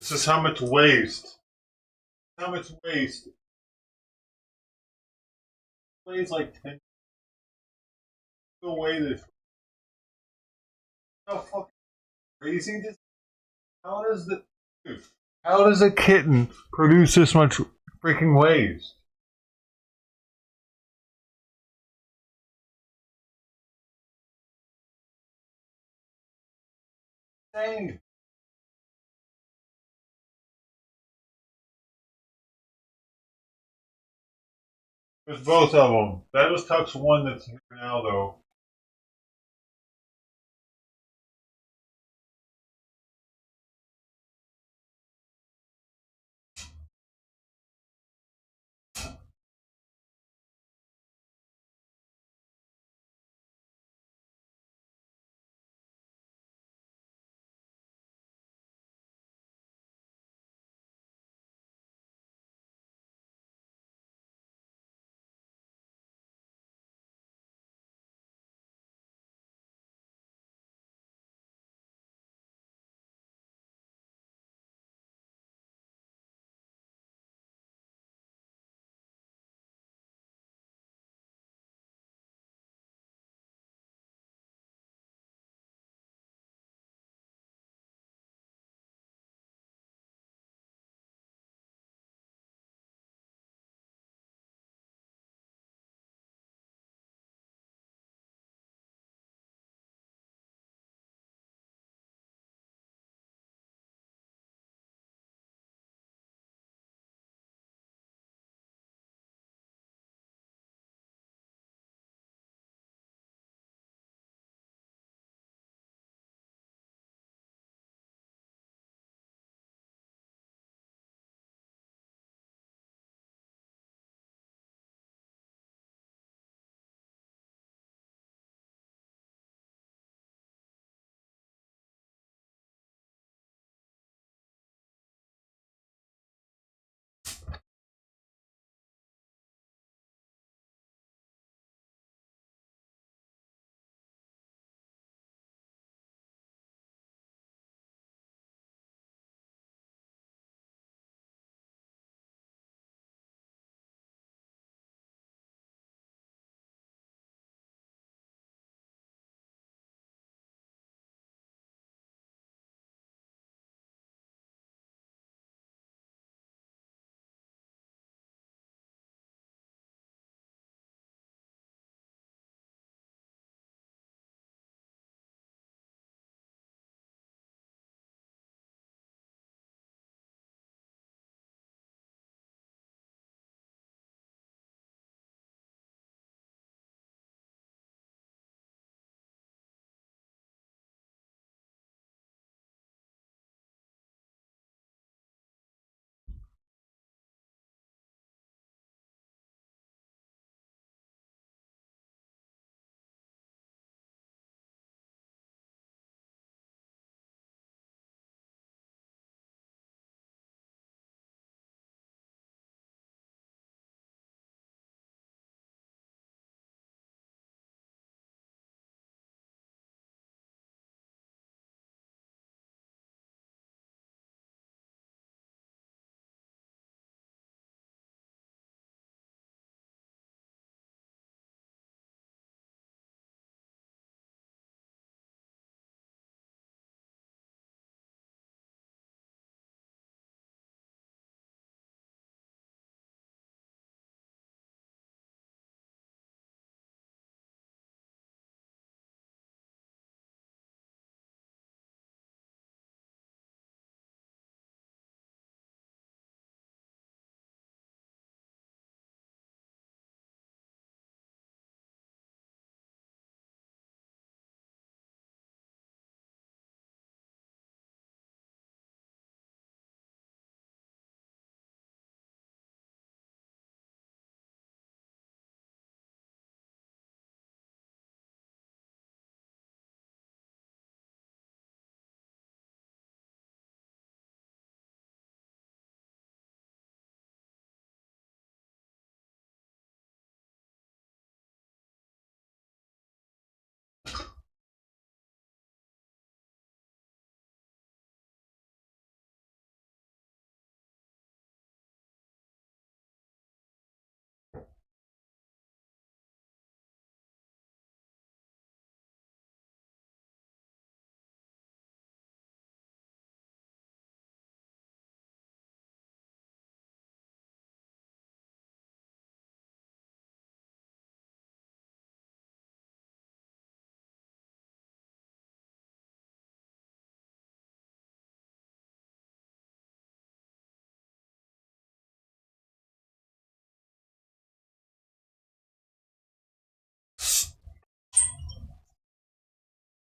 This is how much waste. How much waste? Weighs like 10. Go away this. How fucking crazy this? How does the how does a kitten produce this much freaking waste? Dang. There's both of them. That was Tux one that's here now, though.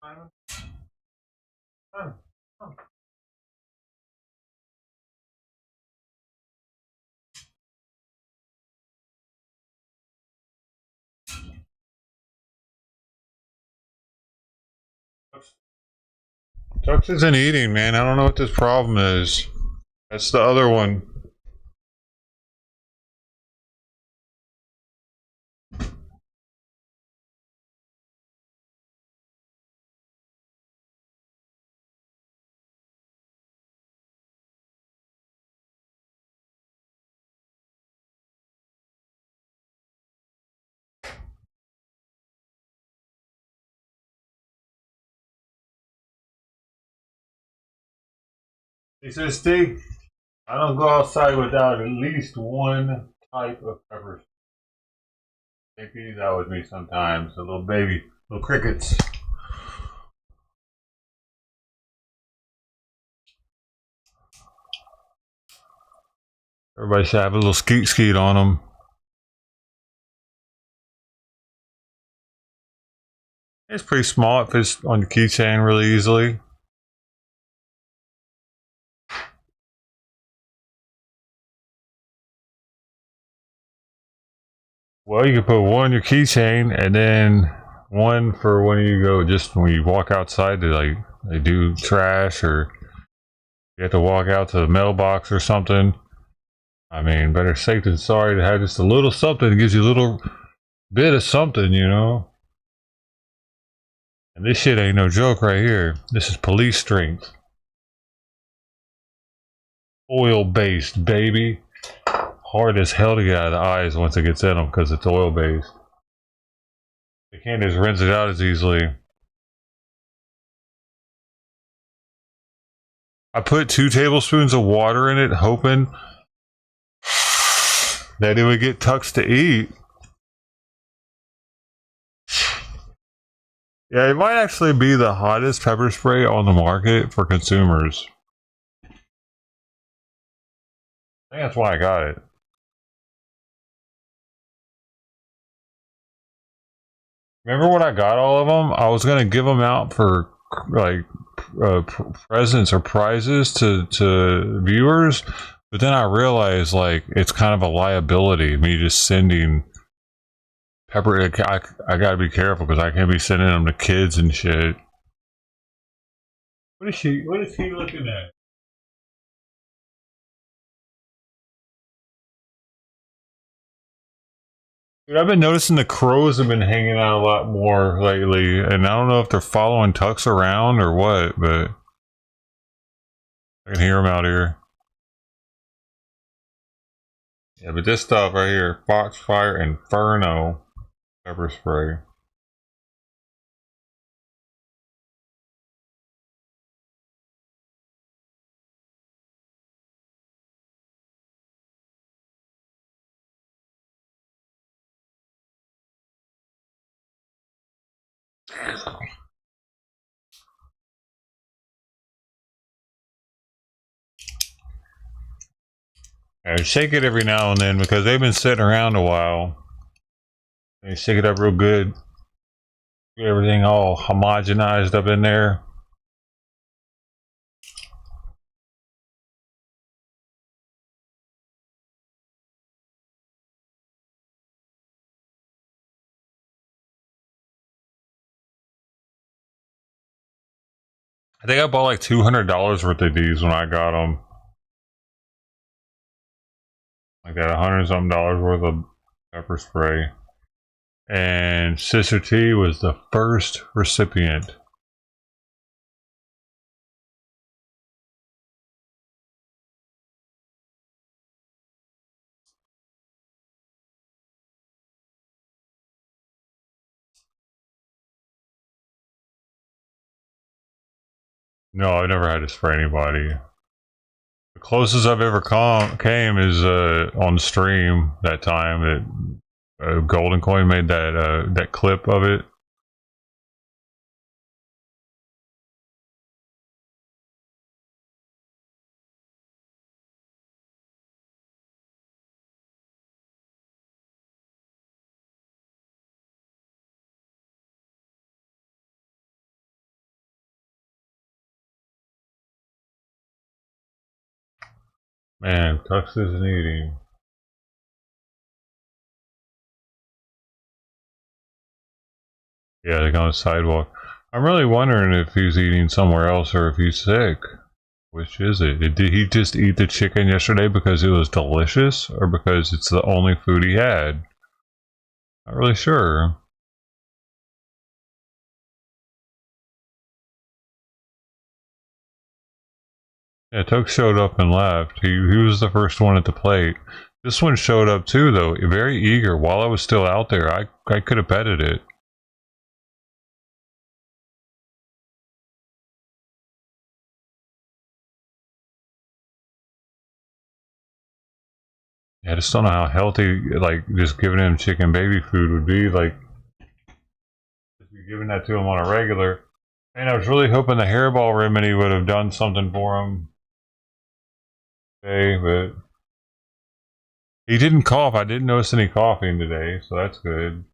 Simon? Simon, come. Tux isn't eating, man. I don't know what this problem is. That's the other one. He says, Steve, I don't go outside without at least one type of pepper. Take these out with me sometimes. A little baby, little crickets. Everybody should have a little skeet skeet on them. It's pretty small. It fits on your keychain really easily. Well, you can put one on your keychain and then one for when you go, just when you walk outside to like they do trash or you have to walk out to the mailbox or something. I mean, better safe than sorry to have just a little something that gives you a little bit of something, you know. And this shit ain't no joke right here. This is police strength. Oil based, baby. Hard as hell to get out of the eyes once it gets in them because it's oil based. You can't just rinse it out as easily. I put 2 tablespoons of water in it, hoping that it would get Tux to eat. Yeah, it might actually be the hottest pepper spray on the market for consumers. I think that's why I got it. Remember when I got all of them? I was gonna give them out for like presents or prizes to viewers, but then I realized like it's kind of a liability. Me just sending pepper. I gotta be careful because I can't be sending them to kids and shit. What is she? What is he looking at? Dude, I've been noticing the crows have been hanging out a lot more lately, and I don't know if they're following Tux around or what, but I can hear them out here. Yeah, but this stuff right here, Foxfire Inferno pepper spray. Yeah, shake it every now and then because they've been sitting around a while. They shake it up real good. Get everything all homogenized up in there. I think I bought like $200 worth of these when I got them. Like that, $100 something worth of pepper spray. And Sister T was the first recipient. No, I never had to spray anybody. The closest I've ever came is on stream that time that Golden Coin made that clip of it. Man, Tux isn't eating. Yeah, like on the sidewalk. I'm really wondering if he's eating somewhere else or if he's sick. Which is it? Did he just eat the chicken yesterday because it was delicious or because it's the only food he had? Not really sure. Yeah, Toke showed up and left. He was the first one at the plate. This one showed up too, though, very eager. While I was still out there, I could have petted it. Yeah, I just don't know how healthy, like, just giving him chicken baby food would be. Like, just be giving that to him on a regular. And I was really hoping the hairball remedy would have done something for him today, but he didn't cough. I didn't notice any coughing today, so that's good.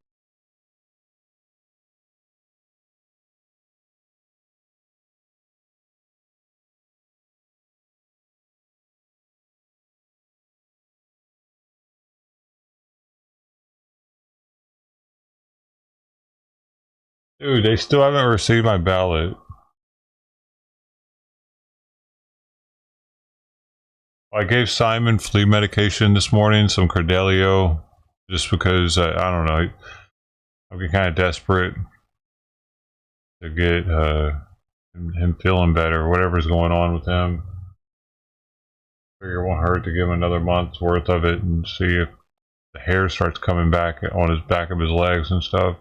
Dude, they still haven't received my ballot. I gave Simon flea medication this morning, some Credelio, just because I don't know. I'm getting kind of desperate to get him feeling better, whatever's going on with him. Figure it won't hurt to give him another month's worth of it and see if the hair starts coming back on his back of his legs and stuff.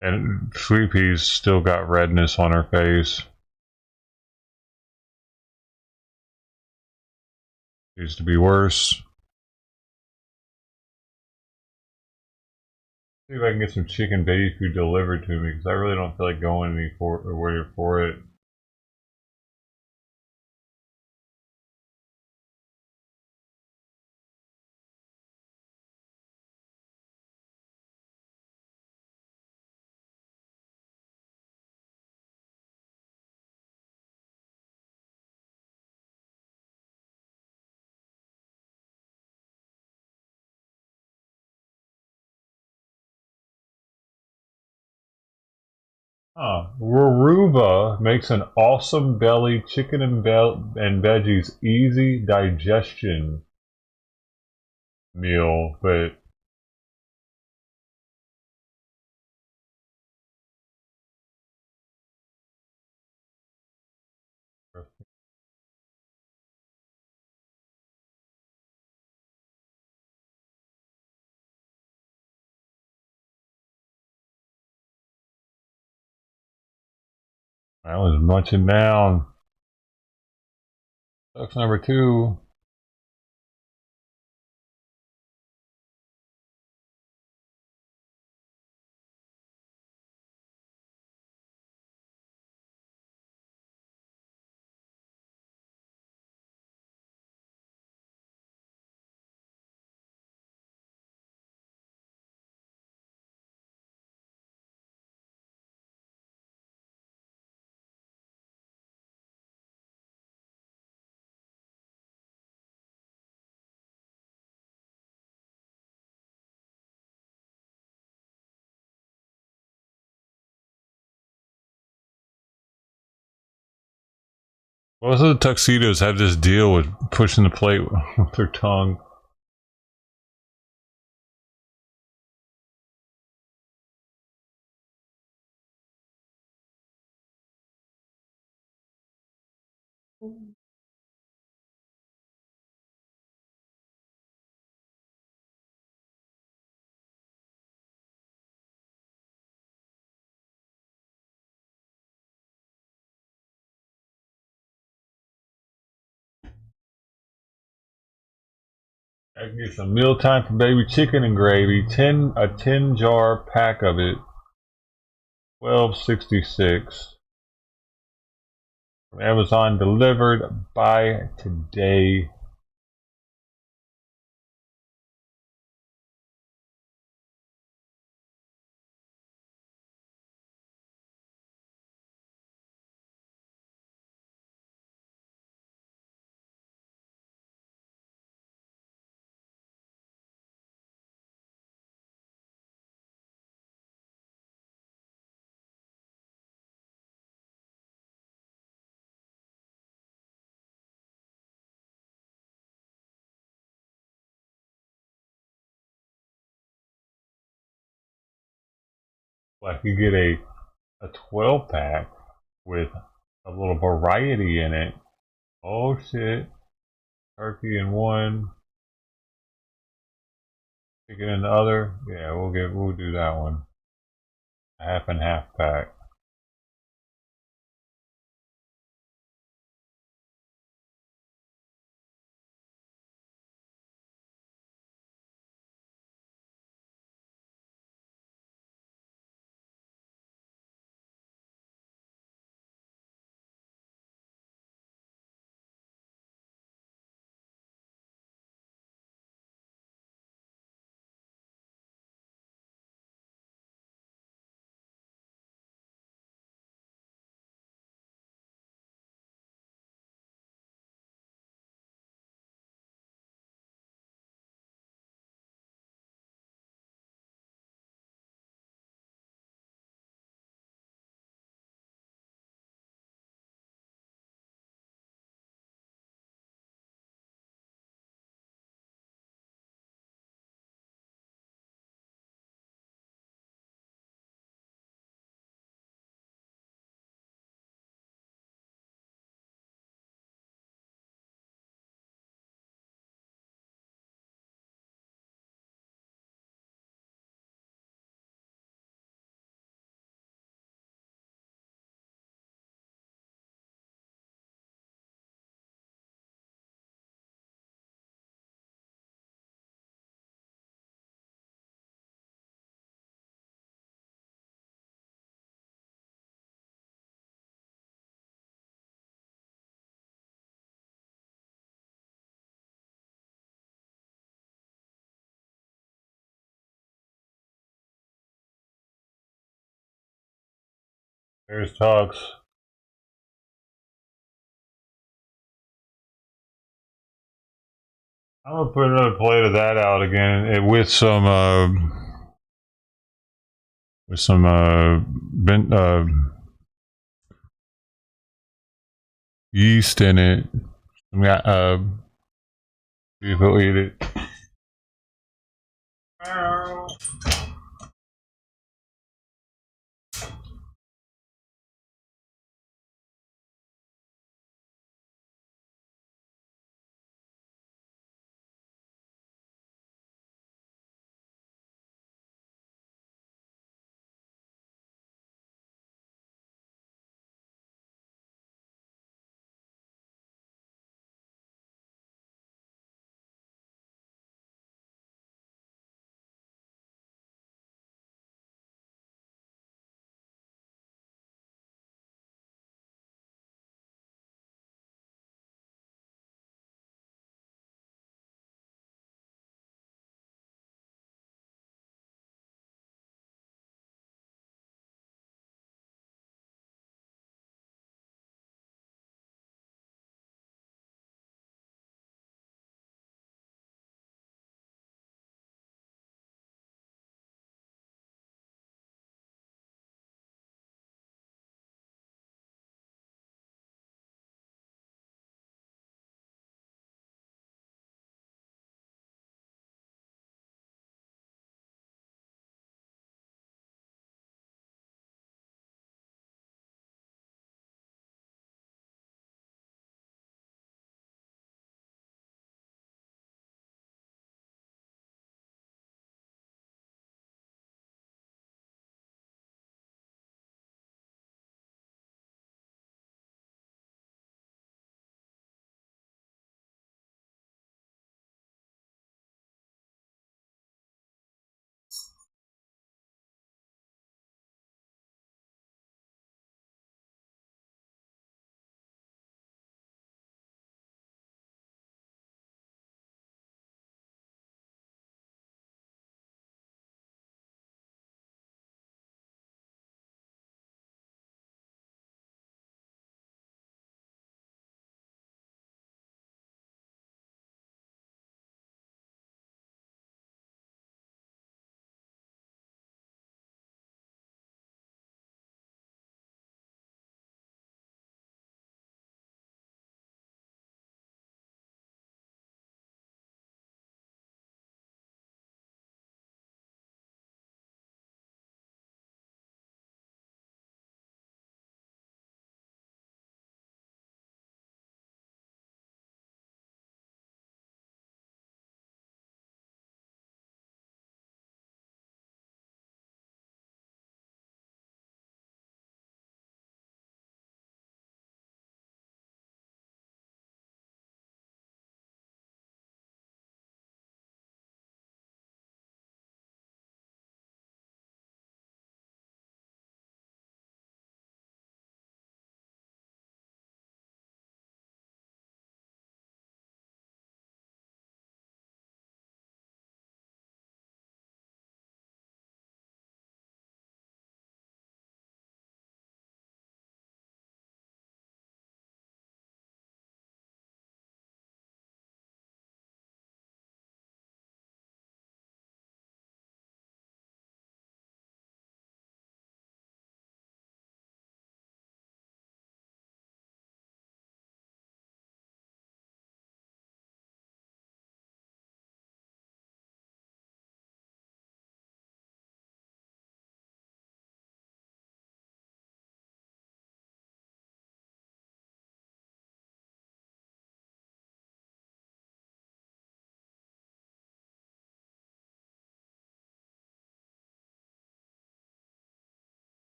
And Sweet Pea's still got redness on her face. Needs to be worse. See if I can get some chicken baby food delivered to me because I really don't feel like going anywhere for it. Ruruva makes an awesome belly chicken and veggies easy digestion meal, but I was munching down. That's number two. Most of the tuxedos have this deal with pushing the plate with their tongue. I can get some mealtime for baby chicken and gravy. A 10 jar pack of it. $12.66. From Amazon delivered by today. Like you get a 12 pack with a little variety in it. Oh shit. Turkey in one, chicken in the other. Yeah, we'll do that one. A half and half pack. There's Tux. I'm gonna put another plate of that out again with some bent, yeast in it. See if he'll eat it.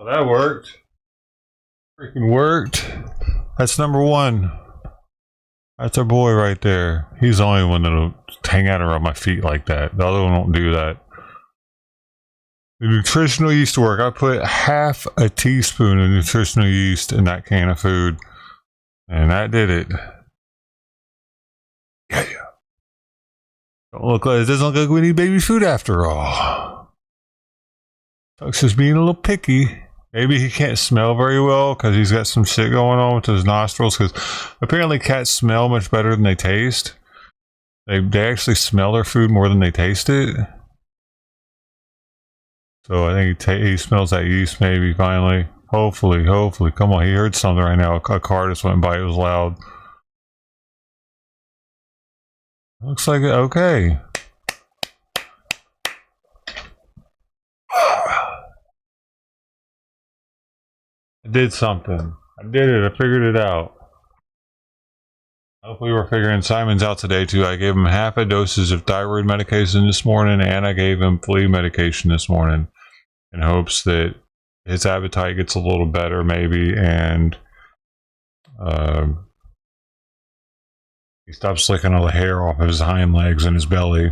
Well, that worked. Freaking worked. That's number one. That's our boy right there. He's the only one that'll hang out around my feet like that. The other one won't do that. The nutritional yeast work. I put half a teaspoon of nutritional yeast in that can of food, and that did it. Yeah. Don't look like it doesn't look like we need baby food after all. Tux is being a little picky. Maybe he can't smell very well because he's got some shit going on with his nostrils. Because apparently cats smell much better than they taste. They actually smell their food more than they taste it. So I think he smells that yeast maybe finally. Hopefully. Come on, he heard something right now. A car just went by. It was loud. Looks like it. Okay. I did something. I did it. I figured it out. Hopefully we're figuring Simon's out today too. I gave him half a dosage of thyroid medication this morning, and I gave him flea medication this morning in hopes that his appetite gets a little better maybe, and he stops licking all the hair off of his hind legs and his belly.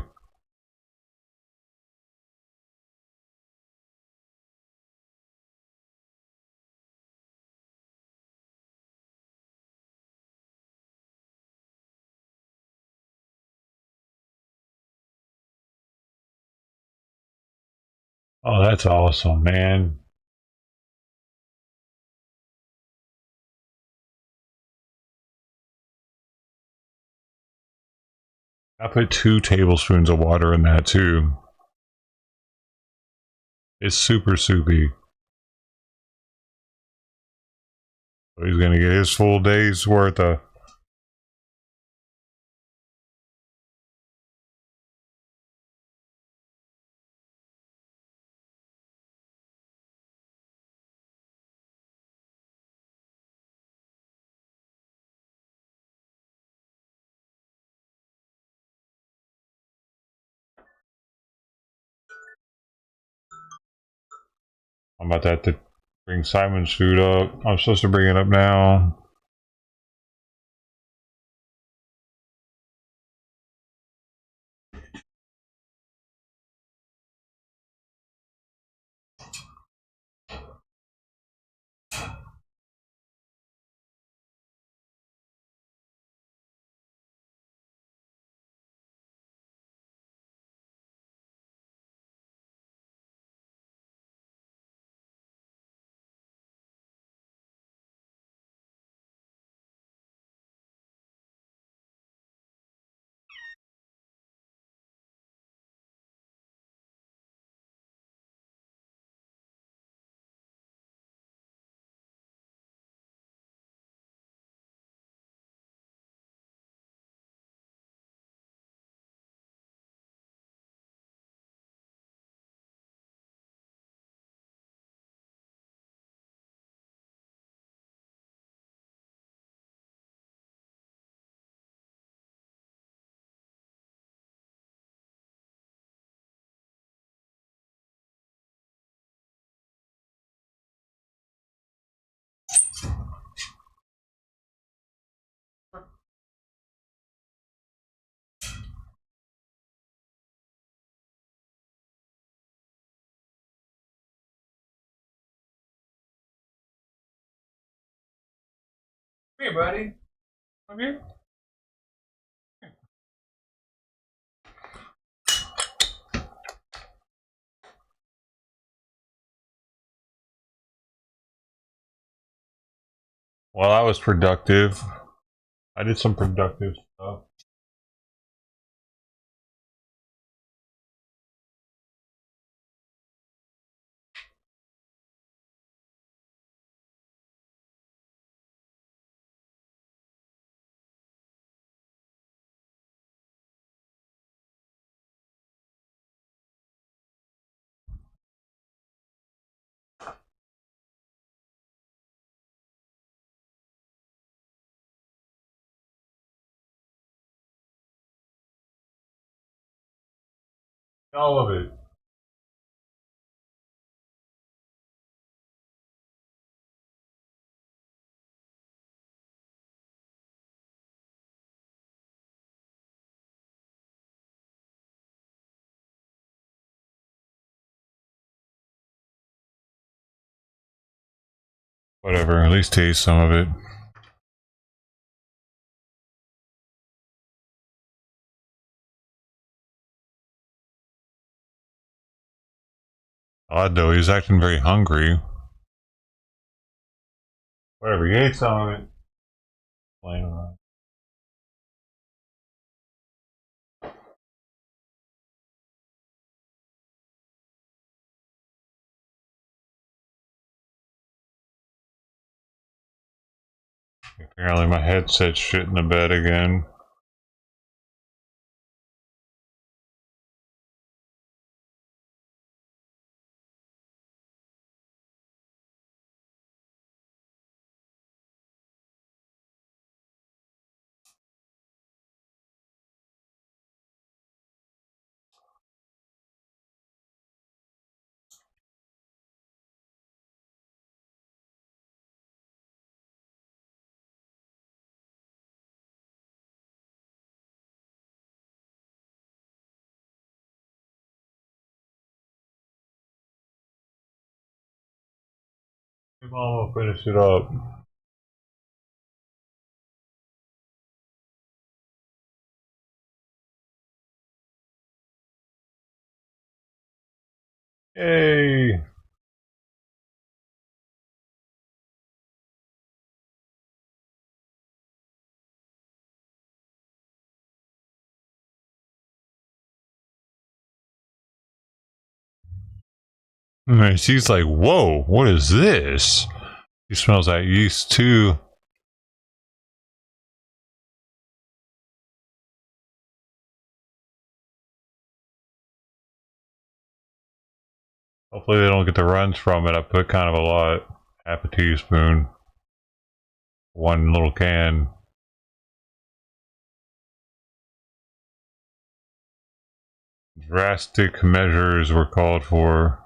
Oh, that's awesome, man. I put 2 tablespoons of water in that too. It's super soupy. So he's gonna get his full day's worth of. I'm about to have to bring Simon's food up. I'm supposed to bring it up now. Hey, buddy. Come here. Well, I was productive. I did some productive stuff. All of it. Whatever, at least taste some of it. Odd though, he's acting very hungry. Whatever, he ate some of it. Playing around. Apparently my headset's shit in the bed again. Hey, Mama, finish it up. Yay! And she's like, whoa, what is this? He smells like yeast too. Hopefully they don't get the runs from it. I put kind of a lot. Half a teaspoon. One little can. Drastic measures were called for.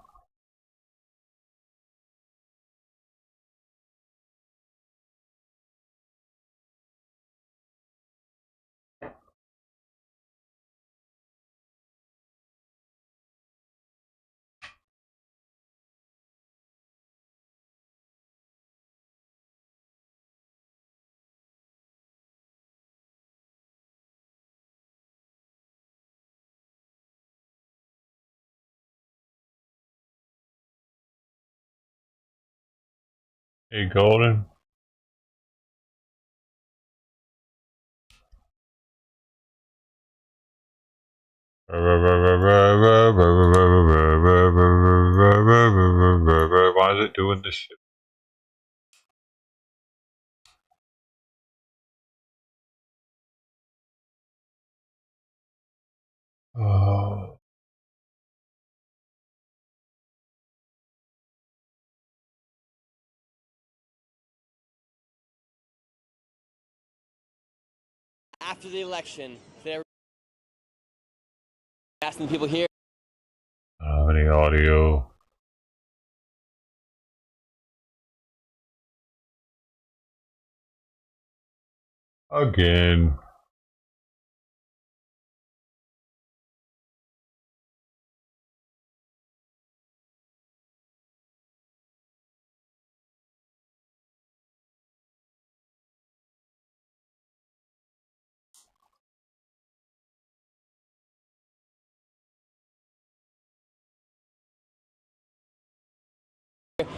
Hey, Golden. Why is it doing this shit? Oh. After the election, they're asking people here. How many audio? Again.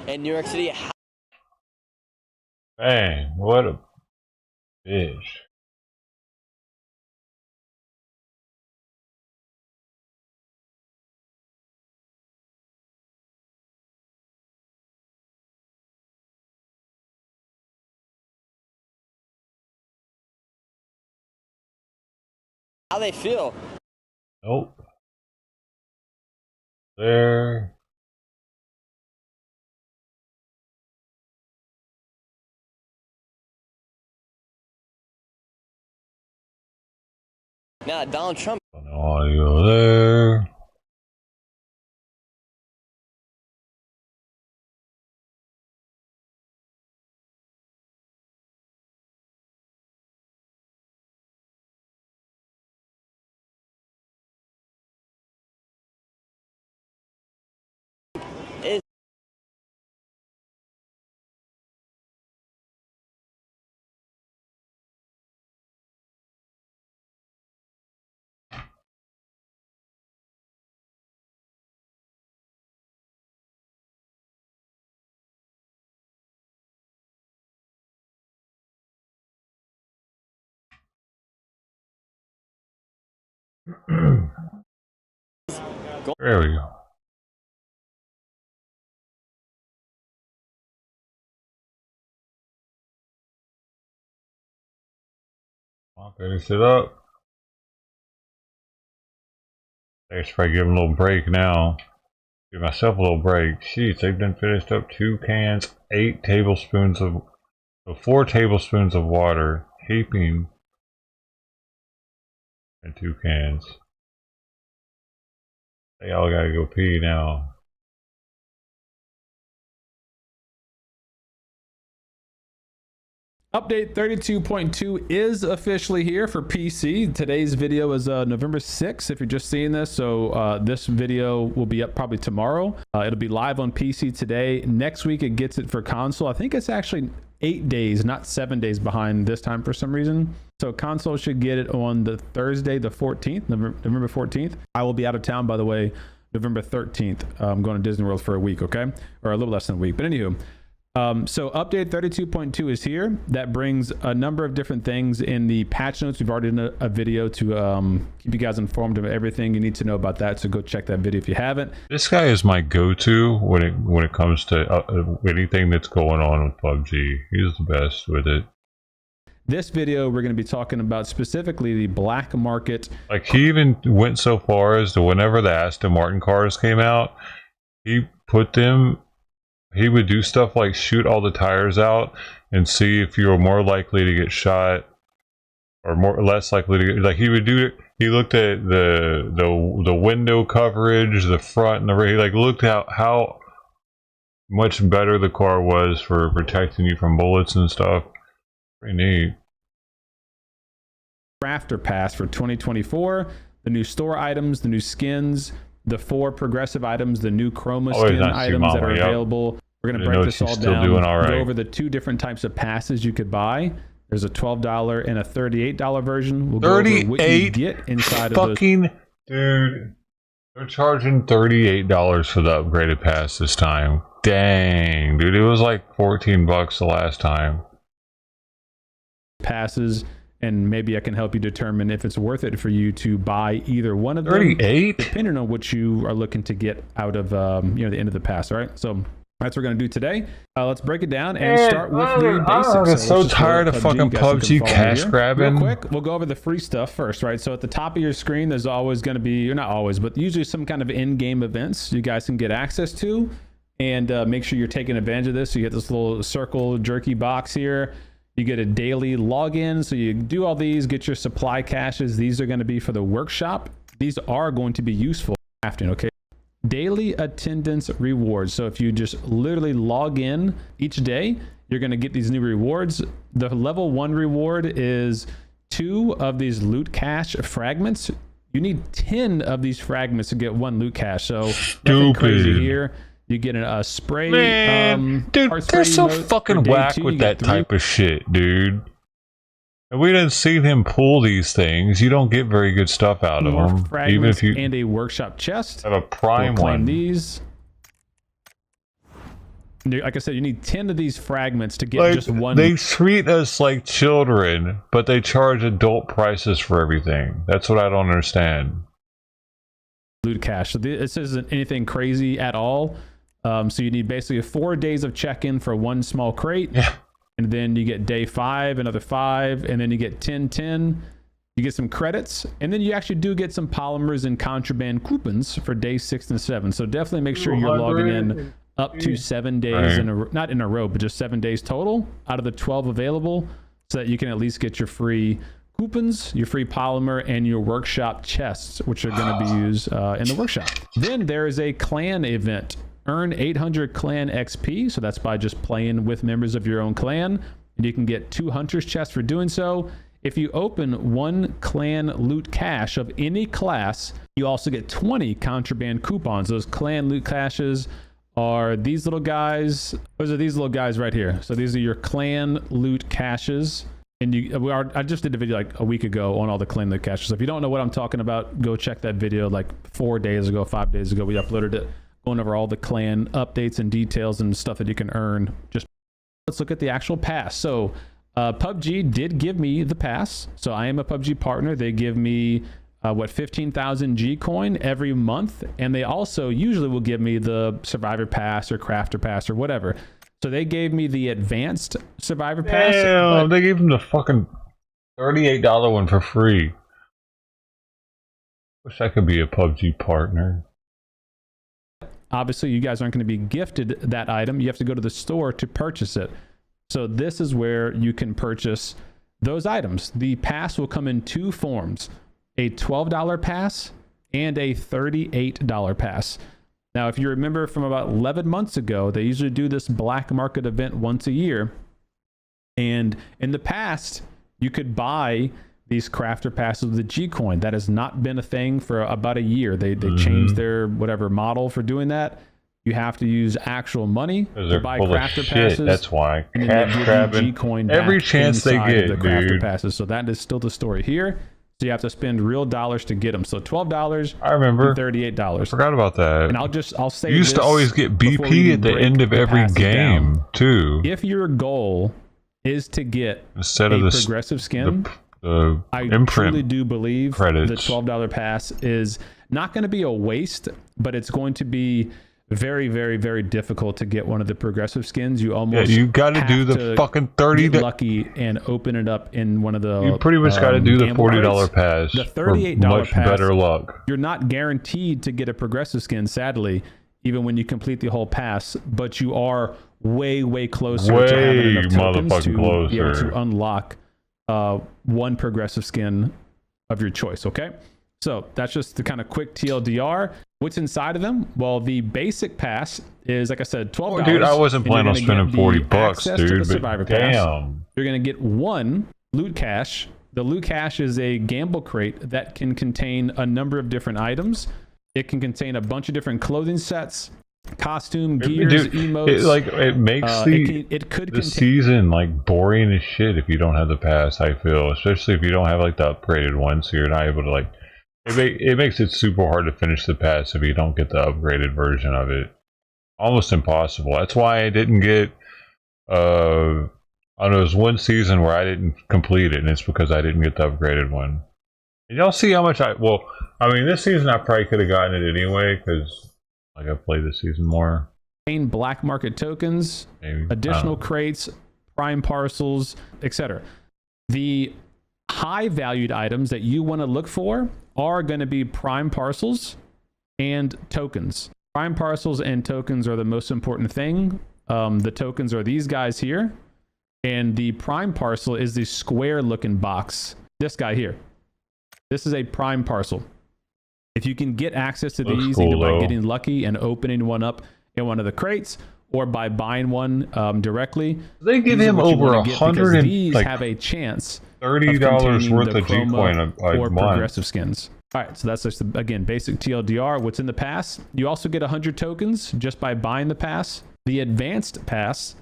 In New York City, Man, what a bitch. how they feel. Nope. There. Now that Donald Trump No audio there. is There we go. I'll finish it up. I should probably give them a little break now. Give myself a little break. Jeez, they've done finished up 2 cans, 8 tablespoons of, 4 tablespoons of water, heaping in 2 cans. They all gotta go pee now. Update 32.2 is officially here for PC. Today's video is November 6th, if you're just seeing this. So this video will be up probably tomorrow. It'll be live on PC today. Next week, it gets it for console. I think it's actually 8 days, not 7 days behind this time for some reason. So console should get it on the Thursday, the 14th, November 14th. I will be out of town, by the way, November 13th. I'm going to Disney World for a week, okay? Or a little less than a week. But anywho, so update 32.2 is here. That brings a number of different things in the patch notes. We've already done a video to keep you guys informed of everything you need to know about that. So go check that video if you haven't. This guy is my go-to when it comes to anything that's going on with PUBG. He's the best with it. This video, we're going to be talking about specifically the black market. Like, he even went so far as to, whenever the Aston Martin cars came out, he would do stuff like shoot all the tires out and see if you were more likely to get shot or less likely to get, like, he would do it. He looked at the window coverage, the front and the rear. He like looked at how much better the car was for protecting you from bullets and stuff. Pretty neat. Crafter Pass for 2024, the new store items, the new skins, the 4 progressive items, the new chroma skin items that are available. We're going to break this all down, go over the 2 different types of passes you could buy. There's a $12 and a $38 version. We'll go over what you get inside of those. Dude, they're charging $38 for the upgraded pass this time. Dang, dude, it was like $14 the last time. Passes, and maybe I can help you determine if it's worth it for you to buy either one of them. 38, depending on what you are looking to get out of the end of the pass. All right, so that's what we're going to do today. Let's break it down and start with the basics. I'm so tired of fucking PUBG cash grabbing. Real quick, we'll go over the free stuff first, right? So at the top of your screen, there's always going to be, or not always, but usually some kind of in-game events you guys can get access to, and make sure you're taking advantage of this. So you get this little circle jerky box here. You get a daily login, so you do all these, get your supply caches. These are going to be for the workshop. These are going to be useful crafting, okay? Daily attendance rewards. So if you just literally log in each day, you're going to get these new rewards. The level 1 reward is 2 of these loot cache fragments. You need 10 of these fragments to get 1 loot cache. So nothing crazy here. You get a spray. Man, dude, they're so fucking whack with that type of shit, dude. And we didn't see him pull these things. You don't get very good stuff out of them. Even if you and a workshop chest. Have a prime one. These. Like I said, you need 10 of these fragments to get just 1. They treat us like children, but they charge adult prices for everything. That's what I don't understand. Loot cache. So this isn't anything crazy at all. So you need basically 4 days of check-in for 1 small crate. Yeah. And then you get day 5, another 5, and then you get 10. You get some credits, and then you actually do get some polymers and contraband coupons for day 6 and 7. So definitely make sure you're logging in up to 7 days not in a row, but just 7 days total out of the 12 available, so that you can at least get your free coupons, your free polymer, and your workshop chests, which are going to be used in the workshop. Then there is a clan event. Earn 800 clan XP, so that's by just playing with members of your own clan, and you can get 2 hunters chests for doing so. If you open 1 clan loot cache of any class, you also get 20 contraband coupons. Those clan loot caches are these little guys. Those are these little guys right here. So these are your clan loot caches. And I just did a video like a week ago on all the clan loot caches. So if you don't know what I'm talking about, go check that video like 4 days ago, 5 days ago. We uploaded it, going over all the clan updates and details and stuff that you can earn. Just let's look at the actual pass. So PUBG did give me the pass. So I am a PUBG partner. They give me what, 15,000 G coin every month, and they also usually will give me the Survivor Pass or Crafter Pass or whatever. So they gave me the advanced Survivor Pass. Damn, they gave him the fucking $38 one for free. Wish I could be a PUBG partner. Obviously, you guys aren't going to be gifted that item. You have to go to the store to purchase it. So this is where you can purchase those items. The pass will come in two forms: a $12 pass and a $38 pass. Now, if you remember from about 11 months ago, they usually do this black market event once a year. And in the past, you could buy these crafter passes with the G coin. That has not been a thing for about a year. They changed their whatever model for doing that. You have to use actual money to buy crafter passes. That's why. And then they give you G coin every chance they get, the crafter dude. passes. So that is still the story here. So you have to spend real dollars to get them. So $12. I remember. And $38. I forgot about that. And I'll say you used to always get BP at the end of every game too. If your goal is to get instead a of the progressive skin, I imprint truly do believe credits. the $12 pass is not going to be a waste, but it's going to be very, very, very difficult to get one of the progressive skins. You almost you got to do the fucking 30 get lucky and open it up in one of the. You pretty much got to do the $40 pass. The $38 pass. Better luck. You're not guaranteed to get a progressive skin, sadly, even when you complete the whole pass. But you are way, way closer to having enough tokens to be able to unlock one progressive skin of your choice. Okay, so that's just the kind of quick TLDR. What's inside of them? Well, the basic pass is, like I said, $12. Dude, I wasn't planning on spending $40, dude. But damn, you're gonna get one loot cache. The loot cache is a gamble crate that can contain a number of different items. It can contain a bunch of different clothing sets, costume, gears, emotes. It makes the season like boring as shit if you don't have the pass. I feel, especially if you don't have like the upgraded one, so you're not able to like. It makes it super hard to finish the pass if you don't get the upgraded version of it. Almost impossible. That's why I didn't get. I don't know, there was one season where I didn't complete it, and it's because I didn't get the upgraded one. And y'all see how much this season I probably could have gotten it anyway because. Like I played this season more. Black market tokens, additional crates, prime parcels, etc. The high valued items that you want to look for are going to be prime parcels and tokens. Prime parcels and tokens are the most important thing. The tokens are these guys here, and the prime parcel is the square looking box. This guy here. This is a prime parcel. If you can get access to these either by getting lucky and opening one up in one of the crates or by buying one directly, they give him over 100 and these have a chance $30 worth of G coin or progressive skins. All right, so that's just again basic TLDR. What's in the pass? You also get 100 tokens just by buying the pass. The advanced pass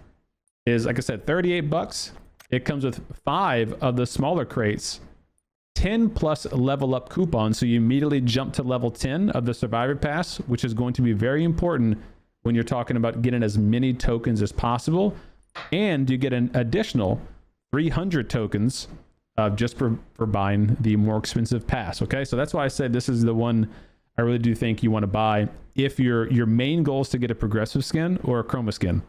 is, like I said, $38. It comes with 5 of the smaller crates. 10 plus level up coupons, so you immediately jump to level 10 of the Survivor Pass, which is going to be very important when you're talking about getting as many tokens as possible. And you get an additional 300 tokens just for buying the more expensive pass. Okay, so that's why I said this is the one I really do think you want to buy if your main goal is to get a progressive skin or a chroma skin.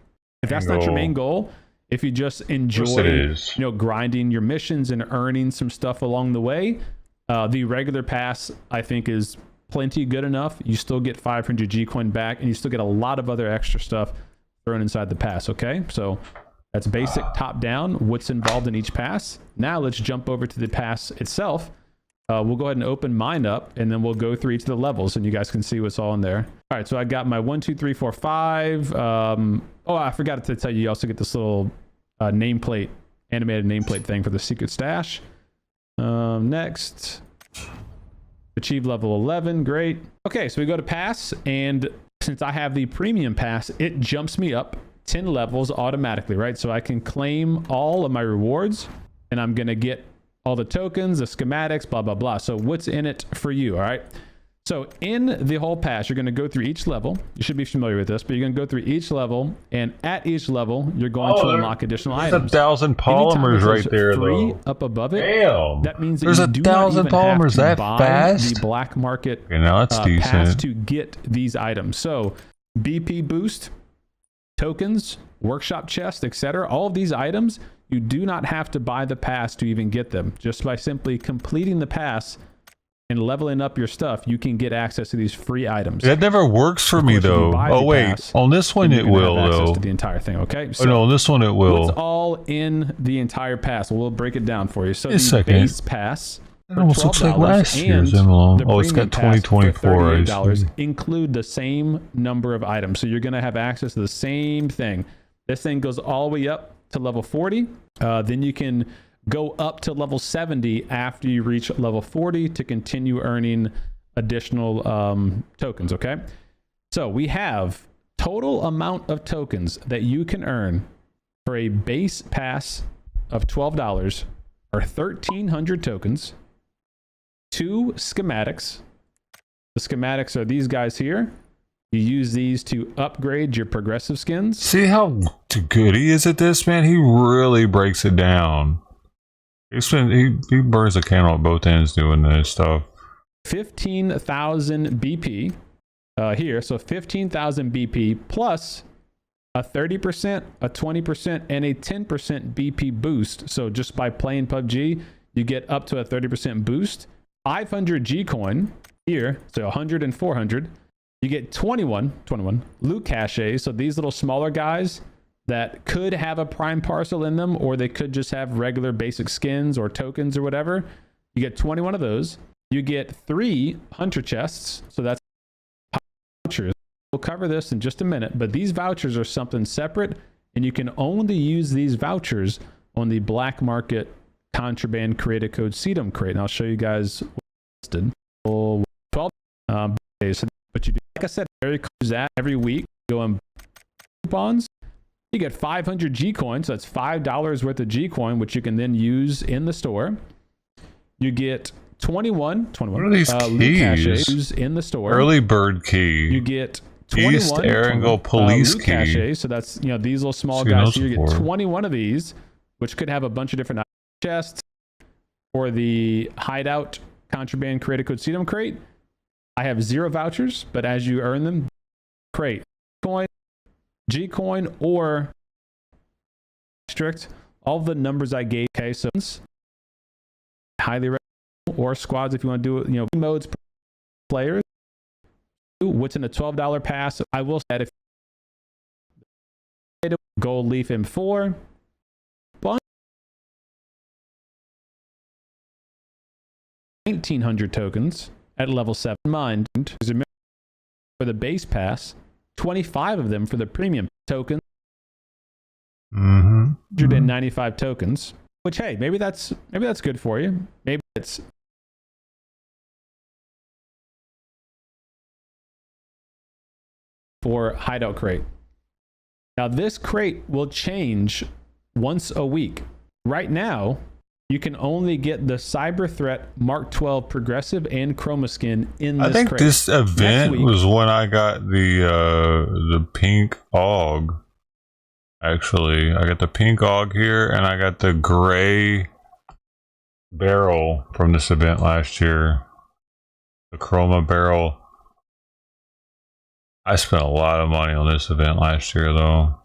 If that's not your main goal, if you just enjoy, grinding your missions and earning some stuff along the way, the regular pass I think is plenty good enough. You still get 500 G coin back, and you still get a lot of other extra stuff thrown inside the pass. Okay, so that's basic top down. What's involved in each pass? Now let's jump over to the pass itself. We'll go ahead and open mine up, and then we'll go through each of the levels, and you guys can see what's all in there. All right, so I got my 1, 2, 3, 4, 5. I forgot to tell you, you also get this little nameplate, animated nameplate thing for the secret stash. Next, achieve level 11. Great. Okay, so we go to pass, and since I have the premium pass, it jumps me up 10 levels automatically, right? So I can claim all of my rewards, and I'm going to get all the tokens, the schematics, blah, blah, blah. So what's in it for you, all right? So in the whole pass, you're going to go through each level. You should be familiar with this, but you're going to go through each level, and at each level, you're going to unlock additional items. There's 1,000 polymers right there, free though. up above it. Damn. That means that there's you do 1,000 not even have polymers to that buy fast. the black market Okay, now that's pass decent. to get these items. So BP boost, tokens, workshop chest, etc. All of these items, you do not have to buy the pass to even get them. Just by simply completing the pass and leveling up your stuff, you can get access to these free items. That never works for me, though. Oh, wait. On this one, it will, though. To the entire thing, okay? So, oh, no, on this one, it will. What's all in the entire pass? We'll break it down for you. So the base pass, it almost looks like last year's envelope. Oh, it's got 2024. $38 include the same number of items. So you're going to have access to the same thing. This thing goes all the way up to level 40. Then you can go up to level 70 after you reach level 40 to continue earning additional tokens, okay? So we have total amount of tokens that you can earn for a base pass of $12 are 1,300 tokens, 2 schematics. The schematics are these guys here. You use these to upgrade your progressive skins. See how good he is at this, man? He really breaks it down. He burns the candle at both ends doing this stuff. 15,000 BP here. So 15,000 BP plus a 30%, a 20%, and a 10% BP boost. So just by playing PUBG, you get up to a 30% boost. 500 G coin here. So 100 and 400. You get 21 loot caches. So these little smaller guys that could have a prime parcel in them, or they could just have regular basic skins or tokens or whatever. You get 21 of those. You get 3 hunter chests. So that's vouchers. We'll cover this in just a minute, but these vouchers are something separate, and you can only use these vouchers on the black market contraband creator code CDM crate. And I'll show you guys what's listed. 12 days. But you do, like I said, use that every week. Go on coupons. You get 500 G coins. So that's $5 worth of G coin, which you can then use in the store. You get 21 what are these keys? In the store. Early bird key. You get 21 East Erangel police key. Caches. So that's, you know, these little small guys here. You get 21 of these, which could have a bunch of different chests. For the hideout contraband creator code CDM crate, I have 0 vouchers, but as you earn them, crate coin, G coin, or strict, all the numbers I gave. Okay, so highly recommend, or squads if you want to do it, you know, modes players. What's in a $12 pass? I will say that if gold leaf M4, 1,900 tokens at level 7. Mind, for the base pass, 25 of them for the premium token. 195 tokens. Which, hey, maybe that's good for you. Maybe it's for hideout crate. Now this crate will change once a week. Right now, you can only get the Cyber Threat Mark 12 Progressive and Chroma skin in this crate. I think this event was when I got the pink AUG. Actually, I got the pink AUG here, and I got the gray barrel from this event last year. The Chroma barrel. I spent a lot of money on this event last year, though.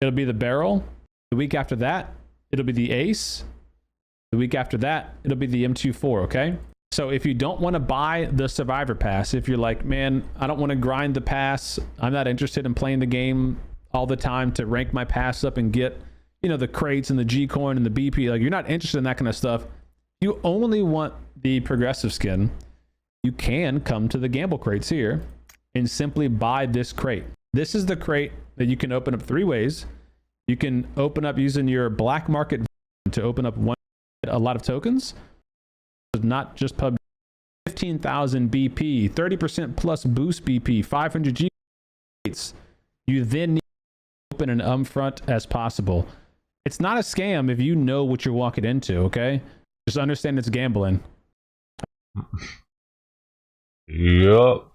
It'll be the barrel. The week after that, it'll be the Ace. The week after that, it'll be the M24, okay? So if you don't want to buy the Survivor Pass, if you're like, man, I don't want to grind the pass, I'm not interested in playing the game all the time to rank my pass up and get, you know, the crates and the G coin and the BP, like you're not interested in that kind of stuff. You only want the progressive skin. You can come to the gamble crates here and simply buy this crate. This is the crate that you can open up 3 ways. You can open up using your black market to open up a lot of tokens. Not just PUBG. 15,000 BP, 30% plus boost BP, 500 G. You then need to open an upfront as possible. It's not a scam if you know what you're walking into, okay? Just understand it's gambling. Yup.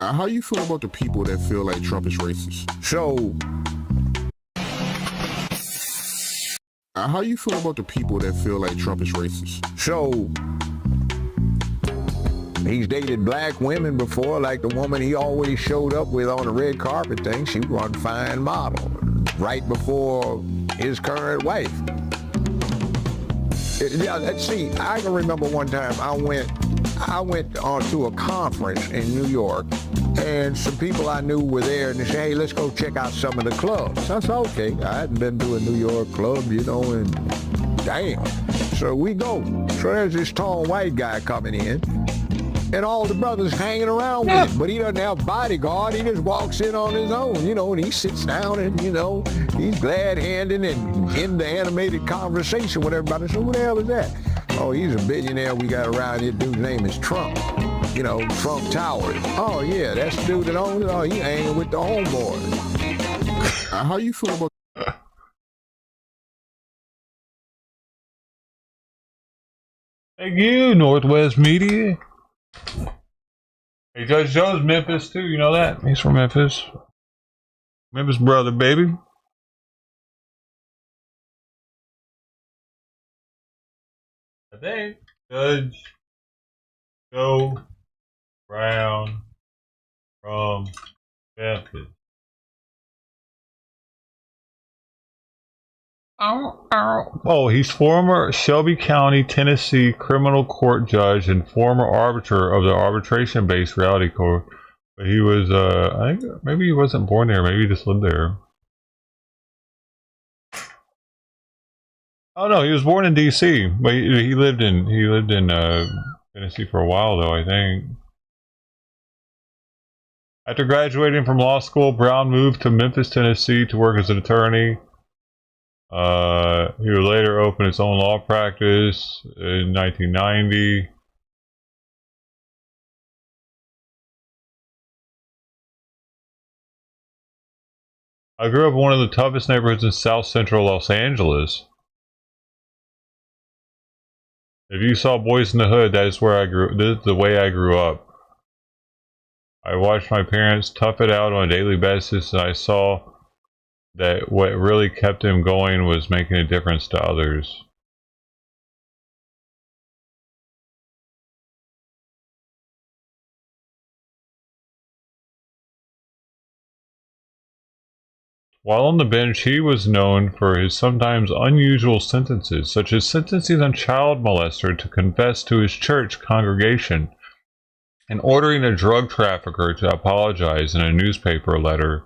How you feel about the people that feel like Trump is racist? So, how you feel about the people that feel like Trump is racist? So, he's dated black women before, like the woman he always showed up with on the red carpet thing. She was a fine model, right before his current wife. Yeah, let's see, I can remember one time I went on to a conference in New York, and some people I knew were there, and they said, hey, let's go check out some of the clubs. I said, okay, I hadn't been to a New York club, you know, and damn. So we go. So there's this tall white guy coming in, and all the brothers hanging around with him, but he doesn't have a bodyguard. He just walks in on his own, you know, and he sits down and, you know, he's glad-handing and in the animated conversation with everybody. So who the hell is that? Oh, he's a billionaire we got around here. Dude's name is Trump. You know, Trump Towers. Oh, yeah, that's the dude that owns it. Oh, he hanging with the homeboys. How you feel about... Thank you, Northwest Media. Hey, Judge Joe's Memphis too, you know that? He's from Memphis. Memphis brother, baby. I think Judge Joe Brown from Memphis. Oh, he's former Shelby County, Tennessee criminal court judge and former arbiter of the arbitration-based reality court. But he was, I think maybe he wasn't born there. Maybe he just lived there. Oh no, he was born in D.C. But he lived in Tennessee for a while, though, I think. After graduating from law school, Brown moved to Memphis, Tennessee to work as an attorney. He would later open his own law practice in 1990. I grew up in one of the toughest neighborhoods in South Central Los Angeles. If you saw Boys in the Hood, that is where I grew. This is the way I grew up. I watched my parents tough it out on a daily basis, and I saw that what really kept him going was making a difference to others. While on the bench, he was known for his sometimes unusual sentences, such as sentencing a child molester to confess to his church congregation and ordering a drug trafficker to apologize in a newspaper letter.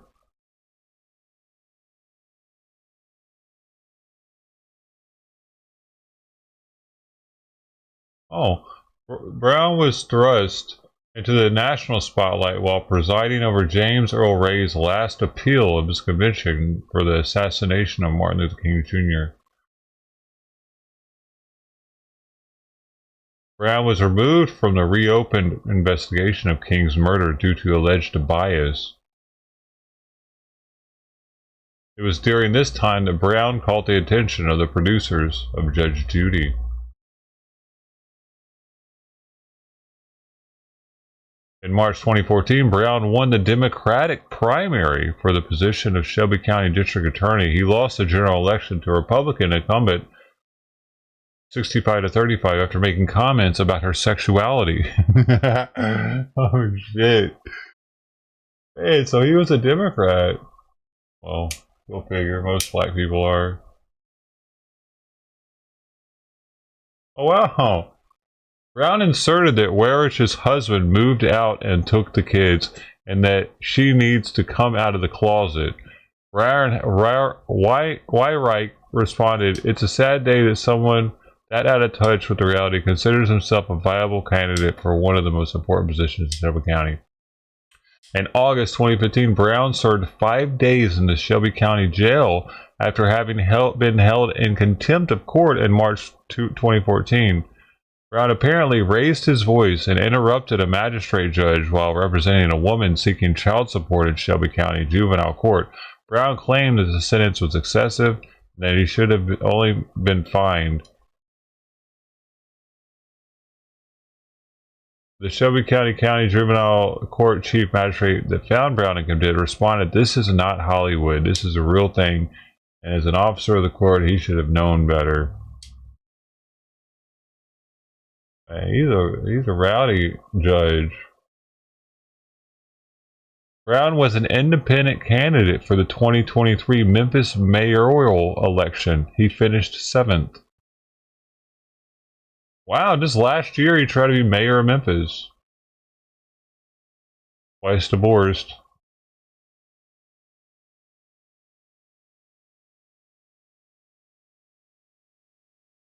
Oh, Brown was thrust into the national spotlight while presiding over James Earl Ray's last appeal of his conviction for the assassination of Martin Luther King Jr. Brown was removed from the reopened investigation of King's murder due to alleged bias. It was during this time that Brown caught the attention of the producers of Judge Judy. In March 2014, Brown won the Democratic primary for the position of Shelby County District Attorney. He lost the general election to Republican incumbent 65-35 after making comments about her sexuality. Oh, shit. Hey, so he was a Democrat. Well, go figure. Most black people are. Oh, wow. Brown inserted that Weirich's husband moved out and took the kids, and that she needs to come out of the closet. Weirich responded, "It's a sad day that someone that out of touch with the reality, considers himself a viable candidate for one of the most important positions in Shelby County. In August 2015, Brown served 5 days in the Shelby County Jail after having been held in contempt of court in March 2014. Brown apparently raised his voice and interrupted a magistrate judge while representing a woman seeking child support in Shelby County Juvenile Court. Brown claimed that the sentence was excessive and that he should have only been fined. The Shelby County Juvenile Court Chief Magistrate that found Brown convicted responded, "This is not Hollywood. This is a real thing. And as an officer of the court, he should have known better." He's a rowdy judge. Brown was an independent candidate for the 2023 Memphis mayoral election. He finished 7th. Wow, just last year he tried to be mayor of Memphis. Twice divorced.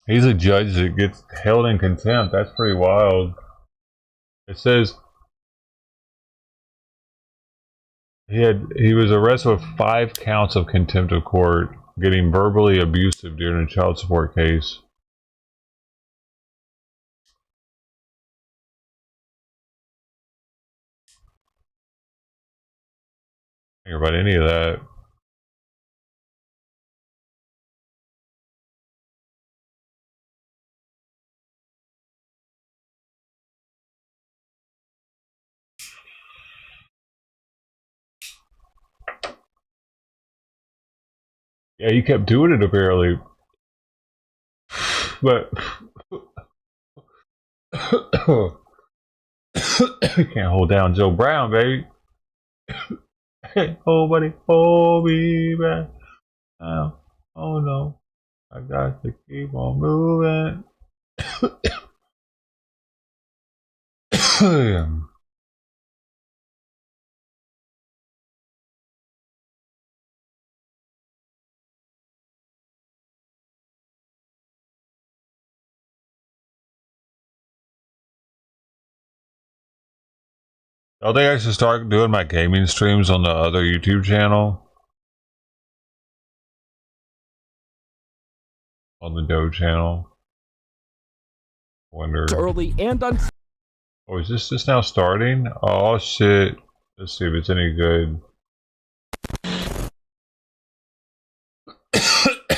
He's a judge that gets held in contempt. That's pretty wild. It says he was arrested with 5 counts of contempt of court, getting verbally abusive during a child support case. I don't think about any of that. Yeah, you kept doing it apparently. But you can't hold down Joe Brown, baby. Oh, buddy, hold me back. Oh no, I got to keep on moving. I think I should start doing my gaming streams on the other YouTube channel. On the Doe channel. Wonder. Early and Oh, is this just now starting? Oh shit. Let's see if it's any good.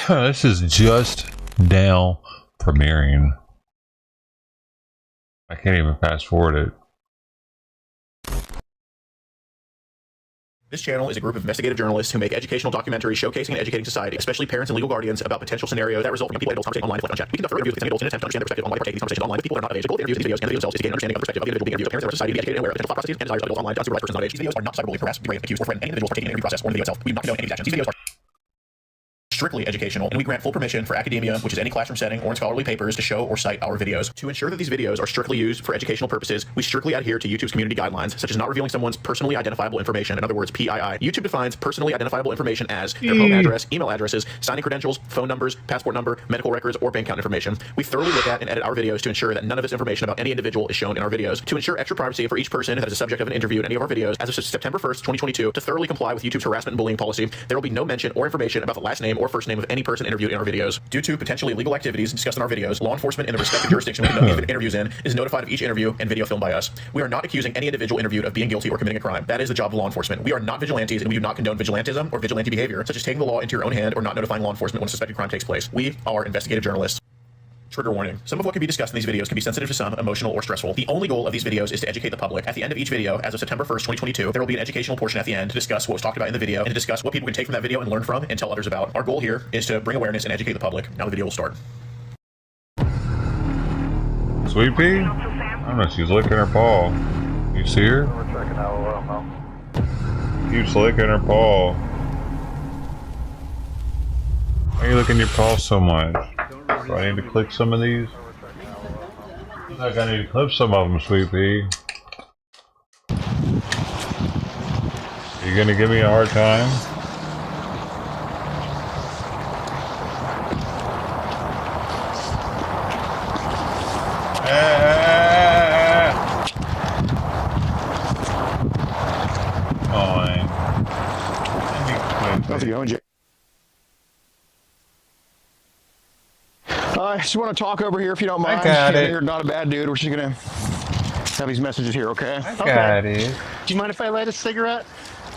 This is just now premiering. I can't even fast forward it. This channel is a group of investigative journalists who make educational documentaries showcasing and educating society, especially parents and legal guardians, about potential scenarios that result in people adults conversating online if left unchecked. We conduct interviews with adults in an attempt to understand their perspective on why they partake in these conversations online with people that are not of age. The goal of the interviews, these videos, and the themselves is to gain an understanding of the perspective of the individual being interviewed. Parents of our society be educated and aware of potential thought processes and desires of adults online to unsupervised persons not of age. These videos are not cyberbullying, harass, degrade, accuse, or threaten any individuals partaking in the interview process or in the video itself. We do not condone any of these actions. These videos are strictly educational, and we grant full permission for academia, which is any classroom setting or in scholarly papers, to show or cite our videos. To ensure that these videos are strictly used for educational purposes, we strictly adhere to YouTube's community guidelines, such as not revealing someone's personally identifiable information, in other words, PII. YouTube defines personally identifiable information as their home address, email addresses, signing credentials, phone numbers, passport number, medical records, or bank account information. We thoroughly look at and edit our videos to ensure that none of this information about any individual is shown in our videos. To ensure extra privacy for each person that is a subject of an interview in any of our videos, as of September 1st, 2022, to thoroughly comply with YouTube's harassment and bullying policy, there will be no mention or information about the last name or first name of any person interviewed in our videos. Due to potentially illegal activities discussed in our videos, law enforcement in the respective jurisdiction we conduct these interviews in is notified of each interview and video filmed by us. We are not accusing any individual interviewed of being guilty or committing a crime. That is the job of law enforcement. We are not vigilantes, and we do not condone vigilantism or vigilante behavior, such as taking the law into your own hand or not notifying law enforcement when a suspected crime takes place. We are investigative journalists. Trigger warning. Some of what can be discussed in these videos can be sensitive to some, emotional, or stressful. The only goal of these videos is to educate the public. At the end of each video, as of September 1st, 2022, there will be an educational portion at the end to discuss what was talked about in the video and to discuss what people can take from that video and learn from and tell others about. Our goal here is to bring awareness and educate the public. Now the video will start. Sweet Pea? I don't know, she's licking her paw. You see her? Keeps licking her paw. Why are you licking your paw so much? Do I need to click some of these? I think I need to clip some of them, Sweet Pea. Are you gonna give me a hard time? How's it going, Jay? I just want to talk over here if you don't mind. I got it. You're not a bad dude. We're just going to have these messages here, okay? I got it. Do you mind if I light a cigarette?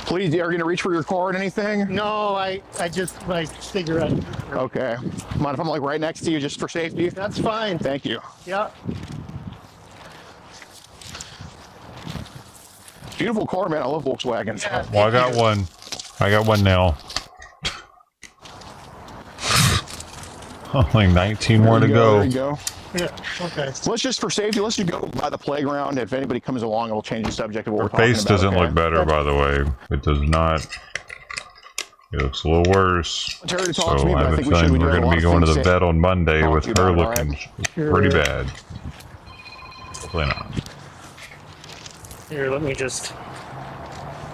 Please, are you going to reach for your card or anything? No, I just like cigarette. Okay. Mind if I'm like right next to you just for safety? That's fine. Thank you. Yeah. Beautiful car, man. I love Volkswagens. Yeah. Well, I got one. I got one now. Only 19 more to go. There you go. Yeah. Okay. Let's just, for safety, let's just go by the playground. If anybody comes along, we'll change the subject of what Her we're talking about. face doesn't okay? look better, by the way. It does not. It looks a little worse. Terry to So talk to me, but I I have a think we should feeling be we're doing going to be a lot going of to the things vet on Monday Talk with to you her about it, looking Sure. pretty bad. Hopefully not. Here, let me just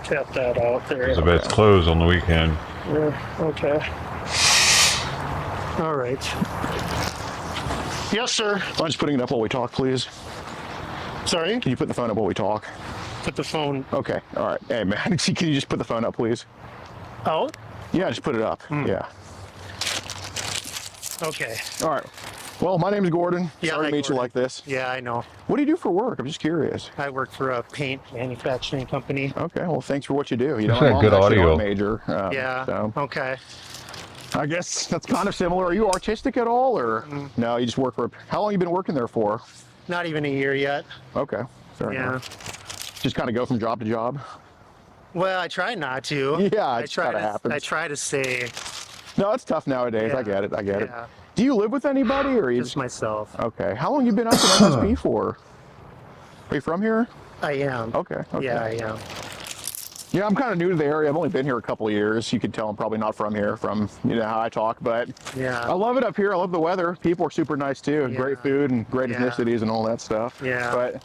tap that out there. The vet's closed on the weekend. Yeah, okay. All right. Yes, sir. I'm just putting it up while we talk, please. Sorry. Can you put the phone up while we talk? Put the phone Okay. All right. Hey, man. Can you just put the phone up, please? out. Yeah, just put it up. Yeah. Okay. All right. Well, my name's Gordon. Yeah, Sorry hi, to meet you Gordon. like this. Yeah, I know. What do you do for work? I'm just curious. I work for a paint manufacturing company. Okay. Well, thanks for what you do. You know, You've my got mom's good actually an audio. art major. Yeah. So Okay. I guess that's kind of similar. Are you artistic at all, or no? You just work for. How long you been working there for? Not even a year yet. Okay. Fair Yeah. enough. Just kind of go from job to job. Well, I try not to. Yeah, I it try kinda to. happens. I try to stay. No, it's tough nowadays. I Yeah. get it. I get it. Yeah. Do you live with anybody, or you Just myself. Okay. How long you been up in MSP for? Are you from here? I am. Okay. Okay. Yeah, I am. Yeah, I'm kind of new to the area. I've only been here a couple of years. You can tell I'm probably not from here from, you know, how I talk, but I Yeah. love it up here. I love the weather. People are super nice too. And great Yeah. food and great Yeah. ethnicities and all that stuff. Yeah. But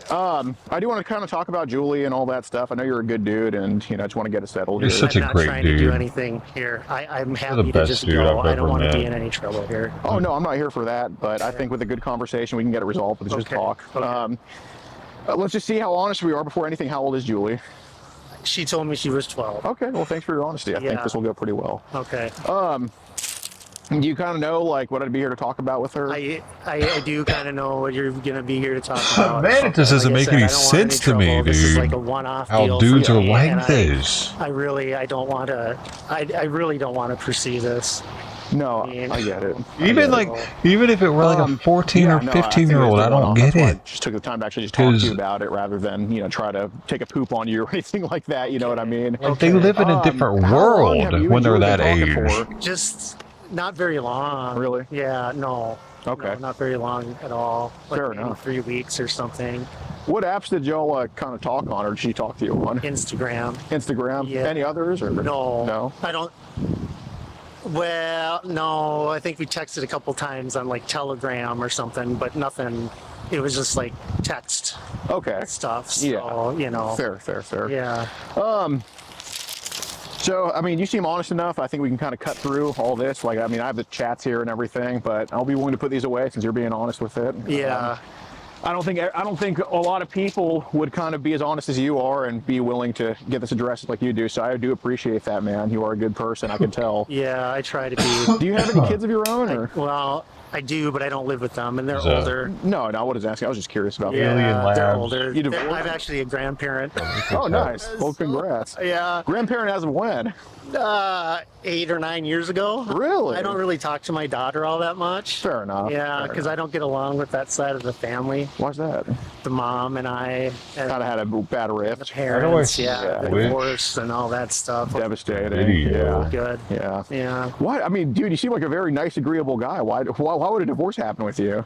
I do want to kind of talk about Julie and all that stuff. I know you're a good dude, and you know, I just want to get it settled You're here. such a I'm not great trying to do dude. anything here. I'm the happy to best just dude go. I've I don't ever want to be met. in any trouble here. Oh no, I'm not here for that. But I think with a good conversation, we can get it resolved. Let's just Okay. talk. Okay. Let's just see how honest we are before anything. How old is Julie? She told me she was 12. Okay. Well, thanks for your honesty. I think Yeah. this will go pretty well. Okay. Do you kind of know like what I'd be here to talk about with her? I do kind of know what you're gonna be here to talk about. Man, it just doesn't Like I make said, any I don't want sense to any me, trouble. This is dude. like a one-off How deal dudes for are me, like and this. I don't want to. I really don't want to pursue this. No, mean- I get it. Even like, even if it were like a 14 or Yeah, no, 15-year-old, I don't get That's why I it. just took the time to actually just talk to 'Cause- you about it rather than, you know, try to take a poop on you or anything like that. You know what I mean? Like, they live in a different How long world have you when and they're Julie that been age. talking for? Just not very long. Really? Yeah. No. Okay. No, not very long at all. Like Fair maybe enough. 3 weeks or something. What apps did y'all kind of talk on, or did she talk to you on? Instagram. Instagram? Yeah. Any others? Or No. No. I don't. Well, no. I think we texted a couple times on like Telegram or something, but nothing. It was just like text Okay. stuff. So, Yeah. you know. Fair. Yeah. So, I mean, you seem honest enough. I think we can kind of cut through all this. Like, I mean, I have the chats here and everything, but I'll be willing to put these away since you're being honest with it. Yeah. I don't think a lot of people would kind of be as honest as you are and be willing to get this addressed like you do. So I do appreciate that, man. You are a good person. I can tell. Yeah. I try to be. Do you have any kids of your own? Or? Well, I do, but I don't live with them, and they're So- older. No, I wasn't asking. I was just curious about that. Alien Yeah, they're labs. older. You divorced? I'm actually a grandparent. Oh, nice. Well, congrats. Yeah. Grandparent as of when? 8 or 9 years ago. Really? I don't really talk to my daughter all that much. Fair enough. Yeah, Fair because enough. I don't get along with that side of the family. Why's that? The mom and I, and Kind of had a bad the rift. parents, yeah, yeah, the which- divorce and all that stuff. Devastating. Video. Yeah. Good. Yeah. Yeah, What? I mean, dude, you seem like a very nice, agreeable guy. Why would a divorce happen with you?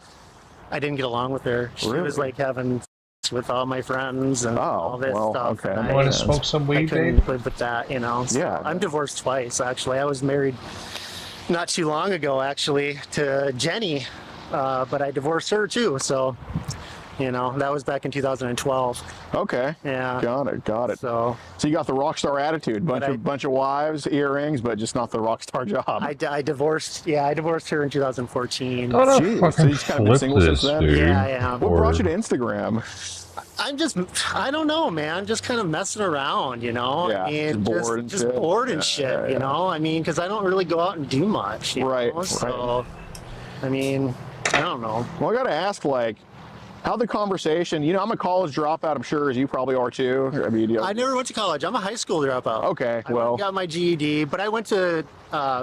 I didn't get along with her. She was Really? like having sex with all my friends and Oh, all this well, stuff. okay. and You Want I, to smoke some I weed, couldn't babe? live with that, you know. So Yeah. I'm divorced twice, actually. I was married not too long ago, actually, to Jenny, but I divorced her too. So, you know, that was back in 2012. Okay. Yeah. Got it. So So you got the rock star attitude, bunch of wives, earrings, but just not the rock star job. I divorced. Yeah, I divorced her in 2014. What Jeez, a so you fucking just kinda been flip single since this, then? dude. Yeah, I am. What brought you to Or- Instagram? I don't know, man. Just kind of messing around, you know. Yeah, I mean, just bored and just shit. bored and Yeah, shit, yeah, you yeah. know. I mean, because I don't really go out and do much, you Right, know? So, I mean, I don't know. Well, I gotta ask, like, how the conversation, you know, I'm a college dropout, I'm sure, as you probably are too. I mean, I never went to college. I'm a high school dropout. Okay, I well. got my GED, but I went to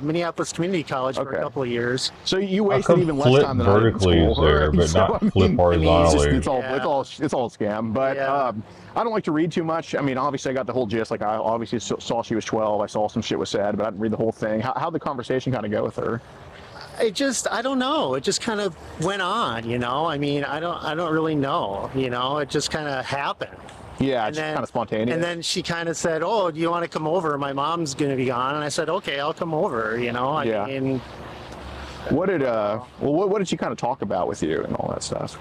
Minneapolis Community College for a couple of years. So you I wasted could even less flip time than I did in vertically school. there, right? but So, not I mean, flip horizontally. it's all a scam. But I don't like to read too much. I mean, obviously I got the whole gist. Like I obviously saw she was 12. I saw some shit was said, but I didn't read the whole thing. How'd the conversation kind of go with her? I don't know. It just kind of went on, you know. I mean, I don't really know, you know. It just kind of happened. Yeah, it's kind of spontaneous. And then she kind of said, "Oh, do you want to come over? My mom's gonna be gone." And I said, "Okay, I'll come over." You know. I mean, what did what did she kind of talk about with you and all that stuff?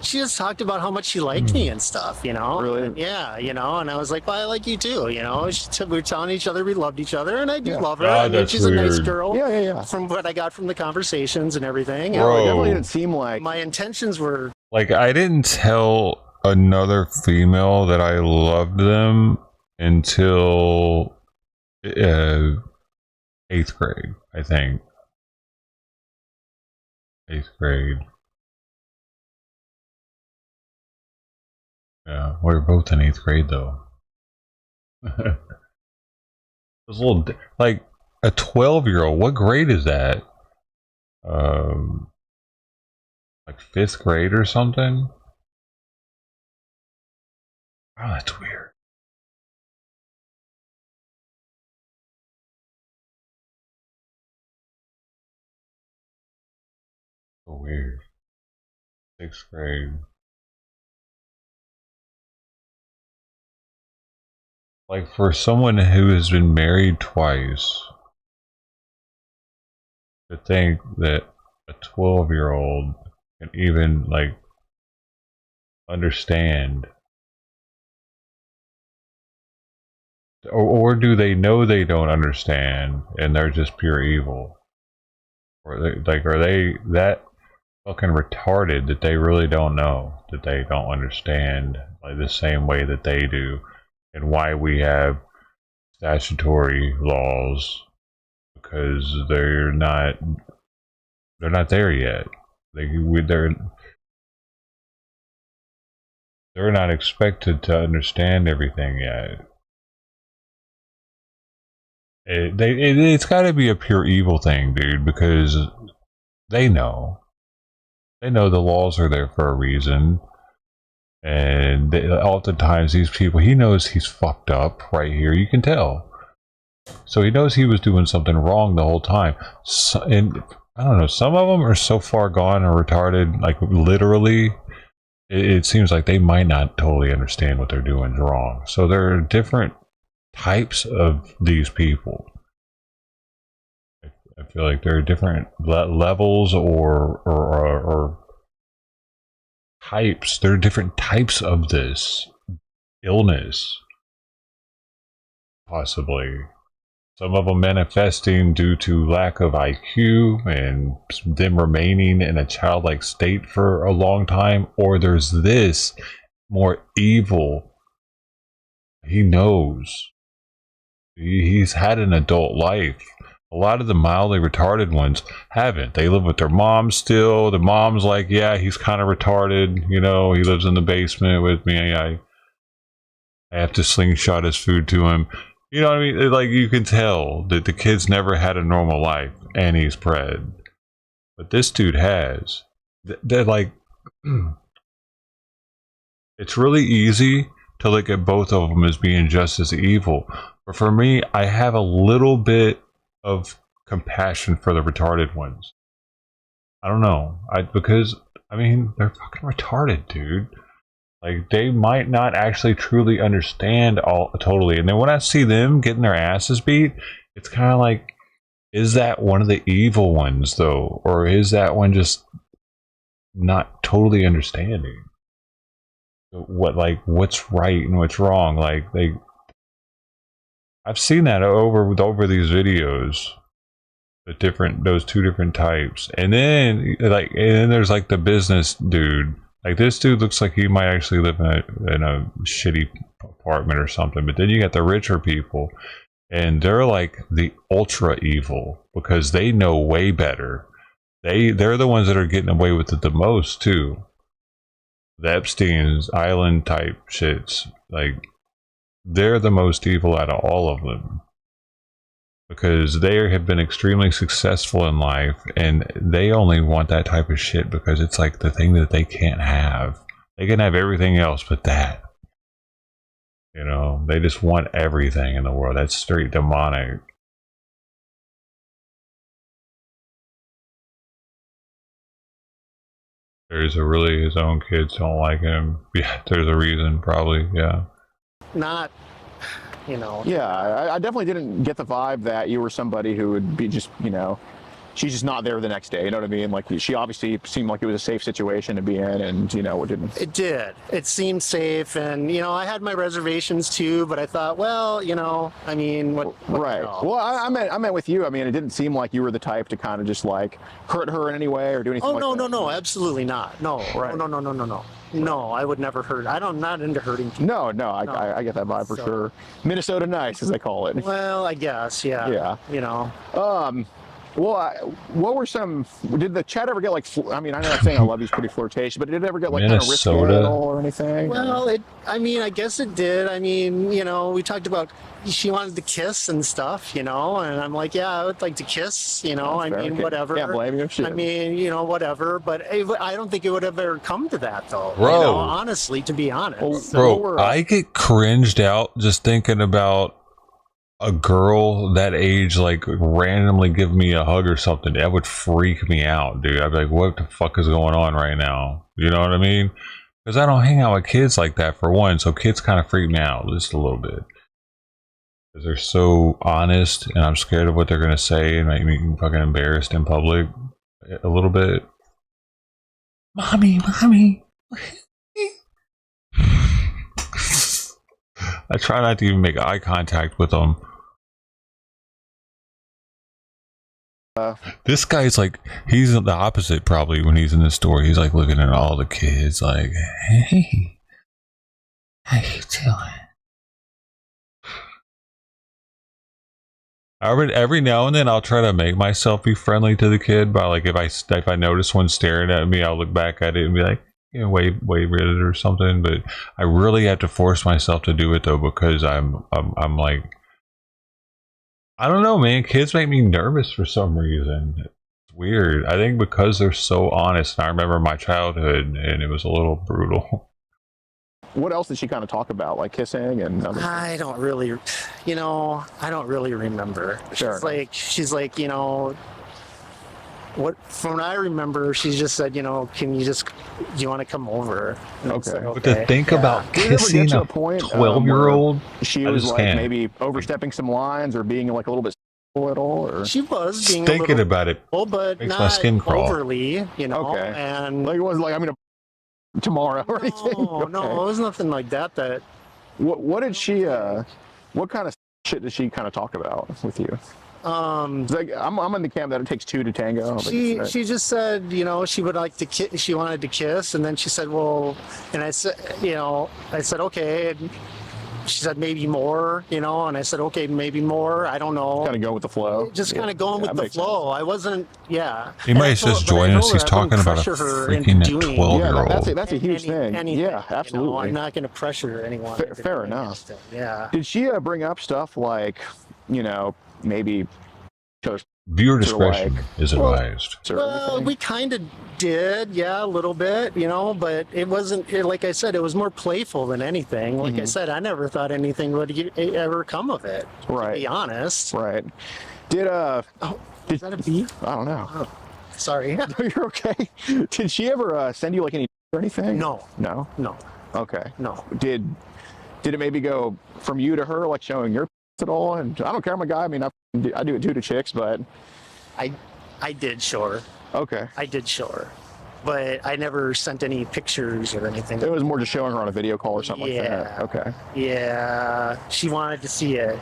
She just talked about how much she liked me and stuff, you know. Really? And yeah, you know. And I was like, "Well, I like you too," you know. We were telling each other we loved each other, and I do love her. I mean, that's she's a nice weird. girl. Yeah. From what I got from the conversations and everything. Bro, it And definitely didn't seem like my intentions were. Like, I didn't tell another female that I loved them until 8th grade, I think. 8th grade. Yeah, we were both in 8th grade, though. It was a little, like, a 12-year-old. What grade is that? Like 5th grade or something? Oh, that's weird. So weird. 6th grade. Like, for someone who has been married twice, to think that a 12-year-old can even, like, understand. Or do they know they don't understand and they're just pure evil? Or are they that fucking retarded that they really don't know, that they don't understand, like, the same way that they do, and why we have statutory laws? Because they're not there yet. They're not expected to understand everything yet. It's got to be a pure evil thing, dude, because they know the laws are there for a reason, and oftentimes these people, he knows he's fucked up right here. You can tell, so he knows he was doing something wrong the whole time. And I don't know, some of them are so far gone or retarded, like literally. It seems like they might not totally understand what they're doing is wrong. So there are different types of these people. I feel like there are different levels or types. There are different types of this illness, possibly. Some of them manifesting due to lack of IQ and them remaining in a childlike state for a long time, or there's this more evil. He knows. He's had an adult life. A lot of the mildly retarded ones haven't. They live with their mom still. The mom's like, yeah, he's kind of retarded. You know, he lives in the basement with me. I have to slingshot his food to him. You know what I mean? Like, you can tell that the kid's never had a normal life, and he's bred. But this dude has. They're like, it's really easy to look at both of them as being just as evil. But for me, I have a little bit of compassion for the retarded ones. I don't know. Because I mean, they're fucking retarded, dude. Like, they might not actually truly understand totally. And then when I see them getting their asses beat, it's kind of like, is that one of the evil ones, though? Or is that one just not totally understanding what's right and what's wrong? Like, I've seen that over these videos, those two different types. And then there's like the business dude Like this dude looks like he might actually live in a shitty apartment or something. But then you got the richer people, and they're like the ultra evil because they know way better. They're the ones that are getting away with it the most too. The Epstein's Island type shits, like they're the most evil out of all of them. Because they have been extremely successful in life, and they only want that type of shit because it's like the thing that they can't have. They can have everything else but that. You know, they just want everything in the world. That's straight demonic. There's a really, his own kids don't like him. Yeah, there's a reason, probably, yeah. Not, you know. Yeah, I definitely didn't get the vibe that you were somebody who would be just, you know, she's just not there the next day. You know what I mean? Like, she obviously seemed like it was a safe situation to be in, and, you know, it didn't. It did. It seemed safe, and, you know, I had my reservations too, but I thought, well, you know, I mean, what Right. you know? Well, I meant with you. I mean, it didn't seem like you were the type to kind of just like hurt her in any way or do anything. Oh, like no, that. no, absolutely not. No, Right. no. No, I would never hurt. I'm not into hurting people. No, I get that vibe for sure. Minnesota nice, as they call it. Well, I guess, yeah. Yeah. You know. Well, what were some? Did the chat ever get like? I mean, I know saying I love you's pretty flirtatious, but did it ever get like kind of risky at all or anything? Well, I mean, I guess it did. I mean, you know, we talked about she wanted to kiss and stuff, you know, and I'm like, yeah, I would like to kiss, you know. That's I fair. mean, whatever. Can't blame you. Shit. I mean, you know, whatever. But I don't think it would have ever come to that, though. Bro. You know, honestly, to be honest. Bro, I get cringed out just thinking about a girl that age like randomly give me a hug or something. That would freak me out, dude. I'd be like, what the fuck is going on right now? You know what I mean? Because I don't hang out with kids like that, for one, so kids kind of freak me out just a little bit because they're so honest, and I'm scared of what they're gonna say and make me fucking embarrassed in public a little bit. Mommy. I try not to even make eye contact with them. This guy's like, he's the opposite probably when he's in the store. He's like looking at all the kids like, hey, how you doing? Every now and then I'll try to make myself be friendly to the kid by like, if I notice one staring at me, I'll look back at it and be like, you know, wave at it or something. But I really have to force myself to do it though, because I'm like, I don't know, man. Kids make me nervous for some reason. It's weird. I think because they're so honest. I remember my childhood, and it was a little brutal. What else did she kind of talk about, like kissing and? I don't really, you know, I don't really remember. Sure. She's like, you know, what from what I remember, she just said, you know, do you want to come over? And I said, But to think about kissing a 12-year-old, she was like maybe overstepping some lines or being like a little bit at all, or she was being thinking about it. But makes not my skin crawl. Overly, you know. Okay. And like it was like I'm gonna tomorrow or anything. No, no, it was nothing like that. What did she? What kind of shit did she kind of talk about with you? Like I'm in the camp that it takes two to tango. She just said, you know, she would like to kiss. She wanted to kiss, and then she said, well, and I said, you know, I said okay. And she said maybe more, you know, and I said okay, maybe more. I don't know. Kind of go with the flow. Just kind of going with the flow. I wasn't, He might just join us. He's talking about a freaking 12-year-old. Yeah, that's a huge thing. Yeah, absolutely. You know, I'm not going to pressure anyone. Fair enough. Yeah. Did she bring up stuff like, you know, maybe viewer discretion is advised? Well, we kind of did, yeah, a little bit, you know, but it wasn't, like I said, it was more playful than anything. Like I said, I never thought anything would ever come of it, to be honest. Right. Is that a bee? I don't know. Oh, sorry. No, you're okay. Did she ever send you like any or anything? No. No? No. Okay. No. Did it maybe go from you to her, like showing your at all? And I don't care, I'm a guy. I mean, I do it too to chicks, but I did show her. Okay. I did show her, but I never sent any pictures or anything. It was more just showing her on a video call or something like that. Okay. Yeah, she wanted to see it.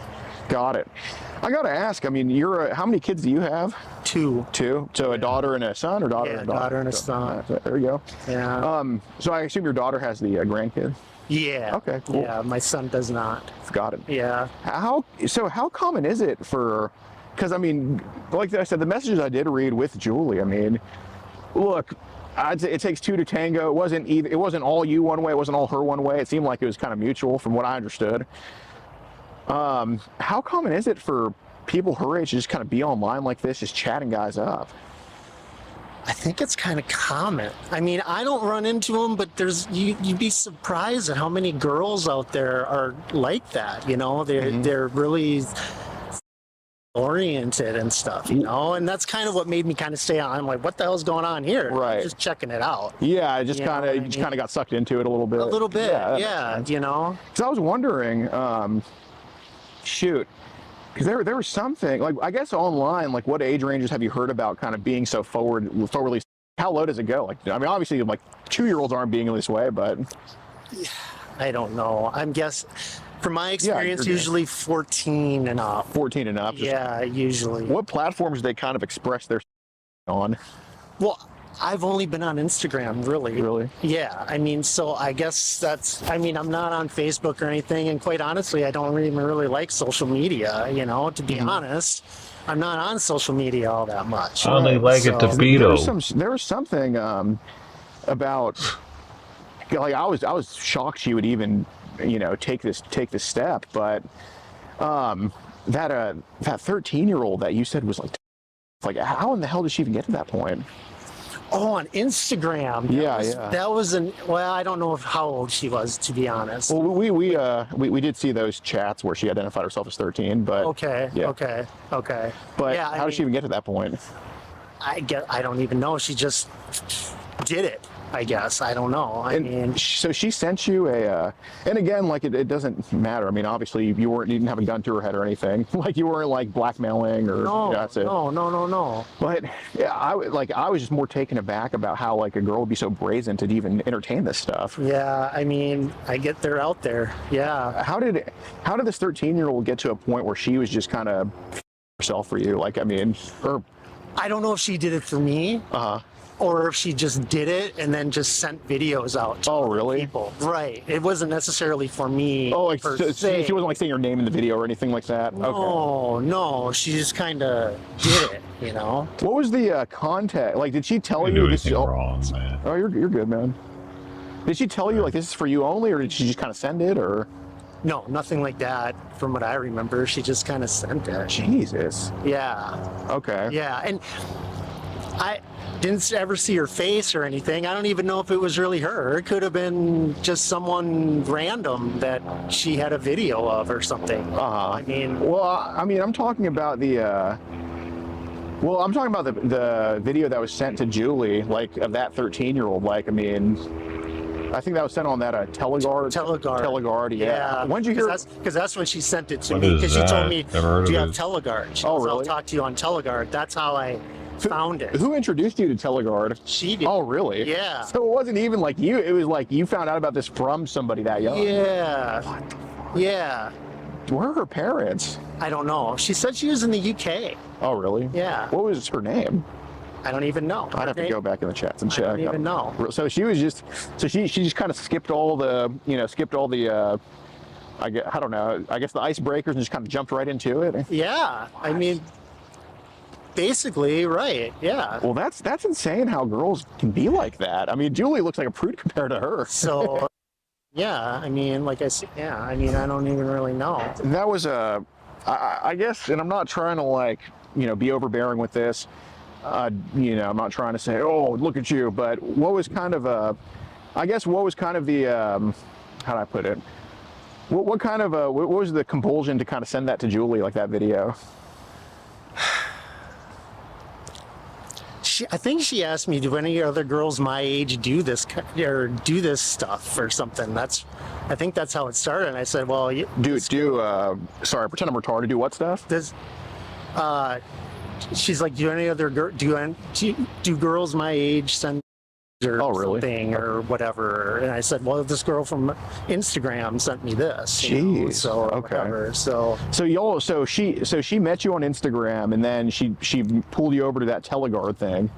Got it. I gotta ask. I mean, how many kids do you have? Two. So a daughter and a son, or daughter and a daughter? Daughter and a son. There you go. Yeah. So I assume your daughter has the grandkid. Yeah. Okay. Cool. Yeah, my son does not. Got it. Yeah. How common is it for? Because I mean, like I said, the messages I did read with Julie. I mean, look. I'd say it takes two to tango. It wasn't all you one way. It wasn't all her one way. It seemed like it was kind of mutual, from what I understood. How common is it for people her age to just kind of be online like this, just chatting guys up? I think it's kind of common. I mean, I don't run into them, but you'd be surprised at how many girls out there are like that. You know, they're really oriented and stuff, you know, and that's kind of what made me kind of stay on. I'm like, what the hell's going on here? Right. Just checking it out. Yeah, I just kind of got sucked into it a little bit. A little bit, yeah, you know. Because I was wondering, shoot, because there was something, like, I guess online, like, what age ranges have you heard about kind of being so forwardly? How low does it go? Like, I mean, obviously, like, 2-year-olds aren't being this way, but I don't know. I'm guessing. From my experience, usually 14 and up. 14 and up? Yeah, usually. What platforms do they kind of express their on? Well, I've only been on Instagram, really. Really? Yeah, I mean, so I guess I'm not on Facebook or anything, and quite honestly, I don't even really like social media, you know, to be honest. I'm not on social media all that much. I only like it to Beto. There was something about, like, I was shocked she would even, you know, take this step, but that 13-year-old that you said was like how in the hell did she even get to that point? Oh, on Instagram. That was well, I don't know how old she was, to be honest. Well, we did see those chats where she identified herself as 13, but okay. But yeah, how did she even get to that point? I don't even know. She just did it, I guess. I don't know. I mean, so she sent you and again, like, it doesn't matter. I mean, obviously you didn't have a gun to her head or anything. Like, you weren't like blackmailing or that's it. No. But yeah, I was just more taken aback about how, like, a girl would be so brazen to even entertain this stuff. Yeah, I mean, I get they're out there. Yeah. How did this 13-year-old get to a point where she was just kind of herself for you? Like, I mean, I don't know if she did it for me. Or if she just did it and then just sent videos out to people. Right. It wasn't necessarily for me. Oh, like, she wasn't like saying her name in the video or anything like that? No. She just kind of did it, you know? What was the contact? Like, did she tell you this is wrong, man? Oh, you're good, man. Did she tell you, like, this is for you only, or did she just kind of send it, or? No, nothing like that. From what I remember, she just kind of sent it. Jesus. Yeah. Okay. Yeah, and I didn't ever see her face or anything. I don't even know if it was really her. It could have been just someone random that she had a video of or something. I mean, I'm talking about the video that was sent to Julie, like, of that 13-year-old. Like, I mean, I think that was sent on that Telegard. Yeah. When did you hear? Because that's when she sent it to me. Because she told me, "Do you have Telegard?" She goes, really? I'll talk to you on Telegard. That's how I found it. Who introduced you to Telegard? She did. Oh, really? Yeah. So it wasn't even like you. It was like you found out about this from somebody that young. Yeah. What the fuck? Yeah. Where are her parents? I don't know. She said she was in the UK. Oh, really? Yeah. What was her name? I don't even know. I'd have to go back in the chats and check. I don't even know. So she was just, she just kind of skipped all the, I don't know, I guess the icebreakers, and just kind of jumped right into it. Yeah. I mean, basically, right. Yeah. Well, that's insane how girls can be like that. I mean, Julie looks like a prude compared to her. So, yeah, I mean, like I said, I mean, I don't even really know. That was I guess, and I'm not trying to, like, be overbearing with this. I'm not trying to say, oh, look at you, but what was kind of the, how do I put it? What was the compulsion to kind of send that to Julie, like that video? I think she asked me, do any other girls my age do this stuff or something? I think that's how it started. And I said, well, sorry, pretend I'm retarded. Do what stuff? She's like, do girls my age send or Oh, really? something or whatever. And I said, well, this girl from Instagram sent me this. You know, Jeez. so Okay. whatever. So So she met you on Instagram, and then she pulled you over to that Teleguard thing.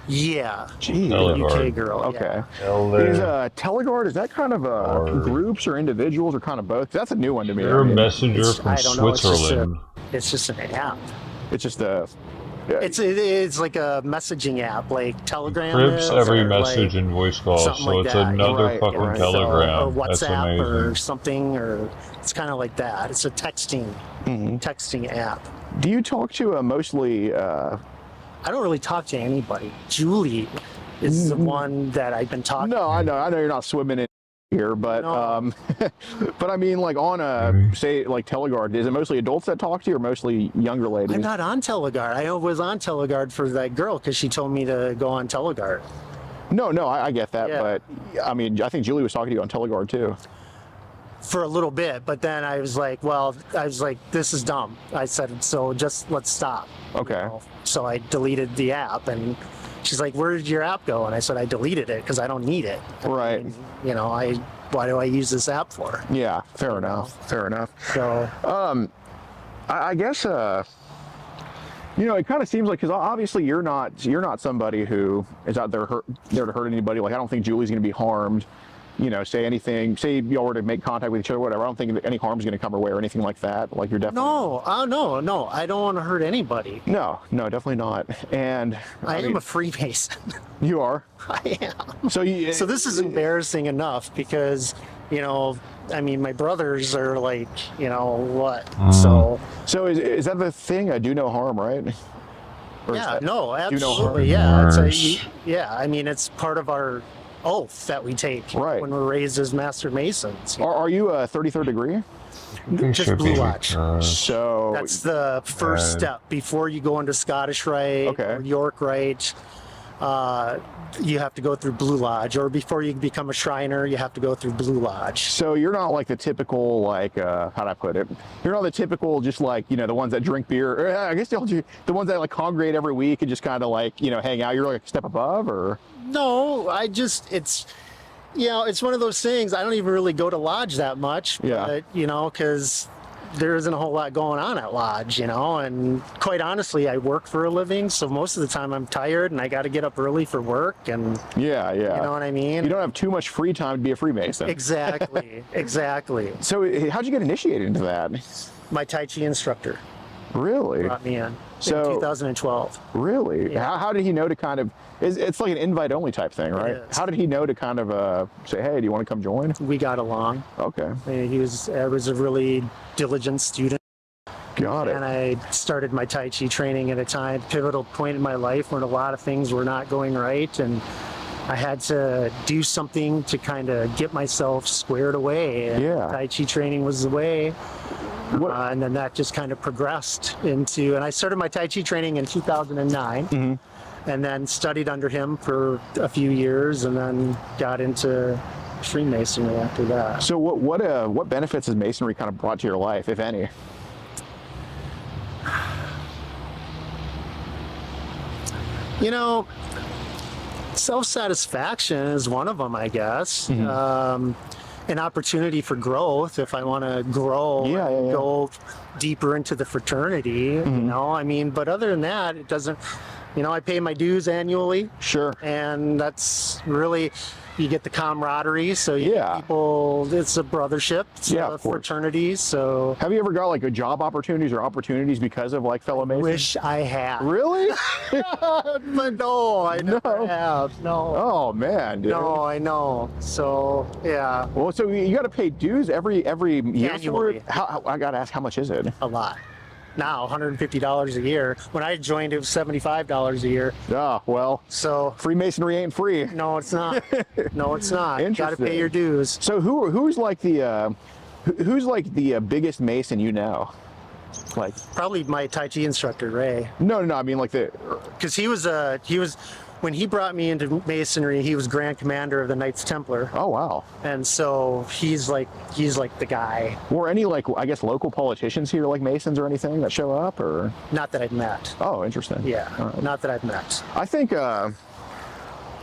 yeah, Jeez. Teleguard. UK girl. Okay. Teleguard. Is Teleguard, is that kind of groups or individuals or kind of both? That's a new one to me. You're I a mean, messenger It's- from I don't know, Switzerland. It's just an app. it's just a. It's like a messaging app, like Telegram. Trips is, every or message like and voice call, something so like it's that. another Right, fucking right. Telegram. or That's WhatsApp or amazing. something, or it's kind of like that. It's a texting app. Do you talk to mostly? I don't really talk to anybody. Julie is the one that I've been talking. No, I know you're not swimming in here, but No. but I mean, like on say like Teleguard, is it mostly adults that talk to you, or mostly younger ladies? I'm not on Teleguard. I was on Teleguard for that girl because she told me to go on Teleguard. No, I get that, Yeah. but I mean, I think Julie was talking to you on Teleguard too. For a little bit, but then I was like, this is dumb. I said, so just let's stop. Okay. So I deleted the app, and she's like, where did your app go? And I said, I deleted it because I don't need it. Right. You know, why do I use this app for? Yeah, fair enough. Fair enough. So I guess you know, it kind of seems like, because obviously you're not somebody who is out there there to hurt anybody. Like, I don't think Julie's going to be harmed. You know, say y'all were to make contact with each other, whatever. I don't think that any harm's going to come her way or anything like that. Like, you're definitely no, I don't want to hurt anybody. no, definitely not. And I am mean, a Freemason. you are. I am. So So this is embarrassing enough because, you know, I mean, my brothers are like, you know, what? So is that the thing? Do no harm, right? Or is Yeah, that- no, do no harm? absolutely. Yeah. Nice. Yeah. I mean, it's part of our oath that we take Right. when we're raised as master masons. Are you a 33rd degree? Just Should Blue be Lodge. because- So That's the first step before you go into Scottish Rite Okay. or York Rite. You have to go through Blue Lodge, or before you become a Shriner, you have to go through Blue Lodge. So you're not like the typical, like, how'd I put it? You're not the typical, just like, you know, the ones that drink beer. Or, I guess the ones that like congregate every week and just kind of like, you know, hang out. You're like a step above, or? No, it's, you know, it's one of those things. I don't even really go to Lodge that much, Yeah. but, you know, because there isn't a whole lot going on at Lodge, you know, and quite honestly, I work for a living, so most of the time I'm tired and I got to get up early for work, and Yeah. you know what I mean? You don't have too much free time to be a Freemason. Exactly, exactly. So how'd you get initiated into that? My Tai Chi instructor Really? brought me in So- 2012. Really? Yeah. How did he know to kind of, it's like an invite only type thing, right? is. How did he know to kind of say, hey, do you want to come join? We got along. Okay. I was a really diligent student. Got it. And I started my Tai Chi training at a pivotal point in my life when a lot of things were not going right, and I had to do something to kind of get myself squared away. And Yeah. Tai Chi training was the way. What- And then that just kind of progressed into, and I started my Tai Chi training in 2009, and then studied under him for a few years, and then got into Freemasonry after that. So what benefits has Masonry kind of brought to your life, if any? You know, self-satisfaction is one of them, I guess. An opportunity for growth if I want to grow Yeah, and yeah. go deeper into the fraternity, you know. I mean, but other than that, it doesn't, you know, I pay my dues annually, Sure. and that's really, you get the camaraderie, so you Yeah. get people, it's a brothership, it's Yeah, a of course. fraternity, so Have you ever got like a job opportunities because of like fellow Masons? wish I had. Really? But no, I never have, no. Oh man, dude. No, I know. So yeah, Well, so you got to pay dues every year for Annually. it. How, I got to ask, how much is it? a lot. Now $150 a year. When I joined, it was $75 a year. Ah, well, So Freemasonry ain't free. no, it's not. No, it's not. Got to Interesting. pay your dues. So who's like the biggest Mason you know? Like Probably my Tai Chi instructor, Ray, no, I mean like the because he was when he brought me into Masonry, he was Grand Commander of the Knights Templar, oh wow. and so he's like the guy. Were any like I guess local politicians here like Masons or anything that show up or? Not that I've met. Oh, interesting. Yeah, All right. not that I've met. I think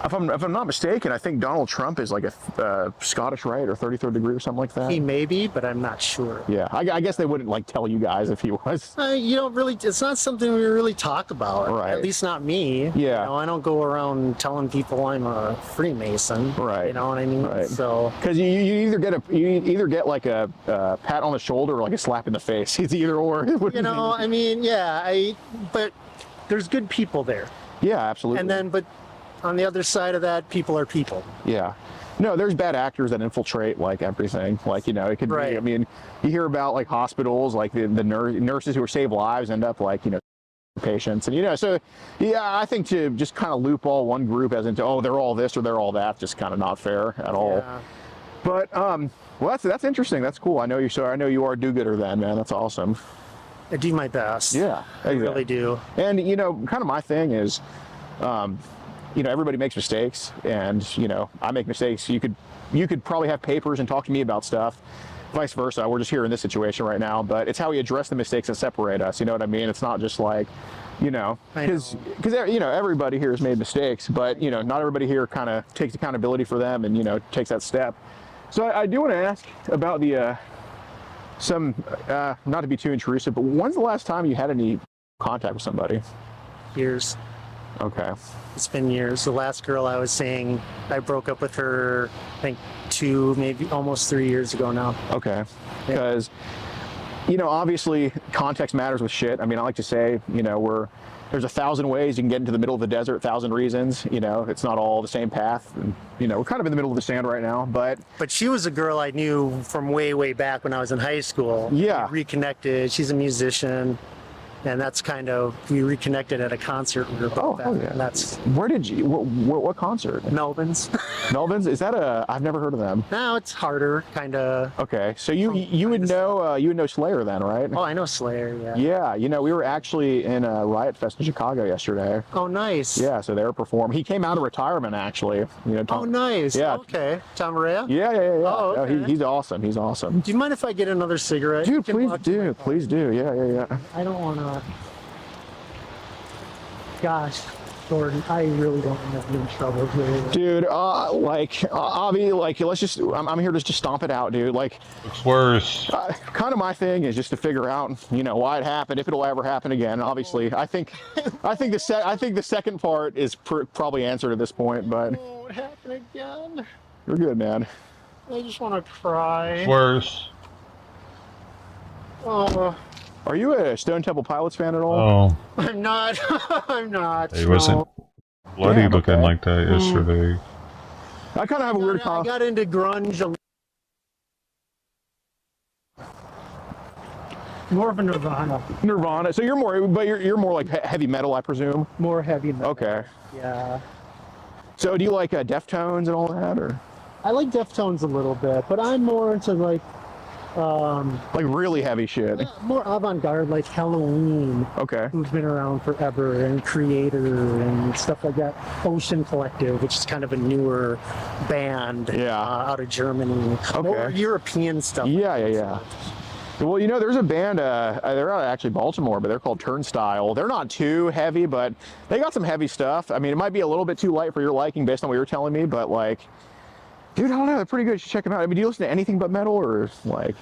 if I'm not mistaken, I think Donald Trump is like a Scottish Rite or 33rd degree or something like that. He may be, but I'm not sure. Yeah, I guess they wouldn't like tell you guys if he was. You don't really. It's not something we really talk about. Right. At least not me. Yeah. You know, I don't go around telling people I'm a Freemason. Right. You know what I mean? Right. So. Because you either get like a pat on the shoulder or like a slap in the face. It's either or. You know, I mean, yeah. But there's good people there. Yeah, absolutely. And then, but on the other side of that, people are people. Yeah. No, there's bad actors that infiltrate like everything. Like, you know, it could Right. be, I mean, you hear about like hospitals, like the nurses who save lives end up like, you know, patients. And, you know, so yeah, I think to just kind of loop all one group as into, oh, they're all this or they're all that, just kind of not fair at all. Yeah. But, well, that's interesting. That's cool. I know you are a do-gooder then, man. That's awesome. I do my best. Yeah. I really do. And, you know, kind of my thing is, you know, everybody makes mistakes, and, you know, I make mistakes. You could probably have papers and talk to me about stuff, vice versa. We're just here in this situation right now, but it's how we address the mistakes that separate us. You know what I mean? It's not just like, you know, because you know, everybody here has made mistakes, but, you know, not everybody here kind of takes accountability for them and, you know, takes that step. So I do want to ask about the not to be too intrusive, but when's the last time you had any contact with somebody? Years. Okay. It's been years. The last girl I was saying, I broke up with her, I think 2, maybe almost 3 years ago now. Okay. Because, you know, obviously context matters with shit. I mean, I like to say, you know, there's 1,000 ways you can get into the middle of the desert, 1,000 reasons. You know, it's not all the same path. And, you know, we're kind of in the middle of the sand right now, but she was a girl I knew from way back when I was in high school. Yeah. We reconnected. She's a musician. And that's kind of, we reconnected at a concert we were both at. Yeah. And that's where did you, what concert? Melvin's. Melvin's? Is that I've never heard of them. No, it's harder, kind of. Okay, so you would know Slayer then, right? Oh, I know Slayer, yeah. Yeah, you know, we were actually in a Riot Fest in Chicago yesterday. Oh, nice. Yeah, so they were performing. He came out of retirement, actually. You know, oh, nice. Yeah. Okay. Tom Rea? Yeah. Oh, okay. No, he's awesome. He's awesome. Do you mind if I get another cigarette? Dude, please do. Yeah. I don't want to. Gosh, Jordan, I really don't want to be in trouble here. Dude, Avi, like, let's just, I'm here to just stomp it out, dude. Like, It's worse. kind of my thing is just to figure out, you know, why it happened, if it'll ever happen again. Obviously, I think the second part is probably answered at this point, but. It won't happen again. You're good, man. I just want to cry. It's worse. Oh. Are you a Stone Temple Pilots fan at all? Oh, I'm not. I'm not. he wasn't bloody Damn, looking okay. like that yesterday. I kind of have a weird I got into grunge. More of a Nirvana. So you're more like heavy metal, I presume. More heavy metal. Okay. Yeah. So do you like Deftones and all that, or? I like Deftones a little bit, but I'm more into like really heavy shit. more avant-garde, like Halloween. Okay. Who's been around forever, and Creator and stuff like that. Ocean Collective, which is kind of a newer band. Yeah. Out of Germany. Okay. More European stuff. Yeah. Well, you know, there's a band, they're out of actually Baltimore, but they're called Turnstile. They're not too heavy, but they got some heavy stuff. I mean, it might be a little bit too light for your liking based on what you're telling me, but like, dude, I don't know, they're pretty good. You should check them out. I mean, do you listen to anything but metal, or like?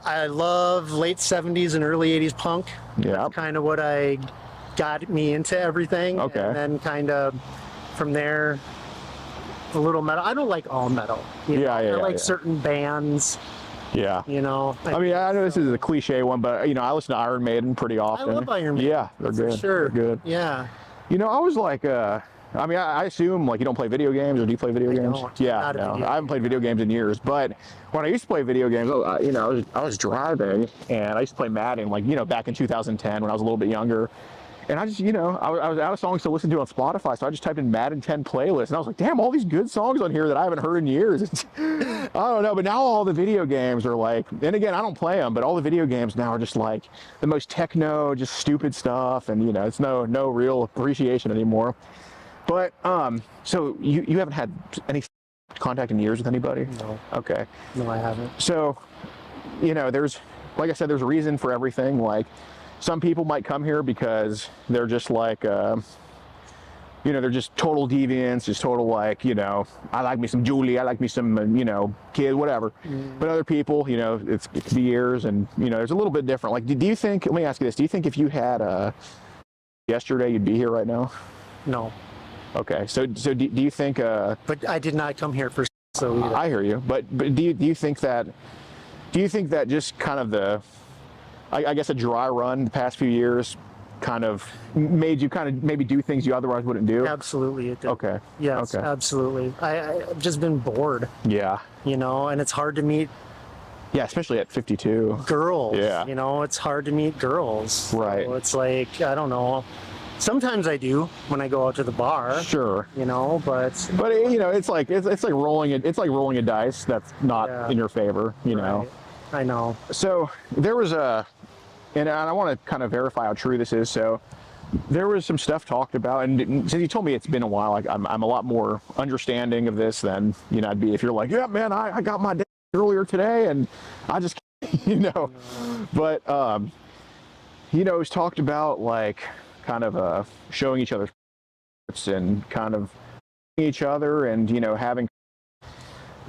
I love late 70s and early 80s punk. Yeah. That's kind of what I got me into everything. Okay. And then kind of from there, a little metal. I don't like all metal. You know? I like certain bands. Yeah. You know. I mean, I know this is a cliche one, but, you know, I listen to Iron Maiden pretty often. I love Iron Maiden. Yeah, they're good. For sure. They're good. Yeah. You know, I was like, I mean, I assume, like, you don't play video games, or do you play video games? Don't. Yeah, no, I haven't played video games in years, but when I used to play video games, you know, I was driving, and I used to play Madden, like, you know, back in 2010 when I was a little bit younger, and I just, you know, I was out of songs to listen to on Spotify, so I just typed in Madden 10 playlist, and I was like, damn, all these good songs on here that I haven't heard in years. I don't know, but now all the video games are like, and again, I don't play them, but all the video games now are just like the most techno, just stupid stuff, and, you know, it's no real appreciation anymore. But, so you haven't had any contact in years with anybody? No. Okay. No, I haven't. So, you know, like I said, there's a reason for everything. Like, some people might come here because they're just like, you you know, they're just total deviants, just total like, you know, I like me some Julie, I like me some, you know, kid, whatever. But other people, you know, it could be years, and you know, there's a little bit different. Like, do you think? Let me ask you this: do you think if you had yesterday, you'd be here right now? No. Okay, so do you think? But I did not come here for so either. I hear you, but do you think that just kind of the, I guess a dry run the past few years kind of made you kind of maybe do things you otherwise wouldn't do? Absolutely, it did. Okay. Yes, Okay. absolutely. I've just been bored, Yeah. you know, and it's hard to meet Yeah, especially at 52. girls. Yeah. You know, it's hard to meet girls. Right. So it's like, I don't know. Sometimes I do when I go out to the bar. Sure. You know, but you know, it's like rolling a dice that's not Yeah. in your favor, you know. I know. So there was and I want to kind of verify how true this is. So there was some stuff talked about, and since you told me it's been a while, like I'm a lot more understanding of this than, you know, I'd be if you're like, yeah, man, I got my day earlier today, and I just, you know. But you know, it was talked about like kind of showing each other and kind of each other, and you know, having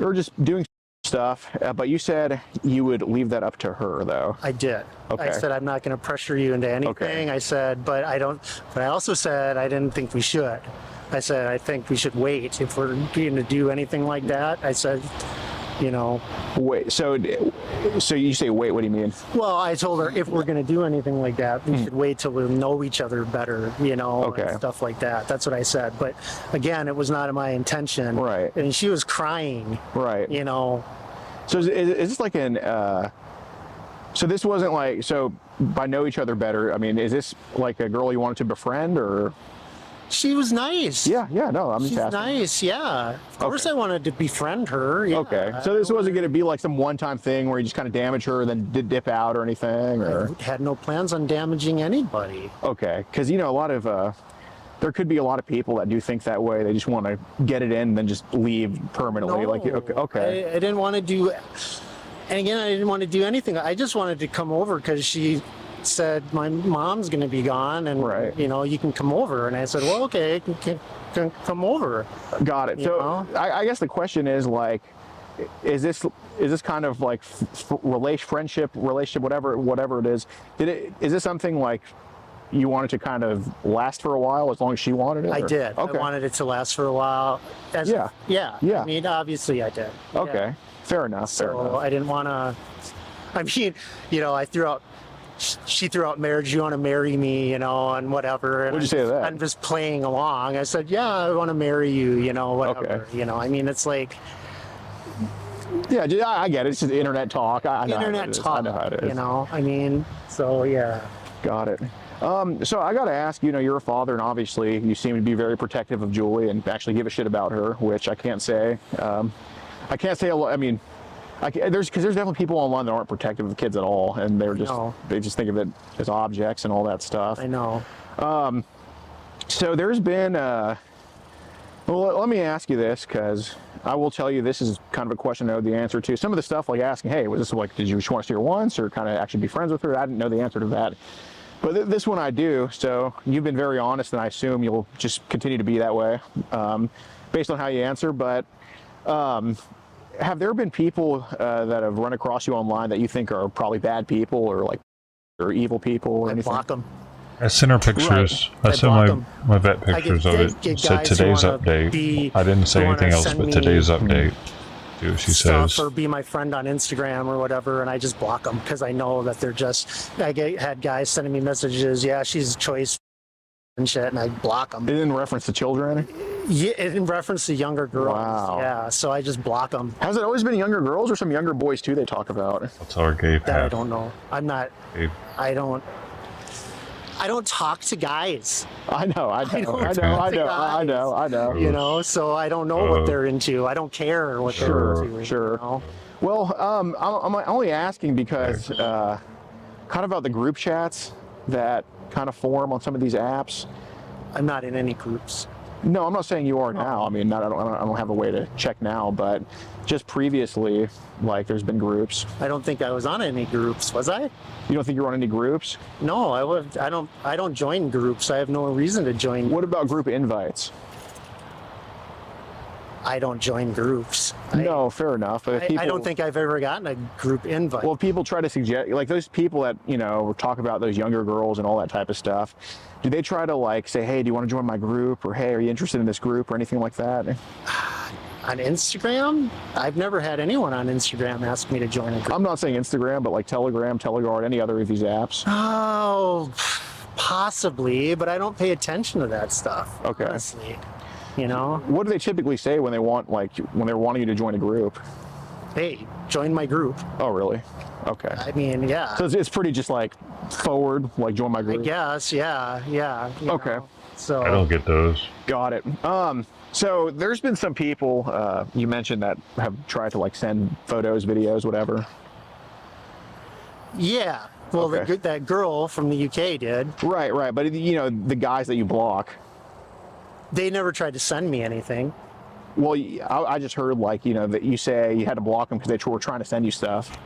or just doing stuff, but you said you would leave that up to her, though. I did. Okay. I said I'm not going to pressure you into anything. Okay. I said, but I also said I didn't think we should. I said I think we should wait if we're going to do anything like that. I said, you know. Wait. So you say wait? What do you mean? Well, I told her if we're going to do anything like that, we should wait till we know each other better, you know, Okay. and stuff like that. That's what I said. But again, it was not my intention. Right. And she was crying. Right. You know. So is this like so this wasn't like, so by know each other better, I mean, is this like a girl you wanted to befriend, or? She was nice. Yeah, no, I'm just She's asking. nice, yeah. Of course Okay. I wanted to befriend her. Yeah. Okay, so this wasn't going to be like some one-time thing where you just kind of damage her and then dip out or anything, or? I had no plans on damaging anybody. Okay, because, you know, a lot of, there could be a lot of people that do think that way. They just want to get it in and then just leave permanently. No, Like, okay. I didn't want to do, and again, I didn't want to do anything. I just wanted to come over because she said my mom's going to be gone, and Right. you know, you can come over. And I said, well, okay, can come over. Got it. You So know? I guess the question is like, is this kind of like friendship, whatever it is? Is this something like you wanted to kind of last for a while as long as she wanted it? I or? did. Okay. I wanted it to last for a while. Yeah. I mean, obviously I did. Okay. Yeah. Fair enough. So I didn't want to. I mean, you know, she threw out marriage. You want to marry me, you know, and whatever. And What'd you say to that? I'm just playing along. I said, yeah, I want to marry you, you know, whatever. Okay. You know, I mean, it's like Yeah, I get it. It's just internet talk. I know internet how it is. talk. I know how it is. You know, I mean, so yeah. Got it. So I got to ask, you know, you're a father, and obviously you seem to be very protective of Julie and actually give a shit about her, which I can't say. I can't say a lot. I mean, there's definitely people online that aren't protective of kids at all, and they just think of it as objects and all that stuff. I know. So there's been, well, let me ask you this, because I will tell you this is kind of a question I know the answer to. Some of the stuff like asking, hey, was this like, did you just want to see her once, or kind of actually be friends with her? I didn't know the answer to that. But this one I do, so you've been very honest, and I assume you'll just continue to be that way, based on how you answer. But have there been people that have run across you online that you think are probably bad people, or evil people, or I anything? block them. I sent her pictures. Right. I I sent block 'em. my vet pictures of it. get Said guys who today's wanna update. I didn't say who wanna anything else send but me today's update. Do what she Stuff says. or be my friend on Instagram or whatever, and I just block them because I know that they're just. Had guys sending me messages. Yeah, she's a choice and shit, and I block them. In reference to children? Yeah, in reference to younger girls. Wow. Yeah, so I just block them. Has it always been younger girls or some younger boys too they talk about? That's our gay That I path. don't know. I'm not. Gabe. I don't talk to guys. I know. You know, so I don't know what they're into. I don't care what they're into. Sure. You know? Well, I'm only asking because kind of about the group chats that kind of form on some of these apps. I'm not in any groups. No, I'm not saying you are now. I mean, I don't have a way to check now, but just previously, like, there's been groups. I don't think I was on any groups, was I? You don't think you're on any groups? No, I don't join groups. I have no reason to join. What about group invites? I don't join groups. No, fair enough. But if people, I don't think I've ever gotten a group invite. Well, people try to suggest, like those people that, you know, talk about those younger girls and all that type of stuff. Do they try to like say, hey, do you want to join my group? Or hey, are you interested in this group or anything like that? On Instagram? I've never had anyone on Instagram ask me to join a group. I'm not saying Instagram, but like Telegram, Teleguard, any other of these apps. Oh, possibly, but I don't pay attention to that stuff. Okay. Honestly, you know. What do they typically say when they want, like, when they're wanting you to join a group? Hey, join my group. Oh, really? Okay. I mean, yeah. So it's pretty just like forward, like join my I group. guess, yeah. You Okay. know, so I don't get those. Got it. So there's been some people you mentioned that have tried to like send photos, videos, whatever. yeah. Well, Okay. that girl from the UK did. Right. But you know, the guys that you block. They never tried to send me anything. Well, I just heard like, you know, that you say you had to block them because they were trying to send you stuff.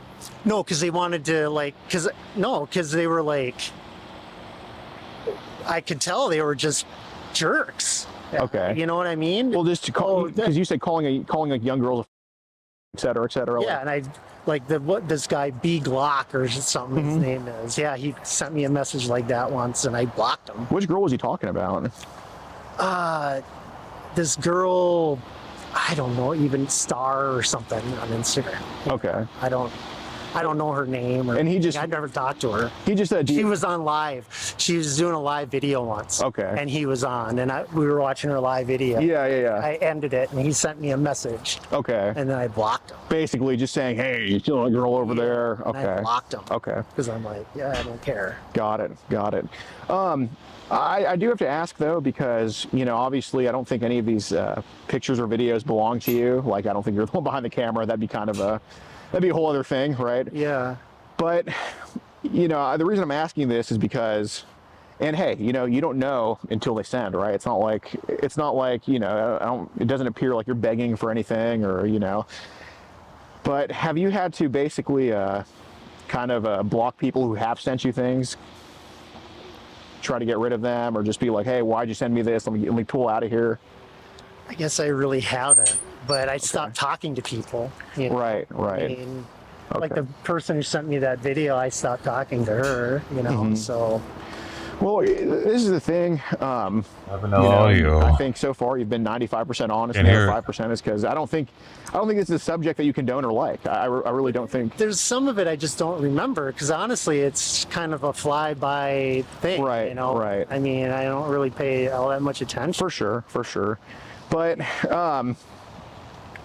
No, because they wanted to like, because they were like, I could tell they were just jerks. Okay. You know what I mean? Well, just to call, because you said calling like young girls, et cetera, et cetera. Yeah, and I like this guy B Glock or something his name is. Yeah, he sent me a message like that once, and I blocked him. Which girl was he talking about? This girl, I don't know, even Star or something on Instagram. Okay. I don't know her name. And he just, I've never talked to her. He just said She was on live. She was doing a live video once. Okay. And he was on, and we were watching her live video. Yeah. I ended it, and he sent me a message. Okay. And then I blocked him. Basically just saying, hey, you still a girl over there. And I Okay. blocked him. Okay. Because I'm like, yeah, I don't care. Got it. I do have to ask though, because, you know, obviously I don't think any of these pictures or videos belong to you. Like, I don't think you're the one behind the camera. That'd be a whole other thing, right? Yeah. But, you know, the reason I'm asking this is because, and hey, you know, you don't know until they send, right? It's not like, you know, it doesn't appear like you're begging for anything or, you know, but have you had to basically kind of block people who have sent you things? Try to get rid of them, or just be like, hey, why'd you send me this? Let me pull out of here. I guess I really haven't, but I stopped talking to people. You know? Right. I mean, like the person who sent me that video, I stopped talking to her, you know, so. Well, this is the thing. I I think so far you've been 95% honest, And and here- 5% is because I don't think this is a subject that you condone or like. I really don't think. There's some of it I just don't remember because honestly, it's kind of a fly-by thing. Right, You know. right. I mean, I don't really pay all that much attention. For sure. But,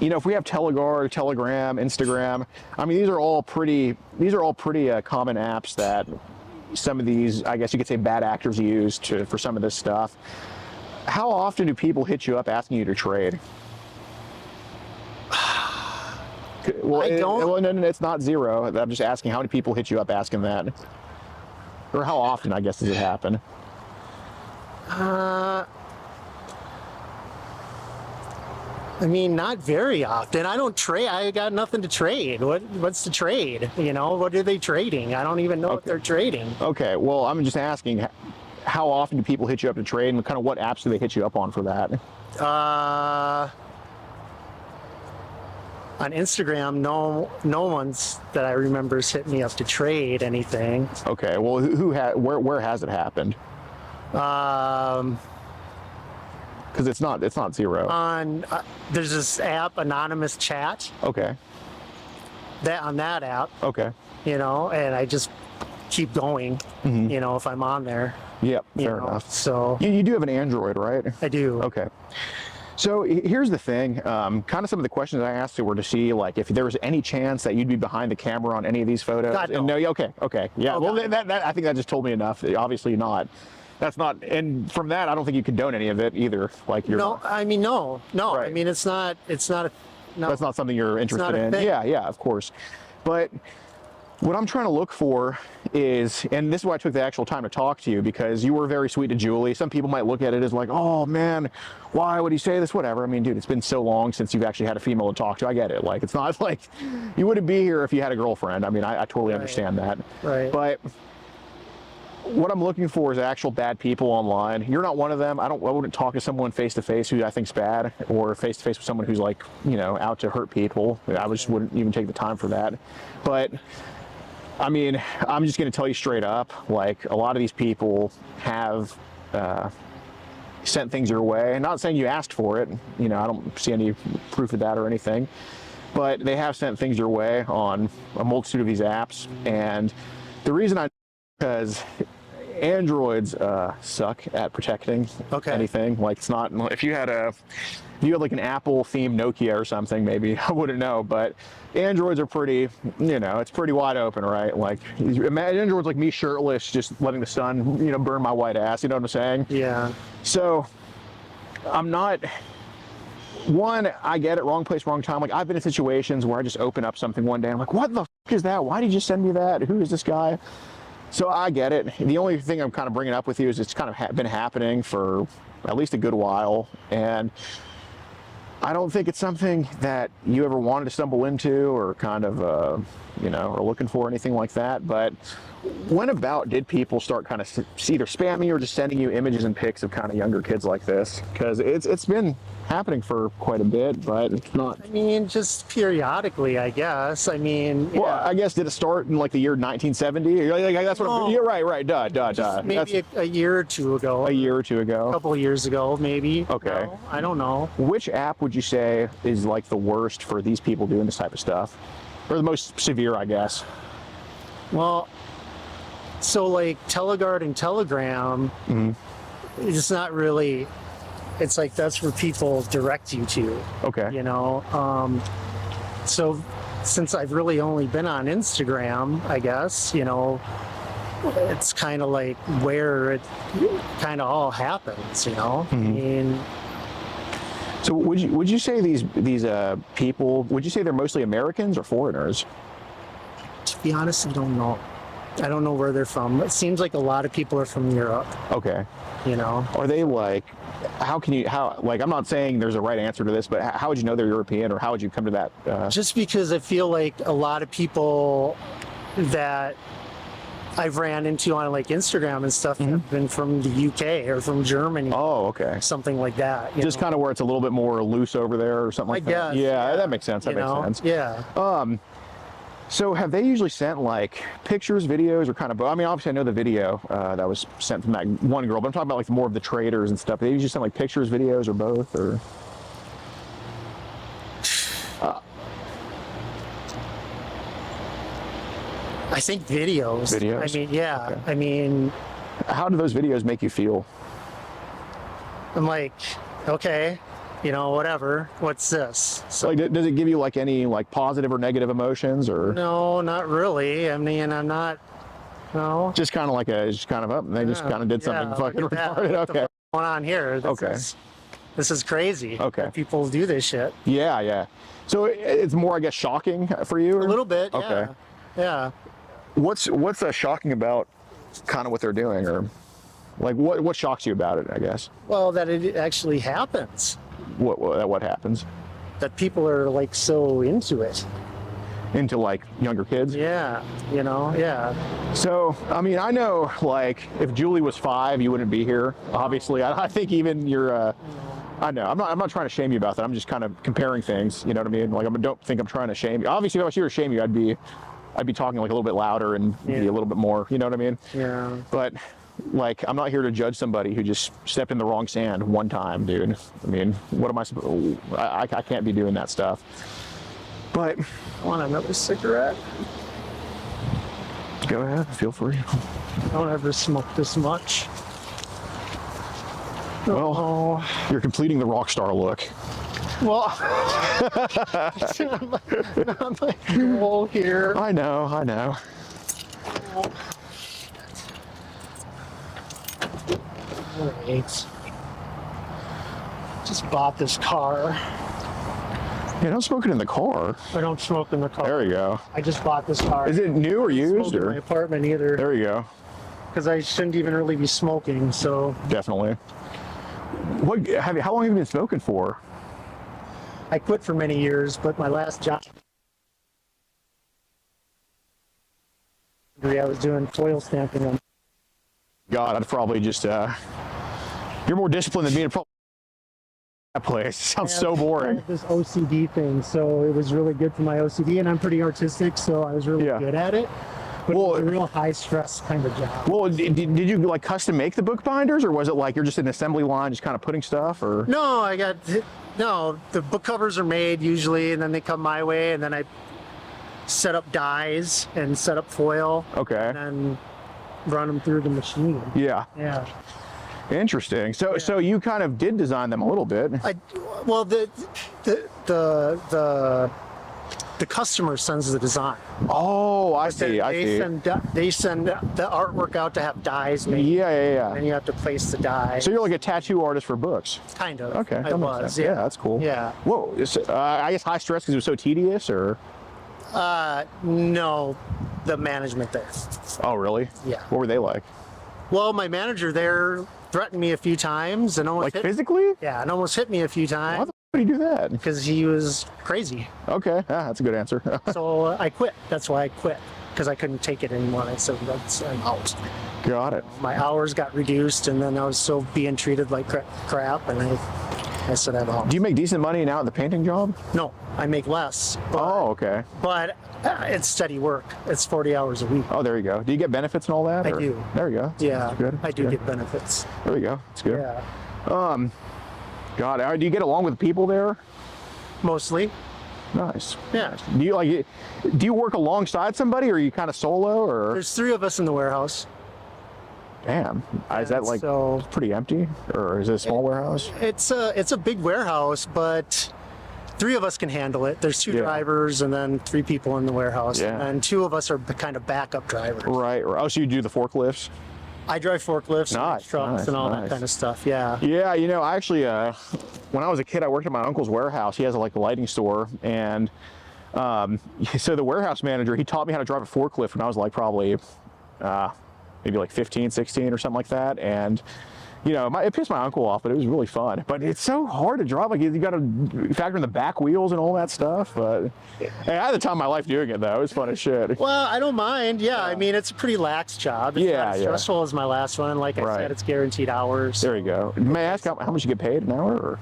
you know, if we have Teleguard, Telegram, Instagram, I mean, these are all pretty common apps that some of these, I guess you could say, bad actors use for some of this stuff. How often do people hit you up asking you to trade? Well, I don't. No, it's not zero. I'm just asking how many people hit you up asking that, or how often, I guess, does it happen? I mean, not very often. I don't trade. I got nothing to trade. What's the trade? You know, what are they trading? I don't even know what they're trading. Okay, well, I'm just asking, how often do people hit you up to trade, and kind of what apps do they hit you up on for that? On Instagram, no one's that I remember has hit me up to trade anything. Okay, well, where has it happened? Because it's not zero. On there's this app, Anonymous Chat. Okay. On that app, Okay. you know, and I just keep going. You know, if I'm on there. Yep. you Fair know, enough. So You do have an Android, right? I do. Okay. So here's the thing. Kind of some of the questions I asked you were to see, like, if there was any chance that you'd be behind the camera on any of these photos. God, no. And no. Okay. Yeah. Oh, well, God. that I think that just told me enough. Obviously not. That's not. And from that, I don't think you condone any of it either. Like you're. No, I mean, no. Right. I mean, it's not a, no. That's not something you're interested not a in. thing. Yeah, of course. But What I'm trying to look for is, and this is why I took the actual time to talk to you, because you were very sweet to Julie. Some people might look at it as like, oh man, why would he say this? Whatever. I mean, dude, it's been so long since you've actually had a female to talk to. I get it. Like, it's not like you wouldn't be here if you had a girlfriend. I mean, I totally understand that. Right. But what I'm looking for is actual bad people online. You're not one of them. I wouldn't talk to someone face to face who I think's bad, or face to face with someone who's like, you know, out to hurt people. I just wouldn't even take the time for that. But I mean, I'm just going to tell you straight up, like, a lot of these people have sent things your way. I'm not saying you asked for it. You know, I don't see any proof of that or anything. But they have sent things your way on a multitude of these apps. And the reason because Androids suck at protecting anything. Like, it's not, if you had like an Apple themed Nokia or something, maybe I wouldn't know, but Androids are pretty, you know, it's pretty wide open, right? Like, imagine Androids like me shirtless, just letting the sun, you know, burn my white ass, you know what I'm saying? Yeah. So I'm not, one, I get it, wrong place, wrong time. Like, I've been in situations where I just open up something one day, I'm like, what the f is that? Why did you send me that? Who is this guy? So I get it. The only thing I'm kind of bringing up with you is it's kind of been happening for at least a good while, and I don't think it's something that you ever wanted to stumble into or kind of, you know, are looking for, anything like that. But when about did people start kind of either spamming you or just sending you images and pics of kind of younger kids like this? Because it's been happening for quite a bit, but it's not. I mean, just periodically, I guess. I mean, well, I guess, did it start in like the year 1970? Like, that's what you're right. Duh. Maybe a year or two ago. A year or two ago. A couple of years ago, maybe. Okay. No, I don't know. Which app would you say is like the worst for these people doing this type of stuff? Or the most severe, I guess? Well, so like Teleguard and Telegram, it's not really, it's like that's where people direct you to. Okay. You know, so since I've really only been on Instagram, I guess, you know, it's kind of like where it kind of all happens, you know. I mean, so would you say these people, would you say they're mostly Americans or foreigners? to be honest, I don't know. I don't know where they're from. It seems like a lot of people are from Europe. Okay. You know? Are they like, like, I'm not saying there's a right answer to this, but how would you know they're European, or how would you come to that? Just because I feel like a lot of people that I've ran into on like Instagram and stuff have been from the UK or from Germany. Oh, okay. Something like that. Just kind of where it's a little bit more loose over there or something like that. Yeah, that makes sense. That makes sense. Yeah. So have they usually sent like pictures, videos, or kind of, I mean, obviously I know the video that was sent from that one girl, but I'm talking about like more of the traders and stuff. They usually send like pictures, videos, or both, or? I think videos. Videos? I mean, yeah. Okay. I mean, how do those videos make you feel? I'm like, okay, you know, whatever. What's this? So, like, does it give you like any like positive or negative emotions, or? no, not really. I mean, I'm not. No. Just kind of like just kind of up, and they just kind of did something fucking look at that. retarded. What the Okay. fuck's going on here? This is crazy. Okay. That people do this shit. Yeah, yeah. So it's more, I guess, shocking for you? Or? A little bit. Okay. Yeah. What's shocking about kind of what they're doing, or like what shocks you about it, I guess? Well, that it actually happens. What happens? That people are like so into it. Into like younger kids? Yeah, you know, yeah. So, I mean, I know like if Julie was 5, you wouldn't be here, obviously. I think even your, I know, I'm not trying to shame you about that. I'm just kind of comparing things, you know what I mean? Like, I don't think I'm trying to shame you. Obviously, if I was here to shame you, I'd be talking like a little bit louder and be a little bit more, you know what I mean? Yeah. But like, I'm not here to judge somebody who just stepped in the wrong sand one time, dude. I mean, what am I supposed? I can't be doing that stuff. But I want another cigarette. Go ahead, feel free. I don't ever smoke this much. Well, you're completing the rock star look. Well, not my goal here. I know. Alright. Just bought this car. Yeah, don't smoke it in the car. I don't smoke in the car. There you go. I just bought this car. Is it new or I don't used? smoke in Or? my apartment either. There you go. Because I shouldn't even really be smoking, so. Definitely. How long have you been smoking for? I quit for many years, but my last job, I was doing foil stamping on. God, I'd probably just, you're more disciplined than me to probably that place. It sounds so boring. This OCD thing, so it was really good for my OCD, and I'm pretty artistic, so I was really good at it. But it was a real high stress kind of job. Well, did you like custom make the book binders, or was it like you're just in an assembly line just kind of putting stuff, or? No, the book covers are made usually, and then they come my way, and then I set up dies and set up foil. Okay. And then run them through the machine. Yeah. Yeah. Interesting. So you kind of did design them a little bit. Well, the customer sends the design. Oh, I see. They send the artwork out to have dies made. Yeah. And you have to place the die. So you're like a tattoo artist for books. Kind of. Okay. I was. Yeah, that's cool. Yeah. Whoa. I guess high stress because it was so tedious, or? No, the management there. Oh, really? Yeah. What were they like? Well, my manager there threatened me a few times and almost physically? Yeah, and almost hit me a few times. Why the f would he do that? Because he was crazy. Okay, that's a good answer. So I quit. That's why I quit, because I couldn't take it anymore. I said, I'm out. Got it. My hours got reduced, and then I was still being treated like crap, and I said, I'm out. Do you make decent money now at the painting job? No, I make less. But, okay. But it's steady work. It's 40 hours a week. Oh, there you go. Do you get benefits and all that? I do. There you go. Yeah, that's good. I do get benefits. There you go. That's good. Yeah. God, do you get along with the people there? Mostly. Nice. Yeah. Do you work alongside somebody, or are you kind of solo, or? There's 3 of us in the warehouse. Damn. Is that like pretty empty, or is it a small warehouse? It's a big warehouse, but 3 of us can handle it. There's 2 drivers and then 3 people in the warehouse, and 2 of us are kind of backup drivers. Right. Oh, so you do the forklifts? I drive forklifts, and trucks, and all that kind of stuff. Yeah. Yeah. I actually, when I was a kid, I worked at my uncle's warehouse. He has a lighting store, and so the warehouse manager, he taught me how to drive a forklift when I was like probably maybe like 15, 16 or something like that, and it pissed my uncle off, but it was really fun. But it's so hard to drive. Like, you got to factor in the back wheels and all that stuff. But hey, I had the time of my life doing it, though. It was fun as shit. Well, I don't mind. Yeah, I mean, it's a pretty lax job. It's not as stressful as my last one. Like I said, it's guaranteed hours. There you go. May I ask how much you get paid an hour? Or?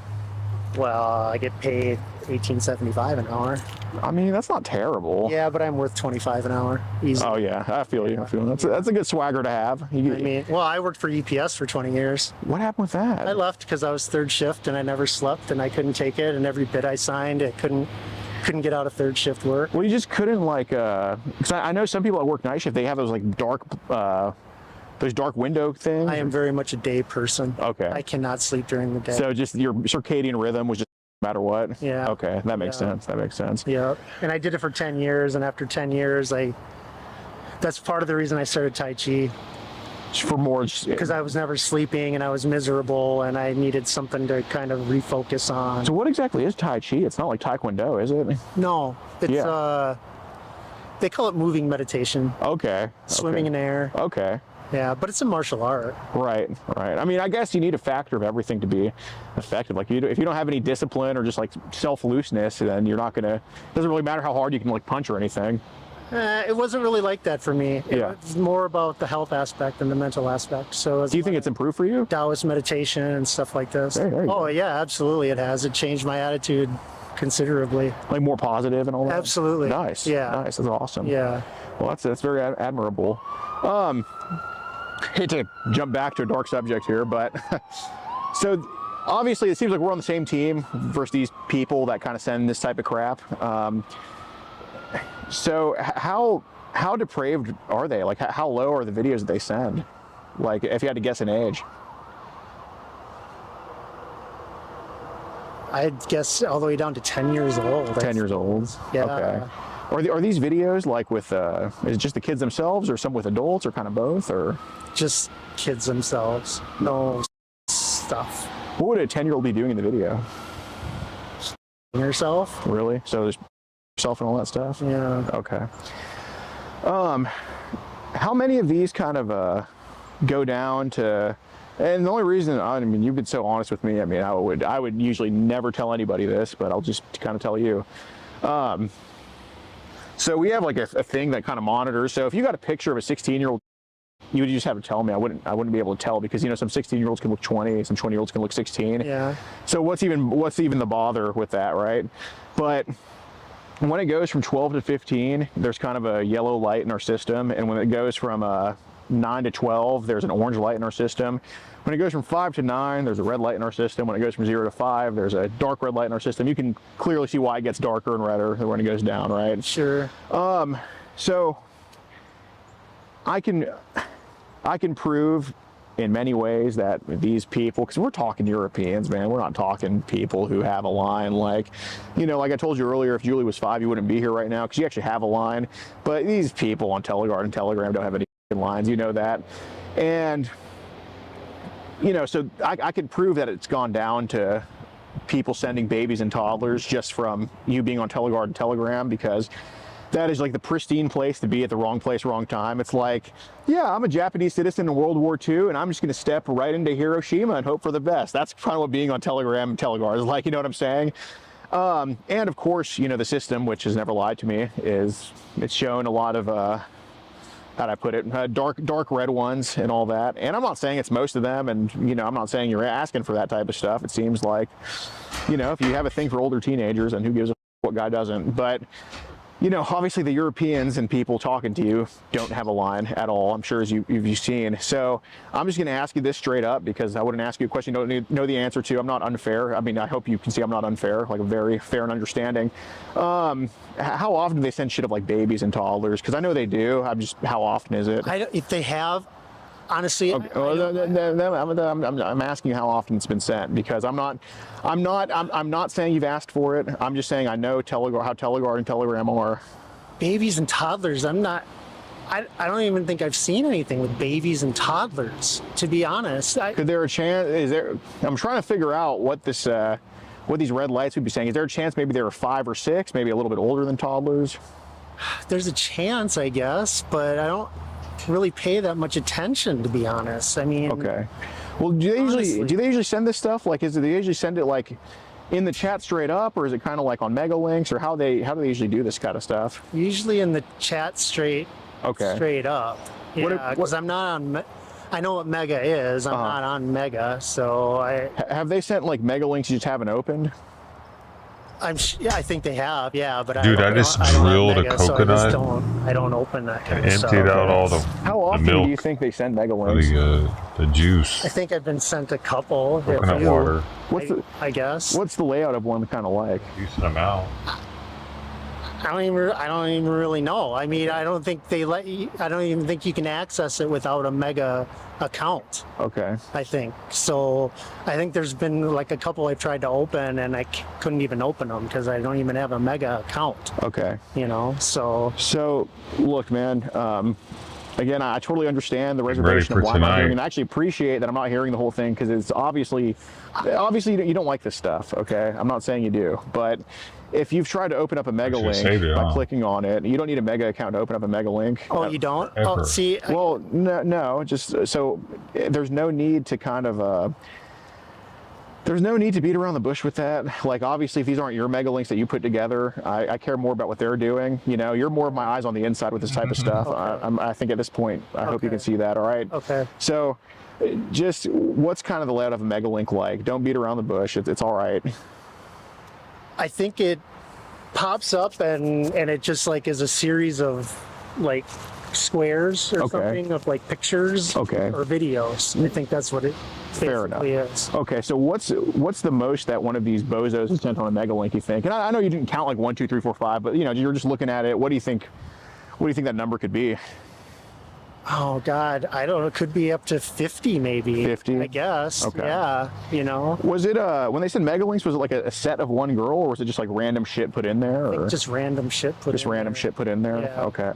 Well, I get paid $18.75 an hour. I mean, that's not terrible. Yeah, but I'm worth $25 an hour. Easy. Oh yeah, I feel you. That's a good swagger to have. I worked for UPS for 20 years. What happened with that? I left because I was third shift and I never slept and I couldn't take it. And every bid I signed, I couldn't get out of third shift work. Well, you just couldn't because I know some people that work night shift, they have those those dark window things. I am very much a day person. Okay. I cannot sleep during the day. So just your circadian rhythm was just no matter what? Yeah. Okay, that makes sense. That makes sense. Yeah, and I did it for 10 years, and after 10 years, that's part of the reason I started Tai Chi. For more... Because I was never sleeping, and I was miserable, and I needed something to kind of refocus on. So what exactly is Tai Chi? It's not like Taekwondo, is it? No, it's they call it moving meditation. Okay. Swimming in air. Okay. Yeah, but it's a martial art. Right. I mean, I guess you need a factor of everything to be effective. Like, if you don't have any discipline or just like self-looseness, then you're not gonna. It doesn't really matter how hard you can like punch or anything. It wasn't really like that for me. It was more about the health aspect than the mental aspect. So, do you think it's improved for you? Taoist meditation and stuff like this. There you go. Yeah, absolutely, it has. It changed my attitude considerably. Like more positive and all that. Absolutely. Nice. Yeah. Nice. That's awesome. Yeah. Well, that's very admirable. Hate to jump back to a dark subject here, but so obviously it seems like we're on the same team versus these people that kind of send this type of crap. So how depraved are they? Like, how low are the videos that they send? Like, if you had to guess an age. I'd guess all the way down to 10 years old. 10 years old? Yeah. Okay. Are these videos like with, is it just the kids themselves or some with adults or kind of both, or? Just kids themselves. No stuff. What would a 10-year-old be doing in the video? herself. Really? So there's yourself and all that stuff? Yeah. Okay. How many of these kind of go down to, and the only reason, I mean, you've been so honest with me, I mean, I would usually never tell anybody this, but I'll just kind of tell you. So we have like a thing that kind of monitors. So if you got a picture of a 16-year-old, you would just have to tell me. I wouldn't be able to tell, because, you know, some 16-year-olds can look 20, some 20-year-olds can look 16. Yeah. So what's even the bother with that, right? But when it goes from 12 to 15, there's kind of a yellow light in our system, and when it goes from 9 to 12, there's an orange light in our system. When it goes from 5 to 9, there's a red light in our system. When it goes from 0 to 5, there's a dark red light in our system. You can clearly see why it gets darker and redder when it goes down, right? Sure. So I can prove in many ways that these people, because we're talking Europeans, man, we're not talking people who have a line like, you know, like I told you earlier, if Julie was 5, you wouldn't be here right now, because you actually have a line. But these people on Teleguard and Telegram don't have any lines, you know that. And, you know, so I could prove that it's gone down to people sending babies and toddlers just from you being on Teleguard and Telegram, because that is like the pristine place to be at the wrong place, wrong time. It's like, yeah, I'm a Japanese citizen in World War II, and I'm just going to step right into Hiroshima and hope for the best. That's kind of what being on Telegram and Teleguard is like, you know what I'm saying? And of course, you know, the system, which has never lied to me, it's shown a lot of, how'd I put it, dark red ones and all that. And I'm not saying it's most of them, and, you know, I'm not saying you're asking for that type of stuff. It seems like, you know, if you have a thing for older teenagers, and who gives a what guy doesn't? But, you know, obviously the Europeans and people talking to you don't have a line at all, I'm sure, as you've seen. So I'm just going to ask you this straight up, because I wouldn't ask you a question you don't know the answer to. I'm not unfair. I mean, I hope you can see I'm not unfair, like I'm very fair and understanding. How often do they send shit of like babies and toddlers? Because I know they do. How often is it? If they have, honestly, okay. I'm asking you how often it's been sent, because I'm not saying you've asked for it. I'm just saying I know how Teleguard and Telegram are. Babies and toddlers, I don't even think I've seen anything with babies and toddlers, to be honest. Could there a chance, I'm trying to figure out what these red lights would be saying. Is there a chance maybe they were 5 or 6, maybe a little bit older than toddlers? There's a chance, I guess, but I don't really pay that much attention, to be honest. I mean, okay. Well, do they usually send this stuff? Like, do they usually send it like in the chat straight up, or is it kind of like on mega links, or how do they usually do this kind of stuff? Usually in the chat straight up. Yeah, because I'm not on. I know what Mega is. I'm not on Mega, so have they sent like mega links you just haven't opened? Yeah, I think they have. Yeah, but dude, I just drilled a coconut. So I don't open that kind of stuff. Emptied out all the How often milk, do you think they send mega links? the juice. I think I've been sent a couple. Coconut water. I guess. What's the layout of one kind of like? Decent amount. I don't even really know. I mean, I don't think they let you. I don't even think you can access it without a Mega account. Okay. I think so. I think there's been like a couple I've tried to open, and I couldn't even open them because I don't even have a Mega account. Okay. You know, So look, man. Again, I totally understand the reservation of why I'm not hearing, and I actually appreciate that I'm not hearing the whole thing, because it's obviously you don't like this stuff. Okay, I'm not saying you do, but if you've tried to open up a Mega link by clicking on it, you don't need a Mega account to open up a Mega link. Oh, you don't? Ever. Oh, see. Well, no, just so there's no need to kind of. There's no need to beat around the bush with that. Like, obviously, if these aren't your mega links that you put together, I care more about what they're doing. You know, you're more of my eyes on the inside with this type of stuff. Okay. I think at this point, I hope you can see that. All right. Okay. So, just what's kind of the layout of a mega link like? Don't beat around the bush. It's all right. I think it pops up and it just like is a series of like squares or something of like pictures or videos. I think that's what it basically is. Okay, so what's the most that one of these bozos is sent on a mega link, you think? And I know you didn't count like 1, 2, 3, 4, 5, but you know, you're just looking at it. What do you think that number could be? Oh God, I don't know. It could be up to 50 maybe. 50? I guess. Okay. Yeah, you know. Was it when they said mega links, was it like a set of one girl, or was it just like random shit put in there? Or? Just random shit put in there. Yeah. Okay.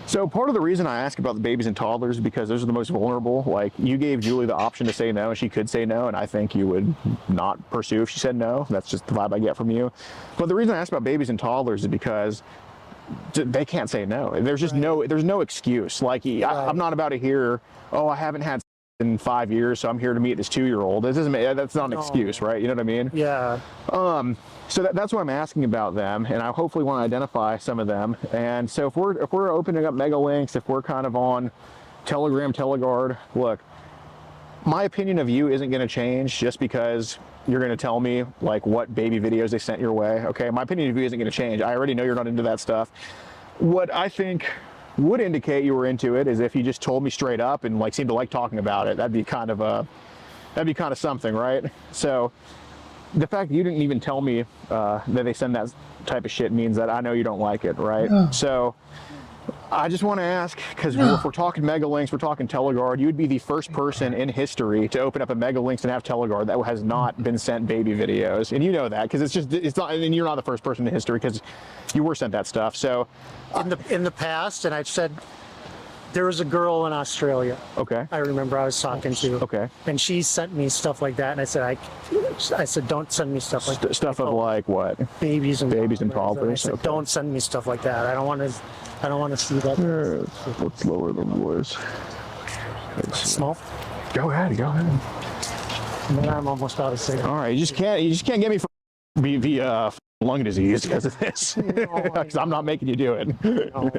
So part of the reason I ask about the babies and toddlers is because those are the most vulnerable. Like, you gave Julie the option to say no, and she could say no, and I think you would not pursue if she said no. That's just the vibe I get from you. But the reason I ask about babies and toddlers is because they can't say no. There's just there's no excuse. Like, I'm not about to hear, oh, I haven't had in 5 years, so I'm here to meet this 2-year-old. That's not an excuse, right? You know what I mean? Yeah. So that's why I'm asking about them, and I hopefully want to identify some of them. And so if we're opening up mega links, if we're kind of on Telegram, Teleguard, look, my opinion of you isn't going to change just because you're going to tell me like what baby videos they sent your way. Okay, my opinion of you isn't going to change. I already know you're not into that stuff. What I think would indicate you were into it is if you just told me straight up and like seemed to like talking about it. That'd be kind of something, right? So the fact that you didn't even tell me that they send that type of shit means that I know you don't like it, right? Yeah. So I just want to ask, because if we're talking mega links, we're talking Teleguard, you would be the first person in history to open up a mega links and have Teleguard that has not been sent baby videos. And you know that, because it's not, and you're not the first person in history because you were sent that stuff. So in the past, and I've said, there was a girl in Australia. Okay. I remember I was talking to. Okay. And she sent me stuff like that, and I said, don't send me stuff like that. Stuff of like what? Babies and toddlers. I said, okay. Don't send me stuff like that. I don't want to see that. Let's lower the voice. Small. Go ahead. And then I'm almost out of signal. All right. You just can't get me for the lung disease because of this. Because I'm not making you do it. No.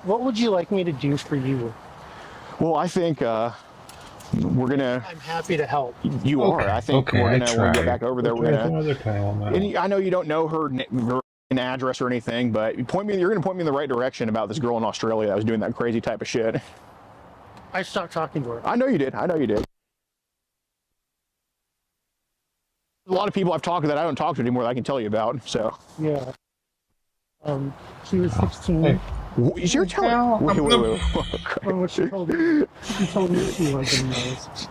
What would you like me to do for you? Well, I think we're gonna. I'm happy to help. You are. I think we're gonna get back over there. We're gonna. And I know you don't know her address or anything, but you're gonna point me in the right direction about this girl in Australia that was doing that crazy type of shit. I stopped talking to her. I know you did. A lot of people I've talked to that I don't talk to anymore that I can tell you about. So. Yeah. She was 16. Hey. You're telling wait. What she told me. She told me she wasn't nice.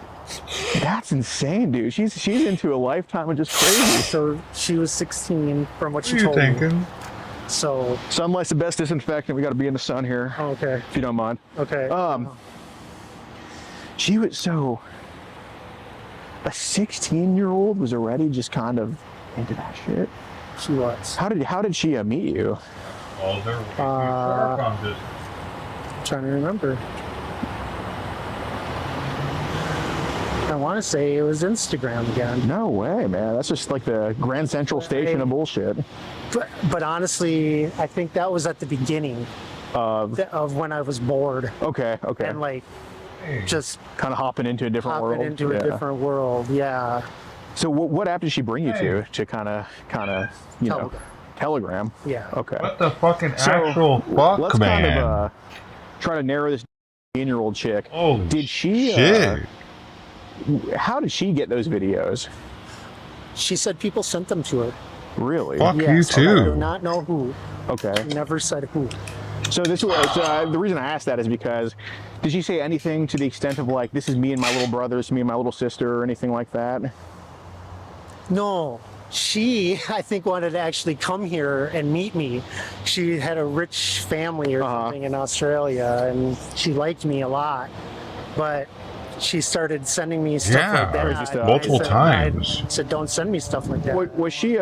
That's insane, dude. She's into a lifetime of just crazy. So she was 16 from what she told me. So sunlight's the best disinfectant. We got to be in the sun here. Oh, okay. If you don't mind. Okay. She was so. A 16-year-old was already just kind of into that shit. She was. How did she meet you? Trying to remember. I want to say it was Instagram again. No way, man. That's just like the Grand Central Station of bullshit. But honestly, I think that was at the beginning of when I was bored. Okay. And like, just kind of hopping into a different world. A different world, yeah. So what app did she bring you to kind of you know? Telegram. Yeah. Okay. What the fucking actual fuck, let's man? Kind of try to narrow this 18-year-old chick. Oh, did she? Shit. How did she get those videos? She said people sent them to her. Really? Fuck you too. I do not know who. Okay. Never said who. So this was the reason I asked that is because did she say anything to the extent of like, this is me and my little brother, this is me and my little sister, or anything like that? No. She, I think, wanted to actually come here and meet me. She had a rich family or something in Australia, and she liked me a lot. But she started sending me stuff like that. Multiple times. I said, don't send me stuff like that. Was she,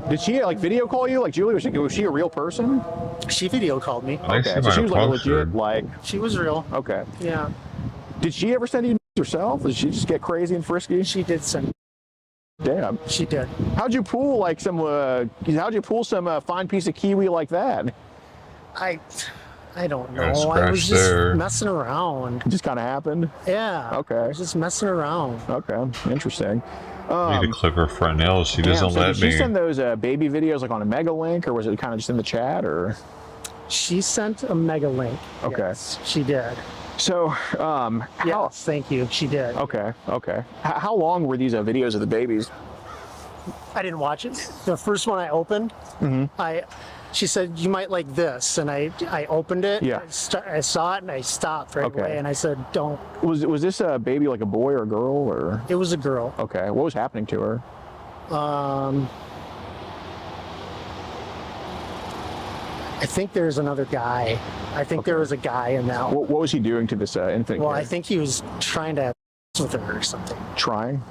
did she like video call you? Like Julie, was she a real person? She video called me. Okay, so she was like legit, like. She was real. Okay. Yeah. Did she ever send you herself? Did she just get crazy and frisky? She did send. Damn. She did. How'd you pull like some? How'd you pull some fine piece of kiwi like that? I don't know. I was just messing around. It just kind of happened. Yeah. Okay. I was just messing around. Okay. Interesting. I need to clip her front nails. She doesn't let me. Did she send those baby videos like on a mega link, or was it kind of just in the chat, or? She sent a mega link. Okay. Yes, she did. So, yes, thank you. She did. Okay. How long were these videos of the babies? I didn't watch it. The first one I opened, she said, you might like this. And I opened it. Yeah. I saw it and I stopped right away. And I said, don't. Was this a baby like a boy or a girl, or? It was a girl. Okay. What was happening to her? I think there's another guy. I think there was a guy in that one. What was he doing to this infant Well, kid? I think he was trying to with her or something. Trying?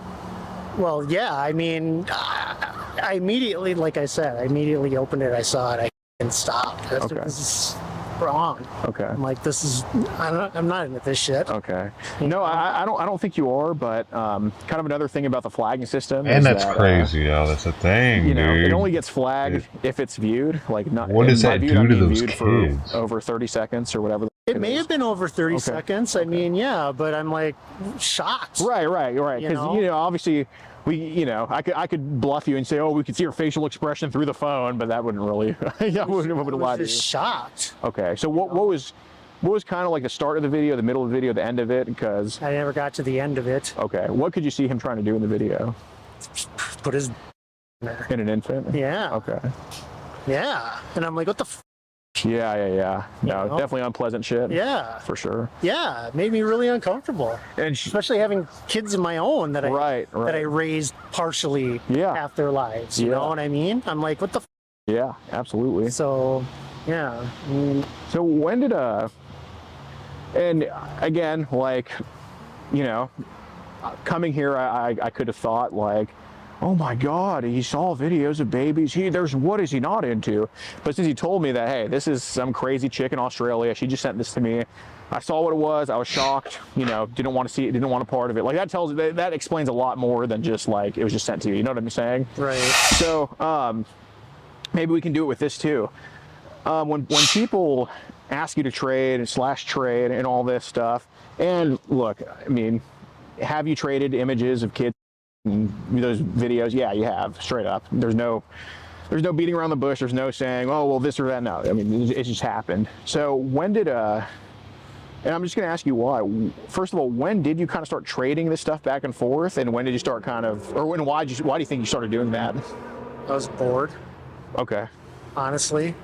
Well, yeah. I mean, I immediately, like I said, I immediately opened it. I saw it. I stopped. Okay. This is wrong. Okay. I'm like, this is. I'm not into this shit. Okay. No, I don't think you are, but kind of another thing about the flagging system. And is that's that, crazy, yo. That's a thing, You know, dude. it only gets flagged if it's viewed. Like not. What does by that viewed, do I to mean those viewed kids? for over 30 seconds or whatever. It may have been over 30 Okay. seconds. I mean, yeah, but I'm like shocked. Right. Because You know? obviously. I could bluff you and say, oh, we could see your facial expression through the phone, but that wouldn't really. I wouldn't I lie was to just you. shocked. Okay, so what was kind of like the start of the video, the middle of the video, the end of it? Because I never got to the end of it. okay, what could you see him trying to do in the video? Put his in there. In an infant? Yeah. Okay. Yeah. And I'm like, what the Yeah. No, know? definitely unpleasant shit. Yeah. For sure. Yeah. It made me really uncomfortable. And Especially having kids of my own that right. that I raised partially Yeah. half their lives. You Yeah. know what I mean? I'm like, what the Yeah, absolutely. So, yeah. I mean, So when did and again, like, coming here, I could have thought like, oh my God, he saw videos of babies. What is he not into? But since he told me that, hey, this is some crazy chick in Australia, she just sent this to me. I saw what it was. I was shocked. Didn't want to see it. Didn't want a part of it. Like that explains a lot more than just like it was just sent to you. You know what I'm saying? right. So maybe we can do it with this too. When people ask you to trade and all this stuff, and look, I mean, have you traded images of kids? Those videos, yeah, you have, straight up. There's no beating around the bush. There's no saying, oh, well, this or that. No, I mean, it just happened. So when did and I'm just going to ask you why. First of all, when did you kind of start trading this stuff back and forth, and when did you start why do you think you started doing that? I was bored, Okay. honestly.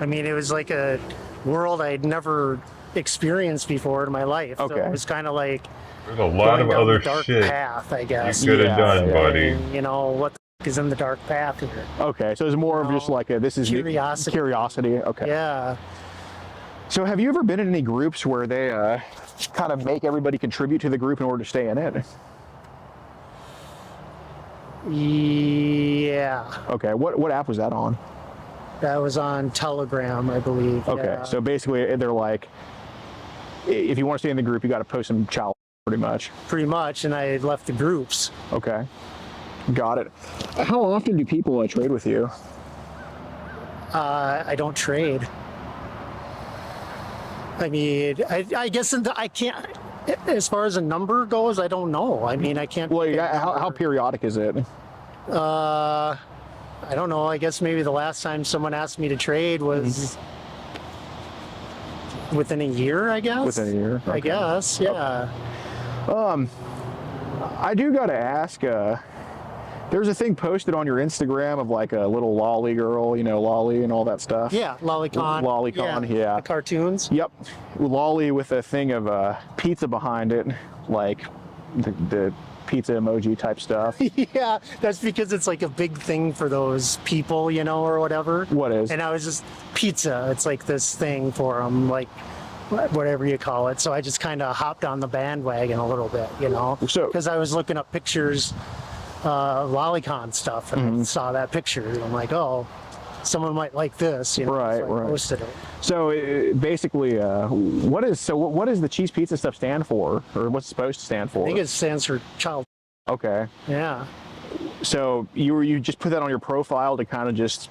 I mean, it was like a world I'd never experienced before in my life. So Okay. it was kind of like There's a lot going of down other the dark shit path, I guess. you could have done, yeah. buddy. And, what the is in the dark path here? Okay, so it's more of just like this is Curiosity. Curiosity. Okay. Yeah. So have you ever been in any groups where they kind of make everybody contribute to the group in order to stay in it? Yeah. Okay. What app was that on? That was on Telegram, I believe. Okay. Yeah. So basically, they're like, if you want to stay in the group, you got to post some child, pretty much. Pretty much, and I left the groups. Okay. Got it. How often do people trade with you? I don't trade. I mean, I guess I can't. As far as a number goes, I don't know. I mean, I can't. Well, pick a how number. periodic is it? I don't know. I guess maybe the last time someone asked me to trade was within a year, I guess. Within a year? I Okay. guess, yeah. I do got to ask. There's a thing posted on your Instagram of like a little lolly girl, lolly and all that stuff. Yeah, Lolicon. Lolicon, yeah. The cartoons. Yep, lolly with a thing of pizza behind it, like the pizza emoji type stuff. Yeah, that's because it's like a big thing for those people, or whatever. What is? And I was just pizza. It's like this thing for them, like whatever you call it. So I just kind of hopped on the bandwagon a little bit, So- because I was looking up pictures, Lolicon stuff, and I saw that picture, and I'm like, oh, someone might like this, Right, so I right. posted it. So basically, what does the cheese pizza stuff stand for, or what's it supposed to stand for? I think it stands for child. Okay. Yeah. So you just put that on your profile to kind of just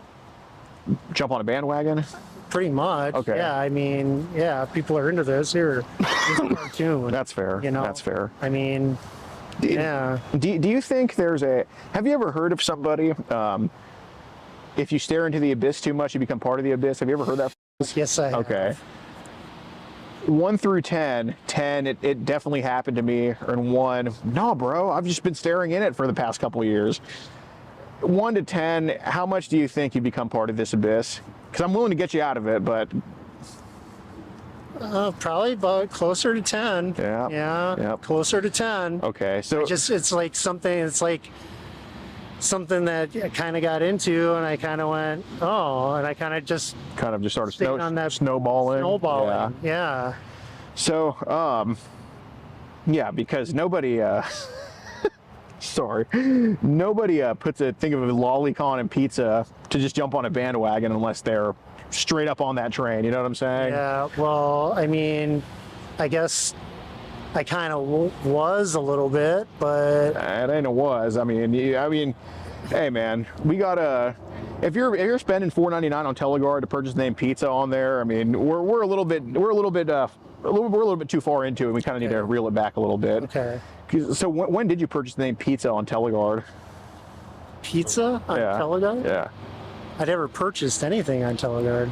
jump on a bandwagon? Pretty much. Okay. Yeah, I mean, yeah, if people are into this, here's a cartoon. That's fair. That's fair. I mean, yeah. Do you think have you ever heard of somebody, if you stare into the abyss too much, you become part of the abyss? Have you ever heard that? Yes, I have. Okay. 1 through 10, it definitely happened to me. And 1, no, bro, I've just been staring in it for the past couple of years. 1 to 10, how much do you think you become part of this abyss? Because I'm willing to get you out of it, but Probably about closer to 10. Yeah. Yeah. Yep. Closer to 10. okay. So It's like something, it's like, something that I kind of got into, and I kind of went, oh, and I kind of just started stayed on that snowballing. Yeah. So, yeah, because nobody, sorry, nobody puts a thing of a lolicon and pizza to just jump on a bandwagon unless they're straight up on that train. You know what I'm saying? Yeah. Well, I mean, I guess I kind of was a little bit, but it ain't a was. I mean, hey man, we gotta. If you're spending $4.99 on Teleguard to purchase the name pizza on there, I mean, we're a little bit too far into it. We kind of need to reel it back a little bit. Okay. So when did you purchase the name pizza on Teleguard? Pizza on Teleguard? Yeah. I never purchased anything on Teleguard.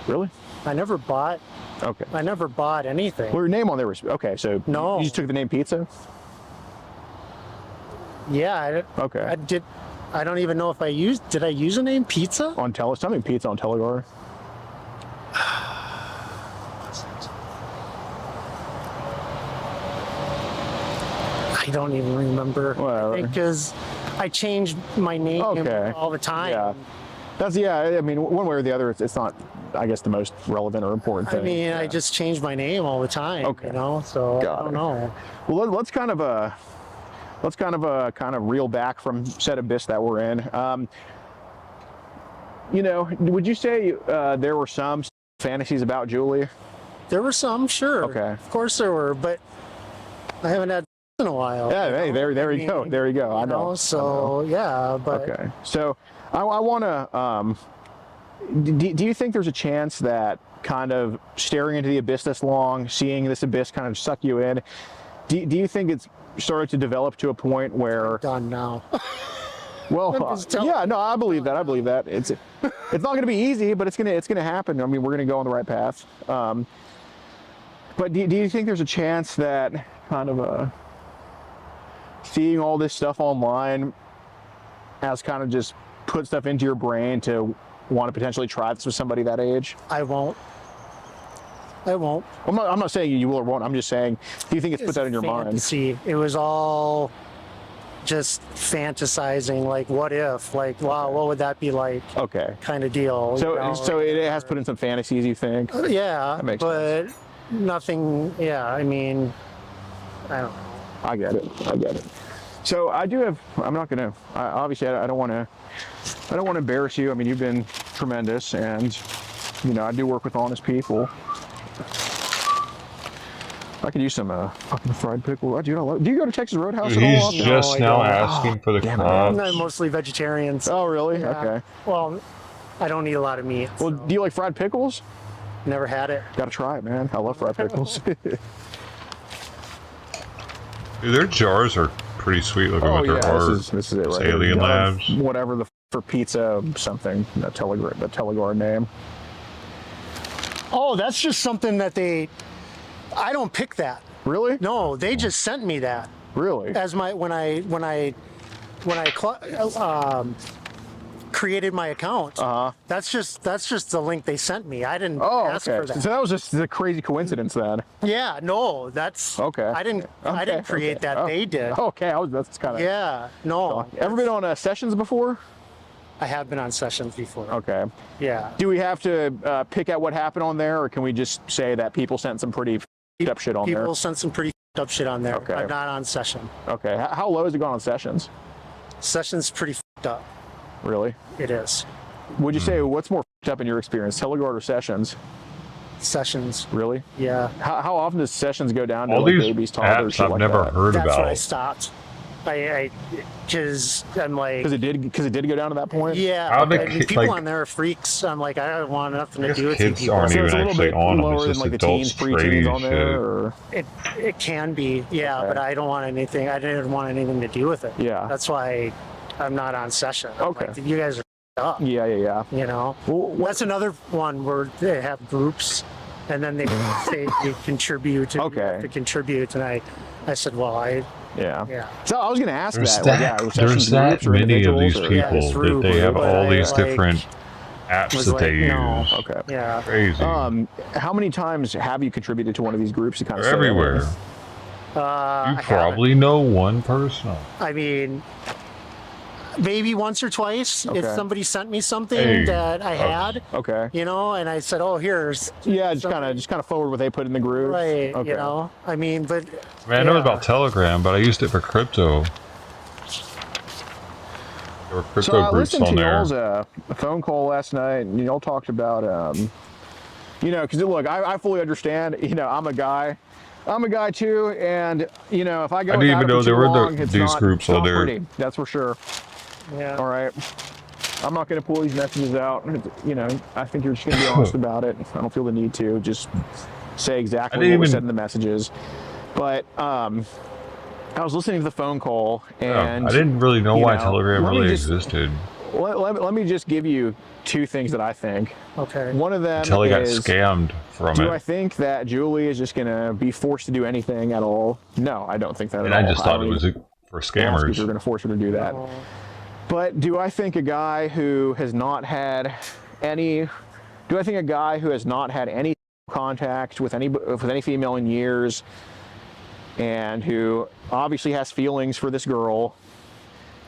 Really? I never bought. Okay. I never bought anything. Well, your name on there was okay. So no, you just took the name pizza. Yeah. Okay. I did. I don't even know if I used. Did I use a name pizza on something pizza on Teleguard? I don't even remember. Because I changed my name all the time. Yeah. I mean, one way or the other, it's not, I guess, the most relevant or important thing. I mean, I just change my name all the time. Okay. You know, so I don't know. Well, let's kind of reel back from Set Abyss that we're in. You know, would you say there were some fantasies about Julie? There were some, sure. Okay. Of course there were, but I haven't had in a while. Yeah, hey, there you go. There you go. I know. So, yeah, but... Okay. So, I want to... do you think there's a chance that kind of staring into the abyss this long, seeing this abyss kind of suck you in, do you think it's started to develop to a point where... Done now. Well, yeah, no, I believe that. I believe that. It's not going to be easy, but it's going to happen. I mean, we're going to go on the right path. But do you think there's a chance that kind of seeing all this stuff online has kind of just put stuff into your brain to want to potentially try this with somebody that age? I won't. I'm not saying you will or won't. I'm just saying, do you think it's put that in your fantasy. Mind? It was all just fantasizing, like, what if? Like, wow, what would that be like? Okay. Kind of deal. So it has put in some fantasies, you think? Yeah, that makes but sense. Nothing, yeah, I mean, I don't know. I get it. So I do have, I'm not going to, obviously I don't want to embarrass you. I mean, you've been tremendous, and, you know, I do work with honest people. I could use some fucking fried pickle. Do you go to Texas Roadhouse at all? He's just now asking for the clubs. I'm mostly vegetarians. Oh, really? Yeah. Okay. Well, I don't eat a lot of meat. Well, do you like fried pickles? Never had it. Gotta try it, man. I love fried pickles. Dude, their jars are pretty sweet looking with their art. This is it right Alien Labs. Whatever for pizza something, the Teleguard name. Oh, that's just something that I don't pick that. Really? No, they just sent me that. Really? As when I created my account. That's just the link they sent me. I didn't ask for that. So that was just a crazy coincidence then. Yeah, no, that's okay. I didn't create that. Oh. They did. Okay, that's kind of. Yeah, no. Ever been on sessions before? I have been on sessions before. Okay. Yeah. Do we have to pick out what happened on there, or can we just say that people sent some pretty up shit on there? People sent some pretty up shit on there. Okay. I'm not on session. Okay. How low has it gone on sessions? Session's pretty up. Really? It is. Would you say what's more up in your experience, Teleguard or sessions? Sessions. Really? Yeah. How often does sessions go down to all like these babies, toddlers, apps I've like never that? heard That's about. When I stopped. Because I'm like. Because it did go down to that point. Yeah. People on there are freaks. I'm like, I don't want nothing to do with kids you people. aren't even actually on them. It's than just like the adults teens, preteens on there. Or... It can be, yeah, Okay. but I don't want anything. I didn't want anything to do with it. Yeah. That's why I'm not on session. Okay. Like, you guys are up. Yeah. You know. Well, that's another one where they have groups, and then they say you contribute. And you have to contribute, and I said, well, Yeah. So I was going to ask There's that. There's that many of these people that they have all these different apps that they use. Okay. Yeah. Crazy. How many times have you contributed to one of these groups? To kind They're of everywhere. You probably know one person. I mean, Maybe once or twice if Okay. somebody sent me something Hey, that I had, Okay. you know, and I said, oh, here's Yeah, just kind of forward what they put in the group. right, Okay. you know. I mean, but Man, I know yeah. about Telegram, but I used it for crypto. There were crypto So I groups listened on to there. y'all's phone call last night, and y'all talked about, you know, because look, I fully understand. You know, I'm a guy too, and you know, if I go I didn't without even it know for there too were long, it's these not, groups it's not on there. pretty. That's for sure. yeah. All right. I'm not going to pull these messages out. You know, I think you're just going to be honest about it. I don't feel the need to just say exactly what was said in the messages. But I was listening to the phone call, and I didn't really know why know, Telegram let me really just- existed let me just give you two things that I think. Okay. One of them until I got is, scammed from do I it. think that Julie is just going to be forced to do anything at all? No, I don't think that And at I all. just thought don't it was even for ask if scammers. you're going to force her to do that. But do I think a guy who has not had any contact with any female in years, and who obviously has feelings for this girl,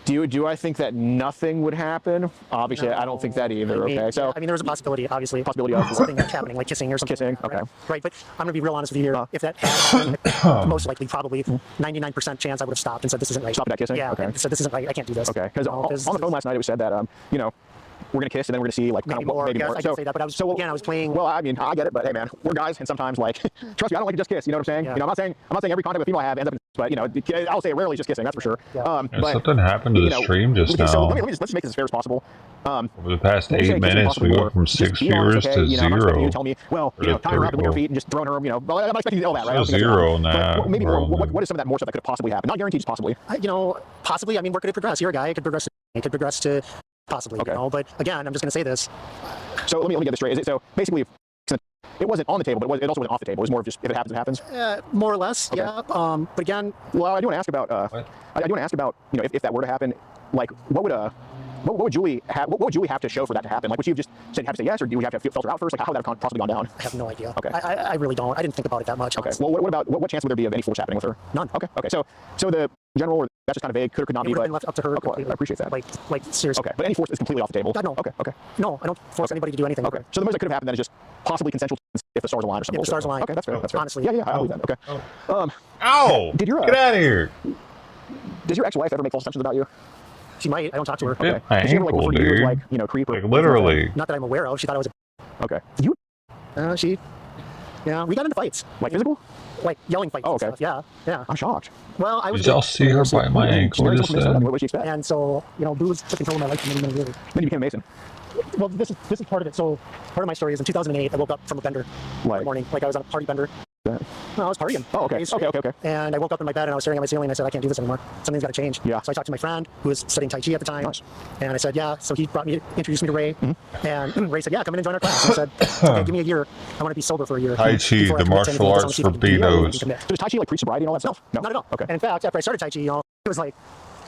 do I think that nothing would happen? Obviously, I don't think that either. I mean, Okay, so I mean, there was a possibility, obviously. Possibility of something that's happening, like kissing or something. Kissing, like that, okay. Right, but I'm gonna be real honest with you here. If that had happened, most likely, probably 99% chance I would have stopped and said, "This isn't right." Stop that kissing? Yeah. Okay. And said, "This isn't right. I can't do this." okay, because You know, on the phone last night it was said that you know, we're gonna kiss and then we're gonna see like Maybe kind of more. maybe Yes, more. I So can say that, but I was again, I was playing. Well, I mean, I get it, but hey, man, we're guys, and sometimes like, trust me, I don't like to just kiss. You know what I'm saying? Yeah. You know, I'm not saying every contact with a female I have ends up in, but you know, I'll say rarely just kissing. That's for sure. Yeah. And But something happened to you the know, stream just okay, now. so let's just make this as fair as possible. Over the past When we say 8 kissing minutes, we possibly went from more, 6 just be honest, viewers okay? to You know, I'm not expecting you to 0. tell me, well, Or you know, to tying her up between her 30. feet and just throwing her, you know, well, I'm not expecting you to do all that, right? I don't So think that's 0 enough. now. But maybe We're more. on What is some of that more stuff that could possibly happen? Not guaranteed, just possibly. You know, possibly. I mean, where could it progress? You're a guy. It could progress. It could progress to possibly. Okay. You know, but again, I'm just gonna say this. So let me get this straight. Is it so basically? It wasn't on the table, but it also wasn't off the table. It was more of just if it happens, it happens. More or less, Okay. yeah. But again, Well, I do want to ask about. I do want to ask about, you know, if that were to happen, like what would Julie have? What would Julie have to show for that to happen? Like, would she have just have to say yes, or do we have to filter out first? Like, how would that have possibly gone down? I have no idea. Okay. I really don't. I didn't think about it that much. Okay. honestly. Well, what about what chance would there be of any force happening with her? None. Okay. Okay. So the general, or that's just kind of vague, could or could not It be, would have but been left up to her. okay, completely. I appreciate that. Like seriously. Okay. But any force is completely off the table. God, no. Okay. Okay. No, I don't force anybody to do anything. Okay. So the most that could have happened then is just possibly consensual if the stars align or something. If the stars align. Okay. That's fair. That's fair. Honestly. Yeah. Yeah. I believe that. Okay. Ow! Did your Get out of here! does your ex-wife ever make false assumptions about you? She might. I don't talk to her. Bit my Does she ever like ankle, refer to you as dude. like, you know, creep or Like literally. Not that I'm aware of. She thought I was. Okay. You She. Yeah, we got into fights, like physical? like yelling fights. Oh, and okay. stuff. Yeah. I'm shocked. Well, I was. Did y'all see her bite my She ankle married just someone from Minnesota. then? What would she expect? And so, you know, booze took control of my life for many, many years. Then you became a Mason. Well, this is part of it. So, part of my story is in 2008, I woke up from a bender Like one morning. Like I was on a party bender. that. No, I was partying. Oh, okay. Days Okay. straight. Okay. Okay. And I woke up in my bed and I was staring at my ceiling and I said, I can't do this anymore. Something's got to change. Yeah. So I talked to my friend who was studying Tai Chi at the time. Nice. And I said, yeah. So he introduced me to Ray. Mm-hmm. And Ray said, yeah, come in and join our class. And I said, okay, give me a year. I want to be sober for a year. Tai Chi, before I the commit to anything, martial because I wanna arts see for if I can Beanos. commit. Does Tai Chi like preach sobriety and all that stuff? No, not at all. Okay. And in fact, after I started Tai Chi, you know, it was like,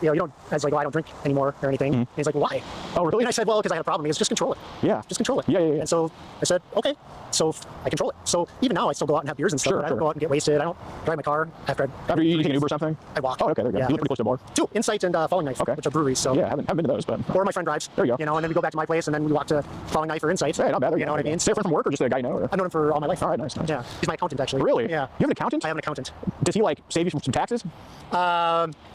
you know, you don't, I was like, well, I don't drink anymore or anything. And he's like, well, why? Oh, really? And I said, well, because I had a problem. He goes, just control it. Yeah. Just control it. Yeah. And so I said, okay. So I control it. So even now, I still go out and have beers and stuff. Sure, but I don't sure. go out and get wasted. I don't drive my car after After you take an Uber or something? I walk. Oh, okay. There you go. Yeah. You live pretty close to a bar. Two, Insight and Falling Knife, Okay. which are breweries. So Yeah, I haven't been to those, but or my friend drives. There you go. You know, and then we go back to my place, and then we walk to Falling Knife or Insight. hey, not bad. There You know what I mean? Is he a friend from work or just a guy you know? Or? I've known him for all my life. All right, nice. Yeah, he's my accountant actually. Really? Yeah. You have an accountant? I have an accountant. Does he like save you from some taxes?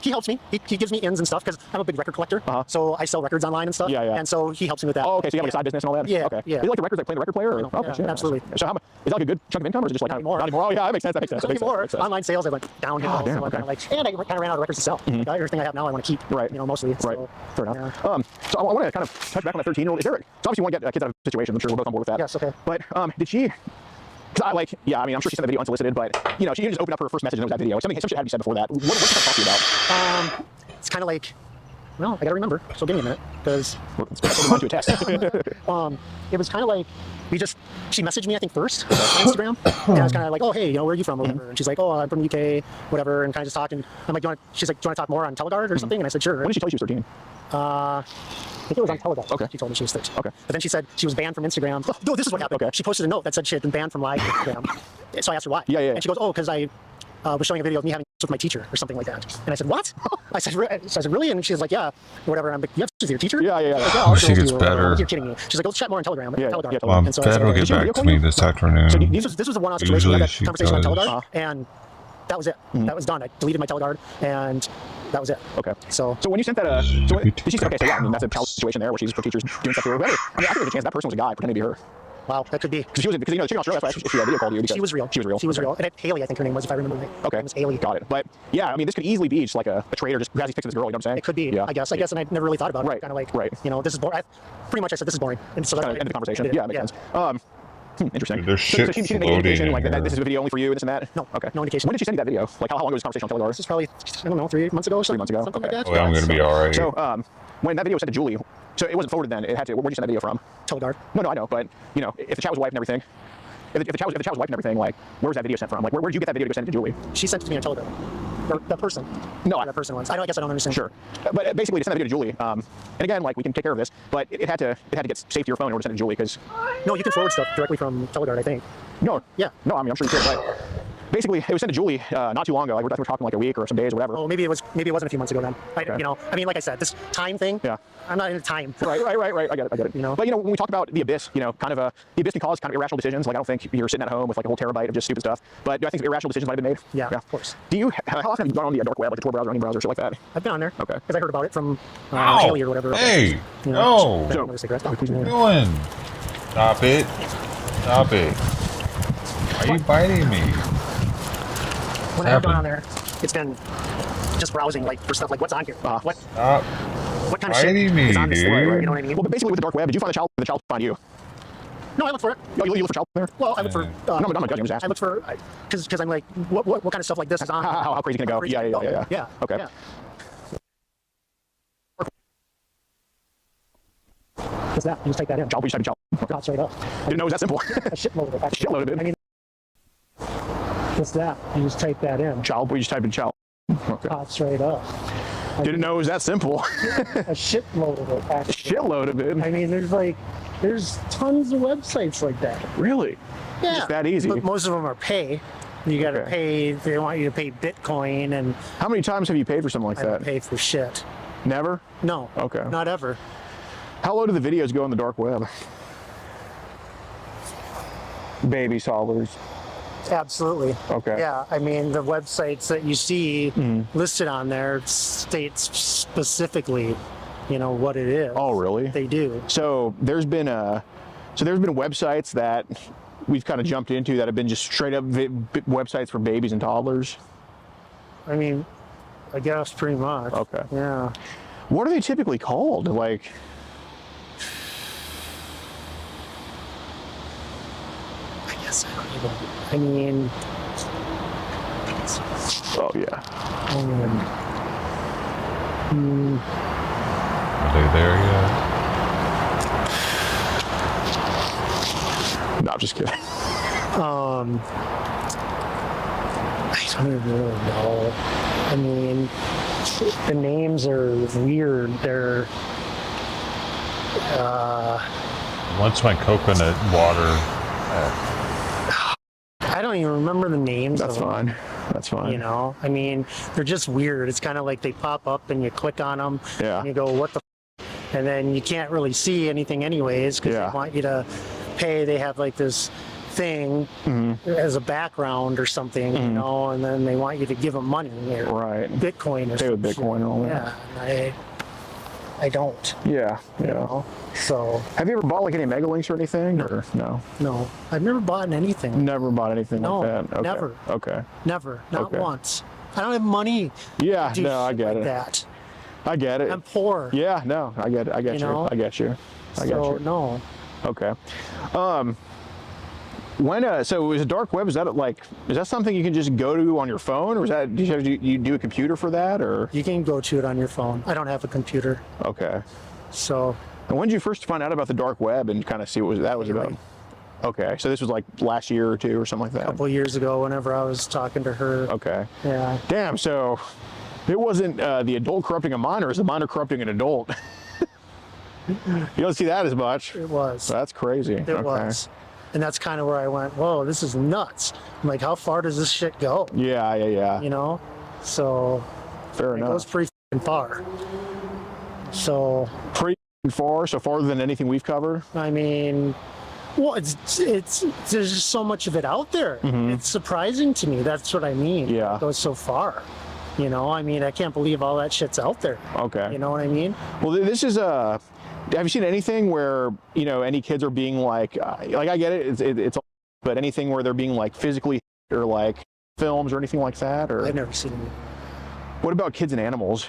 He helps me. He gives me ins and stuff because I'm a big record collector. So I sell records online and stuff. Yeah, yeah. And so he helps me with that. Oh, okay. So you have like a side business and all that? Yeah, Okay. yeah. Is it like the records, like playing the record player? Or? Yeah, Oh, shit, absolutely. Nice. So how much, is that like a good chunk of income or is it just like Not anymore. Not anymore. Oh, yeah, that makes sense. That makes sense. That makes sense. Anymore. Makes sense. Online sales, I went downhill. Oh, damn, so I okay. kinda like, and I kind of ran out of records to sell. Like, everything I have now, I want to keep. Right. You know, mostly. Right. So, Fair enough. yeah. So I want to kind of touch back on that 13-year-old. Is there? So obviously you want to get kids out of situations. I'm sure we're both on board with that. Yes, okay. But did she? Because I like, yeah, I mean, I'm sure she sent the video unsolicited, but you know, she just opened up her first message and it was that video. Some shit had to be said before that. What did she talk to you about? It's kind of like, well, I gotta remember. So give me a minute, because Let's put on to a test. it was kind of like she messaged me I think first on Instagram, and I was kind of like, oh hey, you know, where are you from or whatever, and she's like, oh, I'm from UK, whatever, and kind of just talking. I'm like, she's like, do you want to talk more on Teleguard or something? And I said, sure. When did she tell you she was 13? I think it was on Teleguard. Okay. She told me she was 13. Okay. But then she said she was banned from Instagram. Oh, no, this is what happened. Okay. She posted a note that said she had been banned from live Instagram. So I asked her why. Yeah. And she goes, oh, because I was showing a video of me having sex with my teacher or something like that. And I said, what? I said, really? And she's like, yeah, whatever. I'm like, you have sex with your teacher? Yeah. Like, yeah, Oh, I'll she show it to gets you. better. You're kidding me. She's like, let's chat more on Telegram. Telegram. Mom, And so I said, Dad will okay. get back to me this afternoon. So this was a one-off situation. We had Usually that conversation on she Telegram, does. and that was it. That was done. I deleted my Teleguard, and that was it. Okay. So when you sent that, did she say, okay, so yeah, I mean, that's a child situation there where her teacher's doing stuff to her. Whatever. I mean, I think there's a chance that person was a guy pretending to be her. wow, that could be. Because you know, the chick in Australia, that's why she video called you. Because She was real. She was real. She was Okay. real. And Haley, I think her name was, if I remember right. Okay. Her name was Haley. Got it. But yeah, I mean, this could easily be just like a trader just has these pics of this girl. You know what I'm saying? It could be. Yeah. I guess. And I never really thought about it. Right. Kind of like, Right. you know, this is boring. Pretty much I said this is boring. And so that's Kind of end of the conversation. I did it. Yeah, makes sense. Interesting. There's So shit she didn't make any floating indication like in that here. this is a video only for you and this and that? No. Okay. No indication. When did she send you that video? Like how long ago was the conversation on Telegram? This is probably, I don't know, 3 months ago or something. 3 months ago? Something Okay. like that. Oh, I'm gonna be all right. So when that video was sent to Julie, so it wasn't forwarded then. It had to. Where'd you send that video from? Teleguard. No, I know, but you know, if the chat was wiped and everything, if the chat was wiped and everything, like where was that video sent from? Like where did you get that video to send it to Julie? She sent it to me on Telegram. Or that person. No, That person was. I guess I don't understand. Sure, but basically to send that video to Julie, and again, like we can take care of this, but it had to get saved to your phone in order to send it to Julie because No, you can forward stuff directly from Teleguard, I think. no, Yeah. no, I mean I'm sure you could, but basically it was sent to Julie not too long ago. Like we're talking like a week or some days or whatever. Oh, maybe it wasn't a few months ago then. Okay. You know, I mean, like I said, this time thing. Yeah. I'm not into time. Right. I get it. You know? But you know, when we talk about the abyss, you know, kind of the abyss can cause kind of irrational decisions. Like I don't think you're sitting at home with like a whole terabyte of just stupid stuff. But do I think irrational decisions might have been made? Yeah, of course. Do you? How often have you gone on the dark web, like a Tor browser, or any browser, shit like that? I've been on there. Okay. Because I heard about it from Ow. Haley or whatever. Hey, You no. know, cigarettes. What are you doing? Stop it. Stop it. Why are you biting me? When I've gone on there, it's been just browsing like for stuff like what's on here. What Stop kind of shit biting me, is on this thing, dude. you know what I mean? Well, but basically with the dark web, did you find the child find you? No, I look for it. Oh, you look for child there? Well, I look for. No, I'm not judging. I'm just I asking. look for because I'm like, what kind of stuff like this is on? How crazy can it go? crazy Yeah. can it go? Yeah. Okay. Yeah. What's that? You just type that in. Child, we just type in child. Drop straight up. Didn't know it was that simple. A shitload of it. Actually. Shitload of it. I mean, what's that? You just type that in. Child, we just type in child. Okay. Pop straight up. Didn't know it was that simple. A shitload of it. Actually. Shitload of it. I mean, there's tons of websites like that. Really? Yeah. Just that easy. But most of them are pay. You got to Okay. pay. They want you to pay Bitcoin, and How many times have you paid for something like I don't that? pay for shit. Never? No. Okay. Not ever. How low do the videos go on the dark web? Baby solvers. Absolutely. Okay. Yeah, I mean the websites that you see listed on there states specifically, you know what it is. Oh, really? They do. So there's been websites that we've kind of jumped into that have been just straight up websites for babies and toddlers. I mean, I guess pretty much. Okay. Yeah. What are they typically called? Like, I guess I don't even. I mean, oh yeah. Are they there yet? No, I'm just kidding. I don't even really know. I mean, the names are weird. They're. Once my coconut water. I don't even remember the names. That's of them. fine. That's fine. You know, I mean, they're just weird. It's kind of like they pop up and you click on them. Yeah. And you go, what the and then you can't really see anything anyways because Yeah. they want you to pay. They have like this thing as a background or something, you know, and then they want you to give them money or Right. Bitcoin or Pay with some Bitcoin shit. and all that. Yeah, and I don't, Yeah. you Yeah. know. So Have you ever bought like any mega links or anything? Or no? no, I've never bought anything. Never bought anything No, like that. Okay. never. Okay. Never, not Okay. once. I don't have money Yeah. to do No, I shit get like it. that. I get it. I'm poor. Yeah. No, I get it. I get You you. know? I get you. I get So you. no. Okay. So is a dark web, is that something you can just go to on your phone, or is that you do a computer for that, or? You can go to it on your phone. I don't have a computer, Okay. so And when did you first find out about the dark web and kind of see what that was about? Okay, so this was like last year or two or something like that. a couple years ago, whenever I was talking to her. Okay. Yeah. Damn. So it wasn't the adult corrupting a minor; it's the minor corrupting an adult. You don't see that as much. It was. That's crazy. It was. And that's kind of where I went, whoa, this is nuts. I'm like, how far does this shit go? Yeah. You know? So Fair it enough. goes pretty far. So Pretty far, so farther than anything we've covered. I mean, well, it's there's just so much of it out there. It's surprising to me. That's what I mean. Yeah. It goes so far. You know, I mean, I can't believe all that shit's out there. Okay. You know what I mean? Well, this is have you seen anything where, you know, any kids are being like I get it, it's but anything where they're being like physically or like films or anything like that? Or I've never seen it. what about kids and animals?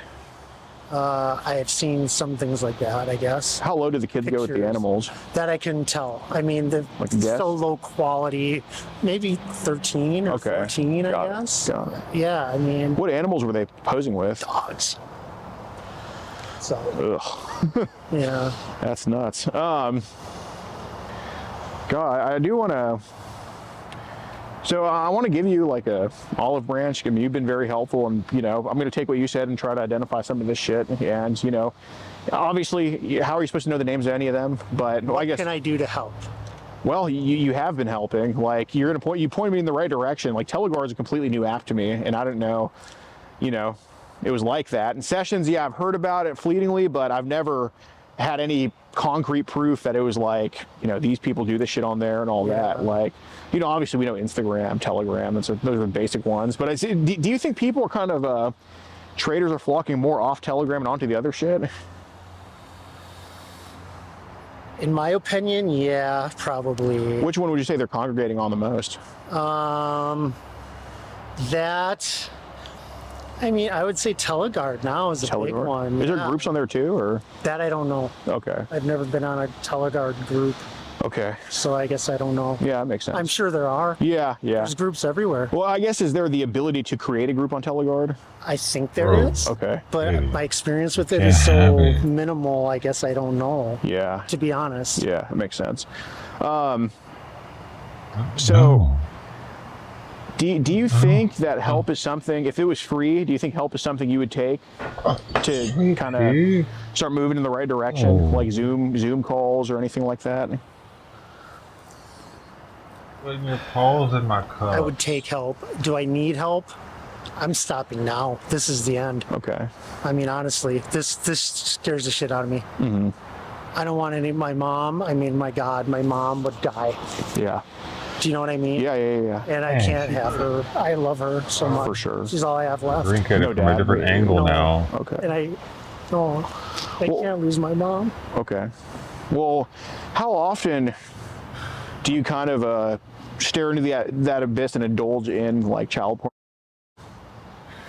I have seen some things like that, I guess. How low do the kids go with the Pictures. animals? That I can tell. I mean, the Like a guess? so low quality, maybe 13 or Okay. 14, I Got it. guess. Got it. Yeah, I mean, What animals were they posing with? dogs. So, Ugh, yeah. that's nuts. God, I do want to. So I want to give you like a olive branch. I mean, you've been very helpful, and you know, I'm going to take what you said and try to identify some of this shit. And you know, obviously, how are you supposed to know the names of any of them? But well, I guess. What can I do to help? Well, you have been helping. Like you're gonna point. You pointed me in the right direction. Like Teleguard is a completely new app to me, and I didn't know. You know, it was like that. And Sessions, yeah, I've heard about it fleetingly, but I've never had any concrete proof that it was like, you know, these people do this shit on there and all that. Like, you know, obviously we know Instagram, Telegram, and so those are the basic ones. But do you think people are kind of traders are flocking more off Telegram and onto the other shit? In my opinion, yeah, probably. Which one would you say they're congregating on the most? That, I mean, I would say Teleguard now is a big Teleguard? one. Is there yeah. groups on there too, or? That I don't know. Okay. I've never been on a Teleguard group, Okay. so I guess I don't know. Yeah, that makes sense. I'm sure there are. Yeah, yeah. There's groups everywhere. Well, I guess is there the ability to create a group on Teleguard? I think there Oh, is. Okay. But Maybe. my experience with it Can't is so have it. minimal, I guess I don't know, Yeah. to be honest. Yeah, that makes sense. So, No. do you think that help is something, if it was free, do you think help is something you would take to kind of start moving in the right direction, like Zoom calls or anything like that? Putting your paws in my cup. I would take help. Do I need help? I'm stopping now. This is the end. Okay. I mean, honestly, this scares the shit out of me. Mm-hmm. I don't want any. My mom. I mean, my God, my mom would die. Yeah. Do you know what I mean? Yeah. And I can't have her. I love her so much. For sure. She's all I have left. Drink at No it from a doubt. different angle No. now. Okay. And I Well- can't lose my mom. Okay. Well, how often do you kind of stare into that abyss and indulge in like child porn?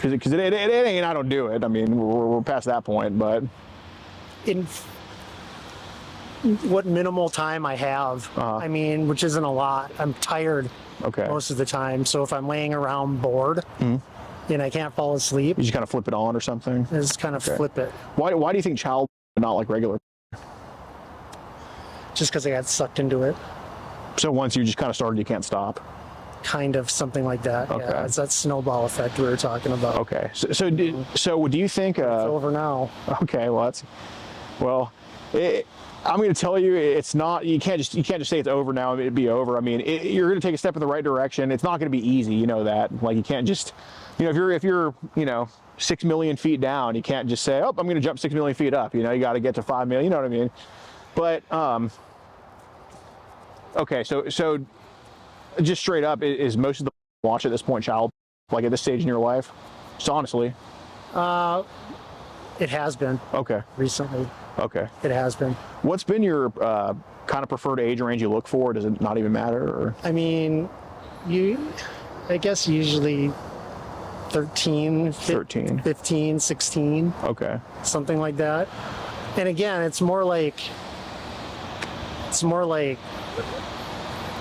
Because it ain't. I don't do it. I mean, we're past that point, but In what minimal time I have, I mean, which isn't a lot. I'm tired okay. most of the time. So if I'm laying around bored and I can't fall asleep, You just kind of flip it on or something. I just kind of flip it. Why do you think child porn, not like regular? Just because I got sucked into it. So once you just kind of started, you can't stop. Kind of something like that. Okay. Yeah, it's that snowball effect we were talking about. Okay. So do you think? It's over now. Okay. Well, I'm going to tell you, it's not. You can't just say it's over now and it'd be over. I mean, you're going to take a step in the right direction. It's not going to be easy. You know that. Like you can't just, you know, if you're 6 million feet down, you can't just say, oh, I'm going to jump 6 million feet up. You know, you got to get to 5 million. You know what I mean? But okay. So just straight up, is most of the watch at this point child, like at this stage in your life? Just honestly. It has been Okay. recently. Okay. It has been. What's been your kind of preferred age range you look for? Does it not even matter? Or? I mean, I guess usually 13, 13. 15, 16, Okay. something like that. And again, it's more like,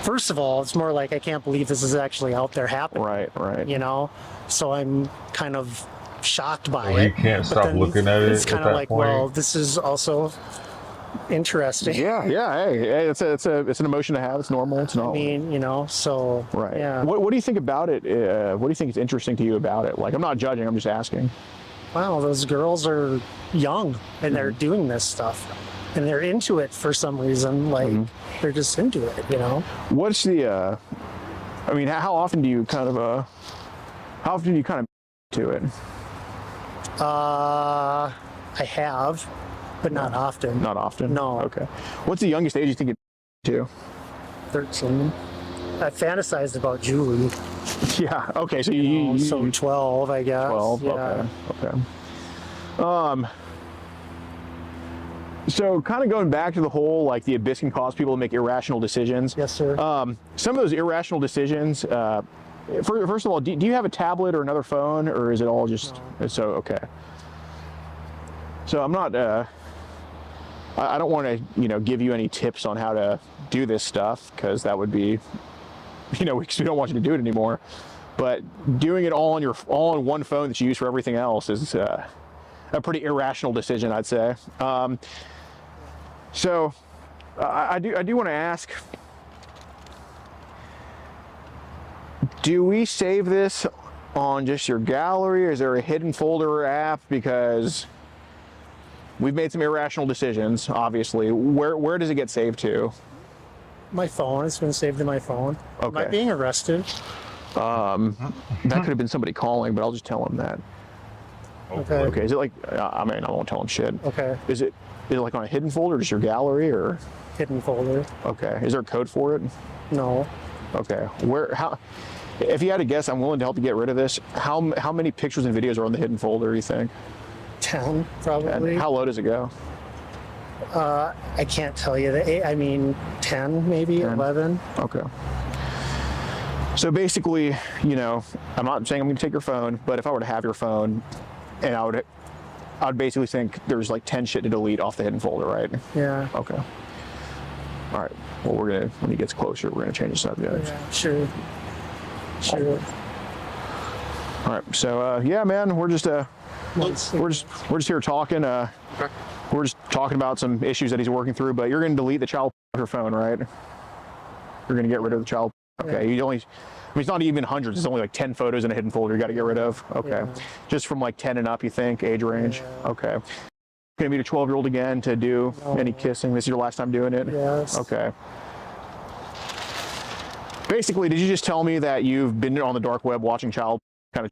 first of all, it's more like I can't believe this is actually out there happening. Right. You know, so I'm kind of shocked by Well, it. you can't But stop then looking at it It's at kind of that like, point. well, this is also interesting. Yeah. Hey, it's an emotion to have. It's normal. It's not. I mean, you know, so right. yeah. What do you think about it? What do you think is interesting to you about it? Like, I'm not judging. I'm just asking. Wow, those girls are young and they're Mm-hmm. doing this stuff, and they're into it for some reason. Like Mm-hmm. they're just into it, you know. What's the? I mean, how often do you kind of? How often do you kind of to it? I have, but not often. Not often? No. Okay. What's the youngest age you think it to? 13. I fantasized about Julie. Yeah. Okay. So So 12, I guess. 12. Yeah. Okay. So kind of going back to the whole, like, the abyss can cause people to make irrational decisions. Yes, sir. Some of those irrational decisions, first of all, do you have a tablet or another phone, or is it all just, so, okay. So I'm not, I don't want to, give you any tips on how to do this stuff, because that would be, because we don't want you to do it anymore. But doing it all on one phone that you use for everything else is a pretty irrational decision, I'd say. So I do want to ask, do we save this on just your gallery, or is there a hidden folder or app? Because we've made some irrational decisions, obviously. Where does it get saved to? My phone. It's been saved to my phone. Okay. Am I being arrested? That could have been somebody calling, but I'll just tell them that. Okay. Okay, is it like, I won't tell them shit. Okay. Is it like on a hidden folder, just your gallery, or? Hidden folder. Okay, is there a code for it? No. Okay, if you had to guess, I'm willing to help you get rid of this. How many pictures and videos are on the hidden folder, you think? 10, probably. And how low does it go? I can't tell you. 10, maybe 10. 11. Okay. So basically, I'm not saying I'm going to take your phone, but if I were to have your phone, and I'd basically think there's like 10 shit to delete off the hidden folder, right? Yeah. Okay. All right. Well, when he gets closer, we're gonna change the subject. Yeah. Sure. Sure. All right. So yeah, man, we're just here talking. We're just talking about some issues that he's working through. But you're gonna delete the child off your phone, right? You're gonna get rid of the child. Okay. Yeah. It's not even hundreds. It's only like 10 photos in a hidden folder you got to get rid of. Okay. Yeah. Just from like 10 and up, you think, age range? Yeah. Okay. Gonna meet a 12-year-old again to do any kissing? This is your last time doing it? Yes. Okay. Basically, did you just tell me that you've been on the dark web watching child, and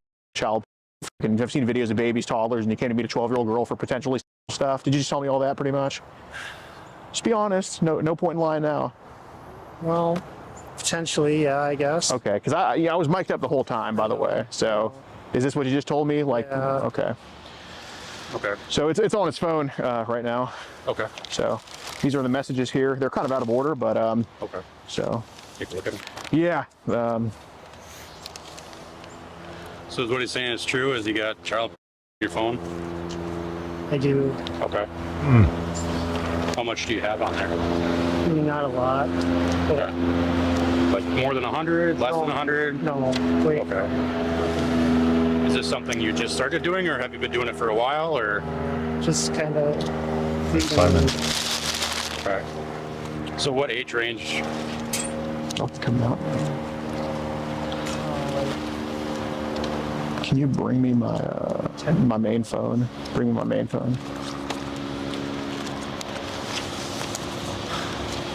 I've seen videos of babies, toddlers, and you came to meet a 12-year-old girl for potentially stuff? Did you just tell me all that pretty much? Just be honest. No point in lying now. Well, potentially, yeah, I guess. Okay, because I was mic'd up the whole time, by the way. So, is this what you just told me? Like, Yeah. Okay. Okay. So it's on his phone right now. Okay. So these are the messages here. They're kind of out of order, but Okay. So Take a look at them. yeah. So is what he's saying is true? Is you got child on your phone? I do. Okay. How much do you have on there? Not a lot. But Okay. Like more than 100? Less than 100? No. Wait. Okay. Is this something you just started doing, or have you been doing it for a while, or? Just kind of. Simon. Okay. So what age range? Oh, it's coming out. Can you bring me my main phone? Bring me my main phone.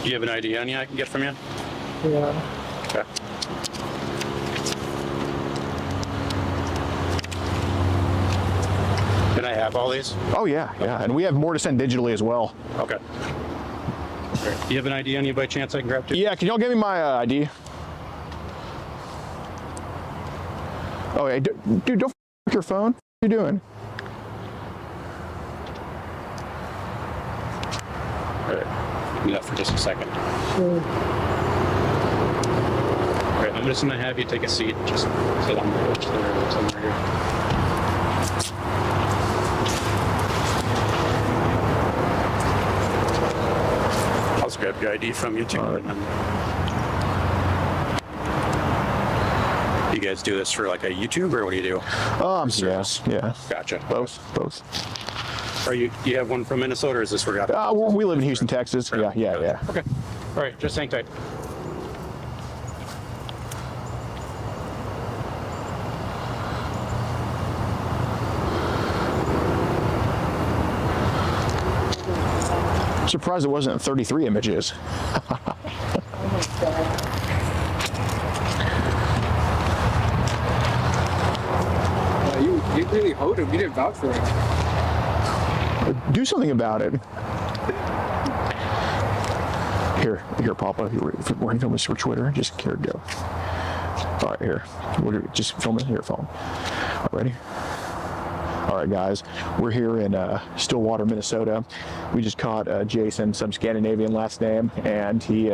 Do you have an ID on you I can get from you? Yeah. Okay. Can I have all these? Oh yeah, yeah, and we have more to send digitally as well. Okay. Do you have an ID on you by chance I can grab too? Yeah, can y'all give me my ID? Oh yeah, dude, don't f your phone. What are you doing? All right. Give me that for just a second. Sure. All right, I'm just gonna have you take a seat, just sit on the porch there or somewhere here. I'll just grab your ID from you too. All right. And you guys do this for like a YouTube, or what do you do? Yes, yeah. Gotcha. Both. Do you have one from Minnesota, or is this where you got it? We live in Houston, Texas. Yeah. Okay. All right, just hang tight. Surprised it wasn't 33 images. You really hold him. You didn't vouch for him. Do something about it. Here, Papa. We're going to film this for Twitter. Just here, go. All right, here. Just film it. Here, phone. All right, ready? All right, guys. We're here in Stillwater, Minnesota. We just caught Jason, some Scandinavian last name, and he,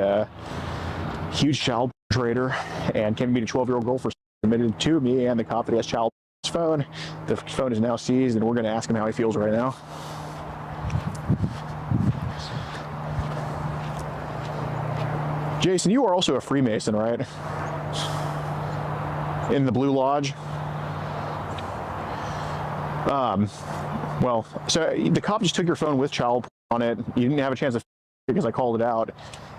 huge child trader, and came to meet a 12-year-old girl for admitted to me and the cop that he has child phone. The phone is now seized, and we're going to ask him how he feels right now. Jason, you are also a Freemason, right? In the Blue Lodge? Well, so the cop just took your phone with child on it. You didn't have a chance to because I called it out.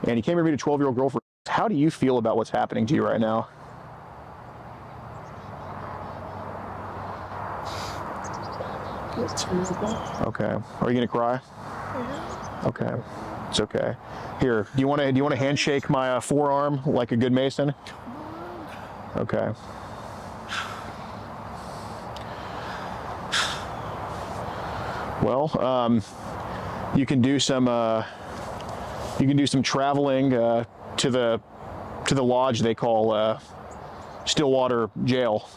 And he came here to meet a 12-year-old girl for. How do you feel about what's happening to you right now? Okay. Are you gonna cry? Okay. It's okay. Here, do you want to handshake my forearm like a good Mason? Okay. Well, you can do some traveling to the lodge they call Stillwater Jail.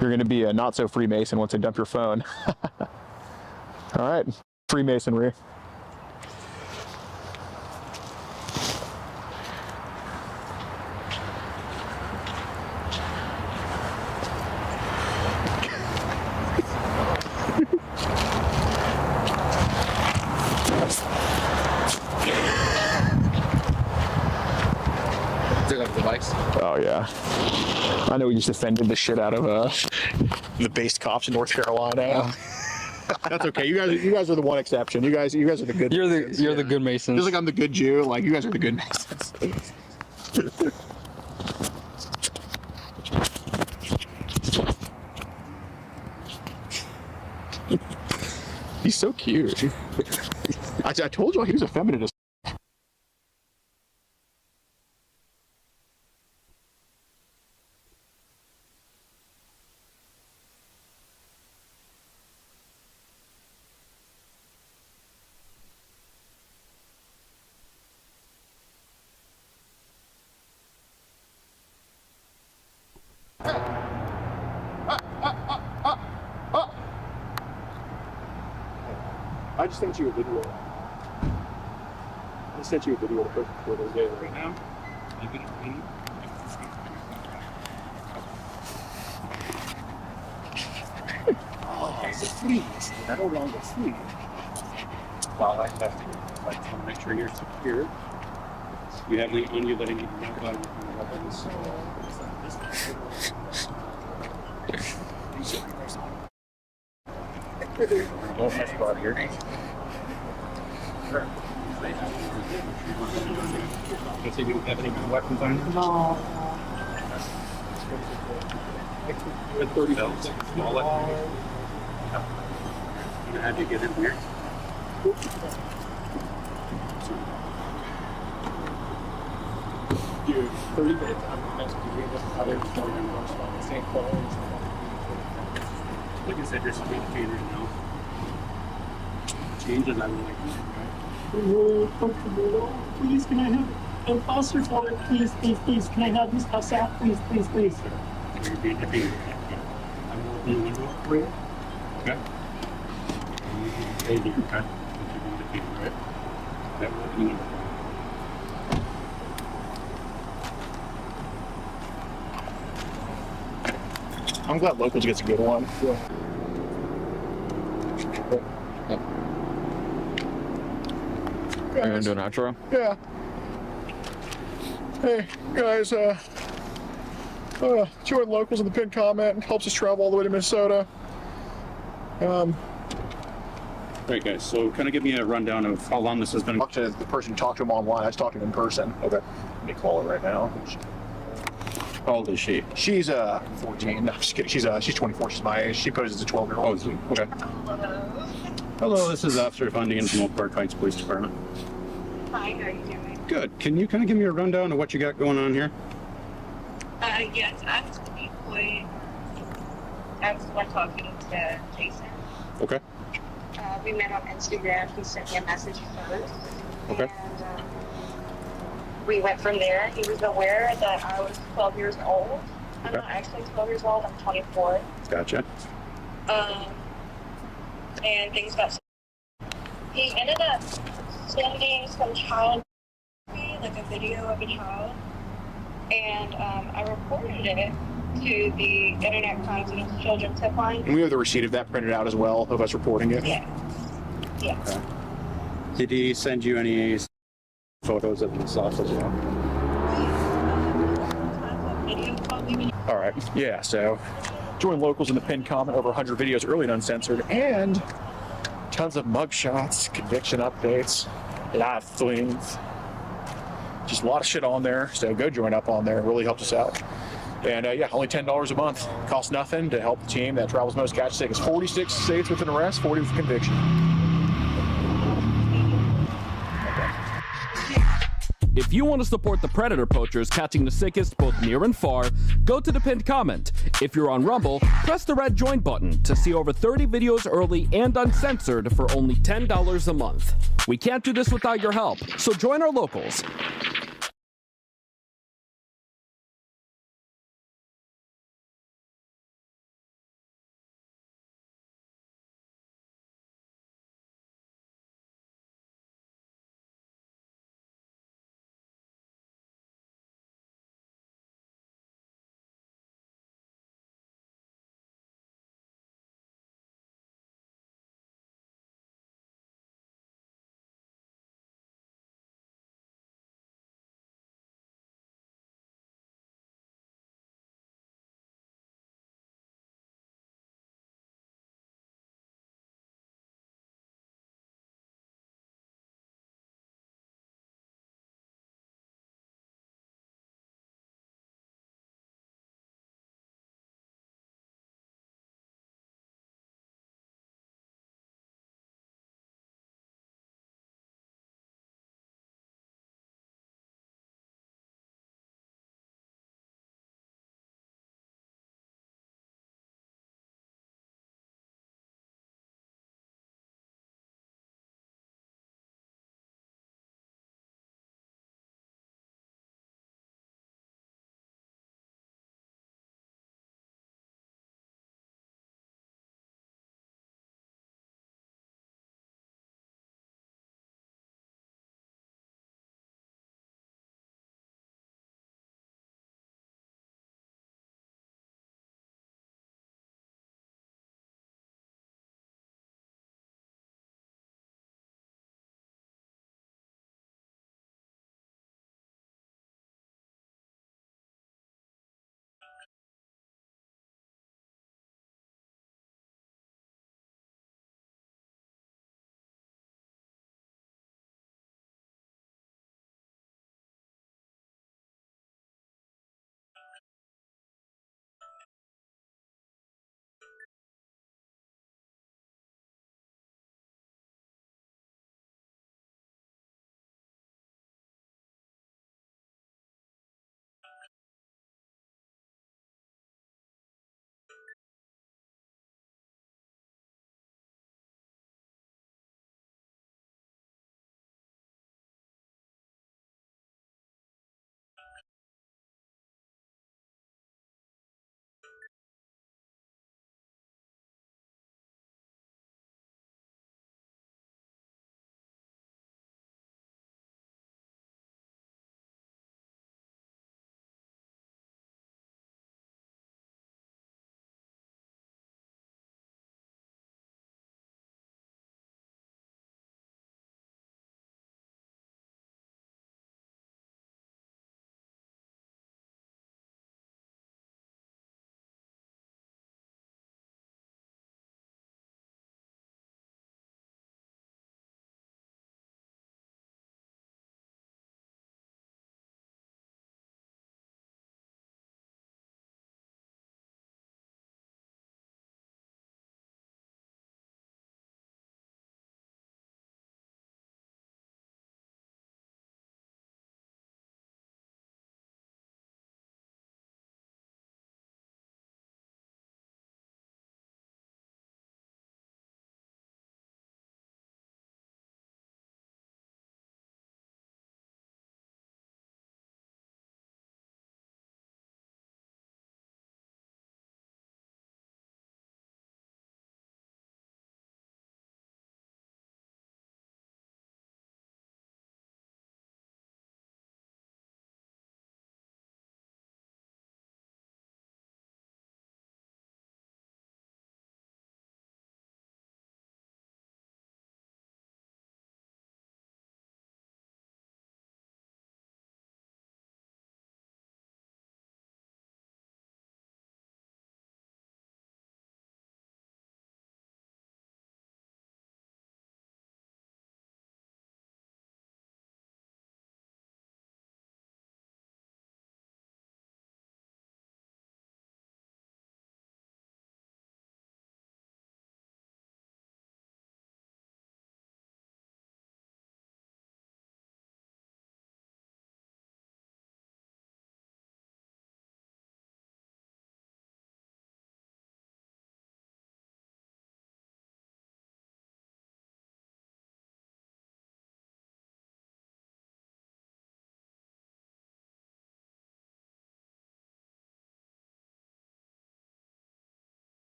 You're going to be a not so Freemason once they dump your phone. All right, Freemasonry. Oh yeah. I know we just offended the shit out of the base cops in North Carolina. That's okay. You guys are the one exception. You guys are the good. You're the good Masons. Just like I'm the good Jew. Like you guys are the good Masons. He's so cute. I told you he was a feminist. I just sent you a video. I sent you a video for Twitter right now. You can read. Oh, it's a flea. I don't want to flea. Well, I have to like to make sure you're secure. You have the on you letting you know about your weapons. Don't mess about here. Sure. You say you don't have any weapons on you? No. With 30 belts. I'll let you know how to get in here. Dude, 30 minutes. I'm next to you. Other same clothes. Like I said, there's some indicators now. Changes, I would like to. Really comfortable. Please, can I have a foster father? Please, please, please. Can I have this house out? Please, please, please. You're being defeated. I'm going to open the window for you. Okay. Stay here, okay? You're being defeated, right? Okay, we'll open the window. I'm glad Locals gets a good one. Yeah. Are you gonna do an outro? Yeah. Hey guys, join Locals in the pinned comment. Helps us travel all the way to Minnesota. Right, guys, so kind of give me a rundown of how long this has been. Talk to the person who talked to him online. I just talked to him in person. Okay. Let me call her right now. How old is she? She's 14. No, I'm just kidding. She's 24. She's my age. She poses as a 12-year-old. Oh, okay. Hello, this is Officer Huntington from Oak Park Heights Police Department. Hi, how are you doing? Good. Can you kind of give me a rundown of what you got going on here? Yes, actually, point, I was the one talking to Jason. Okay. We met on Instagram. He sent me a message first. Okay. And we went from there. He was aware that I was 12 years old. I'm not actually 12 years old. I'm 24. Gotcha. And things got. He ended up sending some child, like a video of a child, and I reported it to the Internet Crimes Against Children tip line. And we have the receipt of that printed out as well, of us reporting it. Yeah. Yeah. Okay. Did he send you any photos of himself as well? All right. Yeah, so join locals in the pinned comment, over 100 videos early and uncensored, and tons of mugshots, conviction updates, live streams. Just a lot of shit on there, so go join up on there. It really helps us out. And yeah, only $10 a month. Costs nothing to help the team that travels most catch tickets. 46 states with an arrest, 40 with conviction. If you want to support the predator poachers catching the sickest both near and far, go to the pinned comment. If you're on Rumble, press the red join button to see over 30 videos early and uncensored for only $10 a month. We can't do this without your help, so join our locals.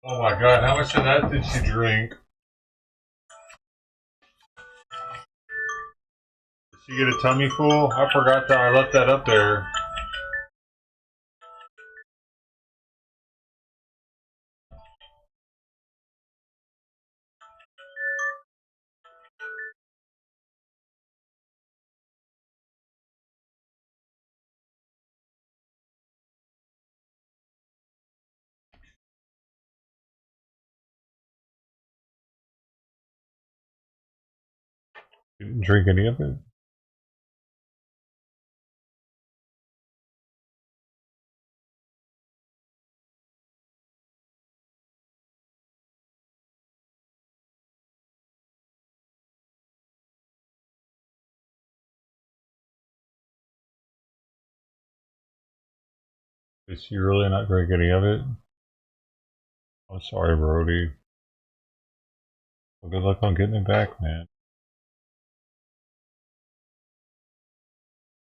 Oh my god, how much of that did she drink? Did she get a tummy full? I forgot that I left that up there. You didn't drink any of it? Did she really not drink any of it? I'm sorry, Brody. Well, good luck on getting it back, man.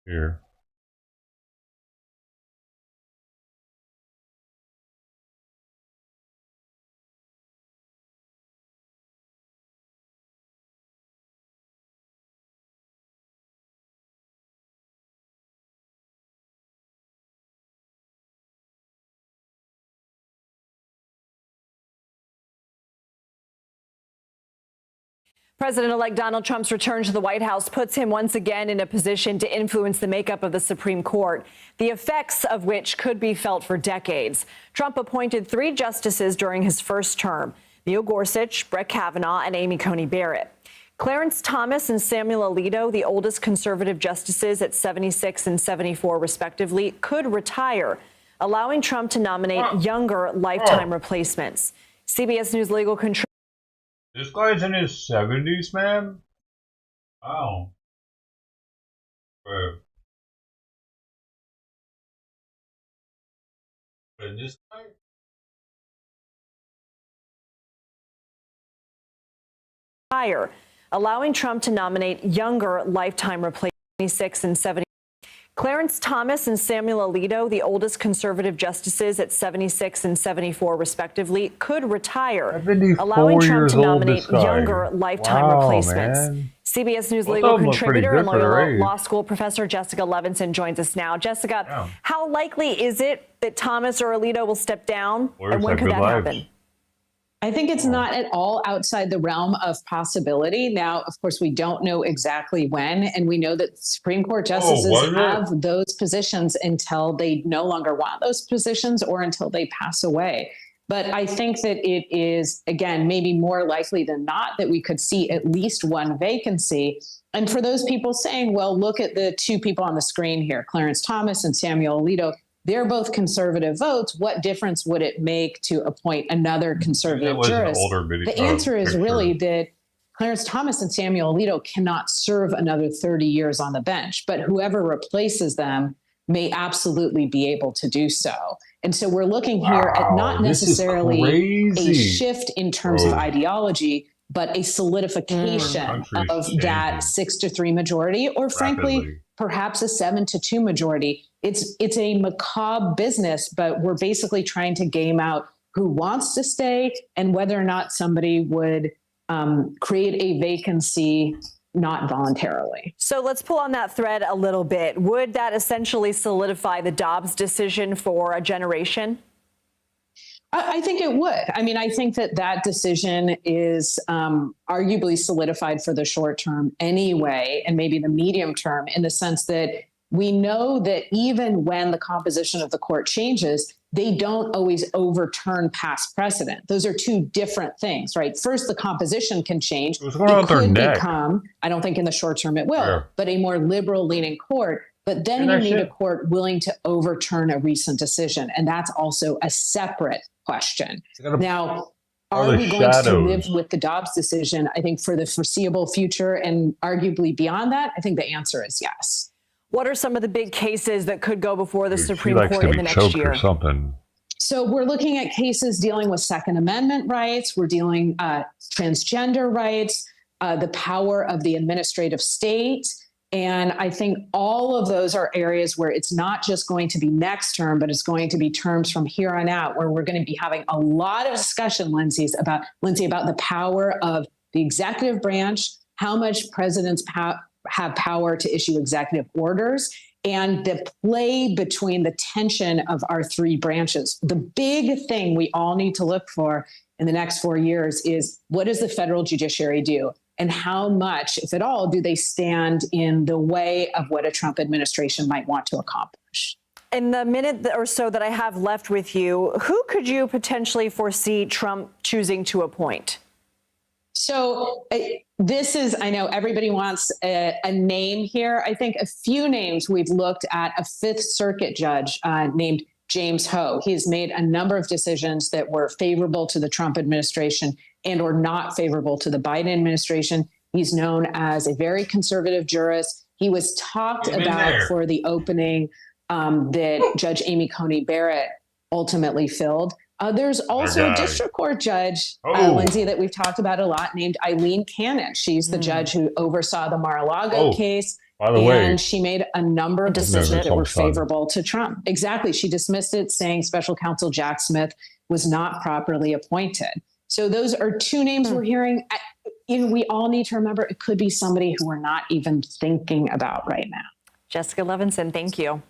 Here. President-elect Donald Trump's return to the White House puts him once again in a position to influence the makeup of the Supreme Court, the effects of which could be felt for decades. Trump appointed 3 justices during his first term: Neil Gorsuch, Brett Kavanaugh, and Amy Coney Barrett. Clarence Thomas and Samuel Alito, the oldest conservative justices at 76 and 74 respectively, could retire, allowing Trump to nominate younger lifetime replacements. CBS News legal contributor This guy's in his 70s, man? Wow. Bro. But this guy? retire, allowing Trump to nominate younger lifetime replacements. 76 and 70. Clarence Thomas and Samuel Alito, the oldest conservative justices at 76 and 74 respectively, could retire, allowing Trump to nominate younger lifetime replacements. Man. CBS News legal contributor and Loyola Law School professor Jessica Levinson joins us now. Jessica, how likely is it that Thomas or Alito will step down, and when could that happen? I think it's not at all outside the realm of possibility. Now, of course, we don't know exactly when, and we know that Supreme Court justices have those positions until they no longer want those positions or until they pass away. But I think that it is, again, maybe more likely than not that we could see at least one vacancy. And for those people saying, well, look at the 2 people on the screen here, Clarence Thomas and Samuel Alito, they're both conservative votes. What difference would it make to appoint another conservative jurist? The answer is really that Clarence Thomas and Samuel Alito cannot serve another 30 years on the bench, but whoever replaces them may absolutely be able to do so. And so we're looking here at not necessarily a shift in terms of ideology, but a solidification of that 6-3 majority, or frankly, perhaps a 7-2 majority. It's a macabre business, but we're basically trying to game out who wants to stay and whether or not somebody would create a vacancy not voluntarily. So let's pull on that thread a little bit. Would that essentially solidify the Dobbs decision for a generation? I think it would. I mean, I think that decision is arguably solidified for the short term anyway, and maybe the medium term, in the sense that we know that even when the composition of the court changes, they don't always overturn past precedent. Those are 2 different things, right? First, the composition can change. It could become, I don't think in the short term it will, but a more liberal leaning court. But then you need a court willing to overturn a recent decision. And that's also a separate question. Now, are we going to live with the Dobbs decision? I think for the foreseeable future and arguably beyond that, I think the answer is yes. What are some of the big cases that could go before the Supreme Court in the next year? So we're looking at cases dealing with Second Amendment rights. We're dealing transgender rights, the power of the administrative state, And I think all of those are areas where it's not just going to be next term, but it's going to be terms from here on out, where we're going to be having a lot of discussion, Lindsay, about the power of the executive branch, how much presidents have power to issue executive orders, and the play between the tension of our three branches. The big thing we all need to look for in the next 4 years is, what does the federal judiciary do? And how much, if at all, do they stand in the way of what a Trump administration might want to accomplish? In the minute or so that I have left with you, who could you potentially foresee Trump choosing to appoint? So this is, I know everybody wants a name here. I think a few names we've looked at. A Fifth Circuit judge named James Ho. He has made a number of decisions that were favorable to the Trump administration and or not favorable to the Biden administration. He's known as a very conservative jurist. He was talked about for the opening that Judge Amy Coney Barrett ultimately filled. There's also a district court judge, Lindsay, that we've talked about a lot, named Eileen Cannon. She's the judge who oversaw the Mar-a-Lago case. By the way, she made a number of decisions that were favorable to Trump. Exactly. She dismissed it, saying special counsel Jack Smith was not properly appointed. So those are two names we're hearing. We all need to remember it could be somebody who we're not even thinking about right now. Jessica Levinson, thank you.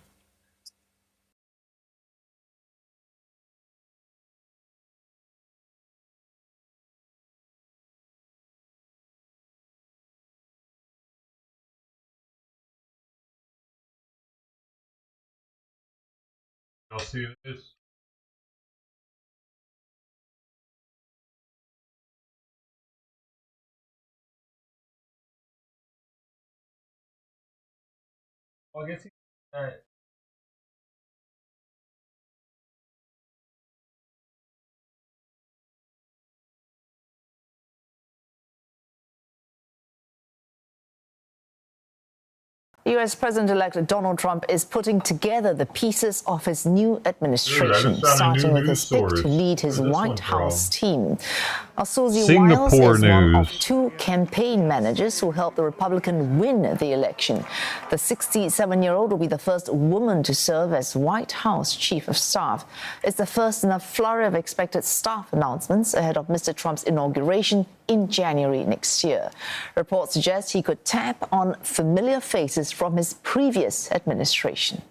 Y'all see this? Well, I guess he. All right. U.S. President-elect Donald Trump is putting together the pieces of his new administration, starting with his pick to lead his White House team. Susie Wiles is one of two campaign managers who helped the Republican win the election. The 67-year-old will be the first woman to serve as White House Chief of Staff. It's the first in a flurry of expected staff announcements ahead of Mr. Trump's inauguration in January next year. Reports suggest he could tap on familiar faces from his previous administration.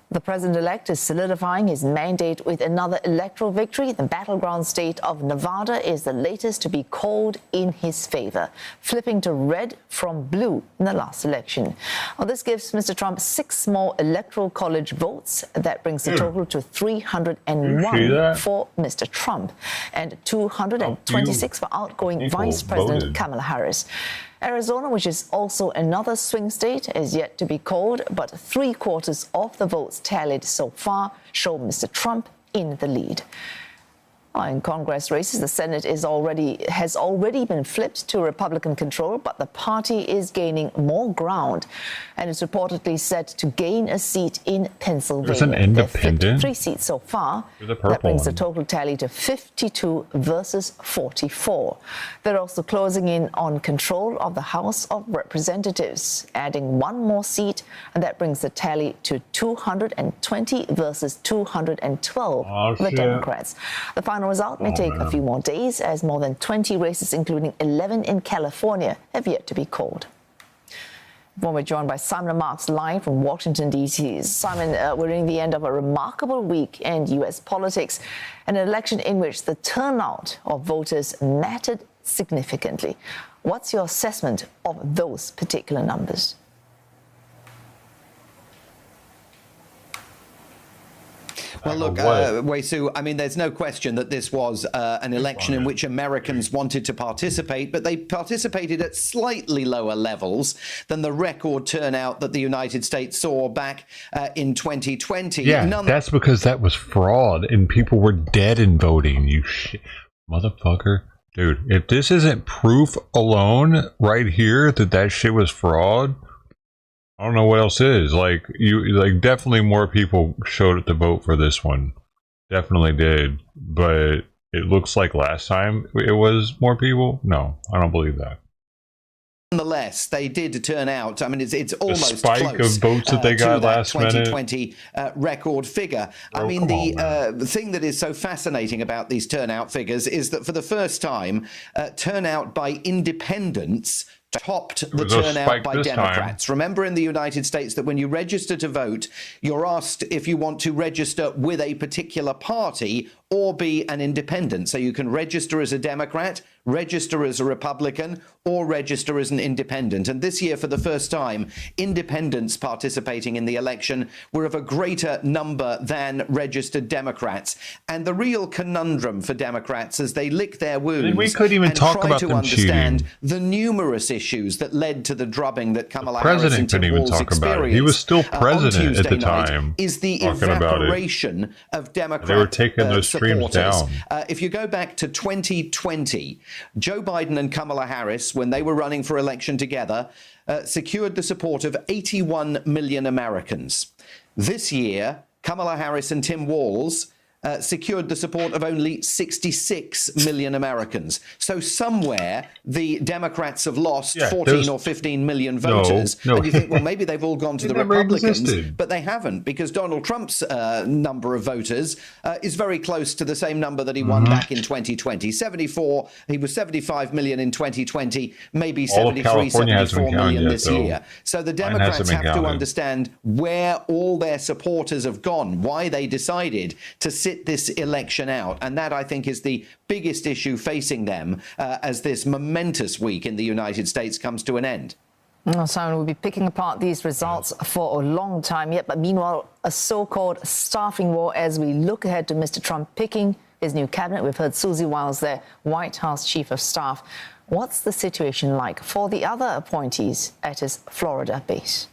The president-elect is solidifying his mandate with another electoral victory. The battleground state of Nevada is the latest to be called in his favor, flipping to red from blue in the last election. Well, this gives Mr. Trump 6 more electoral college votes. That brings the total to 301 for Mr. Trump and 226 for outgoing Vice President Kamala Harris. Arizona, which is also another swing state, is yet to be called, but 3/4 of the votes tallied so far show Mr. Trump in the lead. In Congress races, the Senate has already been flipped to Republican control, but the party is gaining more ground and is reportedly set to gain a seat in Pennsylvania. There's an independent. 3 seats so far. That brings the total tally to 52 versus 44. They're also closing in on control of the House of Representatives, adding 1 more seat, and that brings the tally to 220 versus 212 for the Democrats. The final result may take a few more days, as more than 20 races, including 11 in California, have yet to be called. We're joined by Simon Marks live from Washington, D.C. Simon, we're nearing the end of a remarkable week in U.S. politics, an election in which the turnout of voters mattered significantly. What's your assessment of those particular numbers? Well, look, Wei-Su, I mean, there's no question that this was an election in which Americans wanted to participate, but they participated at slightly lower levels than the record turnout that the United States saw back in 2020. Yeah, that's because that was fraud and people were dead in voting, you motherfucker. Dude, if this isn't proof alone right here that shit was fraud, I don't know what else is. Definitely more people showed up to vote for this one. Definitely did. But it looks like last time it was more people. No, I don't believe that. Nonetheless, they did turn out. I mean, it's almost spike close of votes that they got to that last minute. 2020 record figure. I mean, the thing that is so fascinating about these turnout figures is that for the first time, turnout by independents topped the turnout by Democrats. Remember in the United States that when you register to vote, you're asked if you want to register with a particular party or be an independent. So you can register as a Democrat, register as a Republican, or register as an independent. And this year, for the first time, independents participating in the election were of a greater number than registered Democrats. And the real conundrum for Democrats as they lick their wounds we couldn't even and talk try about to them understand cheating. the numerous issues that led to the drubbing that Kamala President Harris and couldn't Tim even Walz talk about it. experienced He was still on president at the Tuesday night time. is the talking about it. evaporation of Democrat They were taking those streams supporters. down. If you go back to 2020, Joe Biden and Kamala Harris, when they were running for election together, secured the support of 81 million Americans. This year, Kamala Harris and Tim Walz secured the support of only 66 million Americans. So somewhere the Democrats have lost 14 or 15 million voters. No. And you think, well, maybe they've all gone to They the never Republicans, existed. but they haven't, because Donald Trump's number of voters is very close to the same number that he won back in 2020. 74, he was 75 million in 2020, maybe All of 73, California hasn't 74 been counted million yet, this though. year. So the Mine Democrats hasn't been have to counted. understand where all their supporters have gone, why they decided to sit this election out. And that, I think, is the biggest issue facing them as this momentous week in the United States comes to an end. Well, Simon, we'll be picking apart these results for a long time yet. But meanwhile, a so-called staffing war as we look ahead to Mr. Trump picking his new cabinet. We've heard Susie Wiles, their White House chief of staff. What's the situation like for the other appointees at his Florida base?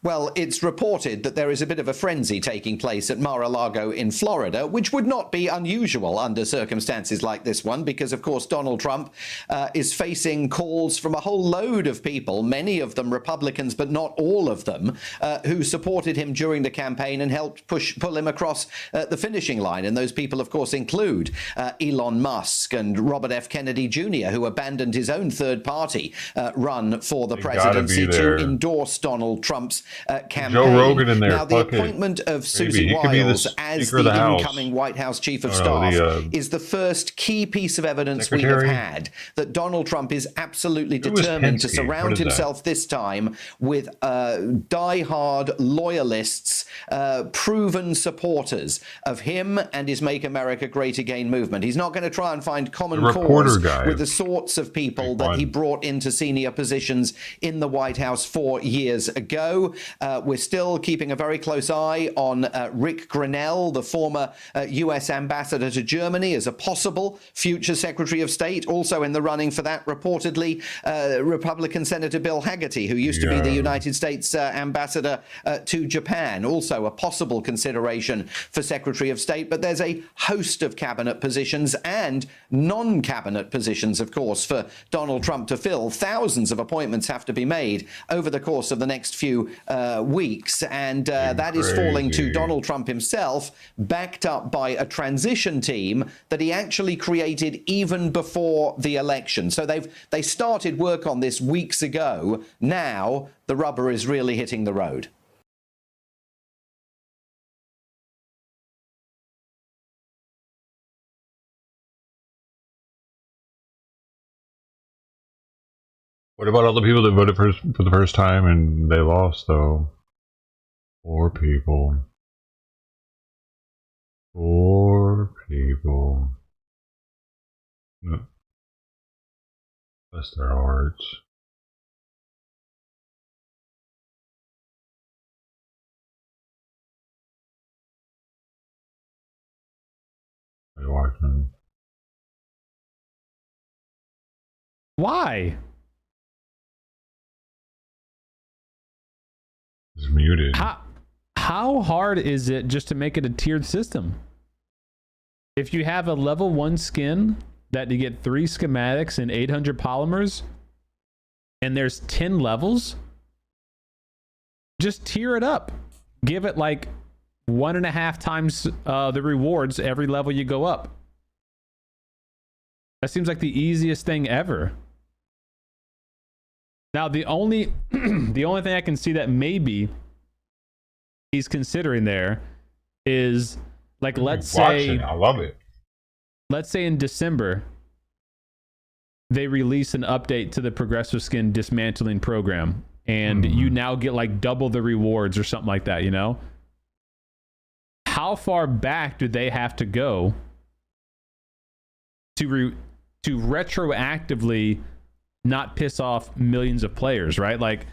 Well, it's reported that there is a bit of a frenzy taking place at Mar-a-Lago in Florida, which would not be unusual under circumstances like this one, because, of course, Donald Trump is facing calls from a whole load of people, many of them Republicans, but not all of them, who supported him during the campaign and helped pull him across the finishing line. And those people, of course, include Elon Musk and Robert F. Kennedy Jr., who abandoned his own third-party run for the presidency to endorse Donald Trump's campaign. Joe Rogan in there. Now, the appointment of Susie Wiles as the incoming White House chief of staff is the first key piece of evidence we have had that Donald Trump is absolutely determined to surround himself this time with die-hard loyalists, proven supporters of him and his Make America Great Again movement. He's not going to try and find common cause with the sorts of people that he brought into senior positions in the White House 4 years ago. We're still keeping a very close eye on Rick Grenell, the former U.S. ambassador to Germany, as a possible future Secretary of State. Also in the running for that, reportedly, Republican Senator Bill Hagerty, who used to be the United States ambassador to Japan. Also a possible consideration for Secretary of State. But there's a host of cabinet positions and non-cabinet positions, of course, for Donald Trump to fill. Thousands of appointments have to be made over the course of the next few weeks, and that is falling to Donald Trump himself, backed up by a transition team that he actually created even before the election. So they started work on this weeks ago. Now the rubber is really hitting the road. What about all the people that voted for the first time and they lost, though? Poor people. Poor people. No. Bless their hearts. Are you watching? Why? It's muted. How hard is it just to make it a tiered system? If you have a level 1 skin that you get 3 schematics and 800 polymers, and there's 10 levels, just tier it up. Give it like 1.5 times the rewards every level you go up. That seems like the easiest thing ever. Now, the only the only thing I can see that maybe he's considering there is, like, let's say, I love it. Let's say in December they release an update to the progressive skin dismantling program, and you now get like double the rewards or something like that, you know? How far back do they have to go to retroactively not piss off millions of players, right? Like,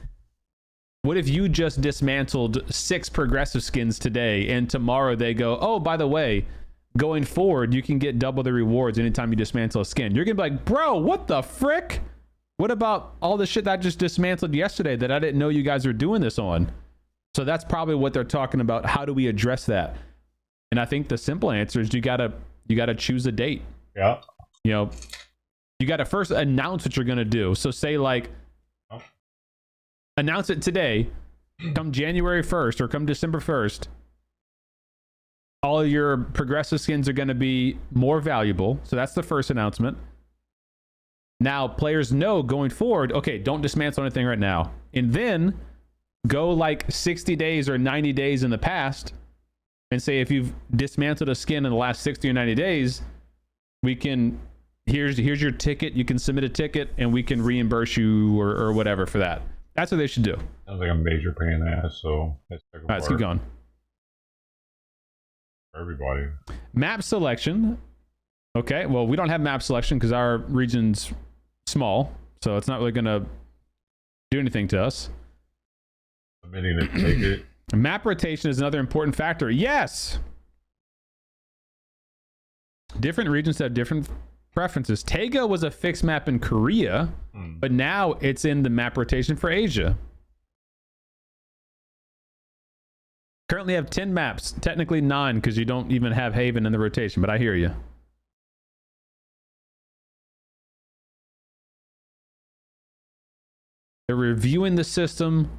what if you just dismantled 6 progressive skins today, and tomorrow they go, oh, by the way, going forward, you can get double the rewards anytime you dismantle a skin. You're gonna be like, bro, what the frick? What about all the shit that I just dismantled yesterday that I didn't know you guys were doing this on? So that's probably what they're talking about. How do we address that? And I think the simple answer is you gotta choose a date. Yeah. You know, you gotta first announce what you're gonna do. So say, like, announce it today, come January 1st or come December 1st, all your progressive skins are going to be more valuable. So that's the first announcement. Now players know going forward, okay, don't dismantle anything right now. And then go like 60 days or 90 days in the past and say, if you've dismantled a skin in the last 60 or 90 days, we can, here's your ticket. You can submit a ticket and we can reimburse you or whatever for that. That's what they should do. Sounds like a major pain in the ass, so let's take a All right, let's keep going. For everybody. Map selection. Okay, well, we don't have map selection because our region's small, so it's not really going to do anything to us. Submitting a ticket. Map rotation is another important factor. Yes! Different regions have different preferences. Tega was a fixed map in Korea, but now it's in the map rotation for Asia. Currently have 10 maps, technically 9 because you don't even have Haven in the rotation, but I hear you. They're reviewing the system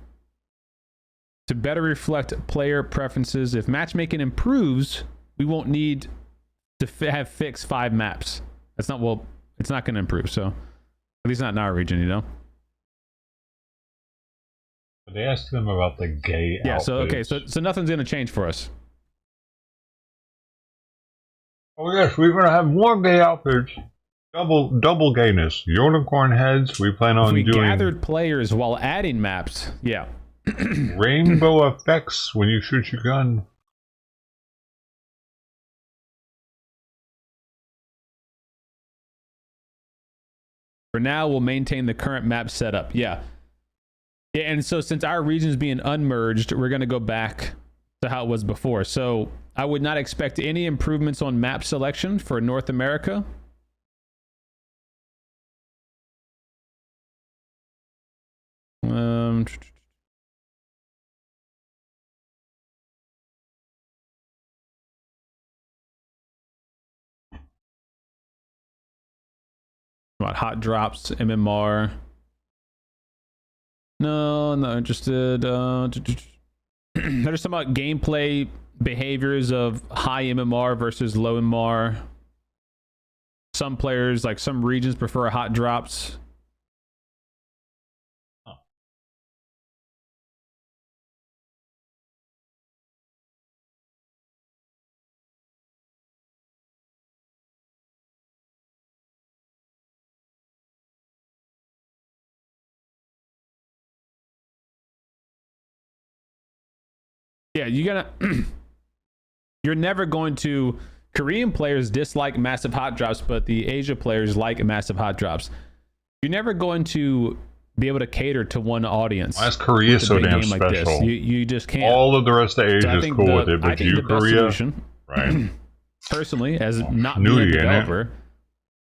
to better reflect player preferences. If matchmaking improves, we won't need to have fixed 5 maps. That's not, well, it's not going to improve, so at least not in our region, you know? They asked them about the gay outfits. So okay, so nothing's gonna change for us. Oh yes, we're gonna have more gay outfits. Double gayness. Unicorn heads. We plan on we doing gathered players while adding maps. Yeah. rainbow effects when you shoot your gun. For now, we'll maintain the current map setup. Yeah. Yeah, and so since our region's being unmerged, we're going to go back to how it was before. So I would not expect any improvements on map selection for North America. About hot drops, MMR. No, not interested. They're just talking about gameplay behaviors of high MMR versus low MMR. Some players, like some regions, prefer hot drops. Yeah, you gotta. You're never going to. Korean players dislike massive hot drops, but the Asia players like massive hot drops. You're never going to be able to cater to one audience. Why is Korea so damn special? Like you just can't. All of the rest of Asia is cool with it, but you, Korea, solution, right? Personally, as not being a developer,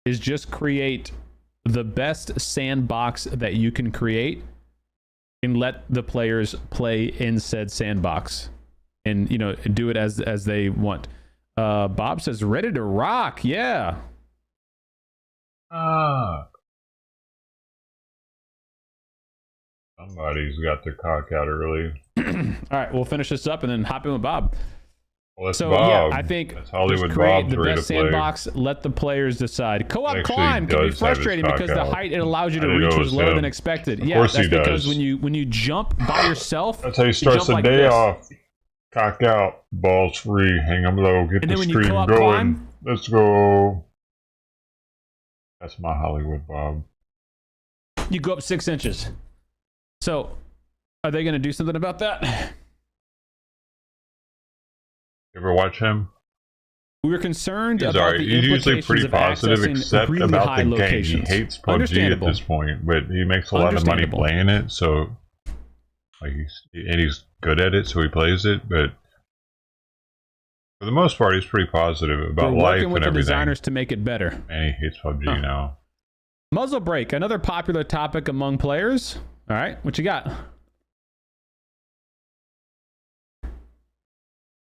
is just create the best sandbox that you can create, and let the players play in said sandbox. And, you know, do it as they want. Bob says, ready to rock. Yeah. Somebody's got their cock out early. All right, we'll finish this up and then hop in with Bob. Well, that's So Bob. yeah, I think that's Hollywood just create Bob's the ready best to play. sandbox. Let the players decide. Co-op Actually climb can be does have his frustrating cock because the out. height it allows you I to didn't reach know it was was lower him. than expected. Of Yeah, course that's he because does. when you jump by yourself, That's how he you starts jump the like day this. off. Cock out, balls free, hang them low, get And the then when you stream co-op going. climb- Let's go. That's my Hollywood Bob. You go up 6 inches. So, are they going to do something about that? You ever watch him? We were concerned He's about alright. the He's usually implications pretty of positive, accessing except really about high the game. He locations. hates PUBG at Understandable. this point, but he makes a lot of money Understandable. playing it. So, like, he's good at it, so he plays it. But for the most part, he's pretty positive about We're life working with and the everything. designers to make it better. And he hates PUBG now. Muzzle brake, another popular topic among players. All right, what you got?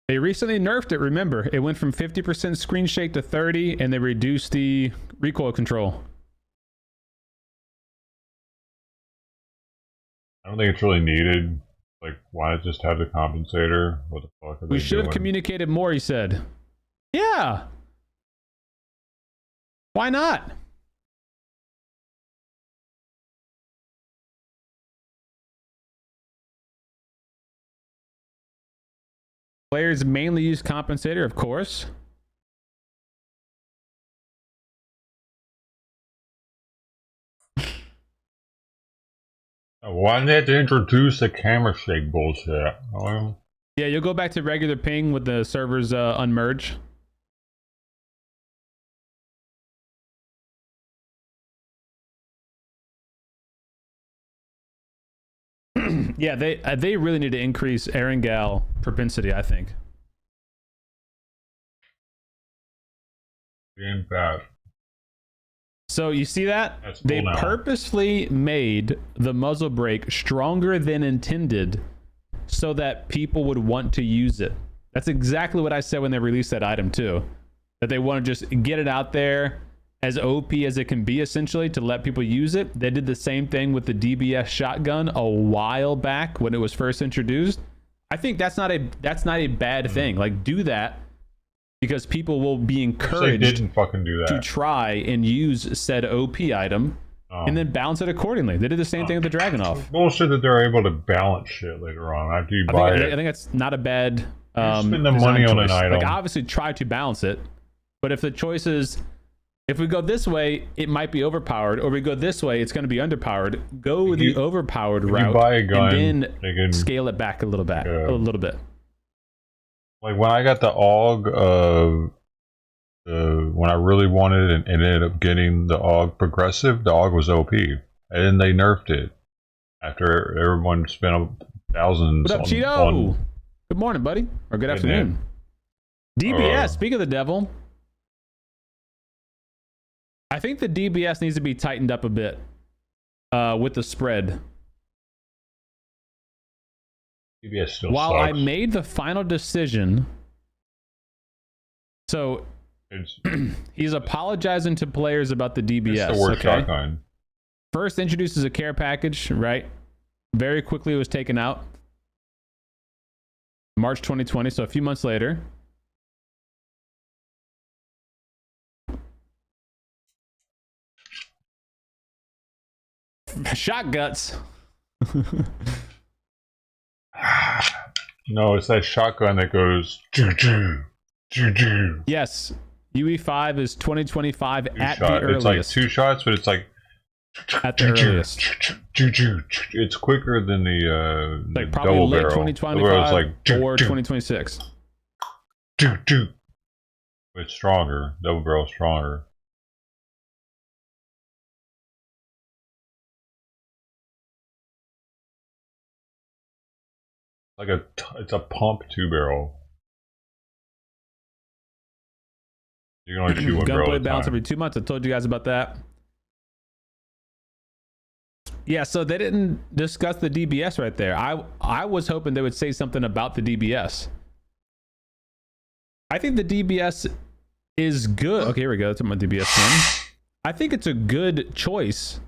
They recently nerfed it, remember. It went from 50% screen shake to 30, and they reduced the recoil control. I don't think it's really needed. Like, why just have the compensator? What the fuck are they We should have doing? communicated more, he said. Yeah. Why not? Players mainly use compensator, of course. Why did they have to introduce the camera shake bullshit? Yeah, you'll go back to regular ping with the servers unmerge. Yeah, they really need to increase Erangel propensity, I think. Game bad. So you see that? That's cool They now. purposely made the muzzle brake stronger than intended so that people would want to use it. That's exactly what I said when they released that item too. That they want to just get it out there as OP as it can be, essentially, to let people use it. They did the same thing with the DBS shotgun a while back when it was first introduced. I think that's not a bad thing. Like, do that because people will be They encouraged didn't fucking do to that. try and use said OP item and then balance it accordingly. They did the same thing with the Dragunov. Bullshit that they're able to balance shit later on after you I buy think it. that's not a bad spend the design money on an choice. item. Like, obviously try to balance it, but if the choice is, if we go this way, it might be overpowered, or we go this way, it's going to be underpowered. Go the overpowered route, buy a gun, and they then can- scale it back a little bit. A little bit. Like when I got the AUG, when I really wanted it and ended up getting the AUG progressive, the AUG was OP. And then they nerfed it after everyone spent thousands What up, on, Cheeto? on Good morning, buddy, or good Good afternoon. name. DBS. Speak of the devil. I think the DBS needs to be tightened up a bit with the spread. DBS still While sucks. I made the final decision, so he's apologizing to players about the DBS. It's the word okay? shotgun. First introduces a care package, right? Very quickly it was taken out. March 2020, so a few months later. Shot guts. No, it's that shotgun that goes choo-choo, choo-choo. Yes, UE5 is 2025 at Shot. the It's like earliest. 2 shots, but it's like At the earliest. choo-choo. It's quicker than the Like probably double late barrel. 2025 It's like or 2026. choo-choo. It's stronger. Double barrel stronger. Like it's a pump 2-barrel. You can only shoot one barrel at Gunblade a balance time. every 2 months. I told you guys about that. Yeah, so they didn't discuss the DBS right there. I was hoping they would say something about the DBS. I think the DBS is good. Okay, here we go. That's my DBS one. I think it's a good choice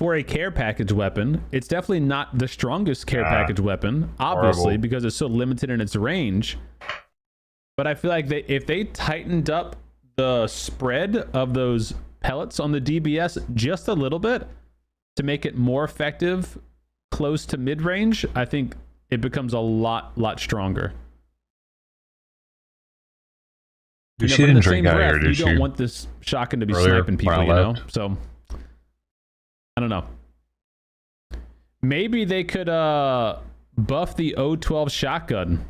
for a care package weapon. It's definitely not the strongest care package weapon, obviously, horrible. because it's so limited in its range. But I feel like if they tightened up the spread of those pellets on the DBS just a little bit to make it more effective close to mid-range, I think it becomes a lot stronger. She didn't drink out breath, here, did you don't she? want this shotgun to be Earlier, sniping people, when you I know? left. So, I don't know. Maybe they could buff the O12 shotgun.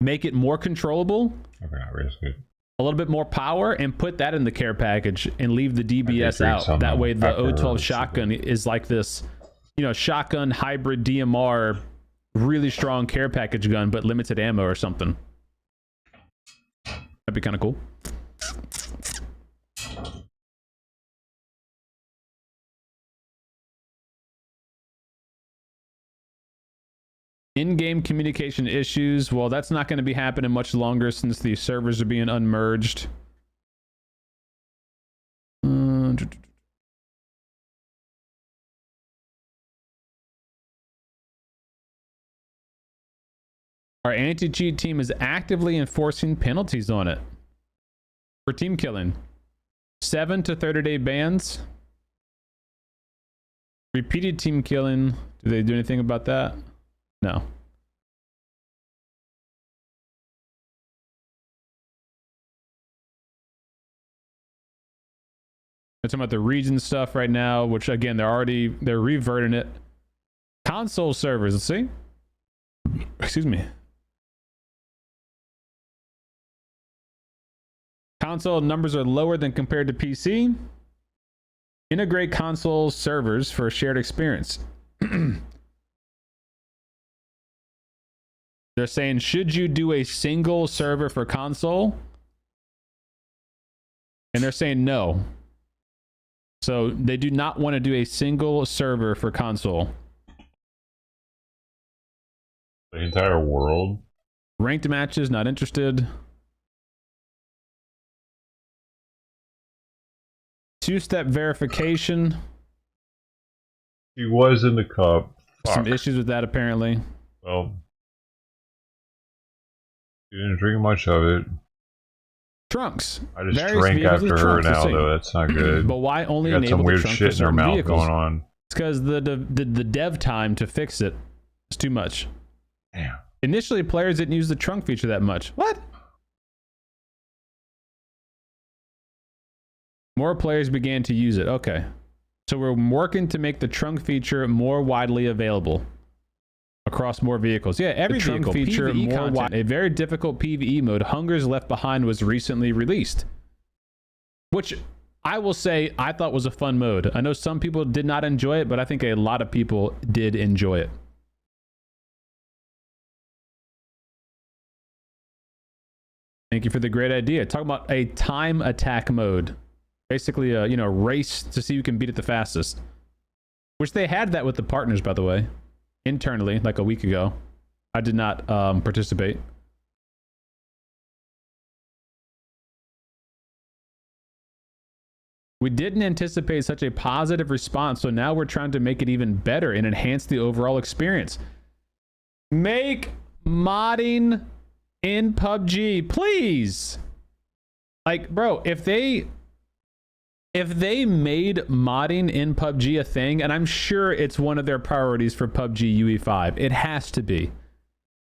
Make it more controllable. Okay, not risk it. A little bit more power, and put that in the care package and leave the DBS out. That way the O12 shotgun is like this, you know, shotgun hybrid DMR, really strong care package gun, but limited ammo or something. That'd be kind of cool. In-game communication issues. Well, that's not going to be happening much longer since the servers are being unmerged. Our anti-cheat team is actively enforcing penalties on it for team killing. 7 to 30-day bans. Repeated team killing. Do they do anything about that? No. They're talking about the region stuff right now, which again, they're reverting it. Console servers, let's see. Excuse me. Console numbers are lower than compared to PC. Integrate console servers for a shared experience. They're saying, should you do a single server for console? And they're saying no. So they do not want to do a single server for console. The entire world? Ranked matches, not interested. Two-step verification. He was in the cup. Some issues with that, apparently. Well, you didn't drink much of it. Trunks. I just Various drank vehicles with after her trunks, now, let's see. though. That's not good. But why only You got enable some weird the trunk shit for in their certain mouth vehicles? going on. It's because the dev time to fix it is too much. Damn. Initially, players didn't use the trunk feature that much. What? More players began to use it. Okay. So we're working to make the trunk feature more widely available across more vehicles. Yeah, every vehicle feature PvE more content. a very difficult PvE mode, Hunger's Left Behind, was recently released. Which I will say I thought was a fun mode. I know some people did not enjoy it, but I think a lot of people did enjoy it. Thank you for the great idea. Talk about a time attack mode. Basically a, race to see who can beat it the fastest. Which they had that with the partners, by the way. Internally, like a week ago. I did not participate. We didn't anticipate such a positive response, so now we're trying to make it even better and enhance the overall experience. Make modding in PUBG, please. Like, bro, if they made modding in PUBG a thing, and I'm sure it's one of their priorities for PUBG UE5, it has to be.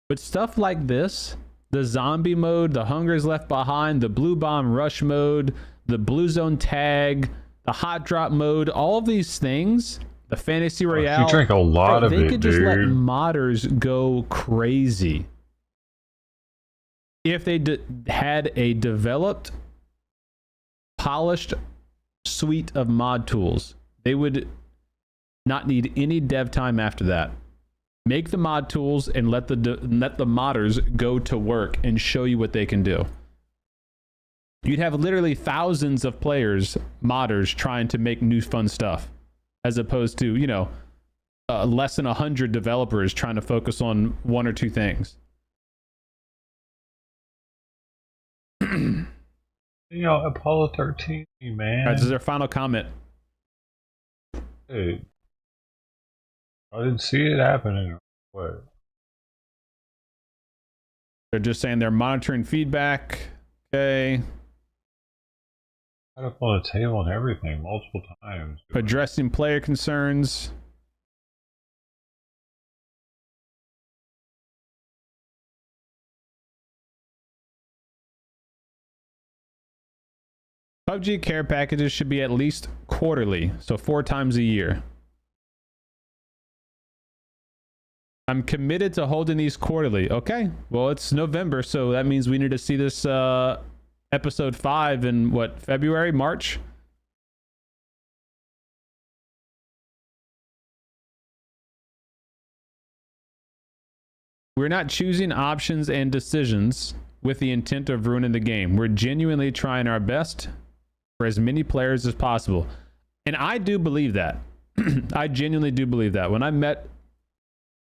But stuff like this, the zombie mode, the Hunger's Left Behind, the Blue Bomb Rush mode, the Blue Zone tag, the Hot Drop mode, all of these things, the Fantasy Royale. You drank a lot of they it, could just let dude. modders go crazy. If they had a developed, polished suite of mod tools, they would not need any dev time after that. Make the mod tools and let the modders go to work and show you what they can do. You'd have literally thousands of players, modders, trying to make new fun stuff, as opposed to less than 100 developers trying to focus on one or two things. Apollo 13, man. All right, this is our final comment. Hey, I didn't see it happening. What? They're just saying they're monitoring feedback. Okay. Got up on the table and everything multiple times. Addressing player concerns. PUBG care packages should be at least quarterly, so 4 times a year. I'm committed to holding these quarterly. Okay, well, it's November, so that means we need to see this episode 5 in what, February, March? We're not choosing options and decisions with the intent of ruining the game. We're genuinely trying our best for as many players as possible. And I do believe that. I genuinely do believe that. When I met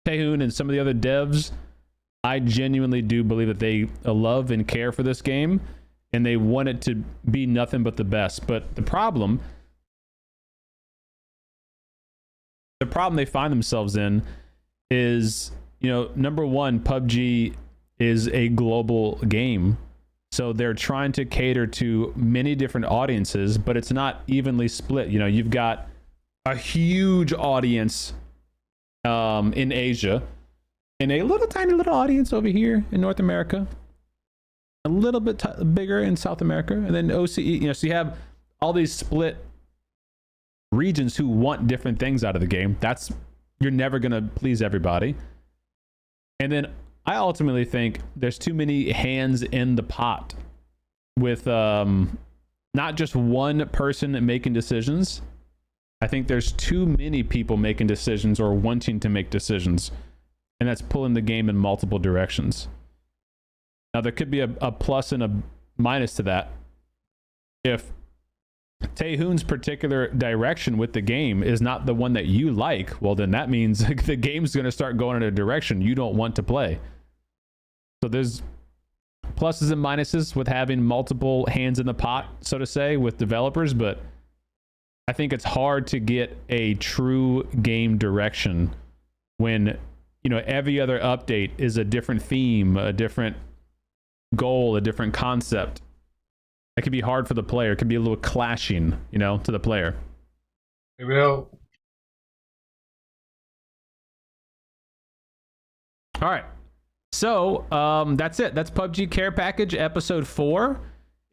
Taehoon and some of the other devs, I genuinely do believe that they love and care for this game, and they want it to be nothing but the best. But the problem they find themselves in is, you know, number one, PUBG is a global game. So they're trying to cater to many different audiences, but it's not evenly split. You know, you've got a huge audience in Asia and a little tiny little audience over here in North America, a little bit bigger in South America, and then OCE, you know, so you have all these split regions who want different things out of the game. You're never going to please everybody. And then I ultimately think there's too many hands in the pot with not just one person making decisions. I think there's too many people making decisions or wanting to make decisions, and that's pulling the game in multiple directions. Now, there could be a plus and a minus to that. If Taehoon's particular direction with the game is not the one that you like, well, then that means the game's going to start going in a direction you don't want to play. So there's pluses and minuses with having multiple hands in the pot, so to say, with developers, but I think it's hard to get a true game direction when, you know, every other update is a different theme, a different goal, a different concept. It could be hard for the player. It could be a little clashing, you know, to the player. Hey, Bill. All right. So that's it. That's PUBG Care Package episode 4.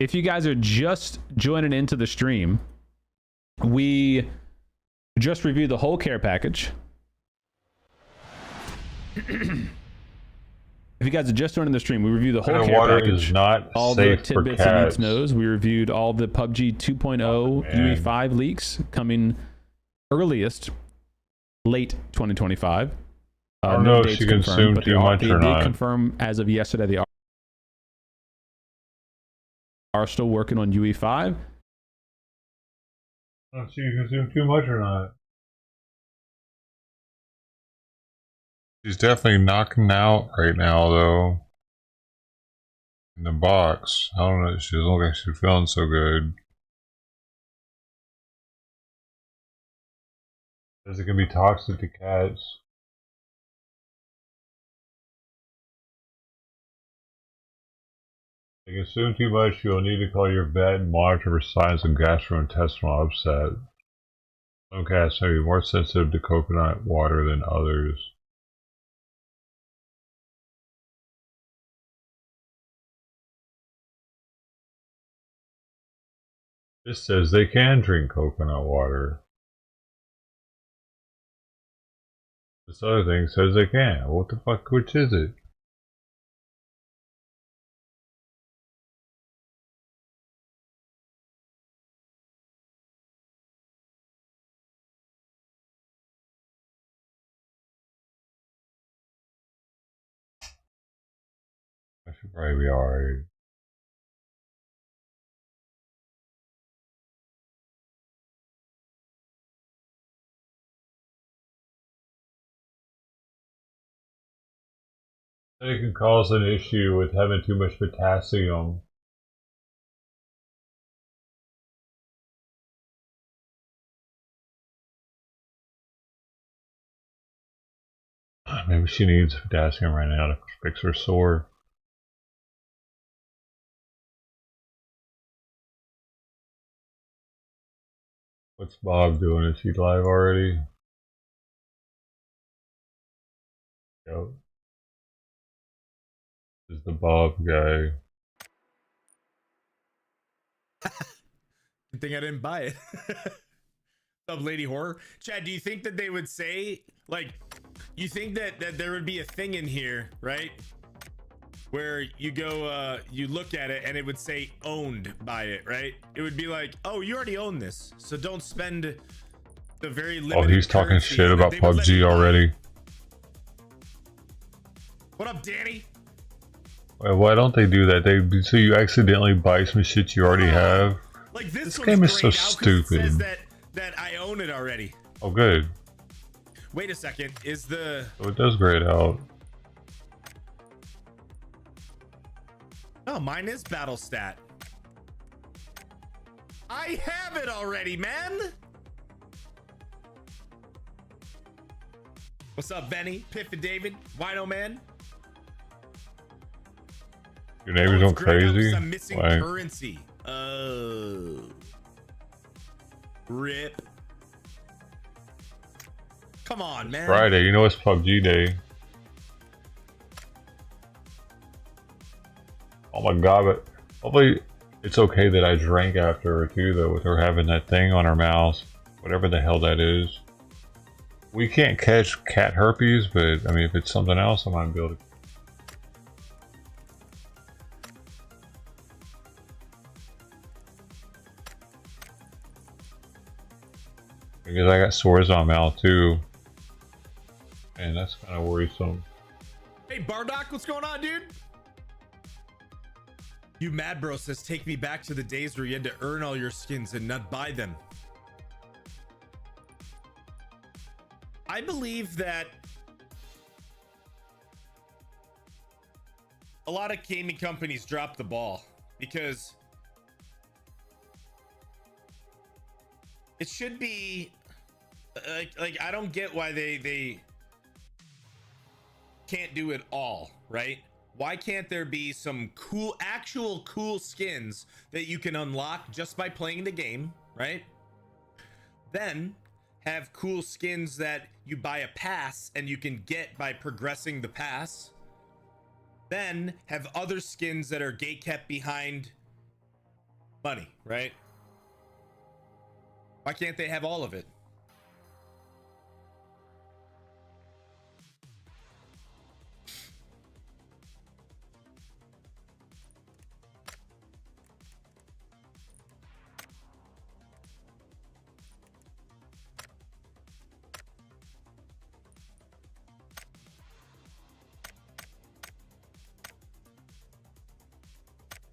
If you guys are just joining into the stream, we just reviewed the whole care package. If you guys are just joining the stream, we reviewed the whole care package. Is not all safe the tidbits for it needs cats. to knows. We reviewed all the PUBG 2.0 UE5 leaks coming earliest late 2025. I don't know if she consumed too much or not. They did confirm as of yesterday they are still working on UE5. I don't know if she consumed too much or not. She's definitely knocking out right now, though. In the box. I don't know. She doesn't look like she's feeling so good. Says it can be toxic to cats. If you consume too much, you'll need to call your vet and monitor for signs of gastrointestinal upset. Some cats may be more sensitive to coconut water than others. This says they can drink coconut water. This other thing says they can't. What the fuck, which is it? I should probably be alright. It can cause an issue with having too much potassium. Maybe she needs potassium right now to fix her sore. What's Bob doing? Is he live already? Yep. This is the Bob guy. Good thing I didn't buy it. Sub Lady Horror. Chad, do you think that they would say, like, you think that there would be a thing in here, right? Where you go, you look at it and it would say owned by it, right? It would be like, oh, you already own this, so don't spend the very limited. Oh, he's talking shit about PUBG already. What up, Danny? Why don't they do that? So you accidentally buy some shit you already have. Like this game is so now 'cause stupid. It says that I own it already. Oh, good. Wait a second. Is the So it does grayed out. Oh, mine is battle stat. I have it already, man. What's up, Benny, Piff and David, Wino Man? Your neighbors going crazy? I'm missing Why? currency. Oh. Rip. Come on, man. Friday, you know it's PUBG day. Oh my god, but hopefully it's okay that I drank after her too, though, with her having that thing on her mouth. Whatever the hell that is. We can't catch cat herpes, but I mean, if it's something else, I might be able to. Because I got sores on my mouth too. And that's kind of worrisome. Hey, Bardock, what's going on, dude? You mad bro says, take me back to the days where you had to earn all your skins and not buy them. I believe that a lot of gaming companies drop the ball because it should be like I don't get why they can't do it all, right? Why can't there be some cool, actual cool skins that you can unlock just by playing the game, right? Then have cool skins that you buy a pass and you can get by progressing the pass. Then have other skins that are gate kept behind money, right? Why can't they have all of it?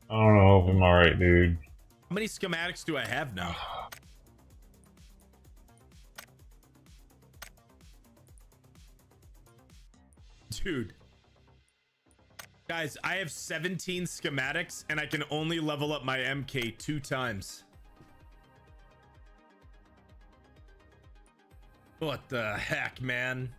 I don't know if I'm alright, dude. How many schematics do I have now? Dude. Guys, I have 17 schematics and I can only level up my MK 2 times. What the heck, man?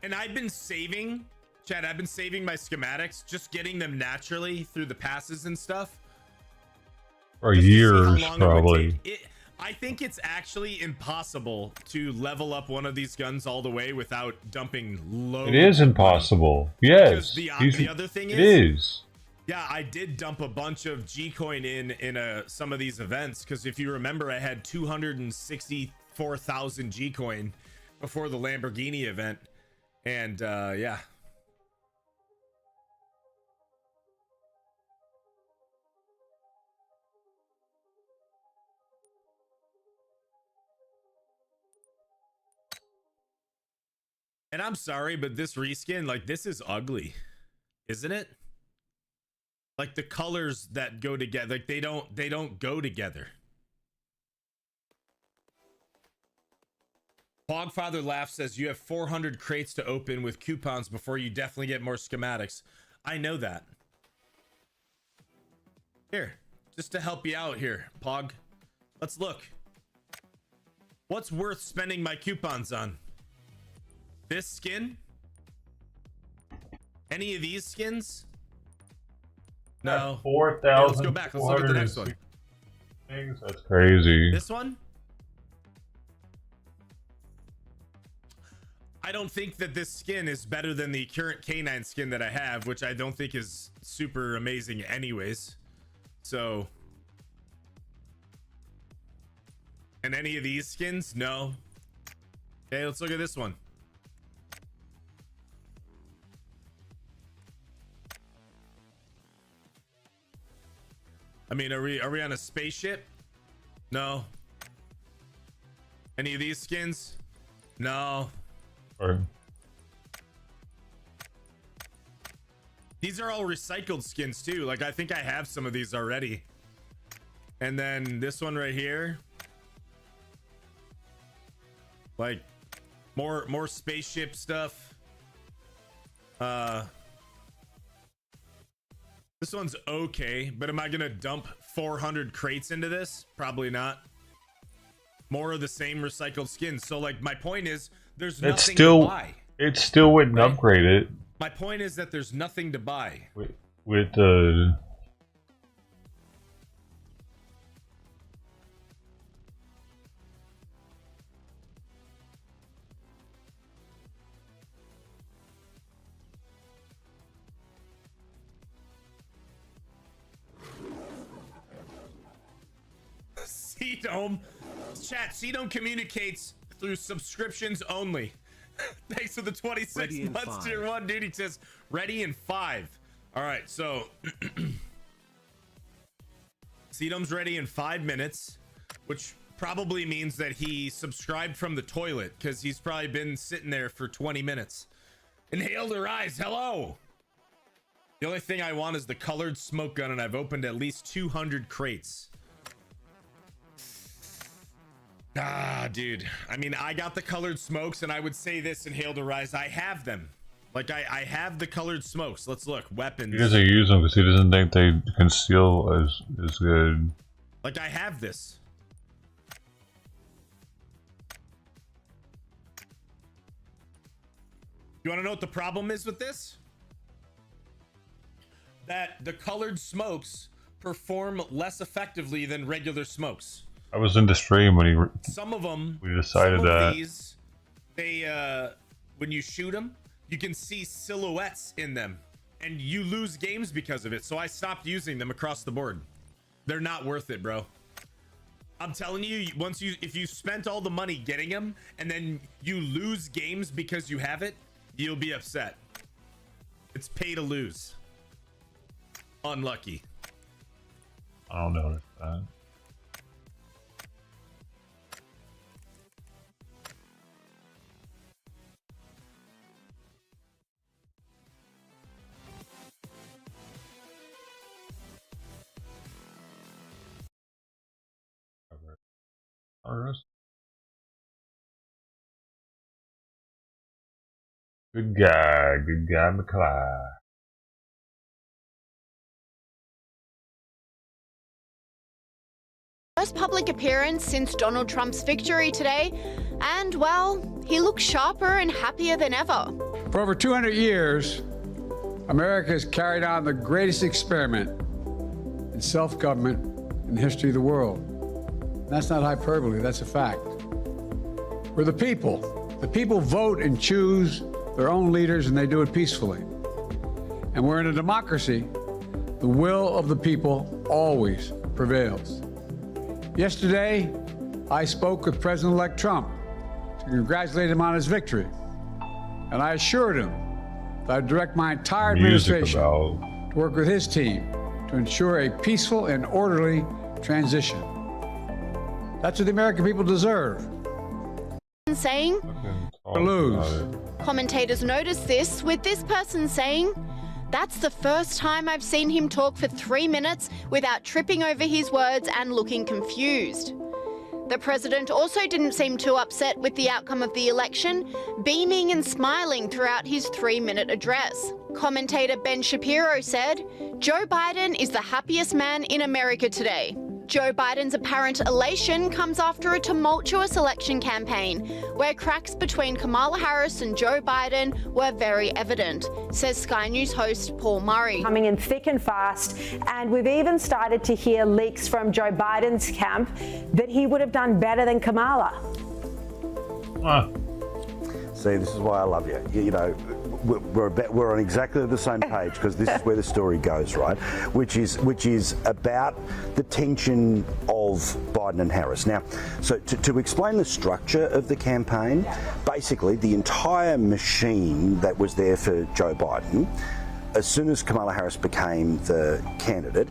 And I've been saving, Chad, I've been saving my schematics, just getting them naturally through the passes and stuff. For years, probably. I think it's actually impossible to level up one of these guns all the way without dumping loads. It is impossible. Yes. The other thing it is. Yeah, I did dump a bunch of G-Coin in some of these events, because if you remember, I had 264,000 G-Coin before the Lamborghini event. And yeah. And I'm sorry, but this reskin, like, this is ugly, isn't it? Like the colors that go together, like they don't go together. Hogfather Laugh says you have 400 crates to open with coupons before you definitely get more schematics. I know that. Here, just to help you out here, Pog. Let's look. What's worth spending my coupons on? This skin? Any of these skins? No. 4,000. Okay, let's go back. Let's look at the next one. That's crazy. This one? I don't think that this skin is better than the current canine skin that I have, which I don't think is super amazing anyways. So... And any of these skins? No. Okay, let's look at this one. I mean, are we on a spaceship? No. Any of these skins? No. Right. These are all recycled skins too. Like, I think I have some of these already. And then this one right here. Like, more spaceship stuff. This one's okay, but am I gonna dump 400 crates into this? Probably not. More of the same recycled skins. So, like, my point is, there's nothing to buy. It still wouldn't upgrade it. My point is that there's nothing to buy. With the... CDOM. Chat, CDOM communicates through subscriptions only. Thanks for the 26 months, tier 1, dude. He says, ready in 5. All right, so... CDOM's ready in 5 minutes, which probably means that he subscribed from the toilet, because he's probably been sitting there for 20 minutes. Inhale to rise, hello! The only thing I want is the colored smoke gun, and I've opened at least 200 crates. Ah, dude. I mean, I got the colored smokes, and I would say this, Inhale to rise, I have them. Like, I have the colored smokes. Let's look. Weapons. He doesn't use them because he doesn't think they conceal as good. Like, I have this. You want to know what the problem is with this? That the colored smokes perform less effectively than regular smokes. I was in the stream when some of them, we decided that. These, they, when you shoot them, you can see silhouettes in them, and you lose games because of it. So I stopped using them across the board. They're not worth it, bro. I'm telling you, if you spent all the money getting them, and then you lose games because you have it, you'll be upset. It's pay to lose. Unlucky. I don't notice that. Good guy, McCly. First public appearance since Donald Trump's victory today, and well, he looks sharper and happier than ever. For over 200 years, America has carried on the greatest experiment in self-government in the history of the world. And that's not hyperbole, that's a fact. We're the people. The people vote and choose their own leaders, and they do it peacefully. And we're in a democracy. The will of the people always prevails. Yesterday, I spoke with President-elect Trump to congratulate him on his victory. And I assured him that I'd direct my entire administration to work with his team to ensure a peaceful and orderly transition. That's what the American people deserve. Saying, to lose. Commentators noticed this, with this person saying, "That's the first time I've seen him talk for 3 minutes without tripping over his words and looking confused." The president also didn't seem too upset with the outcome of the election, beaming and smiling throughout his 3-minute address. Commentator Ben Shapiro said, "Joe Biden is the happiest man in America today." Joe Biden's apparent elation comes after a tumultuous election campaign where cracks between Kamala Harris and Joe Biden were very evident, says Sky News host Paul Murray. Coming in thick and fast, and we've even started to hear leaks from Joe Biden's camp that he would have done better than Kamala. See, this is why I love you. You know, we're on exactly the same page, because this is where the story goes, right? Which is about the tension of Biden and Harris. Now, so to explain the structure of the campaign, basically the entire machine that was there for Joe Biden, as soon as Kamala Harris became the candidate,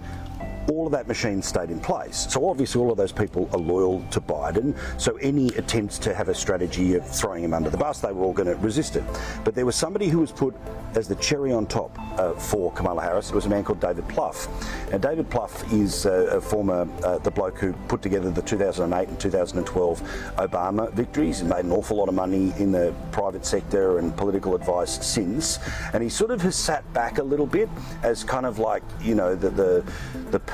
all of that machine stayed in place. So obviously all of those people are loyal to Biden, so any attempts to have a strategy of throwing him under the bus, they were all going to resist it. But there was somebody who was put as the cherry on top for Kamala Harris. It was a man called David Plouffe. Now David Plouffe is a former, the bloke who put together the 2008 and 2012 Obama victories and made an awful lot of money in the private sector and political advice since. And he sort of has sat back a little bit as kind of like, you know, the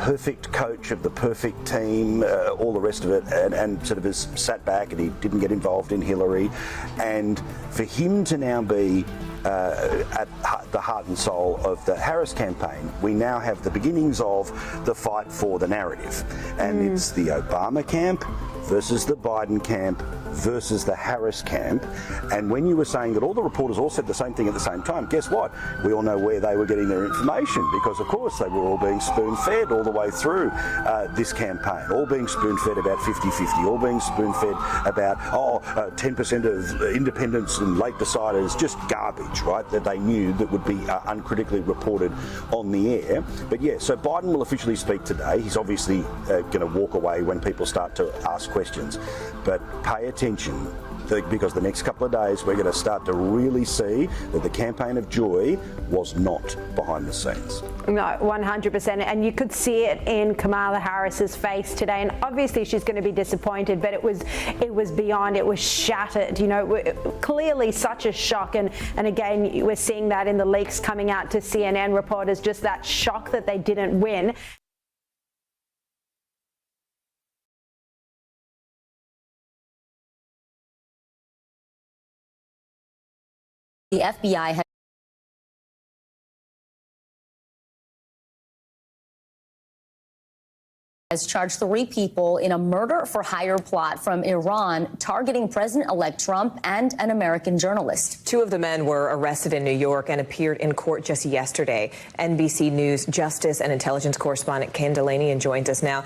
perfect coach of the perfect team, all the rest of it, and sort of has sat back, and he didn't get involved in Hillary. And for him to now be at the heart and soul of the Harris campaign, we now have the beginnings of the fight for the narrative. And it's the Obama camp versus the Biden camp versus the Harris camp. And when you were saying that all the reporters all said the same thing at the same time, guess what? We all know where they were getting their information, because of course they were all being spoon-fed all the way through this campaign, all being spoon-fed about 50-50, all being spoon-fed about 10% of independents and late deciders, just garbage, right, that they knew that would be uncritically reported on the air. But yeah, so Biden will officially speak today. He's obviously going to walk away when people start to ask questions, but pay attention, because the next couple of days we're going to start to really see that the campaign of joy was not behind the scenes. No, 100%. And you could see it in Kamala Harris's face today. And obviously she's going to be disappointed, but it was beyond, it was shattered. You know, clearly such a shock. And again, we're seeing that in the leaks coming out to CNN reporters, just that shock that they didn't win. The FBI has charged 3 people in a murder-for-hire plot from Iran targeting President-elect Trump and an American journalist. 2 of the men were arrested in New York and appeared in court just yesterday. NBC News Justice and Intelligence correspondent Ken Delaney joins us now.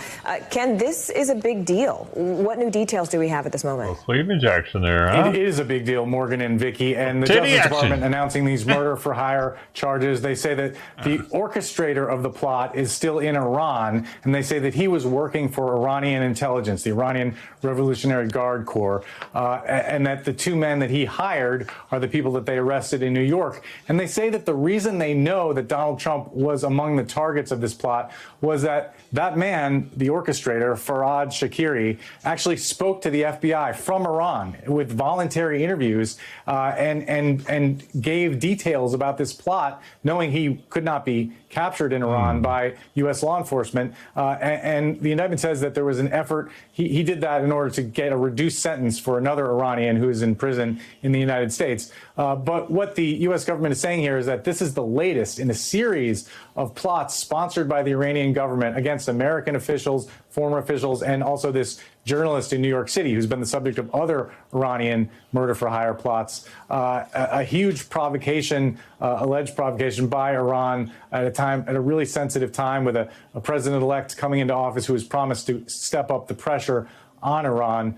Ken, this is a big deal. What new details do we have at this moment? Well, cleavage action there, huh? It is a big deal, Morgan and Vicky. And the Justice Department announcing these murder-for-hire charges. They say that the orchestrator of the plot is still in Iran, and they say that he was working for Iranian intelligence, the Iranian Revolutionary Guard Corps, and that the 2 men that he hired are the people that they arrested in New York. And they say that the reason they know that Donald Trump was among the targets of this plot was that that man, the orchestrator, Farhad Shakiri, actually spoke to the FBI from Iran with voluntary interviews and gave details about this plot, knowing he could not be captured in Iran by U.S. law enforcement. And the indictment says that there was an effort. He did that in order to get a reduced sentence for another Iranian who is in prison in the United States. But what the U.S. government is saying here is that this is the latest in a series of plots sponsored by the Iranian government against American officials, former officials, and also this journalist in New York City who's been the subject of other Iranian murder-for-hire plots. A huge provocation, alleged provocation by Iran at a really sensitive time, with a president-elect coming into office who has promised to step up the pressure on Iran.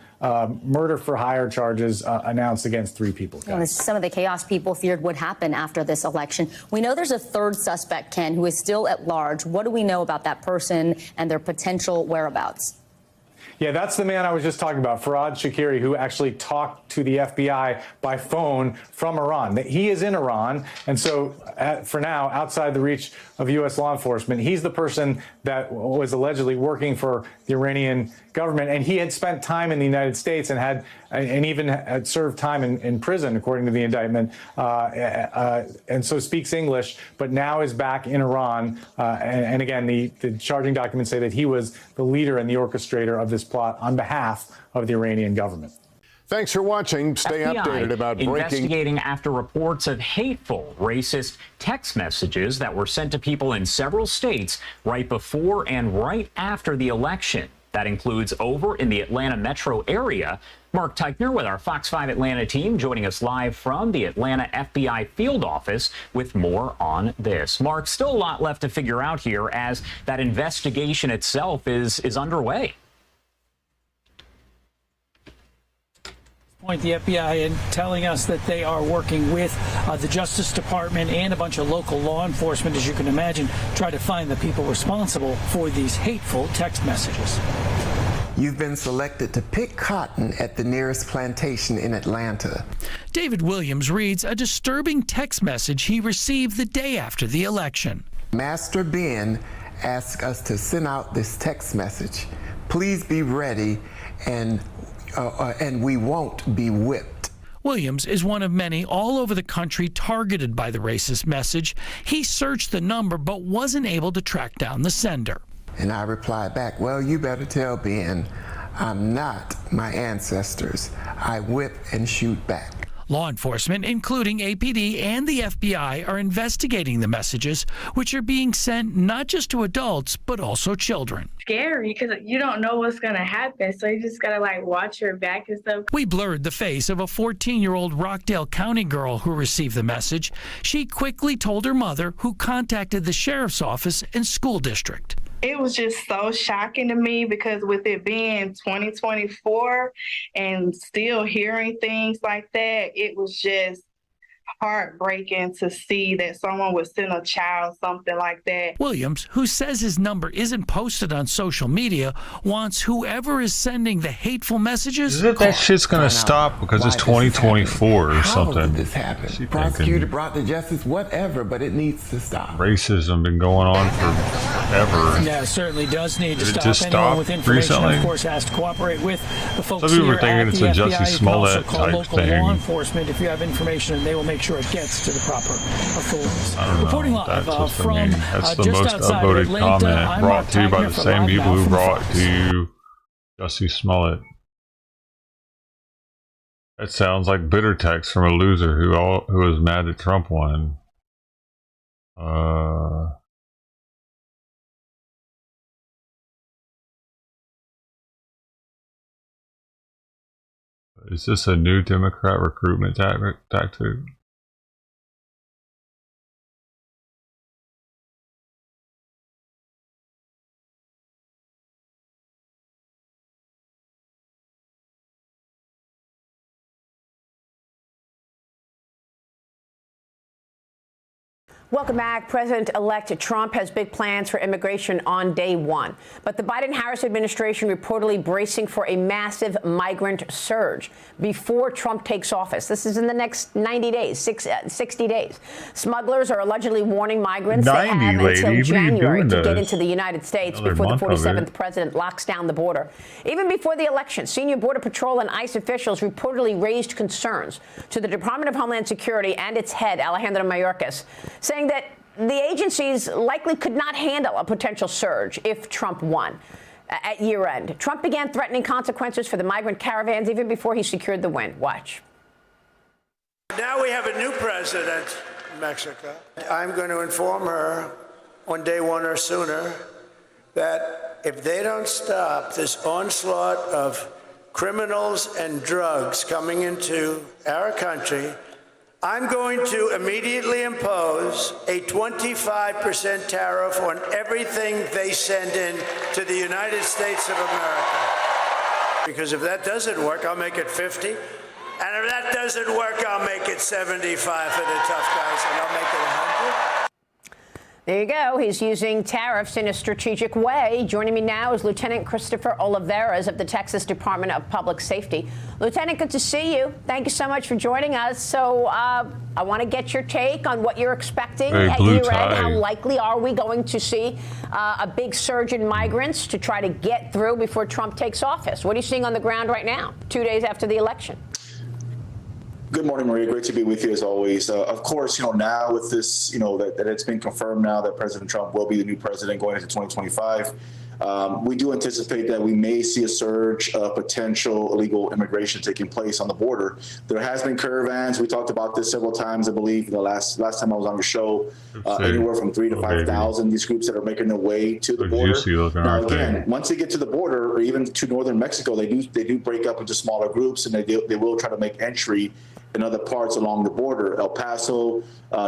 Murder-for-hire charges announced against 3 people. Well, some of the chaos people feared would happen after this election. We know there's a 3rd suspect, Ken, who is still at large. What do we know about that person and their potential whereabouts? Yeah, that's the man I was just talking about, Farhad Shakiri, who actually talked to the FBI by phone from Iran. He is in Iran, and so for now, outside the reach of U.S. law enforcement, he's the person that was allegedly working for the Iranian government, and he had spent time in the United States and even had served time in prison, according to the indictment, and so speaks English, but now is back in Iran. And again, the charging documents say that he was the leader and the orchestrator of this plot on behalf of the Iranian government. Thanks for watching. Stay FBI updated about breaking. Investigating after reports of hateful, racist text messages that were sent to people in several states right before and right after the election. That includes over in the Atlanta metro area. Mark Teichner with our Fox 5 Atlanta team joining us live from the Atlanta FBI field office with more on this. Mark, still a lot left to figure out here as that investigation itself is underway. Point the FBI in telling us that they are working with the Justice Department and a bunch of local law enforcement, as you can imagine, try to find the people responsible for these hateful text messages. You've been selected to pick cotton at the nearest plantation in Atlanta. David Williams reads a disturbing text message he received the day after the election. Master Ben asked us to send out this text message. Please be ready and we won't be whipped. Williams is one of many all over the country targeted by the racist message. He searched the number but wasn't able to track down the sender. And I replied back, well, you better tell Ben I'm not my ancestors. I whip and shoot back. Law enforcement, including APD and the FBI, are investigating the messages, which are being sent not just to adults, but also children. Scary because you don't know what's going to happen, so you just got to like watch your back and stuff. We blurred the face of a 14-year-old Rockdale County girl who received the message. She quickly told her mother, who contacted the sheriff's office and school district. It was just so shocking to me because with it being 2024 and still hearing things like that, it was just heartbreaking to see that someone would send a child something like that. Williams, who says his number isn't posted on social media, wants whoever is sending the hateful messages. Is it that shit's gonna stop because it's 2024 or something? How did this happen? Prosecutor brought to justice, whatever, but it needs to stop. Racism been going on forever. Yeah, it certainly does need to Did it stop. just Anyone stop with information, recently? of course, has to cooperate with the folks Some people here were thinking at it's the a FBI. Jussie You can also Smollett call type local thing. law enforcement if you have information, and they will make sure it gets to the proper authorities. I don't know. Reporting live That's from That's the just most outside upvoted Atlanta, comment I'm brought Mark to you by Teichner the for same Live people Now who from brought Fox. to Jussie Smollett. That sounds like bitter text from a loser who was mad that Trump won. Is this a new Democrat recruitment tactic? Welcome back. President-elect Trump has big plans for immigration on day one. But the Biden-Harris administration reportedly bracing for a massive migrant surge before Trump takes office. This is in the next 90 days, 60 days. Smugglers are allegedly warning migrants they have until January to get into the United States before the 47th president locks down the border. Even before the election, senior Border Patrol and ICE officials reportedly raised concerns to the Department of Homeland Security and its head, Alejandro Mayorkas, saying that the agencies likely could not handle a potential surge if Trump won at year end. Trump began threatening consequences for the migrant caravans even before he secured the win. Watch. Now we have a new president in Mexico. I'm going to inform her on day one or sooner that if they don't stop this onslaught of criminals and drugs coming into our country, I'm going to immediately impose a 25% tariff on everything they send in to the United States of America. Because if that doesn't work, I'll make it 50. And if that doesn't work, I'll make it 75 for the tough guys, and I'll make it 100. There you go. He's using tariffs in a strategic way. Joining me now is Lieutenant Christopher Oliveras of the Texas Department of Public Safety. Lieutenant, good to see you. Thank you so much for joining us. So I want to get your take on what you're expecting at year end. How likely are we going to see a big surge in migrants to try to get through before Trump takes office? What are you seeing on the ground right now, 2 days after the election? Good morning, Maria. Great to be with you as always. Of course, now with this, that it's been confirmed now that President Trump will be the new president going into 2025. We do anticipate that we may see a surge of potential illegal immigration taking place on the border. There has been caravans. We talked about this several times, I believe, the last time I was on your show. Anywhere from 3,000 to 5,000. These groups that are making their way to the border. Now, again, once they get to the border, or even to northern Mexico, they do break up into smaller groups, and they will try to make entry in other parts along the border: El Paso,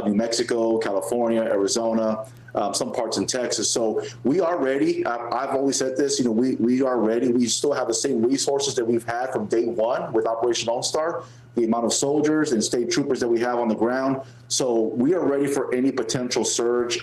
New Mexico, California, Arizona. Some parts in Texas. So we are ready. I've always said this, we are ready. We still have the same resources that we've had from day one with Operation Lone Star, the amount of soldiers and state troopers that we have on the ground. So we are ready for any potential surge.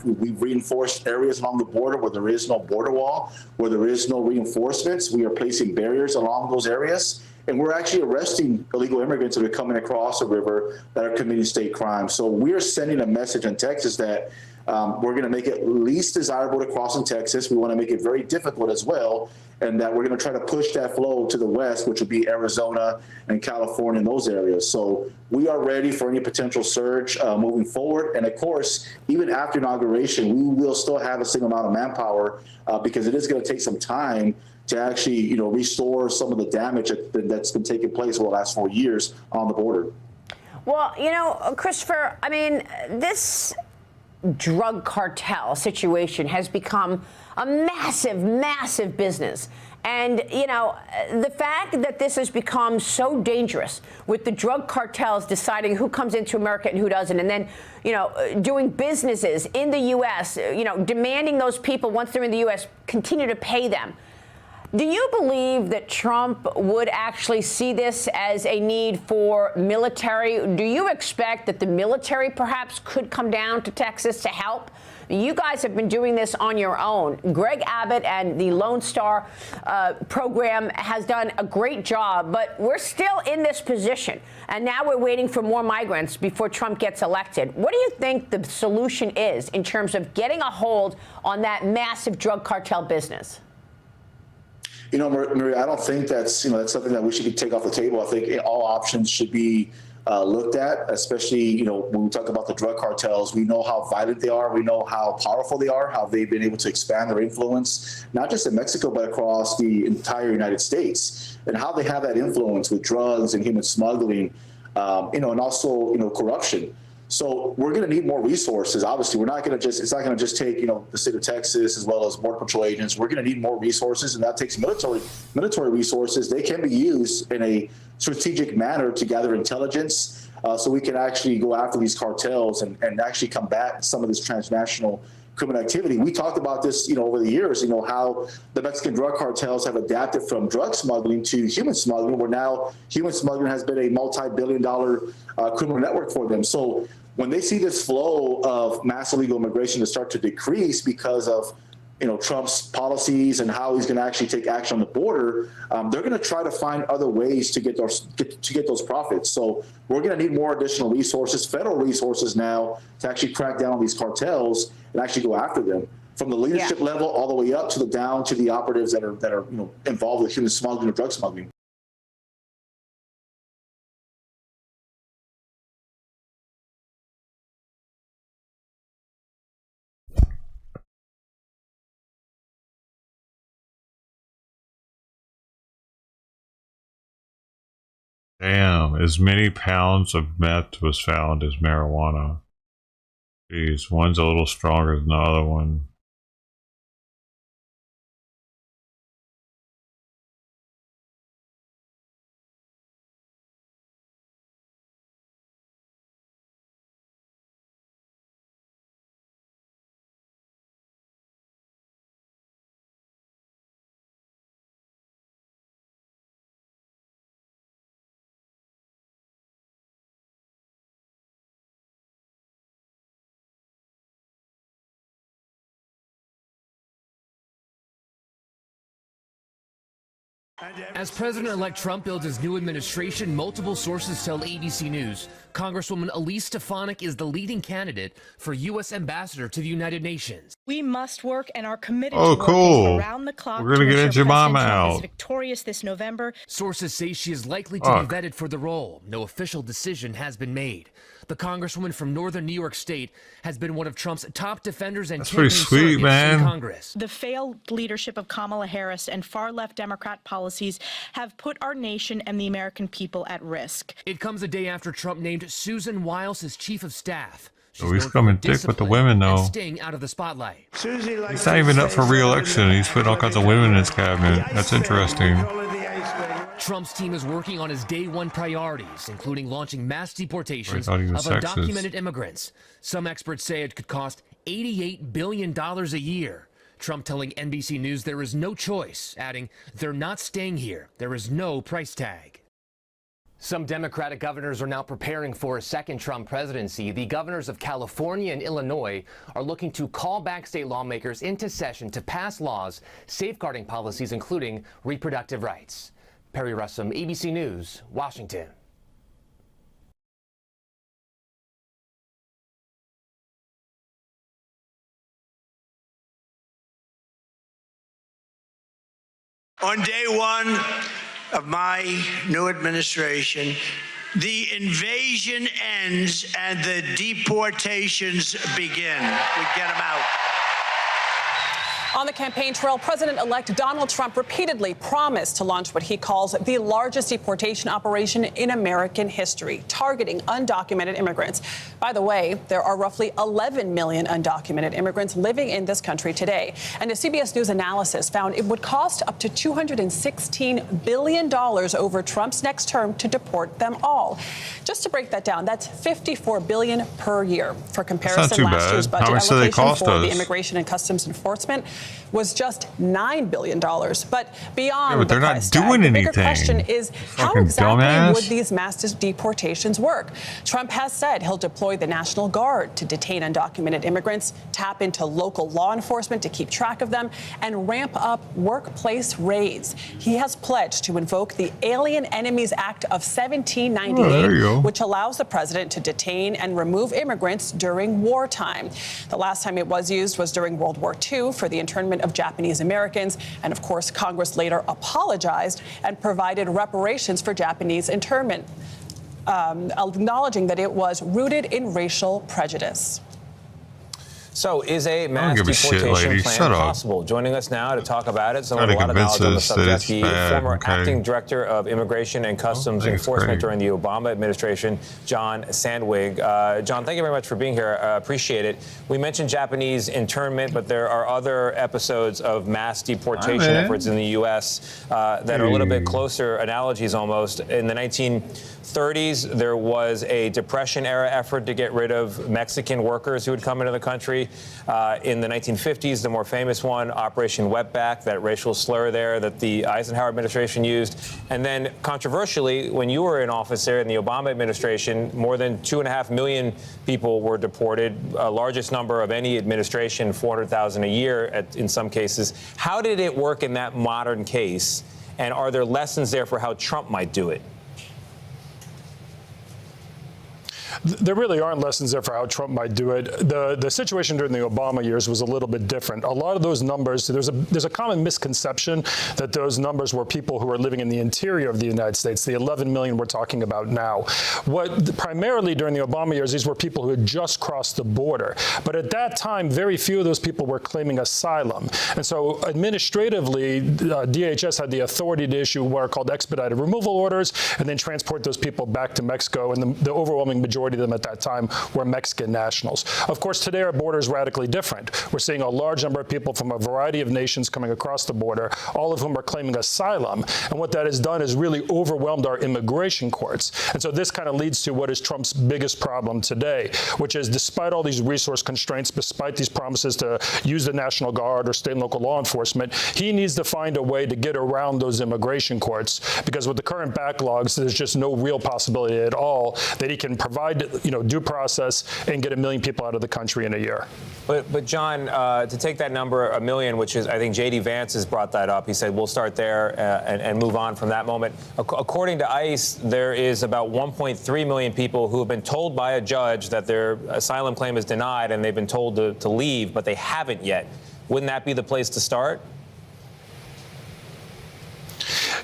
We've reinforced areas along the border where there is no border wall, where there is no reinforcements. We are placing barriers along those areas. And we're actually arresting illegal immigrants that are coming across the river that are committing state crimes. So we're sending a message in Texas that we're going to make it least desirable to cross in Texas. We want to make it very difficult as well, and that we're going to try to push that flow to the west, which would be Arizona and California and those areas. So we are ready for any potential surge moving forward. And of course, even after inauguration, we will still have a single amount of manpower because it is going to take some time to actually, restore some of the damage that's been taking place over the last 4 years on the border. Well, Christopher, I mean, this drug cartel situation has become a massive, massive business. And, the fact that this has become so dangerous with the drug cartels deciding who comes into America and who doesn't, and then, doing businesses in the U.S., demanding those people, once they're in the U.S., continue to pay them. Do you believe that Trump would actually see this as a need for military? Do you expect that the military perhaps could come down to Texas to help? You guys have been doing this on your own. Greg Abbott and the Lone Star program has done a great job, but we're still in this position. And now we're waiting for more migrants before Trump gets elected. What do you think the solution is in terms of getting a hold on that massive drug cartel business? Maria, I don't think that's something that we should take off the table. I think all options should be looked at, especially, when we talk about the drug cartels. We know how violent they are. We know how powerful they are, how they've been able to expand their influence, not just in Mexico, but across the entire United States, and how they have that influence with drugs and human smuggling, and also, corruption. So we're going to need more resources. Obviously, it's not going to just take, the state of Texas as well as Border Patrol agents. We're going to need more resources, and that takes military resources. They can be used in a strategic manner to gather intelligence, so we can actually go after these cartels and actually combat some of this transnational criminal activity. We talked about this, over the years, how the Mexican drug cartels have adapted from drug smuggling to human smuggling, where now human smuggling has been a multi-billion-dollar criminal network for them. So when they see this flow of mass illegal immigration to start to decrease because of Trump's policies and how he's going to actually take action on the border, they're going to try to find other ways to get those profits. So we're going to need more additional resources, federal resources now, to actually crack down on these cartels and actually go after them, from the leadership level all the way up to down to the operatives that are involved with human smuggling or drug smuggling. Damn, as many pounds of meth was found as marijuana. Jeez, one's a little stronger than the other one. As President-elect Trump builds his new administration, multiple sources tell ABC News Congresswoman Elise Stefanik is the leading candidate for U.S. ambassador to the United Nations. We must work and are committed Oh, to cool. working around the clock We're gonna to get ensure Aunt Jemima President Trump out. is victorious this November. Sources say she is likely to be vetted for the role. No official decision has been made. The Congresswoman from northern New York State has been one of Trump's top defenders and That's pretty sweet, man. in Congress. The failed leadership of Kamala Harris and far-left Democrat policies have put our nation and the American people at risk. It comes a day after Trump named Susan Wiles as chief of staff. Oh, he's coming thick with the women, though. Staying out of the spotlight. He's not even up for re-election. He's putting all kinds of women in his cabinet. That's interesting. Trump's team is working on his day one priorities, including launching mass deportations Oh, he of was sexist. undocumented immigrants. Some experts say it could cost $88 billion a year. Trump telling NBC News there is no choice, adding, "They're not staying here. There is no price tag." Some Democratic governors are now preparing for a second Trump presidency. The governors of California and Illinois are looking to call back state lawmakers into session to pass laws safeguarding policies including reproductive rights. Perry Russum, ABC News, Washington. On day one of my new administration, the invasion ends and the deportations begin. We get them out. On the campaign trail, President-elect Donald Trump repeatedly promised to launch what he calls the largest deportation operation in American history, targeting undocumented immigrants. By the way, there are roughly 11 million undocumented immigrants living in this country today. And a CBS News analysis found it would cost up to $216 billion over Trump's next term to deport them all. Just to break that down, that's $54 billion per year. For comparison, last year's budget allocation for the Immigration and Customs Enforcement was just $9 billion. But beyond they're the not price doing tag, the bigger anything. question is how Fucking exactly dumbass. would these mass deportations work? Trump has said he'll deploy the National Guard to detain undocumented immigrants, tap into local law enforcement to keep track of them, and ramp up workplace raids. He has pledged to invoke the Alien Enemies Act of 1798, which allows the president to detain and remove immigrants during wartime. The last time it was used was during World War II for the internment of Japanese Americans. And of course, Congress later apologized and provided reparations for Japanese internment, acknowledging that it was rooted in racial prejudice. So, is a mass deportation plan possible? Joining us now to talk about it, someone with a lot of knowledge on the subject, the former acting director of Immigration and Customs Enforcement during the Obama administration, John Sandwig. John, thank you very much for being here. Appreciate it. We mentioned Japanese internment, but there are other episodes of mass deportation efforts in the U.S. That are a little bit closer, analogies almost. In the 1930s, there was a Depression-era effort to get rid of Mexican workers who would come into the country. In the 1950s, the more famous one, Operation Wetback, that racial slur there that the Eisenhower administration used. And then, controversially, when you were in office there in the Obama administration, more than 2.5 million people were deported, largest number of any administration, 400,000 a year in some cases. How did it work in that modern case? And are there lessons there for how Trump might do it? There really aren't lessons there for how Trump might do it. The situation during the Obama years was a little bit different. A lot of those numbers, there's a common misconception that those numbers were people who are living in the interior of the United States, the 11 million we're talking about now. Primarily during the Obama years, these were people who had just crossed the border. But at that time, very few of those people were claiming asylum. And so administratively, DHS had the authority to issue what are called expedited removal orders and then transport those people back to Mexico. And the overwhelming majority of them at that time were Mexican nationals. Of course, today our border is radically different. We're seeing a large number of people from a variety of nations coming across the border, all of whom are claiming asylum. And what that has done is really overwhelmed our immigration courts. And so this kind of leads to what is Trump's biggest problem today, which is despite all these resource constraints, despite these promises to use the National Guard or state and local law enforcement, he needs to find a way to get around those immigration courts, because with the current backlogs, there's just no real possibility at all that he can provide provide, due process and get 1 million people out of the country in a year. But John, to take that number, 1 million, which is, I think J.D. Vance has brought that up. He said, we'll start there and move on from that moment. According to ICE, there is about 1.3 million people who have been told by a judge that their asylum claim is denied and they've been told to leave, but they haven't yet. Wouldn't that be the place to start?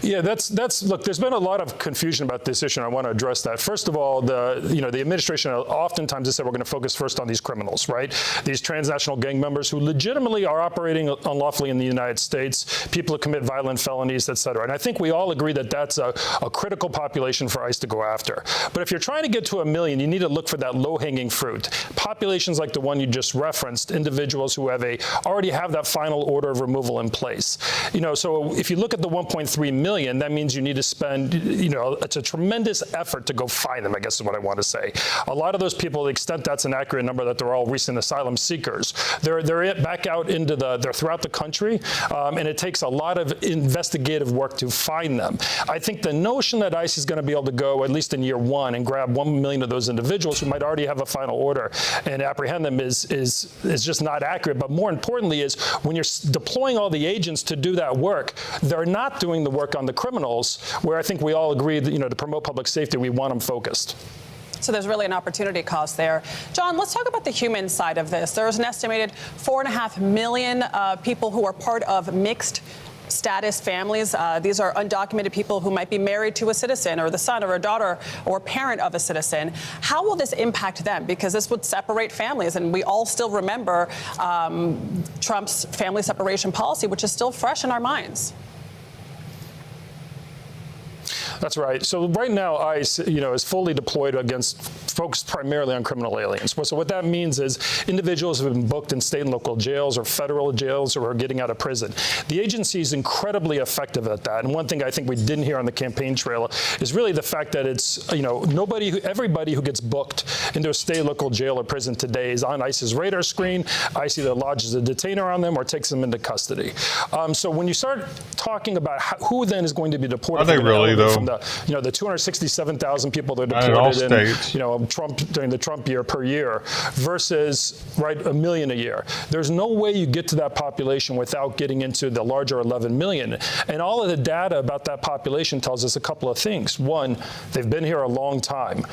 Yeah, look, there's been a lot of confusion about this issue, and I want to address that. First of all, the administration oftentimes has said we're going to focus first on these criminals, right? These transnational gang members who legitimately are operating unlawfully in the United States, people who commit violent felonies, et cetera. And I think we all agree that that's a critical population for ICE to go after. But if you're trying to get to 1 million, you need to look for that low-hanging fruit. Populations like the one you just referenced, individuals who already have that final order of removal in place. So if you look at the 1.3 million, that means you need to spend, it's a tremendous effort to go find them, I guess is what I want to say. A lot of those people, to the extent that's an accurate number, that they're all recent asylum seekers. They're back out they're throughout the country, and it takes a lot of investigative work to find them. I think the notion that ICE is going to be able to go, at least in year one, and grab 1 million of those individuals who might already have a final order and apprehend them is just not accurate. But more importantly is when you're deploying all the agents to do that work, they're not doing the work on the criminals, where I think we all agree that, to promote public safety, we want them focused. So there's really an opportunity cost there. John, let's talk about the human side of this. There's an estimated 4.5 million people who are part of mixed status families. These are undocumented people who might be married to a citizen or the son or a daughter or parent of a citizen. How will this impact them? Because this would separate families, and we all still remember Trump's family separation policy, which is still fresh in our minds. That's right. So right now, ICE, is fully deployed against folks primarily on criminal aliens. So what that means is individuals who have been booked in state and local jails or federal jails or are getting out of prison. The agency is incredibly effective at that. And one thing I think we didn't hear on the campaign trail is really the fact that it's, everybody who gets booked into a state, local jail or prison today is on ICE's radar screen. ICE either lodges a detainer on them or takes them into custody. So when you start talking about who then is going to be deported, are they really though? From the 267,000 people that are deported in Trump during the Trump year per year versus 1 million a year. There's no way you get to that population without getting into the larger 11 million. And all of the data about that population tells us a couple of things. One, they've been here a long time.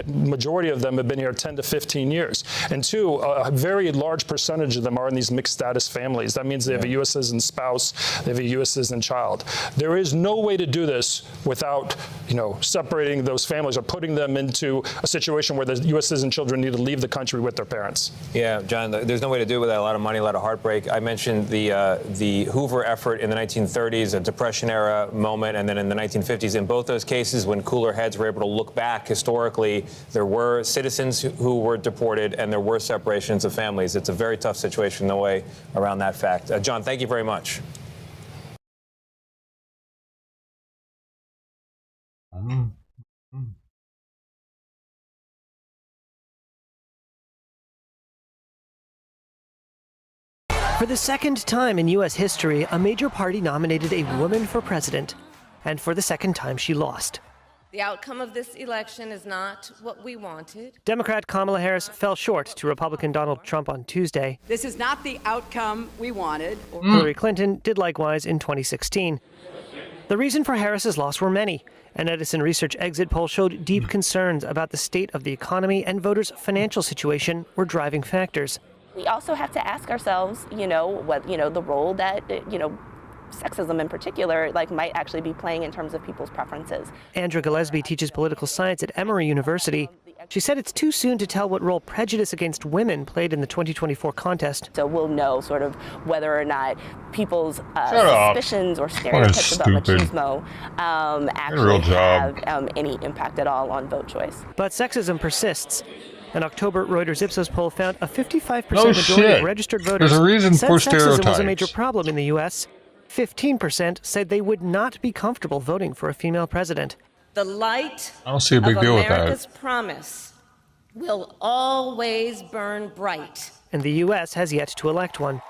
Majority of them have been here 10 to 15 years. And two, a very large percentage of them are in these mixed status families. That means they have a U.S. citizen spouse, they have a U.S. citizen child. There is no way to do this without, separating those families or putting them into a situation where the U.S. citizen children need to leave the country with their parents. Yeah, John, there's no way to do it without a lot of money, a lot of heartbreak. I mentioned the Hoover effort in the 1930s, a Depression-era moment, and then in the 1950s. In both those cases, when cooler heads were able to look back historically, there were citizens who were deported and there were separations of families. It's a very tough situation, no way around that fact. John, thank you very much. For the second time in U.S. history, a major party nominated a woman for president, and for the second time she lost. The outcome of this election is not what we wanted. Democrat Kamala Harris fell short to Republican Donald Trump on Tuesday. This is not the outcome we wanted. Hillary Clinton did likewise in 2016. The reason for Harris's loss were many. An Edison Research exit poll showed deep concerns about the state of the economy and voters' financial situation were driving factors. We also have to ask ourselves, the role that, sexism in particular, might actually be playing in terms of people's preferences. Andra Gillespie teaches political science at Emory University. She said it's too soon to tell what role prejudice against women played in the 2024 contest. So we'll know sort of whether or not people's suspicions or stereotypes about machismo actually have any impact at all on vote choice. But sexism persists. An October Reuters Ipsos poll found a 55% majority of registered voters said sexism was a major problem in the U.S. 15% said they would not be comfortable voting for a female president. The light I don't see a big deal with that. America's promise will always burn bright. And the U.S. has yet to elect one.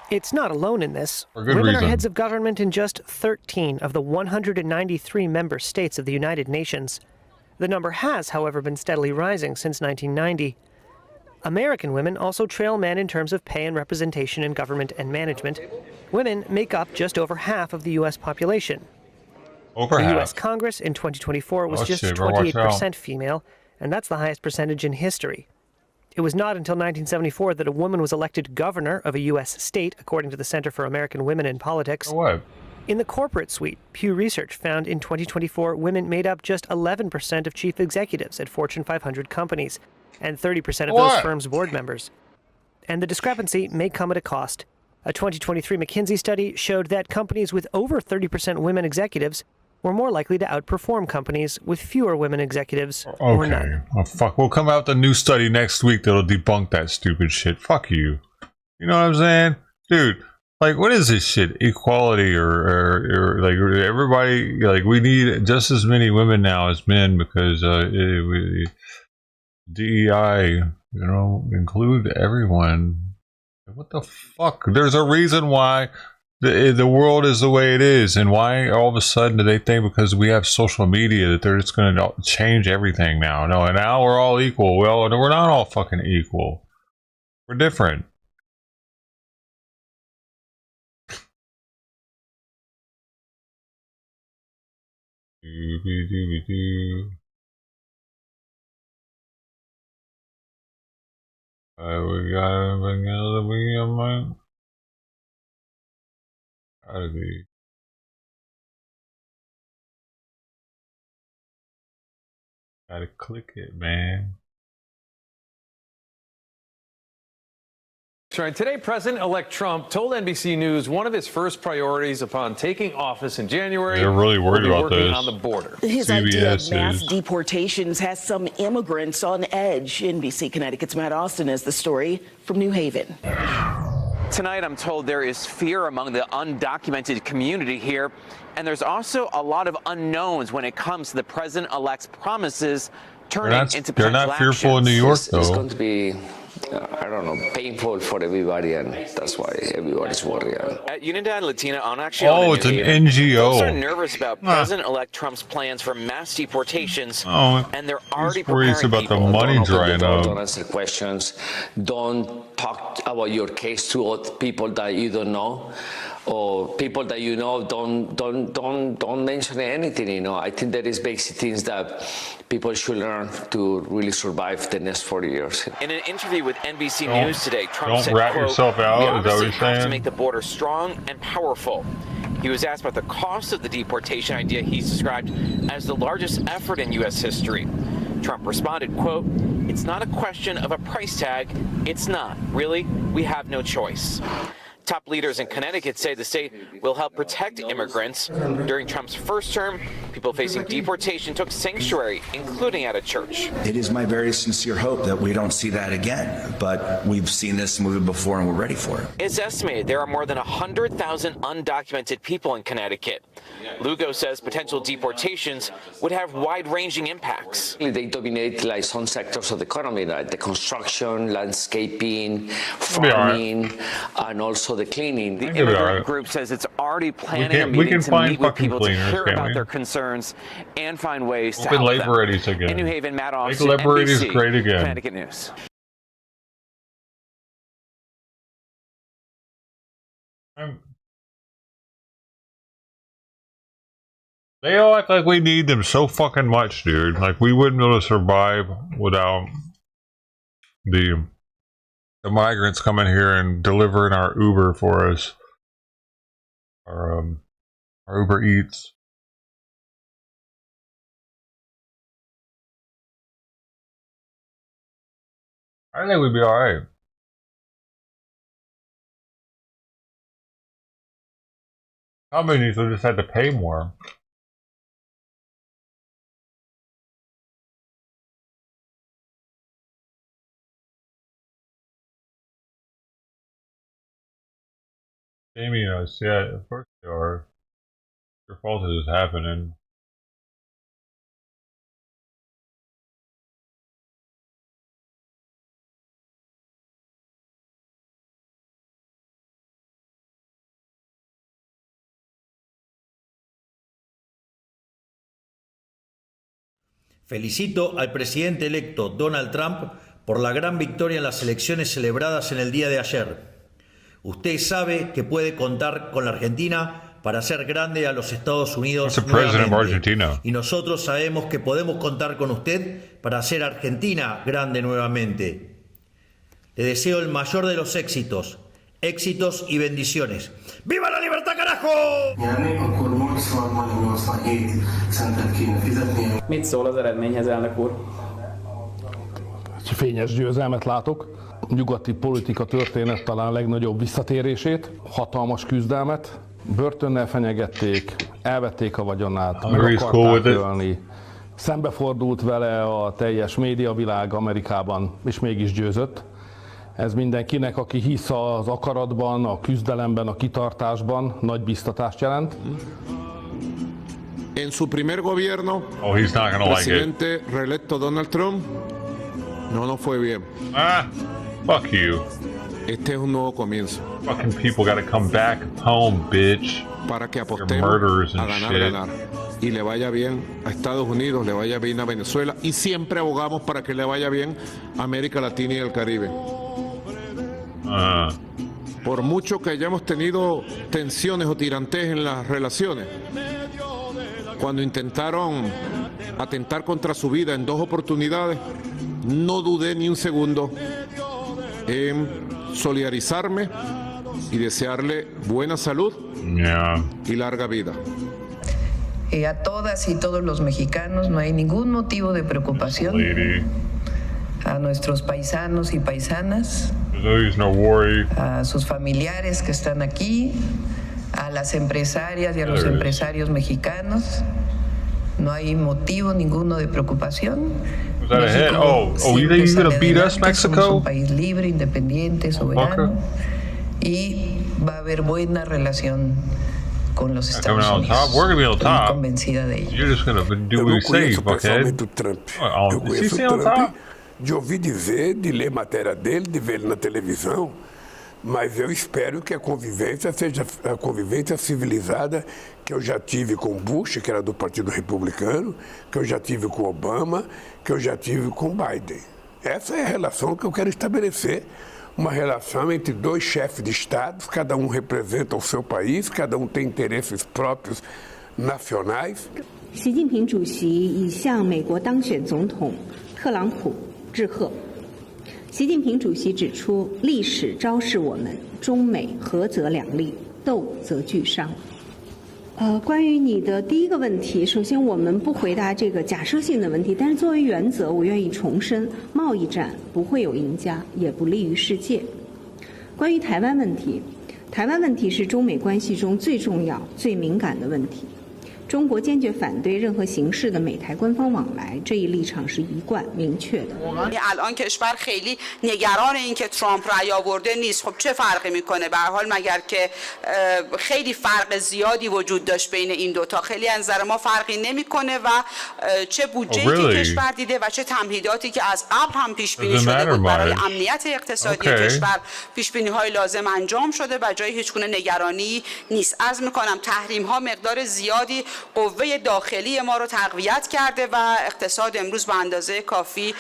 It's not alone in this. Women are heads of government in just 13 of the 193 member states of the United Nations. The number has, however, been steadily rising since 1990. American women also trail men in terms of pay and representation in government and management. Women make up just over half of the U.S. population. The U.S. Congress in 2024 was just 28% female, and that's the highest percentage in history. It was not until 1974 that a woman was elected governor of a U.S. state, according to the Center for American Women in Politics. In the corporate suite, Pew Research found in 2024 women made up just 11% of chief executives at Fortune 500 companies, and 30% of those firms' board members. And the discrepancy may come at a cost. A 2023 McKinsey study showed that companies with over 30% women executives were more likely to outperform companies with fewer women executives or none. Oh, fuck. We'll come out with a new study next week that'll debunk that stupid shit. Fuck you. You know what I'm saying? Dude, like, what is this shit? Equality or like, everybody, like, we need just as many women now as men because DEI, you know, include everyone. What the fuck? There's a reason why the world is the way it is, and why all of a sudden do they think because we have social media that they're just going to change everything now? No, and now we're all equal. Well, we're not all fucking equal. We're different. We got anything else that we might? Gotta be. Gotta click it, man. Right. Today, President-elect Trump told NBC News one of his first priorities upon taking office in January. They're really worried about working this. on the border. His idea of mass deportations has some immigrants on edge. NBC Connecticut's Matt Austin has the story from New Haven. Tonight, I'm told there is fear among the undocumented community here, and there's also a lot of unknowns when it comes to the president-elect's promises turning into potential They're not fearful in New York, though. It's going to be, I don't know, painful for everybody, and that's why everybody's worried. At Unidad Latina, on actually it's an NGO. Folks are nervous about President-elect Trump's plans for mass deportations, and they're already preparing about people. the money drying up. Don't answer questions. Don't talk about your case to people that you don't know, or people that you know. Don't mention anything. You know, I think there is basic things that people should learn to really survive the next 40 years. In an interview with NBC News today, Trump don't said, rat quote, yourself out, "We is that what obviously you're have to saying? make the border strong and powerful." He was asked about the cost of the deportation idea he's described as the largest effort in U.S. history. Trump responded, quote, "It's not a question of a price tag. It's not. Really, we have no choice." Top leaders in Connecticut say the state will help protect immigrants. During Trump's first term, people facing deportation took sanctuary, including at a church. It is my very sincere hope that we don't see that again, but we've seen this movie before and we're ready for it. It's estimated there are more than 100,000 undocumented people in Connecticut. Lugo says potential deportations would have wide-ranging impacts. They dominate like some sectors of the economy, like the construction, landscaping, farming, and also the cleaning. The immigrant group says it's already planning a meeting to meet with people to hear about their concerns and find ways to help them. Again. In New Haven, Matt Make Austin, labor readies NBC, great again. Connecticut News. They all act like we need them so fucking much, dude. Like, we wouldn't be able to survive without the migrants coming here and delivering our Uber for us. Our Uber Eats. I think we'd be alright. Companies will just have to pay more. Shaming us, yeah, of course they are. Your fault is happening. Felicito al presidente electo Donald Trump por la gran victoria en las elecciones celebradas en el día de ayer. Usted sabe que puede contar con la Argentina para hacer grande a los Estados Unidos nuevamente. Y nosotros sabemos que podemos contar con usted para hacer Argentina grande nuevamente. Le deseo el mayor de los éxitos y bendiciones. ¡Viva la libertad, carajo! Mit szól az eredményhez, elnök úr? Fényes győzelmet látok. Nyugati politika történet talán legnagyobb visszatérését, hatalmas küzdelmet. Börtönnel fenyegették, elvették a vagyonát, meg akarták ölni. Szembefordult vele a teljes médiavilág Amerikában, és mégis győzött. Ez mindenkinek, aki hisz az akaratban, a küzdelemben, a kitartásban, nagy biztatást jelent. En su primer gobierno, presidente reelecto Donald Trump, no fue bien. Fuck you. Este es un nuevo comienzo. Fucking people gotta come back home, bitch. Para que apostemos a ganar. Y le vaya bien a Estados Unidos, le vaya bien a Venezuela y siempre abogamos para que le vaya bien a América Latina y el Caribe. Por mucho que hayamos tenido tensiones o tirantes en las relaciones, cuando intentaron atentar contra su vida en 2 oportunidades, no dudé ni un segundo en solidarizarme y desearle buena salud y larga vida. A todas y todos los mexicanos no hay ningún motivo de preocupación. A nuestros paisanos y paisanas, a sus familiares que están aquí, a las empresarias y a los empresarios mexicanos, no hay motivo ninguno de preocupación. You think you're gonna beat us, Mexico? Somos un país libre, independiente, soberano, y va a haber buena relación con los Estados Unidos. Estoy convencida de ello. You're just gonna do what we say, fuckhead. Is he still on top? De ouvir dizer, de ler matéria dele, de ver ele na televisão, mas eu espero que a convivência seja a convivência civilizada que eu já tive com Bush, que era do Partido Republicano, que eu já tive com Obama, que eu já tive com Biden. Essa é a relação que eu quero estabelecer, uma relação entre 2 chefes de Estado, cada um representa o seu país, cada um tem interesses próprios nacionais. 习近平主席已向美国当选总统特朗普致贺。习近平主席指出，历史昭示我们，中美合则两利，斗则俱伤。关于你的第一个问题，首先我们不回答这个假设性的问题，但是作为原则，我愿意重申，贸易战不会有赢家，也不利于世界。关于台湾问题，台湾问题是中美关系中最重要、最敏感的问题。中国坚决反对任何形式的美台官方往来，这一立场是一贯明确的。الان کشور خیلی نگران این که ترامپ رأی آورده نیست. خب چه فرقی میکنه؟ به هر حال مگر که خیلی فرق زیادی وجود داشت بین این دوتا، خیلی از نظر ما فرقی نمیکنه و چه بودجه‌ای که کشور دیده و چه تمهیداتی که از قبل هم پیش بینی شده بود برای امنیت اقتصادی کشور، پیش بینی های لازم انجام شده و جای هیچ گونه نگرانی نیست. عرض میکنم تحریم ها مقدار زیادی قوه داخلی ما رو تقویت کرده و اقتصاد امروز به اندازه کافی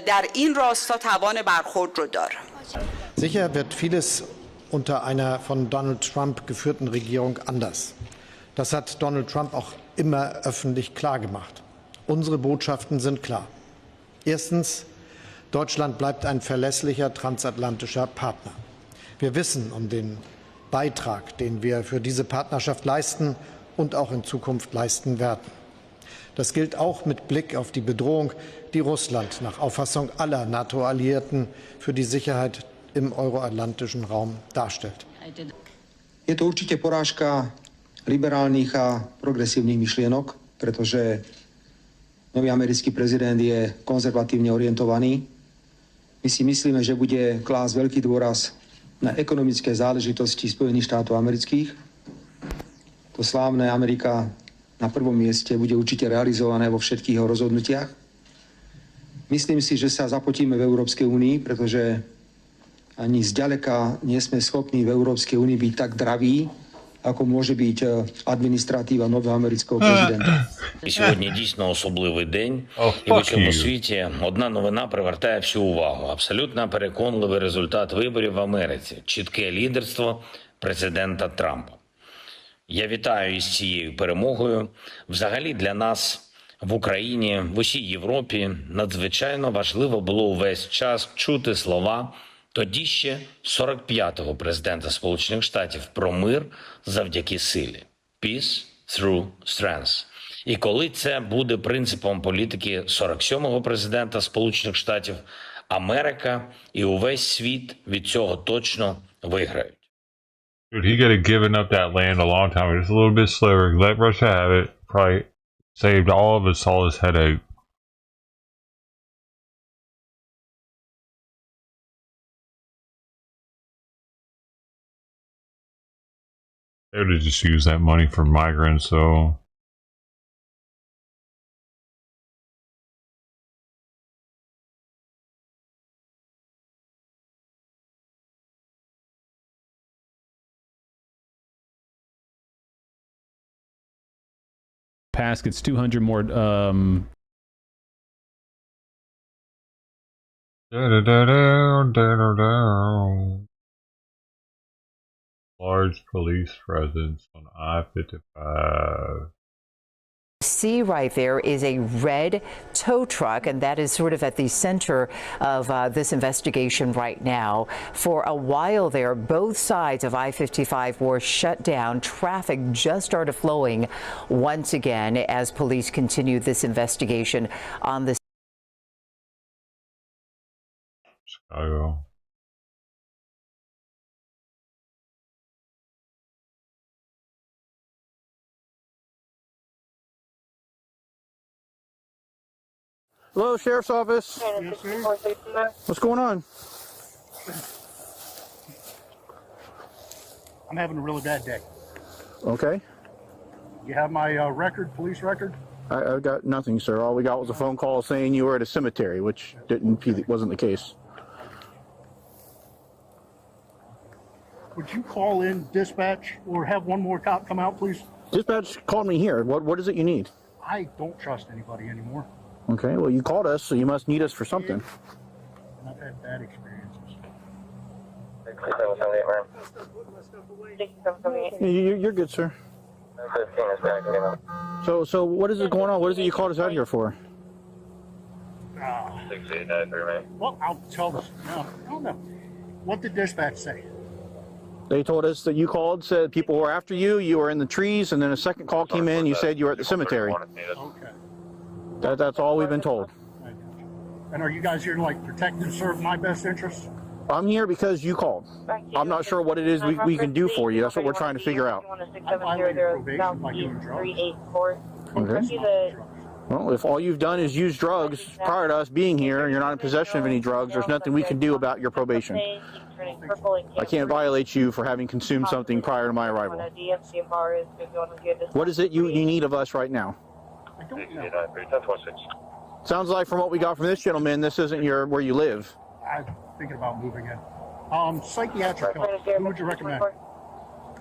در این راستا توان برخورد رو داره. Sicher wird vieles unter einer von Donald Trump geführten Regierung anders. Das hat Donald Trump auch immer öffentlich klar gemacht. Unsere Botschaften sind klar. Erstens, Deutschland bleibt ein verlässlicher transatlantischer Partner. Wir wissen um den Beitrag, den wir für diese Partnerschaft leisten und auch in Zukunft leisten werden. Das gilt auch mit Blick auf die Bedrohung, die Russland nach Auffassung aller NATO-Alliierten für die Sicherheit im euroatlantischen Raum darstellt. Je to určite porážka liberálnych a progresívnych myšlienok, pretože nový americký prezident je konzervatívne orientovaný. My si myslíme, že bude klásť veľký dôraz na ekonomické záležitosti Spojených štátov amerických. To slávne Amerika na prvom mieste bude určite realizované vo všetkých jeho rozhodnutiach. Myslím si, že sa zapotíme v Európskej únii, pretože ani zďaleka nie sme schopní v Európskej únii byť tak draví, ako môže byť адміністратива нового американського президента. Сьогодні дійсно особливий день, і в усьому світі одна новина привертає всю увагу. Абсолютно переконливий результат виборів в Америці. Чітке лідерство президента Трампа. Я вітаю із цією перемогою. Взагалі для нас в Україні, в усій Європі надзвичайно важливо було увесь час чути слова тоді ще 45-го президента Сполучених Штатів про мир завдяки силі. Peace through strength. І коли це буде принципом політики 47-го президента Сполучених Штатів, Америка і увесь світ від цього точно виграють. Dude, he could have given up that land a long time. Just a little bit slower. Let Russia have it. Probably saved all of us all this headache. They would have just used that money for migrants, so. Pass gets 200 more. Large police presence on I-55. See right there is a red tow truck, and that is sort of at the center of this investigation right now. For a while there, both sides of I-55 were shut down. Traffic just started flowing once again as police continue this investigation on this. Chicago. Hello, Sheriff's Office. Yes, sir. What's going on? I'm having a really bad day. Okay. You have my record, police record? I got nothing, sir. All we got was a phone call saying you were at a cemetery, which wasn't the case. Would you call in dispatch or have one more cop come out, please? Dispatch called me here. What is it you need? I don't trust anybody anymore. Okay, well, you called us, so you must need us for something. And I've had bad experiences. You're good, sir. So what is it going on? What is it you called us out here for? Well, I'll tell this. No, I don't know. What did dispatch say? They told us that you called, said people were after you, you were in the trees, and then a second call came in, you said you were at the cemetery. Okay. That's all we've been told. And are you guys here to like protect and serve my best interests? I'm here because you called. I'm not sure what it is we can do for you. That's what we're trying to figure out. I violated probation by doing drugs. Okay. Well, if all you've done is use drugs prior to us being here and you're not in possession of any drugs, there's nothing we can do about your probation. I can't violate you for having consumed something prior to my arrival. What is it you need of us right now? I don't know. Sounds like from what we got from this gentleman, this isn't where you live. I'm thinking about moving in. Psychiatric help. Who would you recommend?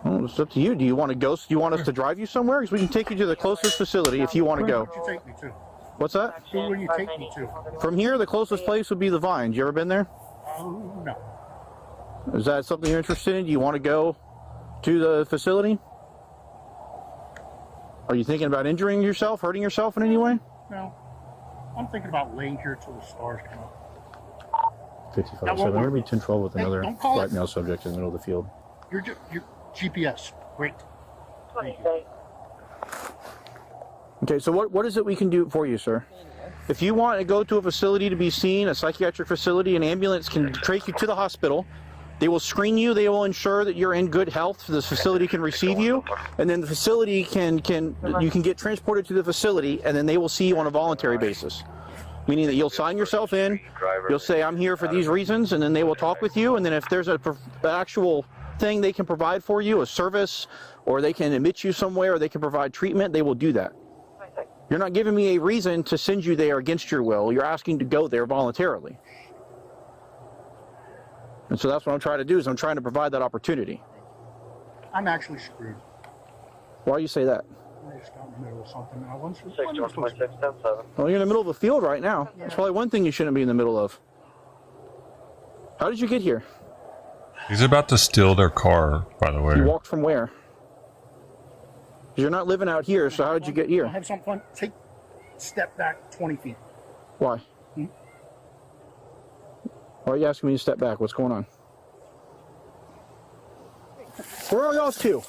Well, it's up to you. Do you want to go? Do you want us to drive you somewhere? Because we can take you to the closest facility if you want to go. Who would you take me to? What's that? Who will you take me to? From here, the closest place would be the Vines. You ever been there? No. Is that something you're interested in? Do you want to go to the facility? Are you thinking about injuring yourself, hurting yourself in any way? No. I'm thinking about laying here till the stars come up. 55-7. We're going to be 10-12 with another black male subject in the middle of the field. Your GPS. Great. Okay, so what is it we can do for you, sir? If you want to go to a facility to be seen, a psychiatric facility, an ambulance can take you to the hospital. They will screen you. They will ensure that you're in good health so this facility can receive you. And then the facility you can get transported to the facility, and then they will see you on a voluntary basis. Meaning that you'll sign yourself in, you'll say, I'm here for these reasons, and then they will talk with you. And then if there's an actual thing they can provide for you, a service, or they can admit you somewhere, or they can provide treatment, they will do that. You're not giving me a reason to send you there against your will. You're asking to go there voluntarily. And so that's what I'm trying to do, is I'm trying to provide that opportunity. I'm actually screwed. Why do you say that? I just got in the middle of something. Now, once you're Well, you're in the middle of a field right now. That's probably one thing you shouldn't be in the middle of. How did you get here? He's about to steal their car, by the way. You walked from where? You're not living out here, so how did you get here? have some fun. Step back 20 feet. Why? Why are you asking me to step back? What's going on? Where are y'all to?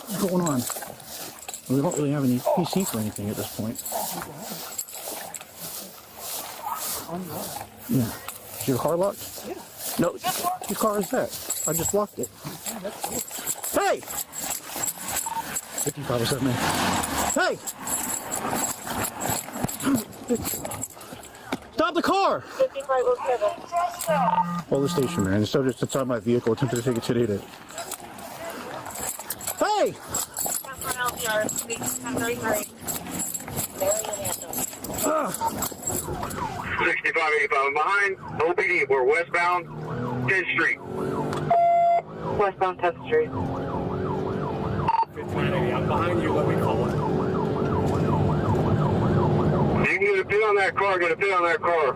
What's going on? We don't really have any PC for anything at this point. Yeah. Is your car locked? Yeah. No. Whose car is that? I just locked it. Hey! 5507 man. Hey! Stop the car! 5507. Hold the station, man. So just inside my vehicle, attempted to take it today. Hey! 6585 behind. OPD, we're westbound 10th Street. Westbound 10th Street. I'm behind you, let me call it. You can get a pin on that car, get a pin on that car.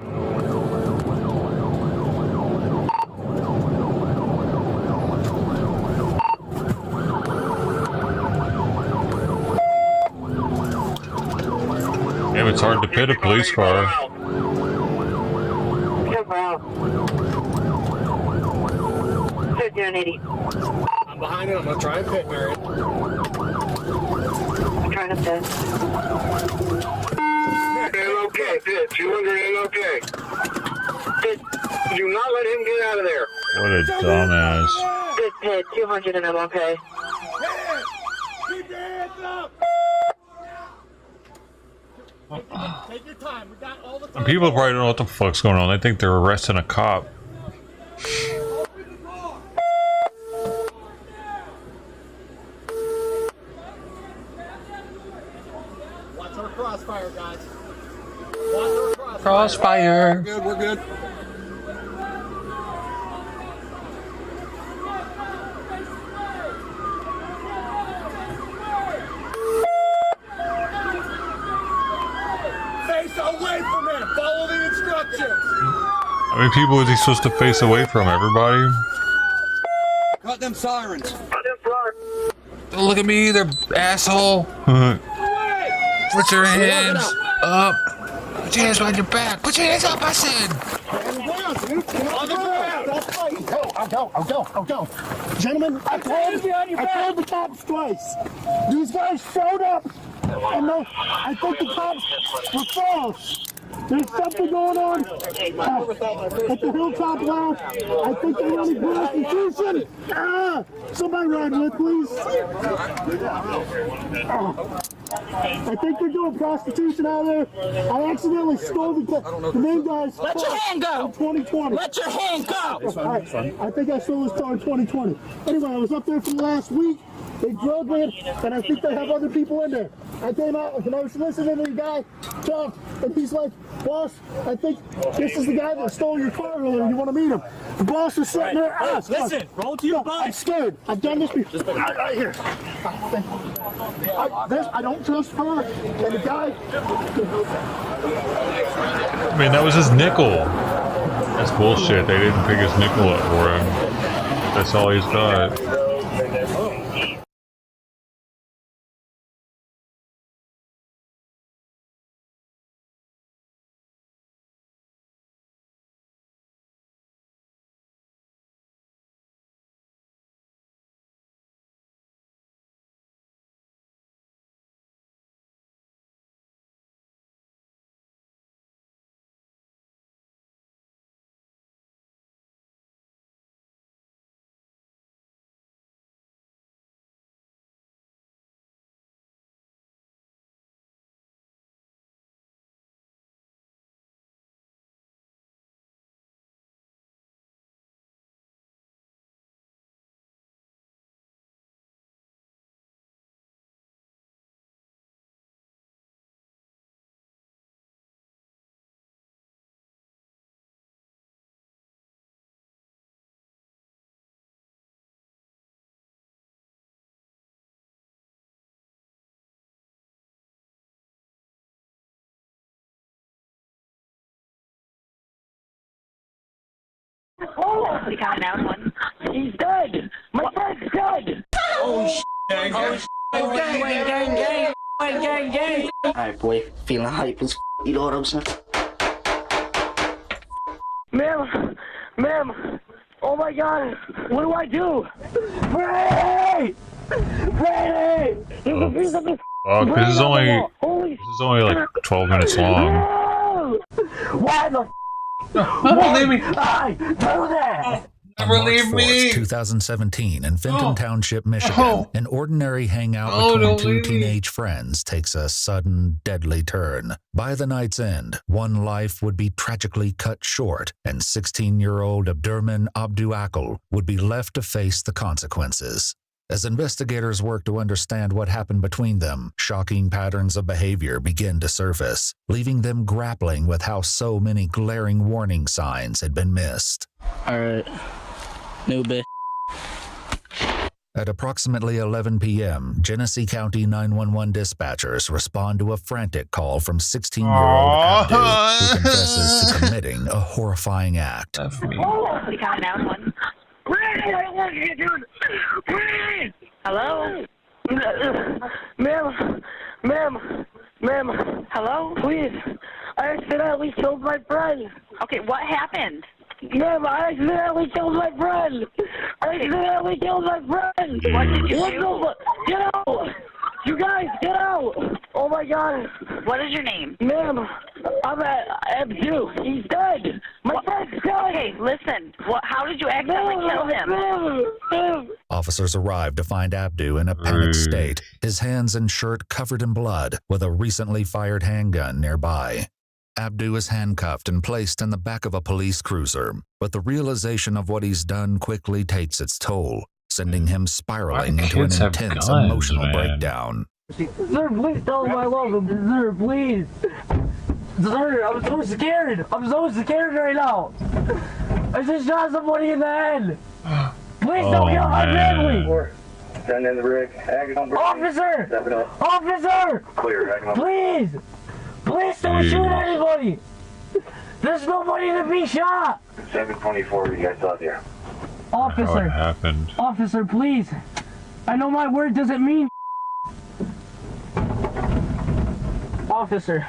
Damn, it's hard to pit a police car. I'm behind it. I'm gonna try and pit, Mary. Trying to pit. Okay, pit. 200 and okay. Pit. Do not let him get out of there. What a dumbass. Good pit. 200 and I'm okay. Keep your hands up. Take your time. We got all the time. And people probably don't know what the fuck's going on. They think they're arresting a cop. Watch our crossfire, guys. Watch our crossfire. Crossfire. We're good. We're good. Face away from him. Follow the instructions. How many people is he supposed to face away from? Everybody? Cut them sirens. Cut them sirens. Don't look at me either, asshole. Put your hands up. Put your hands behind your back. Put your hands up, I said. I'll go. Gentlemen, I told the cops twice. These guys showed up. And I think the cops were false. There's something going on at the Hilltop Lounge. I think they're running prostitution. Somebody ride with, please. I think they're doing prostitution out there. I accidentally stole the main guys. Let your hand go. In 2020. Let your hand go. I think I stole his car in 2020. Anyway, I was up there for the last week. They drove in, and I think they have other people in there. I came out and I was listening to the guy talk, and he's like, "Boss, I think this is the guy that stole your car earlier. You want to meet him?" The boss was sitting there. Listen, roll to your butt. I'm scared. I've done this before. Right here. I don't trust her. And the guy. I mean, that was his nickel. That's bullshit. They didn't pick his nickel up for him. That's all he's got. Oh, we got an one. He's dead. My friend's dead. Oh, shit. Oh, shit. Gang. Alright, boy. Feeling hype as you know what I'm saying? Ma'am. Oh, my God. What do I do? Brady! There's a piece of this. Fuck, this is only like 12 minutes long. No! Why the Don't leave me. I do that? Never leave me. 2017 in Fenton Township, Michigan, an ordinary hangout between two teenage friends takes a sudden, deadly turn. By the night's end, one life would be tragically cut short, and 16-year-old Abdurman Abduakil would be left to face the consequences. As investigators work to understand what happened between them, shocking patterns of behavior begin to surface, leaving them grappling with how so many glaring warning signs had been missed. All right. New bitch. At approximately 11 p.m., Genesee County 911 dispatchers respond to a frantic call from 16-year-old Abdu, who confesses to committing a horrifying act. Oh, we got an one. Brady, I want you, dude. Brady! Hello? Ma'am. Hello? Please. I accidentally killed my friend. Okay, what happened? Ma'am, I accidentally killed my friend. What did you do? Get out! You guys, get out! Oh my God. What is your name? Ma'am, I'm at Abdu. He's dead. My friend's dead. Okay, listen. How did you accidentally kill him? Ma'am. Officers arrived to find Abdu in a panicked state, his hands and shirt covered in blood, with a recently fired handgun nearby. Abdu is handcuffed and placed in the back of a police cruiser, but the realization of what he's done quickly takes its toll, sending him spiraling into an intense emotional breakdown. Sir, please tell him I love him. Sir, please. Sir, I'm so scared. Right now. I just shot somebody in the head. Please don't kill my family. Send in the rig. Officer! Clear. Please don't shoot anybody. There's nobody to be shot. 724, you guys out there? Officer. Happened. Officer, please. I know my word doesn't mean. Officer,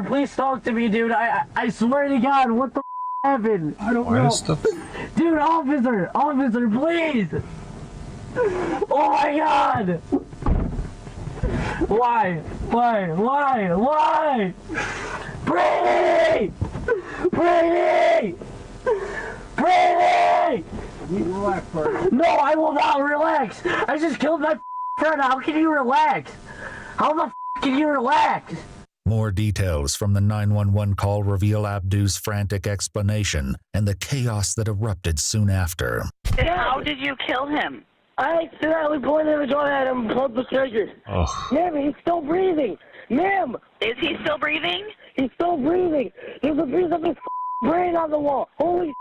please talk to me, dude. I swear to God, what the happened? I don't know. Dude, officer, please. Oh my God. Why? Brady! No, I will not relax. I just killed my friend. How can you relax? How the can you relax? More details from the 911 call reveal Abdu's frantic explanation and the chaos that erupted soon after. How did you kill him? I accidentally pointed a gun at him and pulled the trigger. Oh. Ma'am, he's still breathing. Ma'am! Is he still breathing? He's still breathing. There's a piece of his brain on the wall. Holy.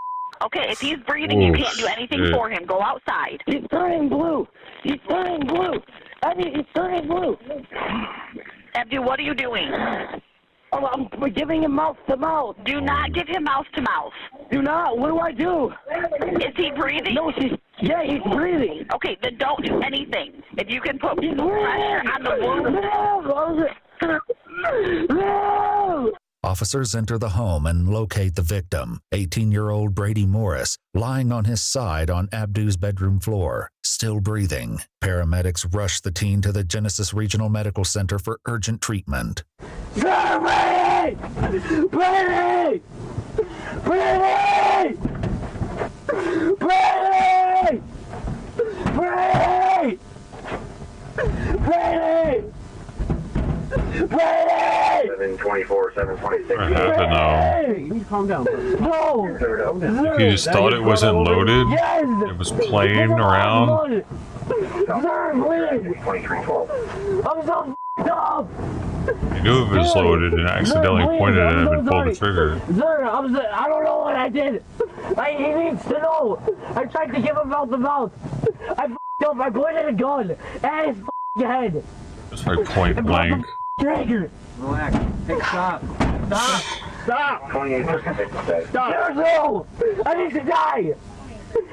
Okay, if he's breathing, you can't do anything for him. Go outside. He's turning blue. Abby, he's turning blue. Abdu, what are you doing? Oh, I'm giving him mouth to mouth. Do not give him mouth to mouth. Do not. What do I do? Is he breathing? No, he's breathing. Okay, then don't do anything. If you can put pressure on the wound. No! Officers enter the home and locate the victim, 18-year-old Brady Morris, lying on his side on Abdu's bedroom floor, still breathing. Paramedics rush the teen to the Genesis Regional Medical Center for urgent treatment. Brady! Brady! 724, 726. What happened now? Calm down. No! You just thought it wasn't loaded? Yes! It was playing around? Sir, please! 2312. I'm so up! You knew it was loaded and accidentally pointed at him and pulled the trigger. Sir, I don't know what I did. He needs to know. I tried to give him mouth to mouth. I up. I pointed a gun at his It's like point blank. Trigger. Relax. Hey, stop. Stop! Stop! No! I need to die!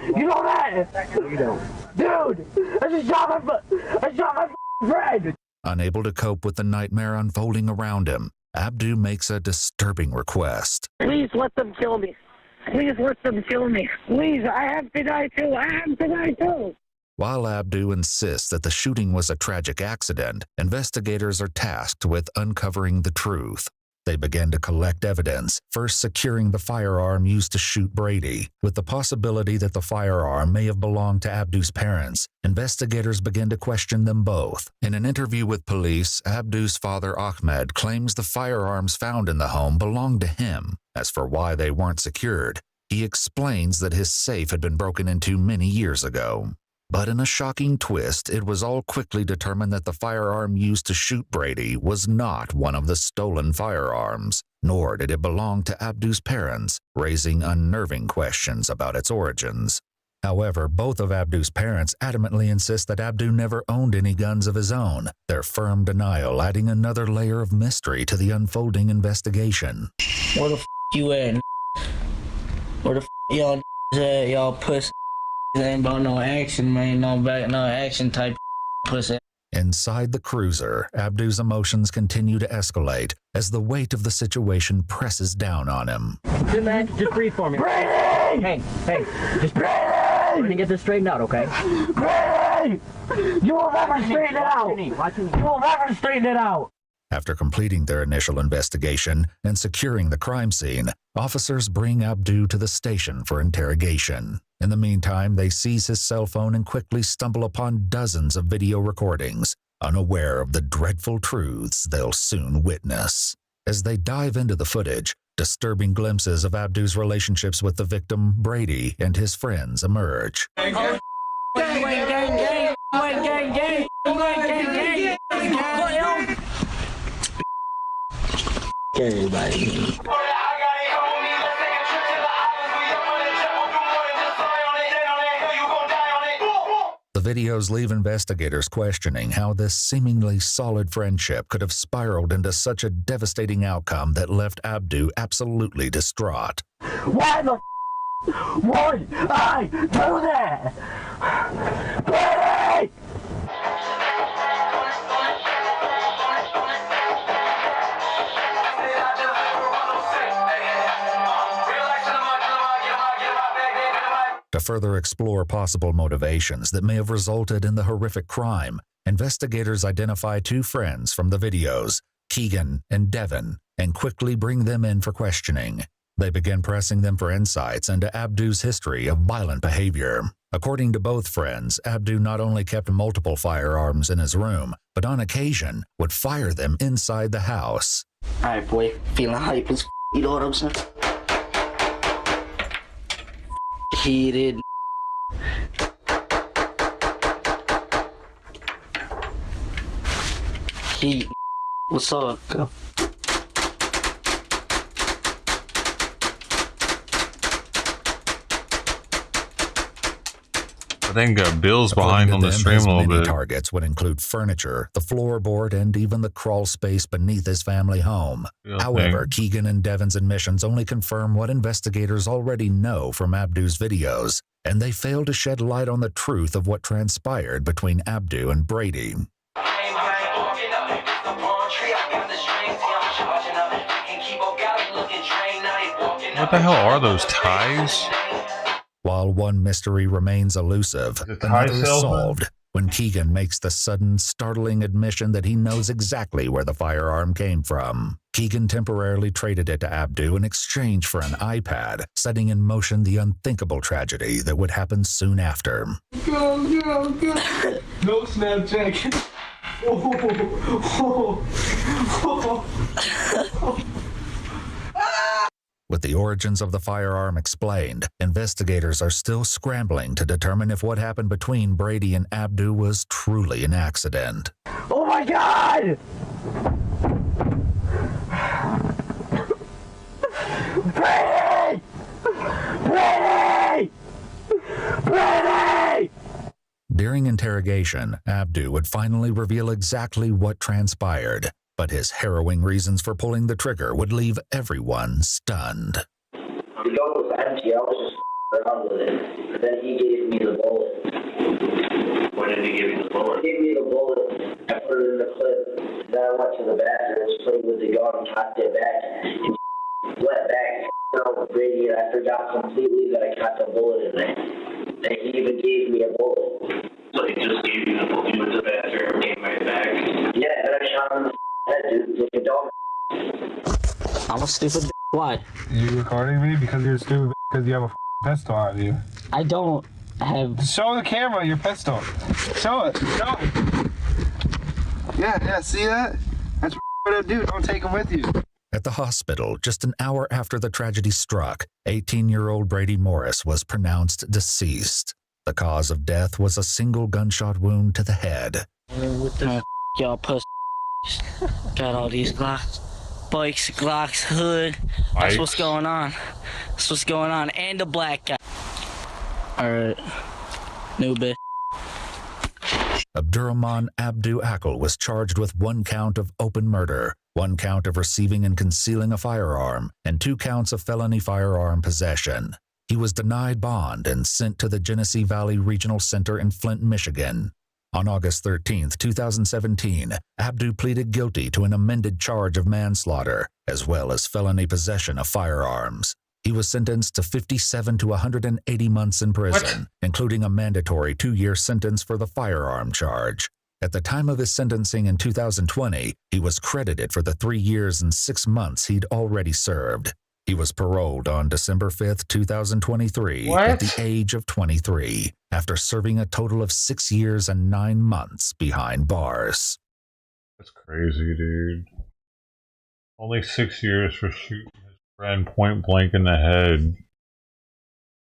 You know that? You don't. Dude! I just shot my friend! Unable to cope with the nightmare unfolding around him, Abdu makes a disturbing request. Please let them kill me. Please let them kill me. Please, I have to die too. I have to die too. While Abdu insists that the shooting was a tragic accident, investigators are tasked with uncovering the truth. They begin to collect evidence, first securing the firearm used to shoot Brady. With the possibility that the firearm may have belonged to Abdu's parents, investigators begin to question them both. In an interview with police, Abdu's father Ahmed claims the firearms found in the home belonged to him. As for why they weren't secured, he explains that his safe had been broken into many years ago. But in a shocking twist, it was all quickly determined that the firearm used to shoot Brady was not one of the stolen firearms, nor did it belong to Abdu's parents, raising unnerving questions about its origins. However, both of Abdu's parents adamantly insist that Abdu never owned any guns of his own, their firm denial adding another layer of mystery to the unfolding investigation. Where the f*** you at? Where the f*** y'all at? Y'all pussy. Ain't about no action, man. No back, no action type pussy. Inside the cruiser, Abdu's emotions continue to escalate as the weight of the situation presses down on him. Good man, just breathe for me. Brady! Hey, just breathe. We're gonna get this straightened out, okay? Brady! You will never straighten it out! You will never straighten it out! After completing their initial investigation and securing the crime scene, officers bring Abdu to the station for interrogation. In the meantime, they seize his cell phone and quickly stumble upon dozens of video recordings, unaware of the dreadful truths they'll soon witness. As they dive into the footage, disturbing glimpses of Abdu's relationships with the victim, Brady, and his friends emerge. Everybody. The videos leave investigators questioning how this seemingly solid friendship could have spiraled into such a devastating outcome that left Abdu absolutely distraught. Why the would I do that? Brady! To further explore possible motivations that may have resulted in the horrific crime, investigators identify two friends from the videos, Keegan and Devin, and quickly bring them in for questioning. They begin pressing them for insights into Abdu's history of violent behavior. According to both friends, Abdu not only kept multiple firearms in his room, but on occasion would fire them inside the house. All right, boy, feeling hype as you know what I'm saying? Heated. Heat. What's up? Go. I think Bill's behind on the stream a little bit. Targets would include furniture, the floorboard, and even the crawl space beneath his family home. However, Keegan and Devin's admissions only confirm what investigators already know from Abdu's videos, and they fail to shed light on the truth of what transpired between Abdu and Brady. What the hell are those ties? While one mystery remains elusive, another is solved when Keegan makes the sudden, startling admission that he knows exactly where the firearm came from. Keegan temporarily traded it to Abdu in exchange for an iPad, setting in motion the unthinkable tragedy that would happen soon after. Go! No Snapchat. With the origins of the firearm explained, investigators are still scrambling to determine if what happened between Brady and Abdu was truly an accident. Oh my God! Brady! Brady! Brady! During interrogation, Abdu would finally reveal exactly what transpired. but his harrowing reasons for pulling the trigger would leave everyone stunned. The gun was empty. I was just around with it. But then he gave me the bullet. When did he give you the bullet? He gave me the bullet. I put it in the clip. Then I went to the bathroom, played with the gun, cocked it back, and went back. Brady, and I forgot completely that I got the bullet in there. And he even gave me a bullet. So he just gave you the bullet. You went to the bathroom, came right back. Yeah, then I shot him in the head, dude, like a dog. I'm a stupid. Why? You recording me because you're stupid because you have a pistol on you. I don't have. Show the camera your pistol. Show it. Show it. Yeah, see that? That's what I do. Don't take them with you. At the hospital, just an hour after the tragedy struck, 18-year-old Brady Morris was pronounced deceased. The cause of death was a single gunshot wound to the head. What the y'all puss? Got all these Glocks, bikes, Glocks, hood. That's what's going on. That's what's going on. And the black guy. Alright. New bitch. Abdurrahman Abdu Akil was charged with 1 count of open murder, 1 count of receiving and concealing a firearm, and 2 counts of felony firearm possession. He was denied bond and sent to the Genesee Valley Regional Center in Flint, Michigan. On August 13, 2017, Abdu pleaded guilty to an amended charge of manslaughter, as well as felony possession of firearms. He was sentenced to 57 to 180 months in prison, including a mandatory 2-year sentence for the firearm charge. At the time of his sentencing in 2020, he was credited for the 3 years and 6 months he'd already served. He was paroled on December 5th, 2023, at the age of 23, after serving a total of 6 years and 9 months behind bars. That's crazy, dude. Only 6 years for shooting his friend point blank in the head.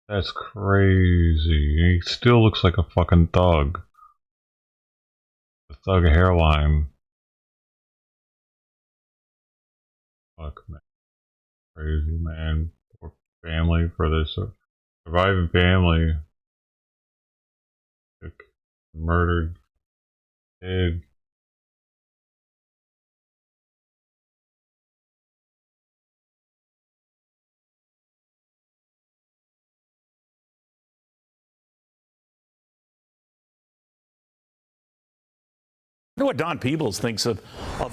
That's crazy. He still looks like a fucking thug. The thug hairline. Fuck, man. Crazy, man. Poor family for this surviving family. Murdered kid. I wonder what Don Peebles thinks of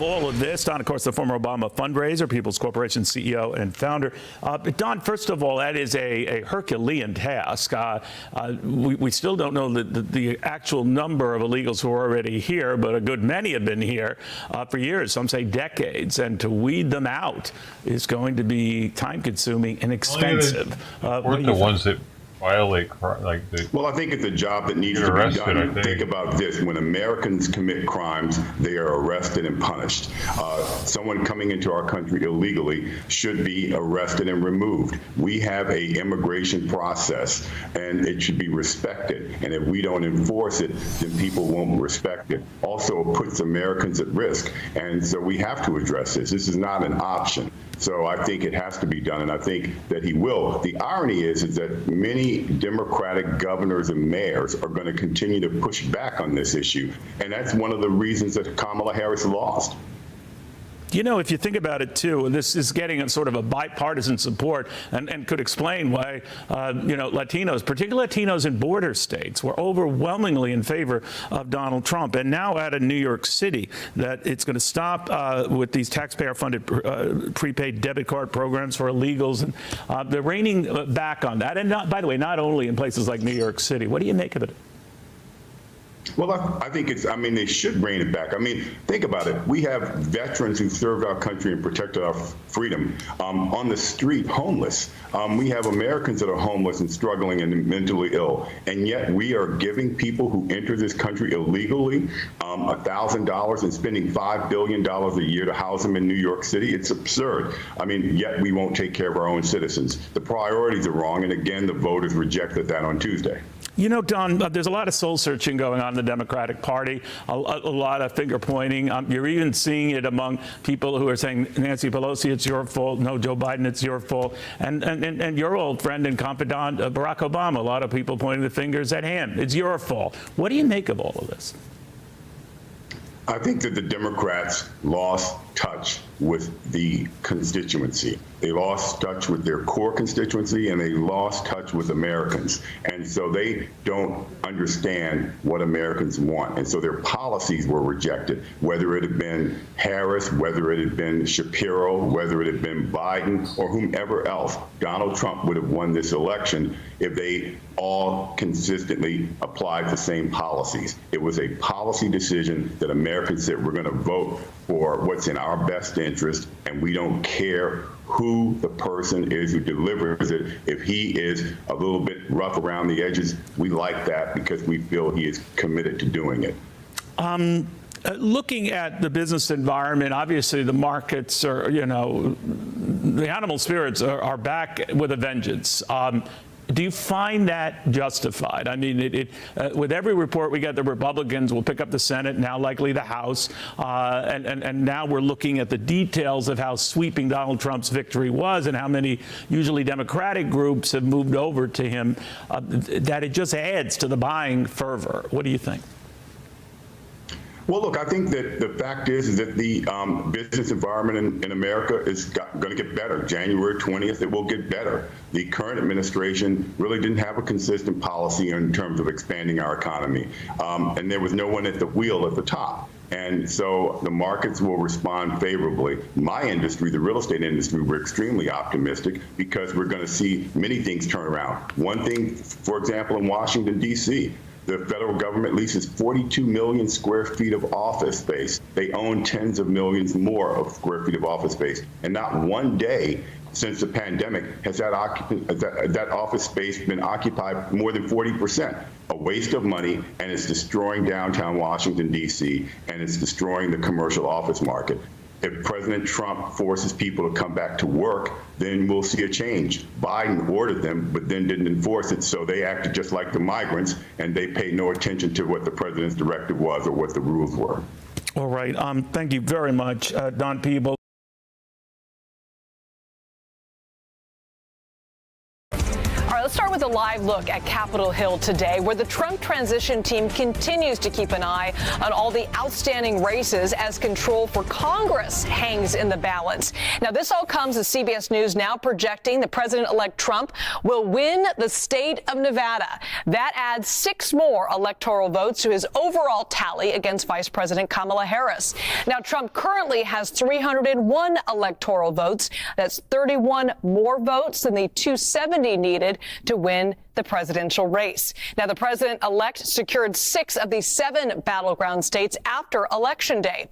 all of this. Don, of course, the former Obama fundraiser, People's Corporation CEO and founder. Don, first of all, that is a Herculean task. We still don't know the actual number of illegals who are already here, but a good many have been here for years, some say decades. And to weed them out is going to be time-consuming and expensive. We're the ones that violate, like the. Well, I think it's a job that needs to be done. Think about this: when Americans commit crimes, they are arrested and punished. Someone coming into our country illegally should be arrested and removed. We have a immigration process, and it should be respected. And if we don't enforce it, then people won't respect it. Also, it puts Americans at risk, and so we have to address this. This is not an option. So I think it has to be done, and I think that he will. The irony is that many Democratic governors and mayors are going to continue to push back on this issue, and that's one of the reasons that Kamala Harris lost. You know, if you think about it, too, this is getting a sort of a bipartisan support and could explain why, you know, Latinos, particularly Latinos in border states, were overwhelmingly in favor of Donald Trump. And now out of New York City, that it's going to stop with these taxpayer-funded prepaid debit card programs for illegals. And they're reining back on that. And by the way, not only in places like New York City. What do you make of it? Well, I think I mean, they should rein it back. I mean, think about it. We have veterans who served our country and protected our freedom on the street, homeless. We have Americans that are homeless and struggling and mentally ill. And yet we are giving people who enter this country illegally $1,000 and spending $5 billion a year to house them in New York City. It's absurd. I mean, yet we won't take care of our own citizens. The priorities are wrong. And again, the voters rejected that on Tuesday. You know, Don, there's a lot of soul searching going on in the Democratic Party, a lot of finger pointing. You're even seeing it among people who are saying, Nancy Pelosi, it's your fault. No, Joe Biden, it's your fault. And your old friend and confidant, Barack Obama, a lot of people pointing the fingers at him. It's your fault. What do you make of all of this? I think that the Democrats lost touch with the constituency. They lost touch with their core constituency, and they lost touch with Americans. And so they don't understand what Americans want. And so their policies were rejected, whether it had been Harris, whether it had been Shapiro, whether it had been Biden, or whomever else. Donald Trump would have won this election if they all consistently applied the same policies. It was a policy decision that Americans said, we're going to vote for what's in our best interest, and we don't care who the person is who delivers it. If he is a little bit rough around the edges, we like that because we feel he is committed to doing it. Looking at the business environment, obviously the markets are, the animal spirits are back with a vengeance. Do you find that justified? I mean, with every report we get, the Republicans will pick up the Senate, now likely the House, and now we're looking at the details of how sweeping Donald Trump's victory was and how many usually Democratic groups have moved over to him, that it just adds to the buying fervor. What do you think? Well, look, I think that the fact is that the business environment in America is going to get better. January 20th, it will get better. The current administration really didn't have a consistent policy in terms of expanding our economy, and there was no one at the wheel at the top. And so the markets will respond favorably. My industry, the real estate industry, we're extremely optimistic because we're going to see many things turn around. One thing, for example, in Washington, D.C., the federal government leases 42 million square feet of office space. They own tens of millions more of square feet of office space. And not one day since the pandemic has that office space been occupied more than 40%. A waste of money, and it's destroying downtown Washington, D.C., and it's destroying the commercial office market. If President Trump forces people to come back to work, then we'll see a change. Biden ordered them, but then didn't enforce it, so they acted just like the migrants, and they paid no attention to what the president's directive was or what the rules were. All right. Thank you very much, Don Peebles. Let's start with a live look at Capitol Hill today, where the Trump transition team continues to keep an eye on all the outstanding races as control for Congress hangs in the balance. Now, this all comes as CBS News now projecting the President-elect Trump will win the state of Nevada. That adds 6 more electoral votes to his overall tally against Vice President Kamala Harris. Now, Trump currently has 301 electoral votes. That's 31 more votes than the 270 needed to win the presidential race. Now, the president-elect secured 6 of the 7 battleground states after Election Day.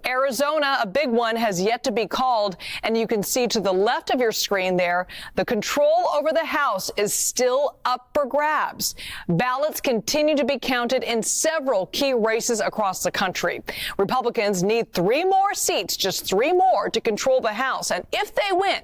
Arizona, a big one, has yet to be called, and you can see to the left of your screen there, the control over the House is still up for grabs. Ballots continue to be counted in several key races across the country. Republicans need 3 more seats, just 3 more, to control the House, and if they win,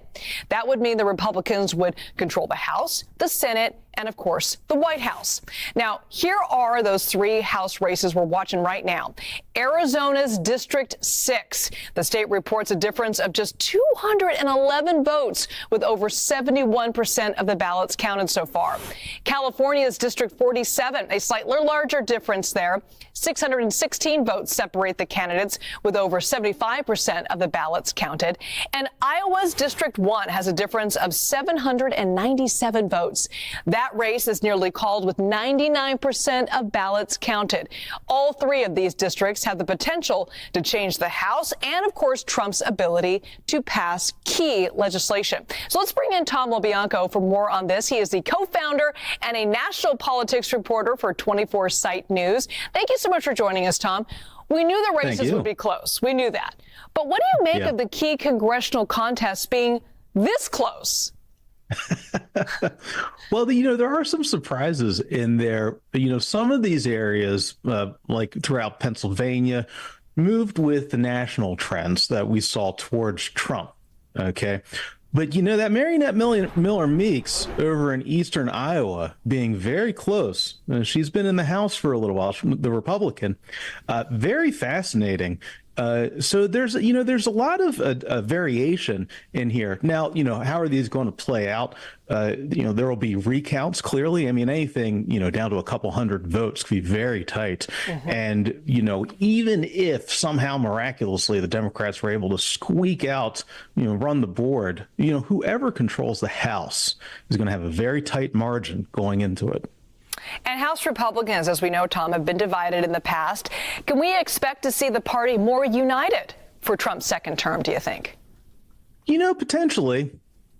that would mean the Republicans would control the House, the Senate, and, of course, the White House. Now, here are those 3 House races we're watching right now. Arizona's District 6. The state reports a difference of just 211 votes, with over 71% of the ballots counted so far. California's District 47, a slightly larger difference there. 616 votes separate the candidates, with over 75% of the ballots counted. And Iowa's District 1 has a difference of 797 votes. That race is nearly called with 99% of ballots counted. All 3 of these districts have the potential to change the House and, of course, Trump's ability to pass key legislation. So let's bring in Tom LoBianco for more on this. He is the co-founder and a national politics reporter for 24/7 News. Thank you so much for joining us, Tom. We knew the races would be close. We knew that. But what do you make of the key congressional contests being this close? Well, there are some surprises in there. Some of these areas, like throughout Pennsylvania, moved with the national trends that we saw towards Trump. Okay. But, that Marinette Miller Meeks over in eastern Iowa being very close. She's been in the House for a little while, the Republican. Very fascinating. So there's a lot of variation in here. Now, how are these going to play out? There will be recounts, clearly. I mean, anything, down to a couple hundred votes could be very tight. And, even if somehow miraculously the Democrats were able to squeak out, run the board, whoever controls the House is going to have a very tight margin going into it. And House Republicans, as we know, Tom, have been divided in the past. Can we expect to see the party more united for Trump's second term, do you think? Potentially.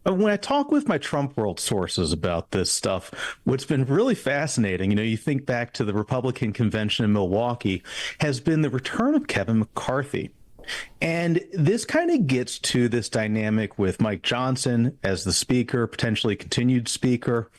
When I talk with my Trump world sources about this stuff, what's been really fascinating, you think back to the Republican convention in Milwaukee, has been the return of Kevin McCarthy. And this kind of gets to this dynamic with Mike Johnson as the speaker, potentially continued speaker.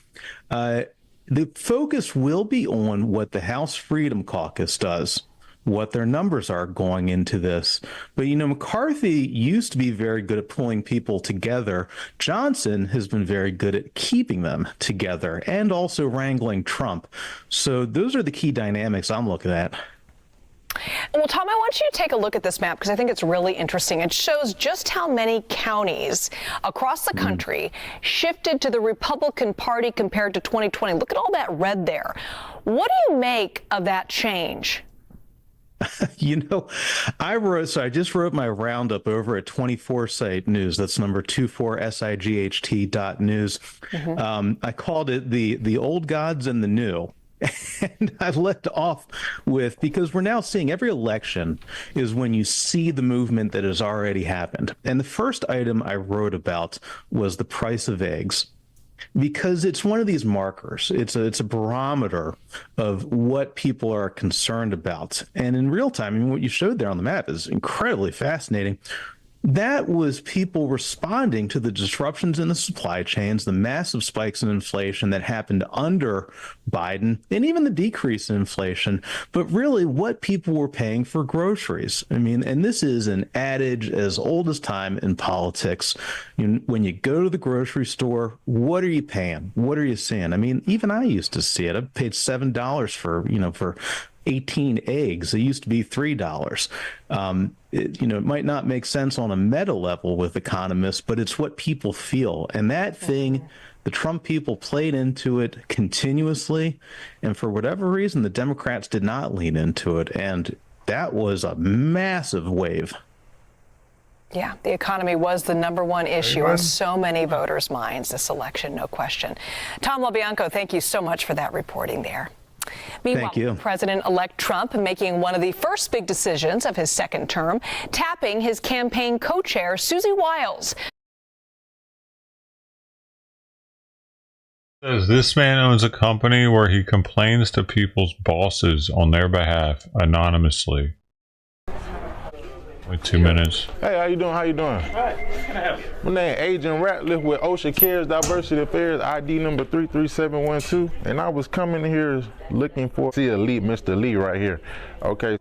The focus will be on what the House Freedom Caucus does, what their numbers are going into this. But, McCarthy used to be very good at pulling people together. Johnson has been very good at keeping them together and also wrangling Trump. So those are the key dynamics I'm looking at. Well, Tom, I want you to take a look at this map because I think it's really interesting. It shows just how many counties across the country shifted to the Republican Party compared to 2020. Look at all that red there. What do you make of that change? I just wrote my roundup over at 24 Site News. That's number 24sight.news. I called it the old gods and the new. And I left off with, because we're now seeing every election is when you see the movement that has already happened. And the first item I wrote about was the price of eggs, because it's one of these markers. It's a barometer of what people are concerned about. And in real time, what you showed there on the map is incredibly fascinating. That was people responding to the disruptions in the supply chains, the massive spikes in inflation that happened under Biden, and even the decrease in inflation, but really what people were paying for groceries. I mean, and this is an adage as old as time in politics. When you go to the grocery store, what are you paying? What are you seeing? I mean, even I used to see it. I paid $7 for 18 eggs. It used to be $3. It might not make sense on a meta level with economists, but it's what people feel. And that thing, the Trump people played into it continuously. And for whatever reason, the Democrats did not lean into it. And that was a massive wave. Yeah, the economy was the number one issue on so many voters' minds this election, no question. Tom LaBianco, thank you so much for that reporting there. Meanwhile, President-elect Trump making one of the first big decisions of his second term, tapping his campaign co-chair, Susie Wiles. Says this man owns a company where he complains to people's bosses on their behalf anonymously. Wait 2 minutes. Hey, how you doing? How you doing? All right, can I help you? My name Agent Ratliff with OSHA Cares Diversity Affairs, ID number 33712. And I was coming here looking for Mr. Lee right here. Okay,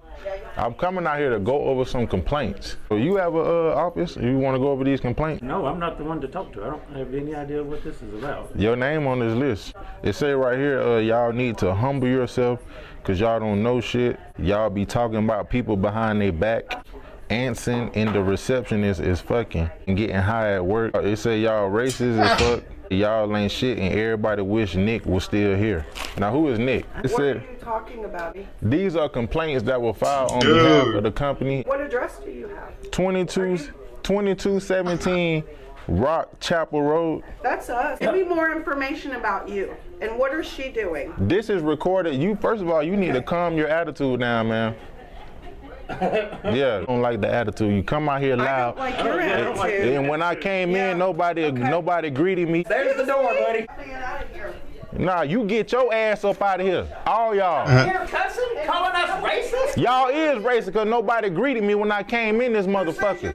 I'm coming out here to go over some complaints. So you have a office? You want to go over these complaints? No, I'm not the one to talk to. I don't have any idea what this is about. Your name on this list. It say right here, y'all need to humble yourself because y'all don't know shit. Y'all be talking about people behind their back. Anson and the receptionist is fucking and getting high at work. It say y'all racist as fuck. Y'all ain't shit and everybody wish Nick was still here. Now who is Nick? What are you talking about? These are complaints that were filed on behalf of the company. What address do you have? 2217 Rock Chapel Road. That's us. Give me more information about you. And what is she doing? This is recorded. First of all, you need to calm your attitude down, man. Yeah, I don't like the attitude. You come out here loud. I don't like your attitude. And when I came in, nobody greeted me. There's the door, buddy. Nah, you get your ass up out of here. All y'all. You're cussing? Calling us racist? Y'all is racist because nobody greeted me when I came in this motherfucker.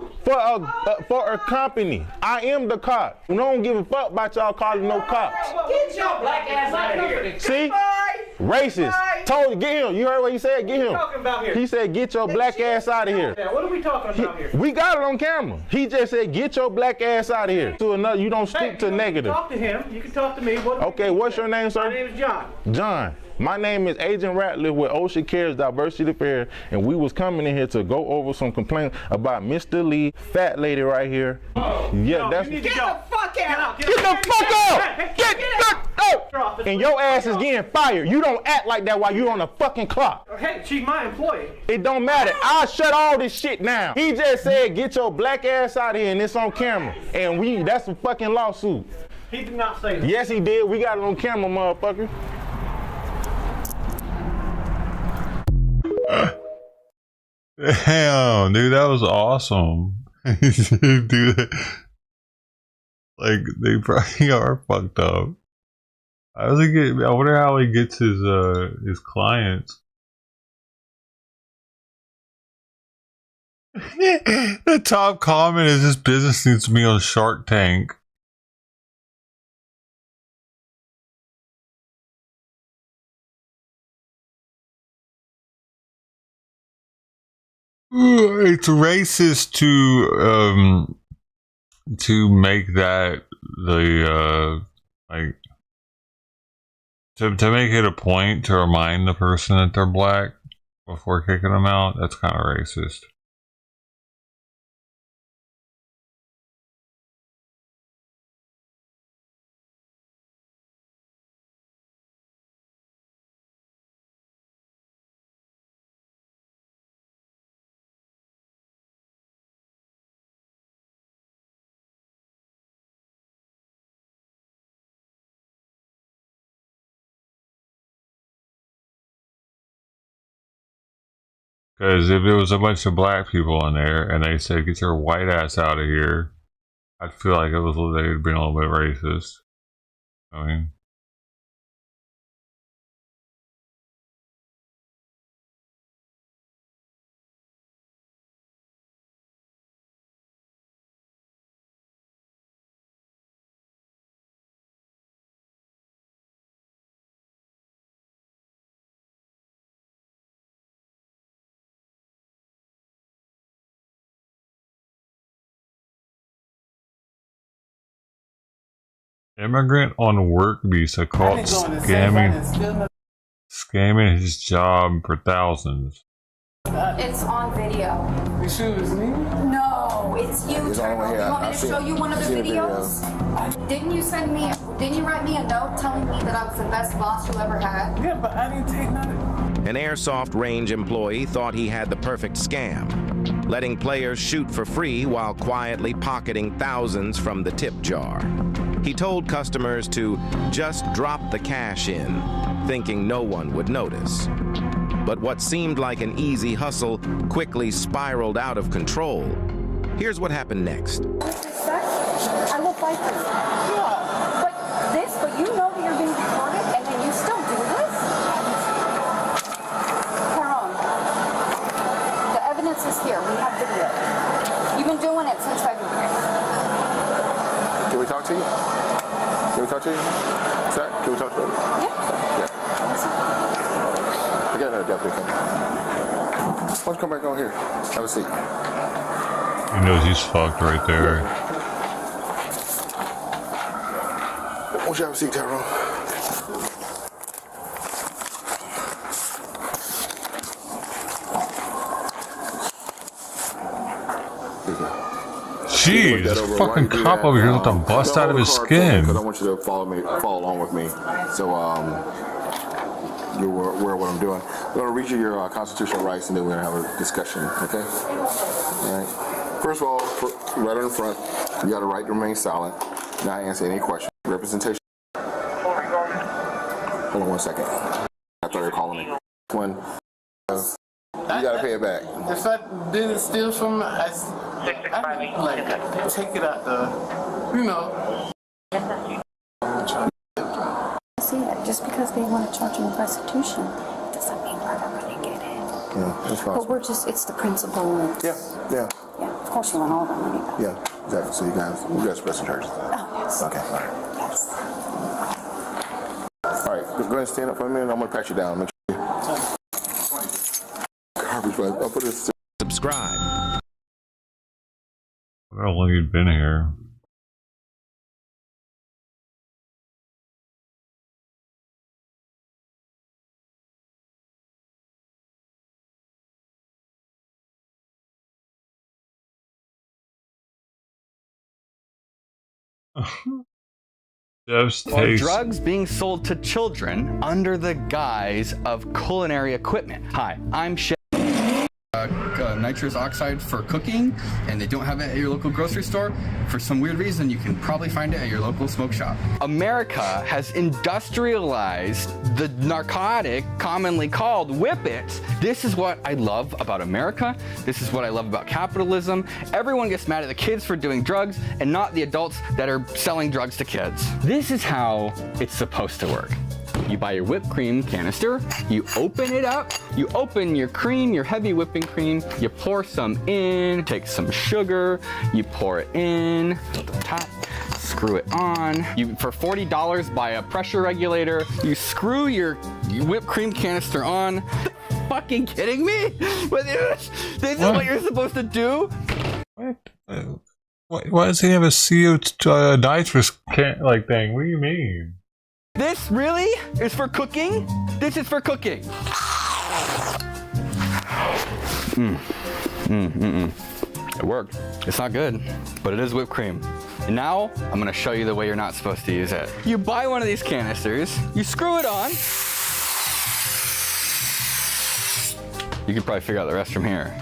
For a company. I am the cop. We don't give a fuck about y'all calling no cops. Get your black ass out of here. See? Racist. Told you, get him. You heard what he said? Get him. What are you talking about here? He said, get your black ass out of here. What are we talking about here? We got it on camera. He just said, get your black ass out of here. To another, you don't stoop to negative. Talk to him. You can talk to me. Okay, what's your name, sir? My name is John. John. My name is Agent Ratliff with Ocean Cares Diversity Affairs, and we was coming in here to go over some complaints about Mr. Lee, fat lady right here. Yeah, that's. Get the fuck out! Get the fuck out! Get the fuck out! And your ass is getting fired. You don't act like that while you're on the fucking clock. Hey, she's my employee. It don't matter. I'll shut all this shit down. He just said, get your black ass out of here, and it's on camera. And that's a fucking lawsuit. He did not say that. Yes, he did. We got it on camera, motherfucker. Damn, dude, that was awesome. Dude, like, they probably are fucked up. I wonder how he gets his clients. The top comment is, this business needs to be on Shark Tank. It's racist to make that the like to make it a point to remind the person that they're black before kicking them out. That's kind of racist. Because if it was a bunch of black people in there and they said, get your white ass out of here, I'd feel like it was, they'd been a little bit racist. I mean, immigrant on work visa caught scamming his job for thousands. It's on video. You sure it was me? No, it's you, Turbo. You want me to show you one of the videos? Didn't you write me a note telling me that I was the best boss you ever had? Yeah, but I didn't take none of it. An airsoft range employee thought he had the perfect scam, letting players shoot for free while quietly pocketing thousands from the tip jar. He told customers to just drop the cash in, thinking no one would notice. But what seemed like an easy hustle quickly spiraled out of control. Here's what happened next. I will fight for you. But you know that you're being recorded, and then you still do this? Caron, the evidence is here. We have video. You've been doing it since February. Can we talk to you? Can we talk to you? Sir, can we talk to you? Yeah. I got another deputy coming. Why don't you come back on here? Have a seat. He knows he's fucked right there. Why don't you have a seat, Tyrone? Jeez, this fucking cop over here with the bust out of his skin. Because I want you to follow along with me. So you're aware of what I'm doing. I'm going to read you your constitutional rights, and then we're going to have a discussion, okay? All right. First of all, right in front, you got a right to remain silent, not answer any questions. Representation. Hold on 1 second. I thought you were calling me. When you got to pay it back. If I didn't steal from I take it out the, See that just because they want to charge you with restitution doesn't mean we're ever going to get it. Yeah, that's But possible. it's the principle. Yeah. Yeah, of course you want all that money back. Yeah, exactly. So you guys press the charges. Oh, yes. Okay, all right. Yes. All right, go ahead and stand up for a minute. I'm going to pat you down. Make sure garbage, but I'll put this. Subscribe. How long you'd been here? Jeff's Or taste. drugs being sold to children under the guise of culinary equipment. Hi, I'm Chef. Nitrous oxide for cooking, and they don't have it at your local grocery store. For some weird reason, you can probably find it at your local smoke shop. America has industrialized the narcotic commonly called whippets. This is what I love about America. This is what I love about capitalism. Everyone gets mad at the kids for doing drugs and not the adults that are selling drugs to kids. This is how it's supposed to work. You buy your whipped cream canister, you open it up, you open your cream, your heavy whipping cream, you pour some in, take some sugar, you pour it in, at the top, screw it on. You, for $40, buy a pressure regulator, you screw your whipped cream canister on. Fucking kidding me? This is what you're supposed to do? Why does he have a CO2 nitrous like thing? What do you mean? This really is for cooking? This is for cooking. It worked. It's not good, but it is whipped cream. And now I'm gonna show you the way you're not supposed to use it. You buy one of these canisters, you screw it on. You can probably figure out the rest from here.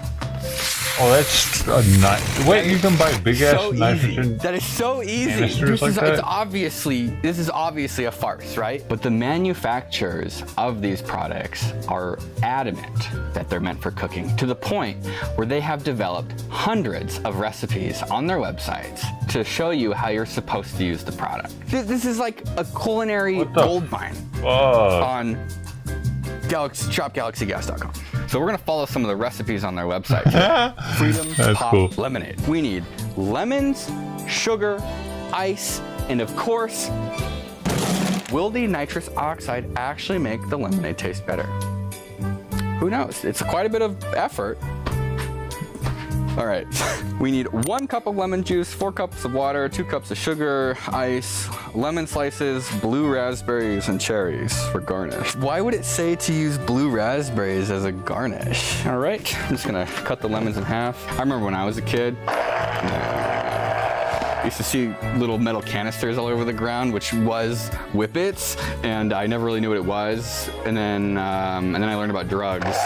Oh, that's a wait, you can buy big ass nitrogen. That is so easy. This is obviously a farce, right? But the manufacturers of these products are adamant that they're meant for cooking, to the point where they have developed hundreds of recipes on their websites to show you how you're supposed to use the product. This is like a culinary gold mine on shopgalaxygas.com. So we're gonna follow some of the recipes on their website. Freedom Pop Lemonade. We need lemons, sugar, ice, and of course, will the nitrous oxide actually make the lemonade taste better? Who knows? It's quite a bit of effort. All right, we need 1 cup of lemon juice, 4 cups of water, 2 cups of sugar, ice, lemon slices, blue raspberries, and cherries for garnish. Why would it say to use blue raspberries as a garnish? All right, I'm just gonna cut the lemons in half. I remember when I was a kid, I used to see little metal canisters all over the ground, which was whippets, and I never really knew what it was. And then I learned about drugs.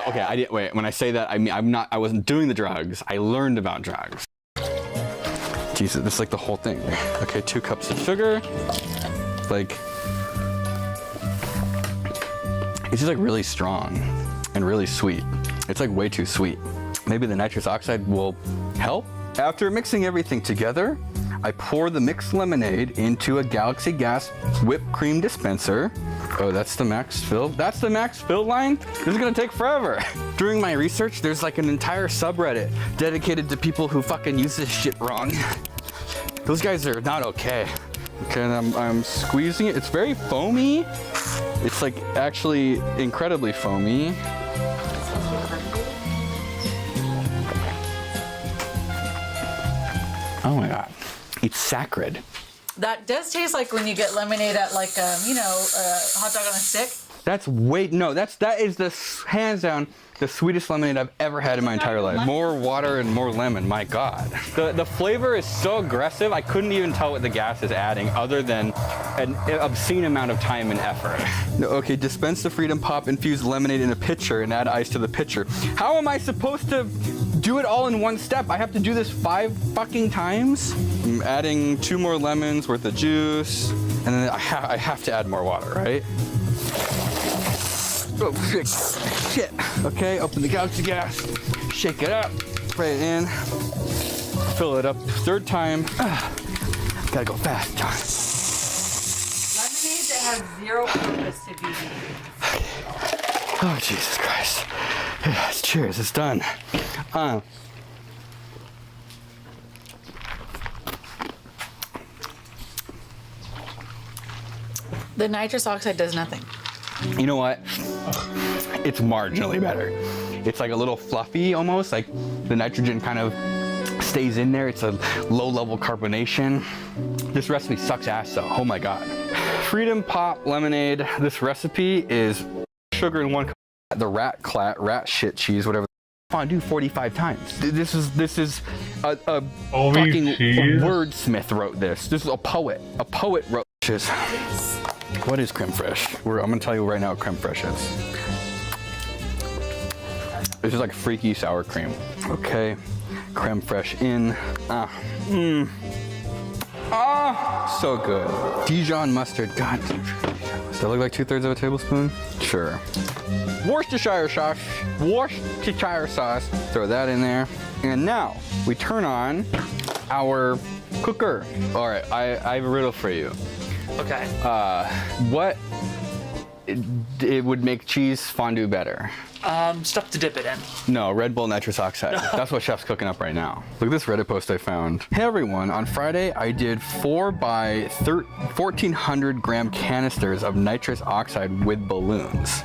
Okay, I didn't wait. When I say that, I mean I wasn't doing the drugs. I learned about drugs. Jesus, this is like the whole thing. Okay, 2 cups of sugar. Like, it's just like really strong and really sweet. It's like way too sweet. Maybe the nitrous oxide will help. After mixing everything together, I pour the mixed lemonade into a Galaxy Gas whipped cream dispenser. Oh, that's the max fill? That's the max fill line? This is gonna take forever. During my research, there's like an entire subreddit dedicated to people who fucking use this shit wrong. Those guys are not okay. Okay, and I'm squeezing it. It's very foamy. It's like actually incredibly foamy. Oh my God, it's sacred. That does taste like when you get lemonade at like, a hot dog on a stick. That is the hands down the sweetest lemonade I've ever had in my entire life. More water and more lemon, my God. The flavor is so aggressive, I couldn't even tell what the gas is adding other than an obscene amount of time and effort. Okay, dispense the Freedom Pop infused lemonade in a pitcher and add ice to the pitcher. How am I supposed to do it all in one step? I have to do this 5 fucking times? I'm adding 2 more lemons worth of juice, and then I have to add more water, right? Oh, shit. Okay, open the Galaxy Gas, shake it up, spray it in, fill it up 3rd time. Gotta go fast, John. Lemonade that has 0 purpose to be. Oh, Jesus Christ. Yes, cheers, it's done. The nitrous oxide does nothing. You know what? It's marginally better. It's like a little fluffy almost, like the nitrogen kind of stays in there. It's a low level carbonation. This recipe sucks ass though, oh my God. Freedom Pop Lemonade, this recipe is sugar in 1 cup, the rat shit cheese, whatever fondue 45 times. This is a Only fucking cheese? wordsmith wrote this. This is a poet. A poet wrote this. What is creme fraiche? I'm gonna tell you right now what creme fraiche is. This is like freaky sour cream. Okay, creme fraiche in. So good. Dijon mustard. God, does that look like 2/3 of a tablespoon? Sure. Worcestershire sauce. Worcestershire sauce. Throw that in there. And now we turn on our cooker. All right, I have a riddle for you. Okay. What it would make cheese fondue better? Stuff to dip it in. No, Red Bull nitrous oxide. That's what Chef's cooking up right now. Look at this Reddit post I found. Hey everyone, on Friday I did 4 by 1,400 gram canisters of nitrous oxide with balloons.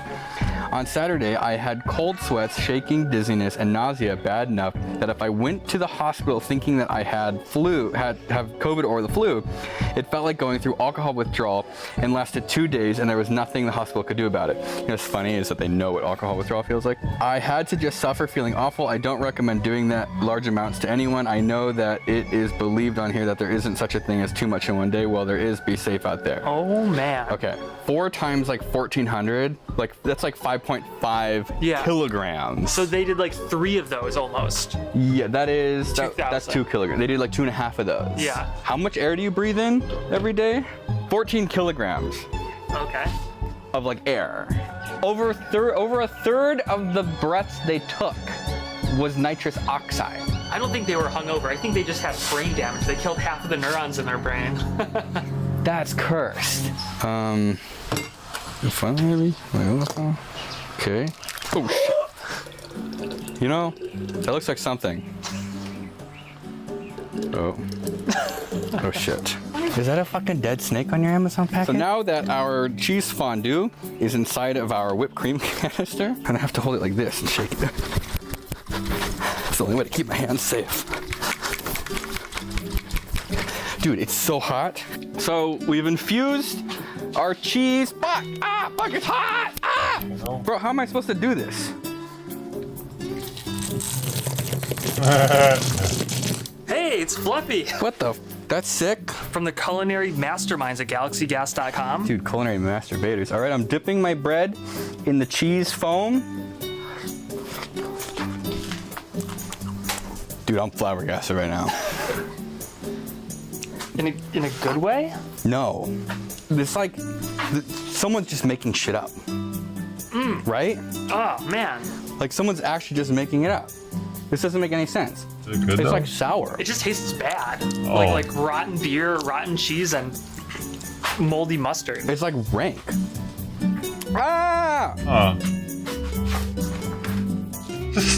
On Saturday, I had cold sweats, shaking, dizziness, and nausea bad enough that if I went to the hospital thinking that I had have COVID or the flu, it felt like going through alcohol withdrawal and lasted 2 days, and there was nothing the hospital could do about it. You know what's funny is that they know what alcohol withdrawal feels like. I had to just suffer feeling awful. I don't recommend doing that large amounts to anyone. I know that it is believed on here that there isn't such a thing as too much in one day. Well, there is. Be safe out there. Oh man. Okay, 4 times like 1,400, like that's like 5.5 kilograms. So they did like 3 of those almost. Yeah, that's 2 kilograms. They did like 2.5 of those. Yeah. How much air do you breathe in every day? 14 kilograms. Okay. Of like air. Over a third of the breaths they took was nitrous oxide. I don't think they were hungover. I think they just had brain damage. They killed half of the neurons in their brain. That's cursed. Finally, okay. Oh shit. You know, that looks like something. Oh. Oh shit. Is that a fucking dead snake on your Amazon package? So now that our cheese fondue is inside of our whipped cream canister, I'm gonna have to hold it like this and shake it. It's the only way to keep my hands safe. Dude, it's so hot. So we've infused our cheese. Fuck! Ah! Fuck! It's hot! Ah! Bro, how am I supposed to do this? Hey, it's Fluffy. What the? That's sick. From the culinary masterminds at GalaxyGas.com. Dude, culinary masturbators. All right, I'm dipping my bread in the cheese foam. Dude, I'm flabbergasted right now. In a good way? No. It's like someone's just making shit up. Right? Oh, man. Like someone's actually just making it up. This doesn't make any sense. Is it good, it's though? like sour. It just tastes bad. Oh. Like rotten beer, rotten cheese, and moldy mustard. It's like rank. Ah!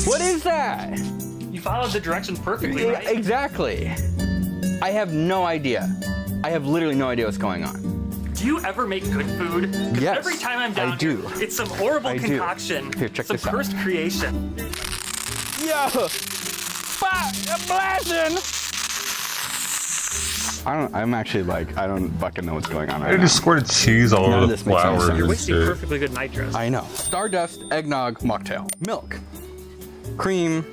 What is that? You followed the directions perfectly, right? Exactly. I have no idea. I have literally no idea what's going on. Do you ever make good food? 'Cause Yes, every time I'm down I do. here, it's some horrible I do. concoction. Here, check some this out. cursed creation. Yo! I'm blasting! I don't fucking know what's going on right They now. just squirted cheese all None over of the this makes any flowers. sense. You're and wasting shit. perfectly good nitrous. I know. Stardust eggnog mocktail. Milk. Cream.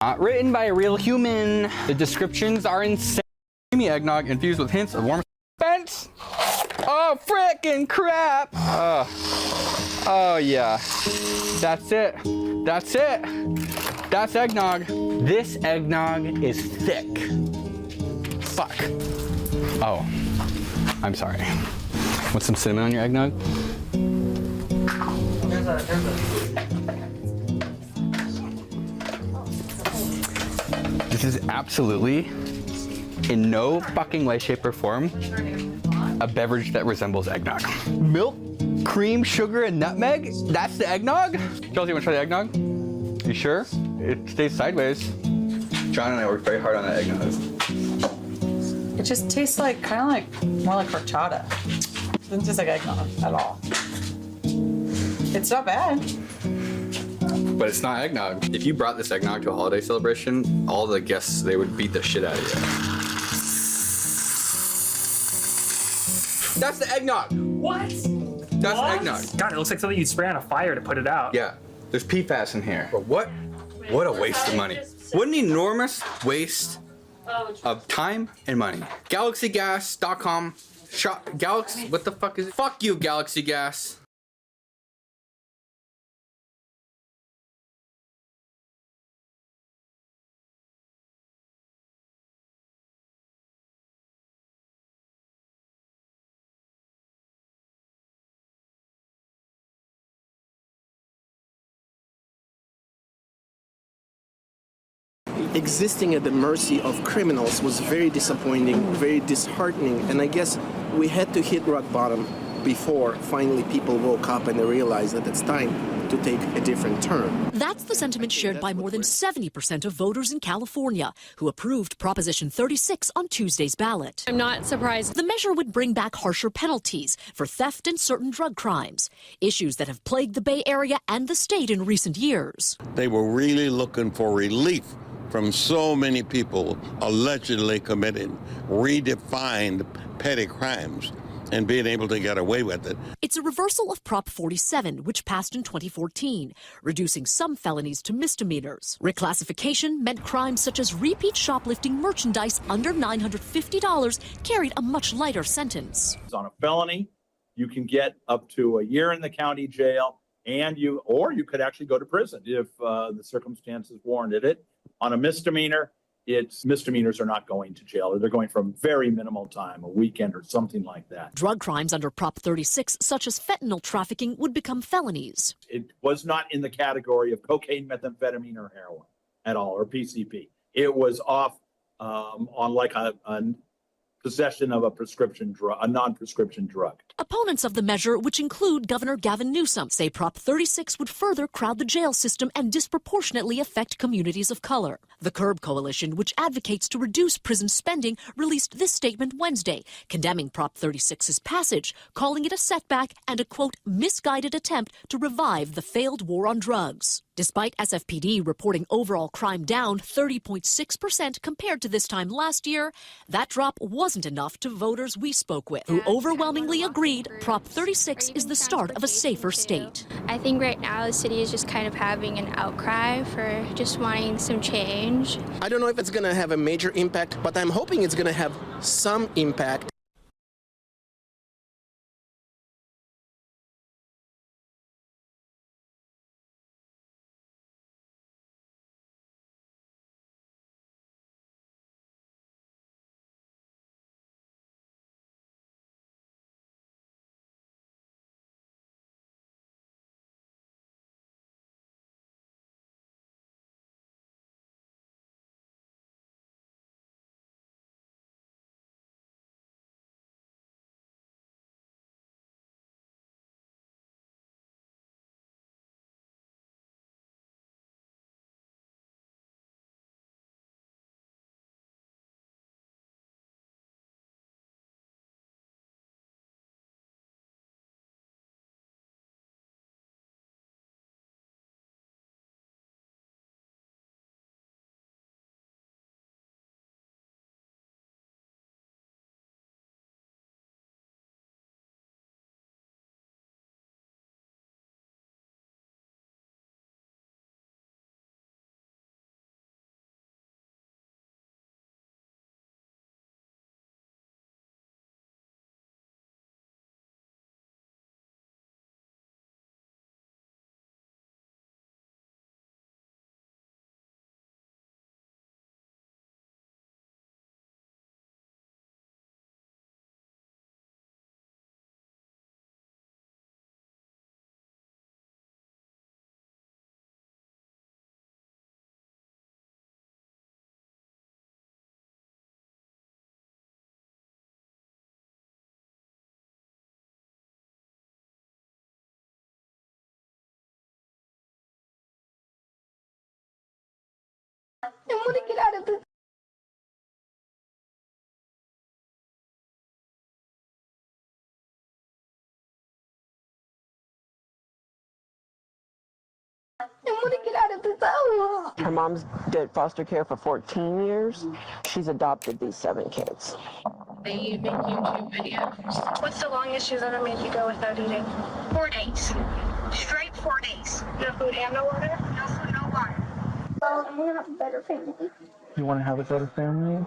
Not written by a real human. The descriptions are insane. Creamy eggnog infused with hints of warm suspense. Oh, frickin' crap. Oh, yeah. That's it. That's it. That's eggnog. This eggnog is thick. Fuck. Oh, I'm sorry. Want some cinnamon on your eggnog? This is absolutely, in no fucking way, shape, or form, a beverage that resembles eggnog. Milk, cream, sugar, and nutmeg? That's the eggnog? Chelsea, you wanna try the eggnog? You sure? It stays sideways. John and I worked very hard on that eggnog. It just tastes like more like horchata. It doesn't taste like eggnog at all. It's not bad. But it's not eggnog. If you brought this eggnog to a holiday celebration, all the guests, they would beat the shit out of you. That's the eggnog. What? That's eggnog. God, it looks like something you'd spray on a fire to put it out. Yeah. There's PFAS in here. But what What a waste of money. What an enormous waste of time and money. GalaxyGas.com shop Galaxy. What the fuck is it? Fuck you, Galaxy Gas. Existing at the mercy of criminals was very disappointing, very disheartening, and I guess we had to hit rock bottom before finally people woke up and they realized that it's time to take a different turn. That's the sentiment shared by more than 70% of voters in California who approved Proposition 36 on Tuesday's ballot. I'm not surprised. The measure would bring back harsher penalties for theft and certain drug crimes, issues that have plagued the Bay Area and the state in recent years. They were really looking for relief from so many people allegedly committing redefined petty crimes and being able to get away with it. It's a reversal of Prop 47, which passed in 2014, reducing some felonies to misdemeanors. Reclassification meant crimes such as repeat shoplifting merchandise under $950 carried a much lighter sentence. On a felony, you can get up to a year in the county jail, and you could actually go to prison if the circumstances warranted it. On a misdemeanor, misdemeanors are not going to jail, or they're going from very minimal time, a weekend or something like that. Drug crimes under Prop 36, such as fentanyl trafficking, would become felonies. It was not in the category of cocaine, methamphetamine, or heroin at all, or PCP. It was off on like a possession of a prescription drug, a non-prescription drug. Opponents of the measure, which include Governor Gavin Newsom, say Prop 36 would further crowd the jail system and disproportionately affect communities of color. The Curb Coalition, which advocates to reduce prison spending, released this statement Wednesday, condemning Prop 36's passage, calling it a setback and a, quote, misguided attempt to revive the failed war on drugs. Despite SFPD reporting overall crime down 30.6% compared to this time last year, that drop wasn't enough to voters we spoke with, who overwhelmingly agreed Prop 36 is the start of a safer state. I think right now the city is just kind of having an outcry for just wanting some change. I don't know if it's going to have a major impact, but I'm hoping it's going to have some impact. I want to get out of this. I want to get out of this. Oh. Her mom's did foster care for 14 years. She's adopted these 7 kids. They make YouTube videos. What's the longest she's ever made you go without eating? 4 days. Straight 4 days. No food and no water? No food, no water. I'm gonna have a better family. You want to have a better family?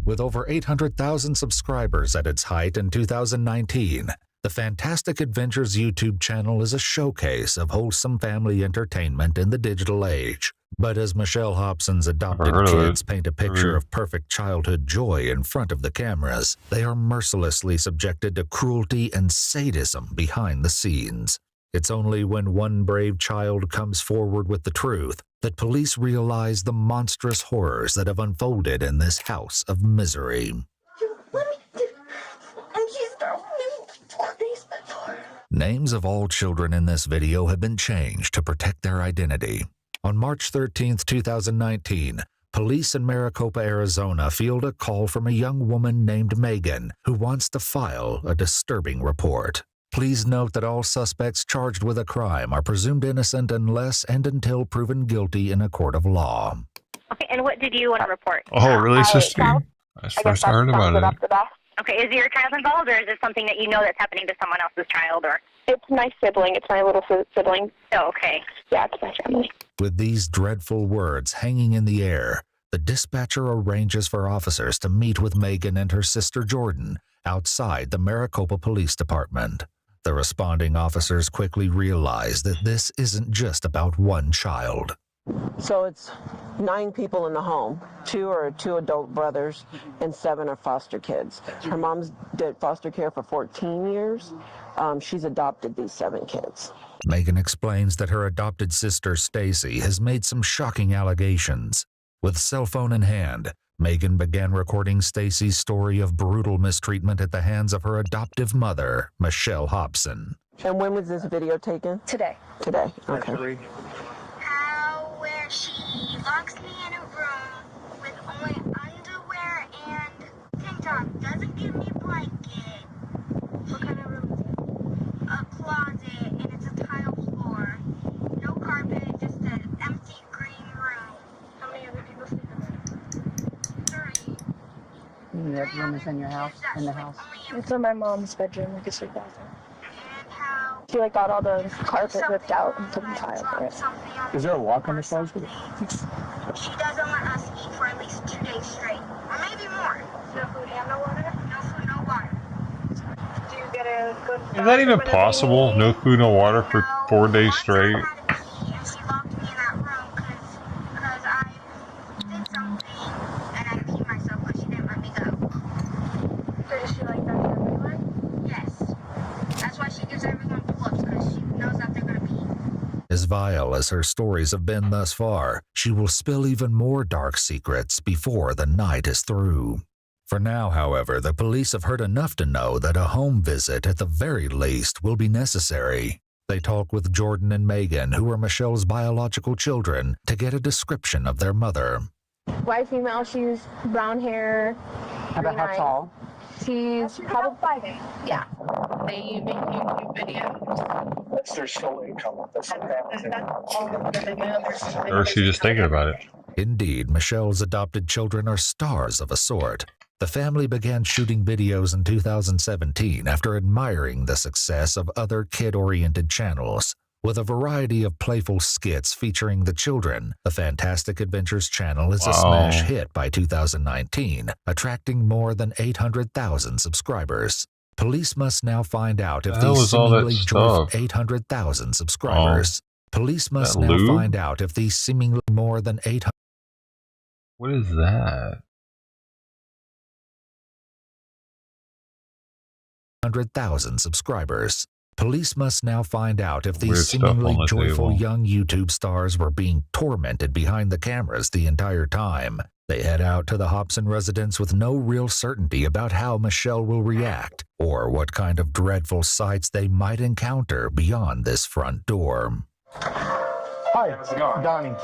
With over 800,000 subscribers at its height in 2019, the Fantastic Adventures YouTube channel is a showcase of wholesome family entertainment in the digital age. But as Michelle Hobson's adopted kids paint a picture of perfect childhood joy in front of the cameras, they are mercilessly subjected to cruelty and sadism behind the scenes. It's only when one brave child comes forward with the truth that police realize the monstrous horrors that have unfolded in this house of misery. Names of all children in this video have been changed to protect their identity. On March 13, 2019, police in Maricopa, Arizona field a call from a young woman named Megan who wants to file a disturbing report. Please note that all suspects charged with a crime are presumed innocent unless and until proven guilty in a court of law. Okay, and what did you want to report? Oh, really, sister? That's the first I heard about it. Okay, is your child involved, or is it something that you know that's happening to someone else's child, or? It's my sibling. It's my little sibling. Oh, okay. Yeah, it's my family. With these dreadful words hanging in the air, the dispatcher arranges for officers to meet with Megan and her sister Jordan outside the Maricopa Police Department. The responding officers quickly realize that this isn't just about one child. So it's 9 people in the home. 2 are 2 adult brothers and 7 are foster kids. Her mom's did foster care for 14 years. She's adopted these 7 kids. Megan explains that her adopted sister Stacy has made some shocking allegations. With cell phone in hand, Megan began recording Stacy's story of brutal mistreatment at the hands of her adoptive mother, Michelle Hobson. And when was this video taken? Today. Today, okay. Where she locks me in a room with only underwear and tank top, doesn't give me a blanket. What kind of room is it? A closet, and it's a tile floor. No carpet, just an empty green room. How many other people sleep in there? 3. That room is in your house? In the house? It's in my mom's bedroom, like a sleep bathroom. She got all the carpet ripped out and put in tile for it. Is there a lock on the closet? She doesn't let us eat for at least 2 days straight, or maybe more. No food and no water? No food, no water. Do you get a good... Is that even possible? No food, no water for 4 days straight? And she locked me in that room because I did something and I peed myself, but she didn't let me go. Does she like that to everyone? Yes. That's why she gives everyone pull-ups, because she knows that they're going to pee. As vile as her stories have been thus far, she will spill even more dark secrets before the night is through. For now, however, the police have heard enough to know that a home visit at the very least will be necessary. They talk with Jordan and Megan, who are Michelle's biological children, to get a description of their mother. White female, she's brown hair. About how tall? She's probably 5'8". Yeah. They make YouTube videos. That's their sole income. That's Or is she just thinking about it? Indeed, Michelle's adopted children are stars of a sort. The family began shooting videos in 2017 after admiring the success of other kid-oriented channels. With a variety of playful skits featuring the children, the Fantastic Adventures channel is a smash hit by 2019, attracting more than 800,000 subscribers. Police must now find out if these seemingly joyful 800,000 subscribers. Police must now find out if these seemingly more than 800. What is that? 100,000 subscribers. Police must now find out if these seemingly joyful young YouTube stars were being tormented behind the cameras the entire time. They head out to the Hobson residence with no real certainty about how Michelle will react or what kind of dreadful sights they might encounter beyond this front door. Hi, Donnie.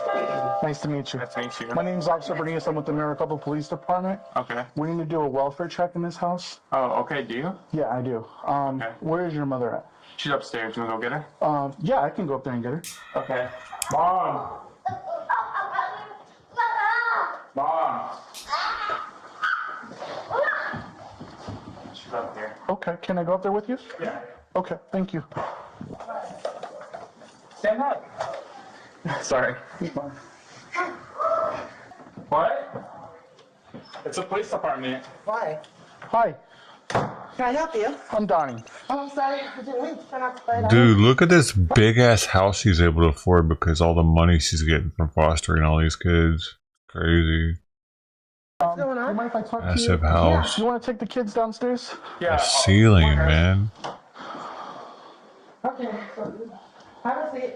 Nice to meet you. Nice to meet you. My name's Officer Bernice. I'm with the Maricopa Police Department. Okay. We need to do a welfare check in this house. Oh, okay. Do you? Yeah, I do. Okay. Where is your mother at? She's upstairs. You want to go get her? Yeah, I can go up there and get her. Okay. Mom! Mom! She's up here. Okay, can I go up there with you? Yeah. Okay, thank you. Stand up. Sorry. What? It's a police department. Why? Hi. Can I help you? I'm Donnie. Oh, I'm sorry. Did you leave? Turn off the light. Dude, look at this big ass house she's able to afford because all the money she's getting from fostering all these kids. Crazy. What's going on? You mind if I talk Massive to you? house. Yeah. You want to take the kids downstairs? The ceiling, man. Okay. Have a seat.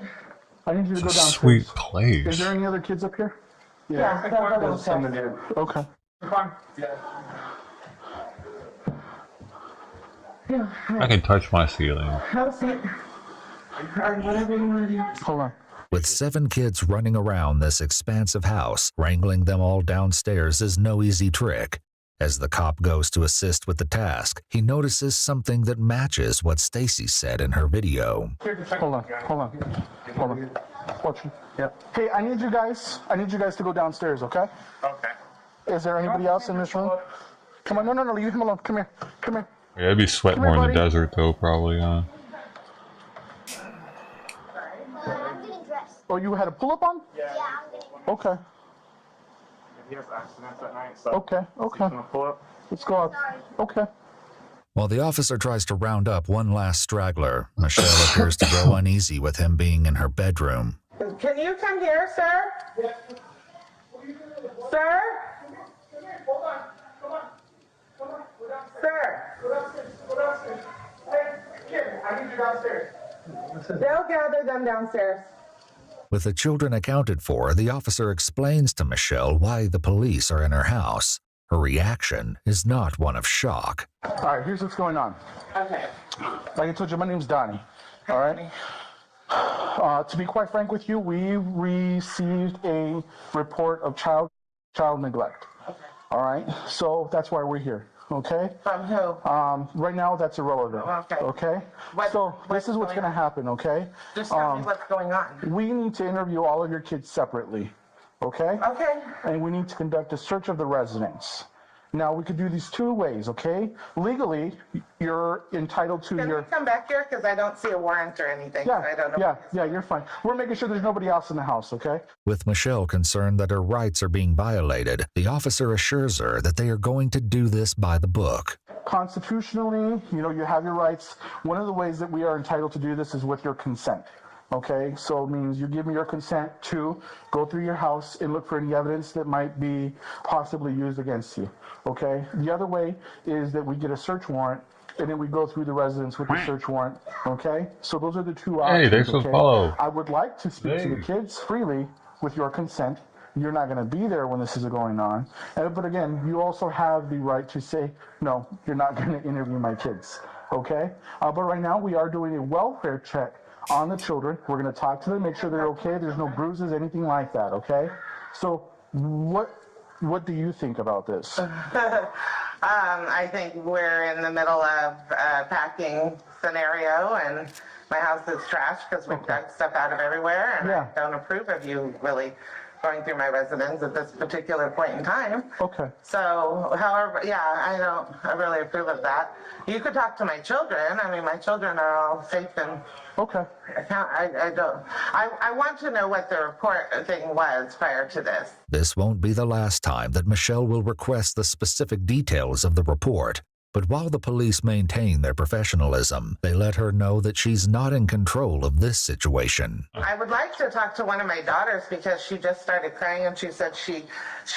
I need you to go It's a downstairs. sweet place. Is there any other kids up here? Yeah, go downstairs. Okay. I can touch my ceiling. Have a seat. Or whatever you want to do. Hold on. With 7 kids running around this expansive house, wrangling them all downstairs is no easy trick. As the cop goes to assist with the task, he notices something that matches what Stacy said in her video. Hold on. Watch me. Yeah. Hey, I need you guys to go downstairs, okay? Okay. Is there anybody else in this room? Come on, no, leave him alone. Come here. Yeah, I'd be sweating more in the desert though, probably, huh? Oh, you had a pull-up on? Yeah. Okay. He has accidents at night, so. Okay. Pull up. Let's go out. Okay. While the officer tries to round up one last straggler, Michelle appears to grow uneasy with him being in her bedroom. Can you come here, sir? Sir? Sir? Hey, I need you downstairs. They'll gather them downstairs. With the children accounted for, the officer explains to Michelle why the police are in her house. Her reaction is not one of shock. All right, here's what's going on. Okay. Like I told you, my name's Donnie. All right? To be quite frank with you, we received a report of child neglect. Okay. All right? So that's why we're here. Okay? From who? Right now, that's irrelevant. Okay? This is what's going to happen, okay? Just tell me what's going on. We need to interview all of your kids separately. Okay? Okay. And we need to conduct a search of the residence. Now, we could do these 2 ways, okay? Legally, you're entitled to Can your... you come back here? Because I don't see a warrant or anything. So I don't know. Yeah, you're fine. We're making sure there's nobody else in the house, okay? With Michelle concerned that her rights are being violated, the officer assures her that they are going to do this by the book. Constitutionally, you have your rights. One of the ways that we are entitled to do this is with your consent. Okay, so it means you give me your consent to go through your house and look for any evidence that might be possibly used against you. Okay, the other way is that we get a search warrant and then we go through the residence with the search warrant. Okay, so those are the 2 options. Hey, thanks for the follow. I would like to speak to the kids freely with your consent. You're not going to be there when this is going on. But again, you also have the right to say, no, you're not going to interview my kids. Okay, but right now we are doing a welfare check on the children. We're going to talk to them, make sure they're okay. There's no bruises, anything like that, okay? So what do you think about this? I think we're in the middle of a packing scenario, and my house is trashed because we've got stuff out of everywhere, and I don't approve of you really going through my residence at this particular point in time. Okay. So, however, I really approve of that. You could talk to my children. I mean, my children are all safe and... Okay. I want to know what the report thing was prior to this. This won't be the last time that Michelle will request the specific details of the report. But while the police maintain their professionalism, they let her know that she's not in control of this situation. I would like to talk to one of my daughters because she just started crying and she said she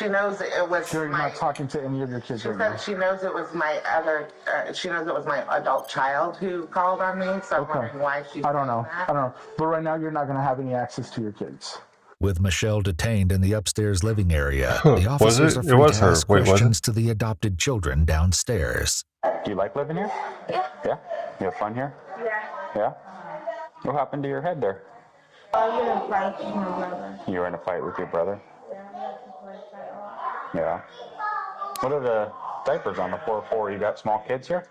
knows it was You're not talking to any of your kids right now. she knows it was my adult child who called on me, so I'm wondering why she's I don't know. But right now you're not going to have any access to your kids. With Michelle detained in the upstairs living area, the officers are free to ask questions to the adopted children downstairs. Do you like living here? Yeah. Yeah? You have fun here? Yeah. Yeah? What happened to your head there? I was in a fight with my brother. You were in a fight with your brother? Yeah. What are the diapers on the floor? You got small kids here?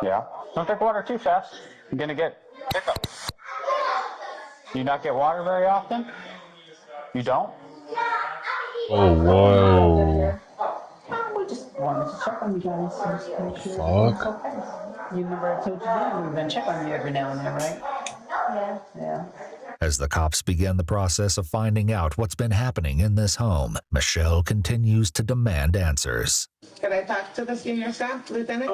Yeah. Don't drink water too fast. You're gonna get hiccups. Do you not get water very often? You don't? Oh, whoa. We just wanted to check on you guys. Just make sure Fuck. okay. You remember I told you that? We've been checking on you every now and then, right? Yeah. Yeah. As the cops begin the process of finding out what's been happening in this home, Michelle continues to demand answers. Can I talk to the senior staff, Lieutenant?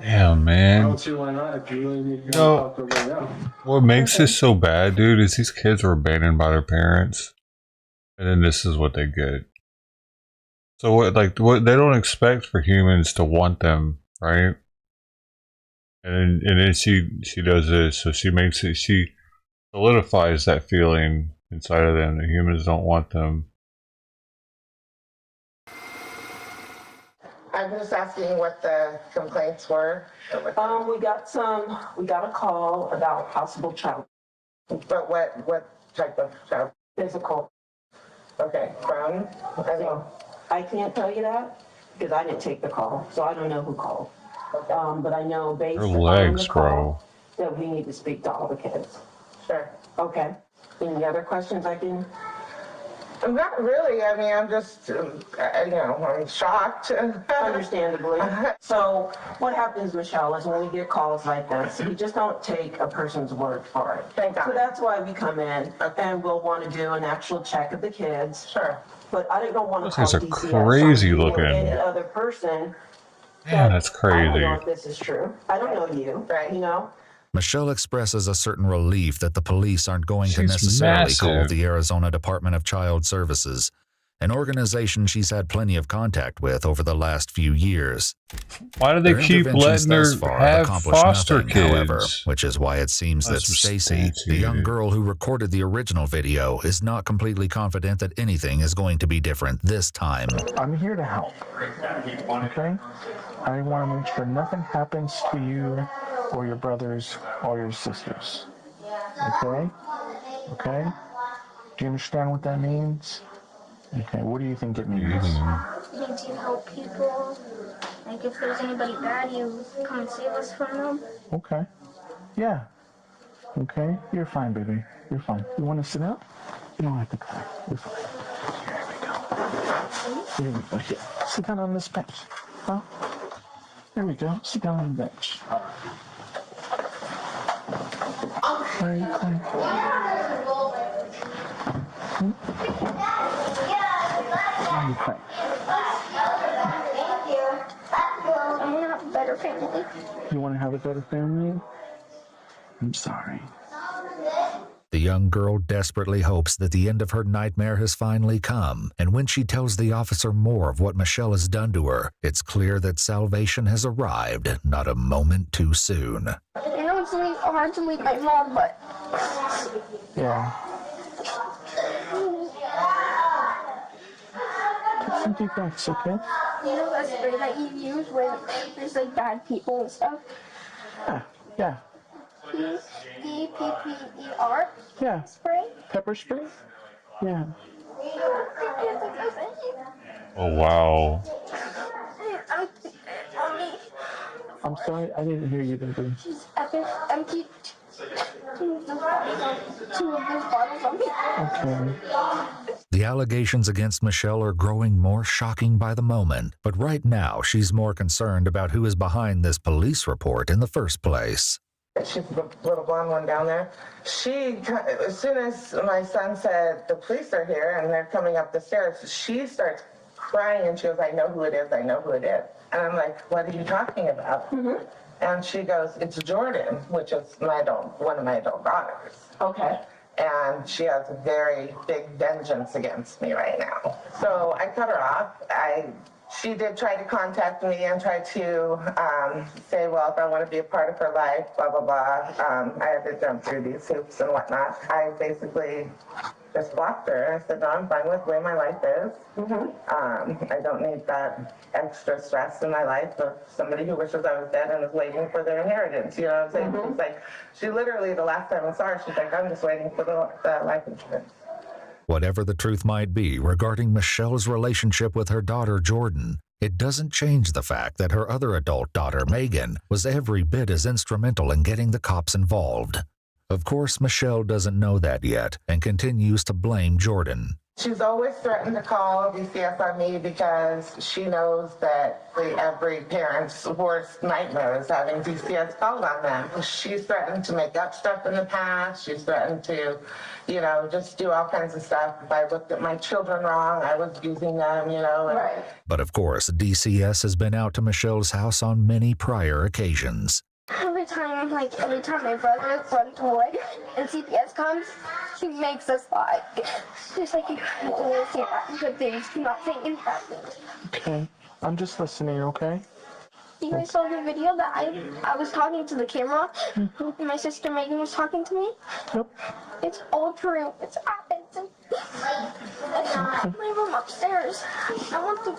Damn, man. I don't see why not. If you really need to No. talk to them right now. What makes this so bad, dude, is these kids were abandoned by their parents, and then this is what they get. So what they don't expect for humans to want them, right? And then she does this, so she solidifies that feeling inside of them that humans don't want them. I'm just asking what the complaints were. We got a call about possible child. But what type of child? Physical. Okay, from? I can't tell you that because I didn't take the call, so I don't know who called. But I know based on the call that we need to speak to all the kids. Sure. Okay. Any other questions I can? Not really. I mean, I'm just, I'm shocked. Understandably. So what happens, Michelle, is when we get calls like this, we just don't take a person's word for it. Thank God. So that's why we come in and we'll want to do an actual check of the kids. Sure. But I don't want to Those call guys are DCS crazy or looking. any other person. Man, that's I don't crazy. know if this is true. I don't know you, right? You know? Michelle expresses a certain relief that the police aren't going to She's necessarily call massive. the Arizona Department of Child Services, an organization she's had plenty of contact with over the last few years. Why do they Their keep interventions letting her thus far have accomplished foster nothing, kids? however, which is why it seems that That's Stacy, the young girl who recorded the original video, is not completely confident that anything is going to be different this time. I'm here to help. Okay? I want to make sure nothing happens to you or your brothers or your sisters. Okay? Okay? Do you understand what that means? Okay, what do you think it means? You need to help people. Like if there's anybody bad, you come and save us from them. Okay. Yeah. Okay? You're fine, baby. You're fine. You want to sit up? You don't have to cry. You're fine. Here we go. Here we go. Here. Sit down on this bench. Huh? There we go. Sit down on the bench. Why are you crying? Hmm? Why are you crying? I want to have a better family. You want to have a better family? I'm sorry. The young girl desperately hopes that the end of her nightmare has finally come, and when she tells the officer more of what Michelle has done to her, it's clear that salvation has arrived not a moment too soon. I know it's really hard to leave my mom, but Yeah. Take some deep breaths, okay? you know that spray that you use when there's like bad people and stuff? Yeah. Yeah. P-E-P-P-E-R Yeah. spray? Pepper spray? Yeah. Oh wow. I'm sorry, I didn't hear you, baby. She's empty two of those bottles on me. Okay. The allegations against Michelle are growing more shocking by the moment, but right now she's more concerned about who is behind this police report in the first place. She's the little blonde one down there. She, as soon as my son said, the police are here and they're coming up the stairs, she starts crying and she goes, I know who it is, I know who it is. And I'm like, what are you talking about? Mm-hmm. And she goes, it's Jordan, which is one of my adult daughters. Okay. And she has a very big vengeance against me right now. So I cut her off. She did try to contact me and try to say, well, if I want to be a part of her life, blah, blah, blah. I had to jump through these hoops and whatnot. I basically just blocked her. I said, no, I'm fine with the way my life is. Mm-hmm. I don't need that extra stress in my life of somebody who wishes I was dead and is waiting for their inheritance. You know what I'm saying? Mm-hmm. It's like, she literally, the last time I saw her, she's like, I'm just waiting for the life insurance. Whatever the truth might be regarding Michelle's relationship with her daughter Jordan, it doesn't change the fact that her other adult daughter, Megan, was every bit as instrumental in getting the cops involved. Of course, Michelle doesn't know that yet and continues to blame Jordan. She's always threatened to call DCS on me because she knows that every parent's worst nightmare is having DCS called on them. She's threatened to make up stuff in the past. She's threatened to, just do all kinds of stuff. If I looked at my children wrong, I was using them, Right. But of course, DCS has been out to Michelle's house on many prior occasions. Every time my brother runs away and CPS comes, he makes us lie. Just like you always say good things, not saying bad things. Okay, I'm just listening, okay? You guys saw the video that I was talking to the camera, and my sister Megan was talking to me? Yep. It's all true. It's my room upstairs. I want the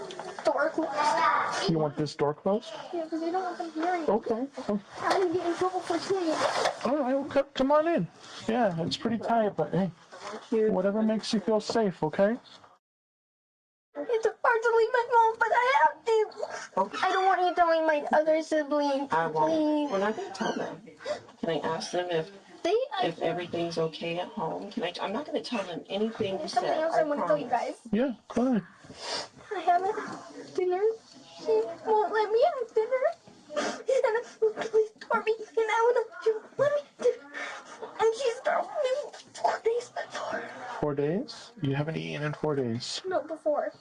door closed. You want this door closed? Yeah, because I don't want them hearing. Okay. I'm gonna get in trouble for saying it. All right, well, come on in. Yeah, it's pretty tight, but hey, whatever makes you feel safe, okay? It's hard to leave my mom, but I have to. Okay. I don't want you telling my other siblings. I won't. Please. We're not going to tell them. Can I ask them if everything's okay at home? I'm not going to tell them anything you There's said. something else I want to tell you guys. Yeah, go ahead. I haven't dinner. She won't let me have dinner. And please tore me. And I would let me do. And she started me 4 days before. 4 days? You haven't eaten in 4 days. No, before.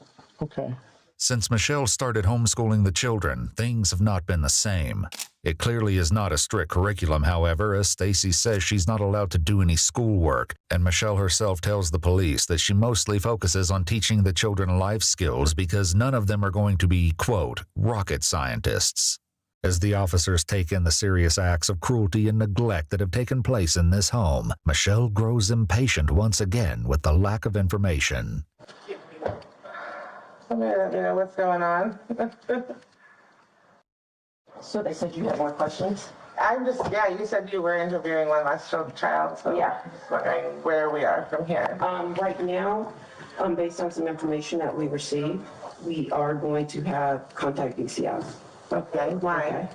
Okay. Since Michelle started homeschooling the children, things have not been the same. It clearly is not a strict curriculum, however, as Stacy says she's not allowed to do any schoolwork, and Michelle herself tells the police that she mostly focuses on teaching the children life skills because none of them are going to be, quote, rocket scientists. As the officers take in the serious acts of cruelty and neglect that have taken place in this home, Michelle grows impatient once again with the lack of information. Let me know what's going on. So they said you had more questions? You said you were interviewing one last child, so yeah. Just wondering where we are from here. Right now, based on some information that we received, we are going to have contact DCS. Okay, why? Okay.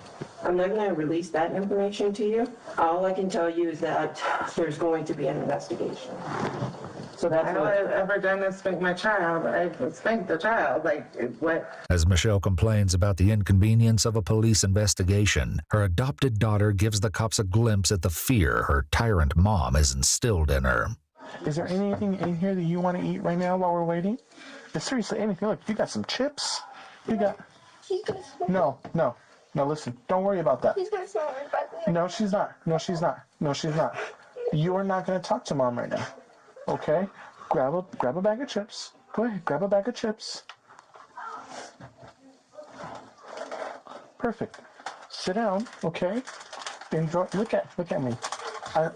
I'm not going to release that information to you. All I can tell you is that there's going to be an investigation. So that's I don't have ever done this spank my child. I've spanked the child. What? As Michelle complains about the inconvenience of a police investigation, her adopted daughter gives the cops a glimpse at the fear her tyrant mom has instilled in her. Is there anything in here that you want to eat right now while we're waiting? Seriously, anything. Look, you got some chips. You got... No, listen. Don't worry about that. He's gonna smell my breath. No, she's not. You are not going to talk to mom right now. Okay? Grab a bag of chips. Go ahead, grab a bag of chips. Perfect. Sit down, okay? Enjoy. Look at me.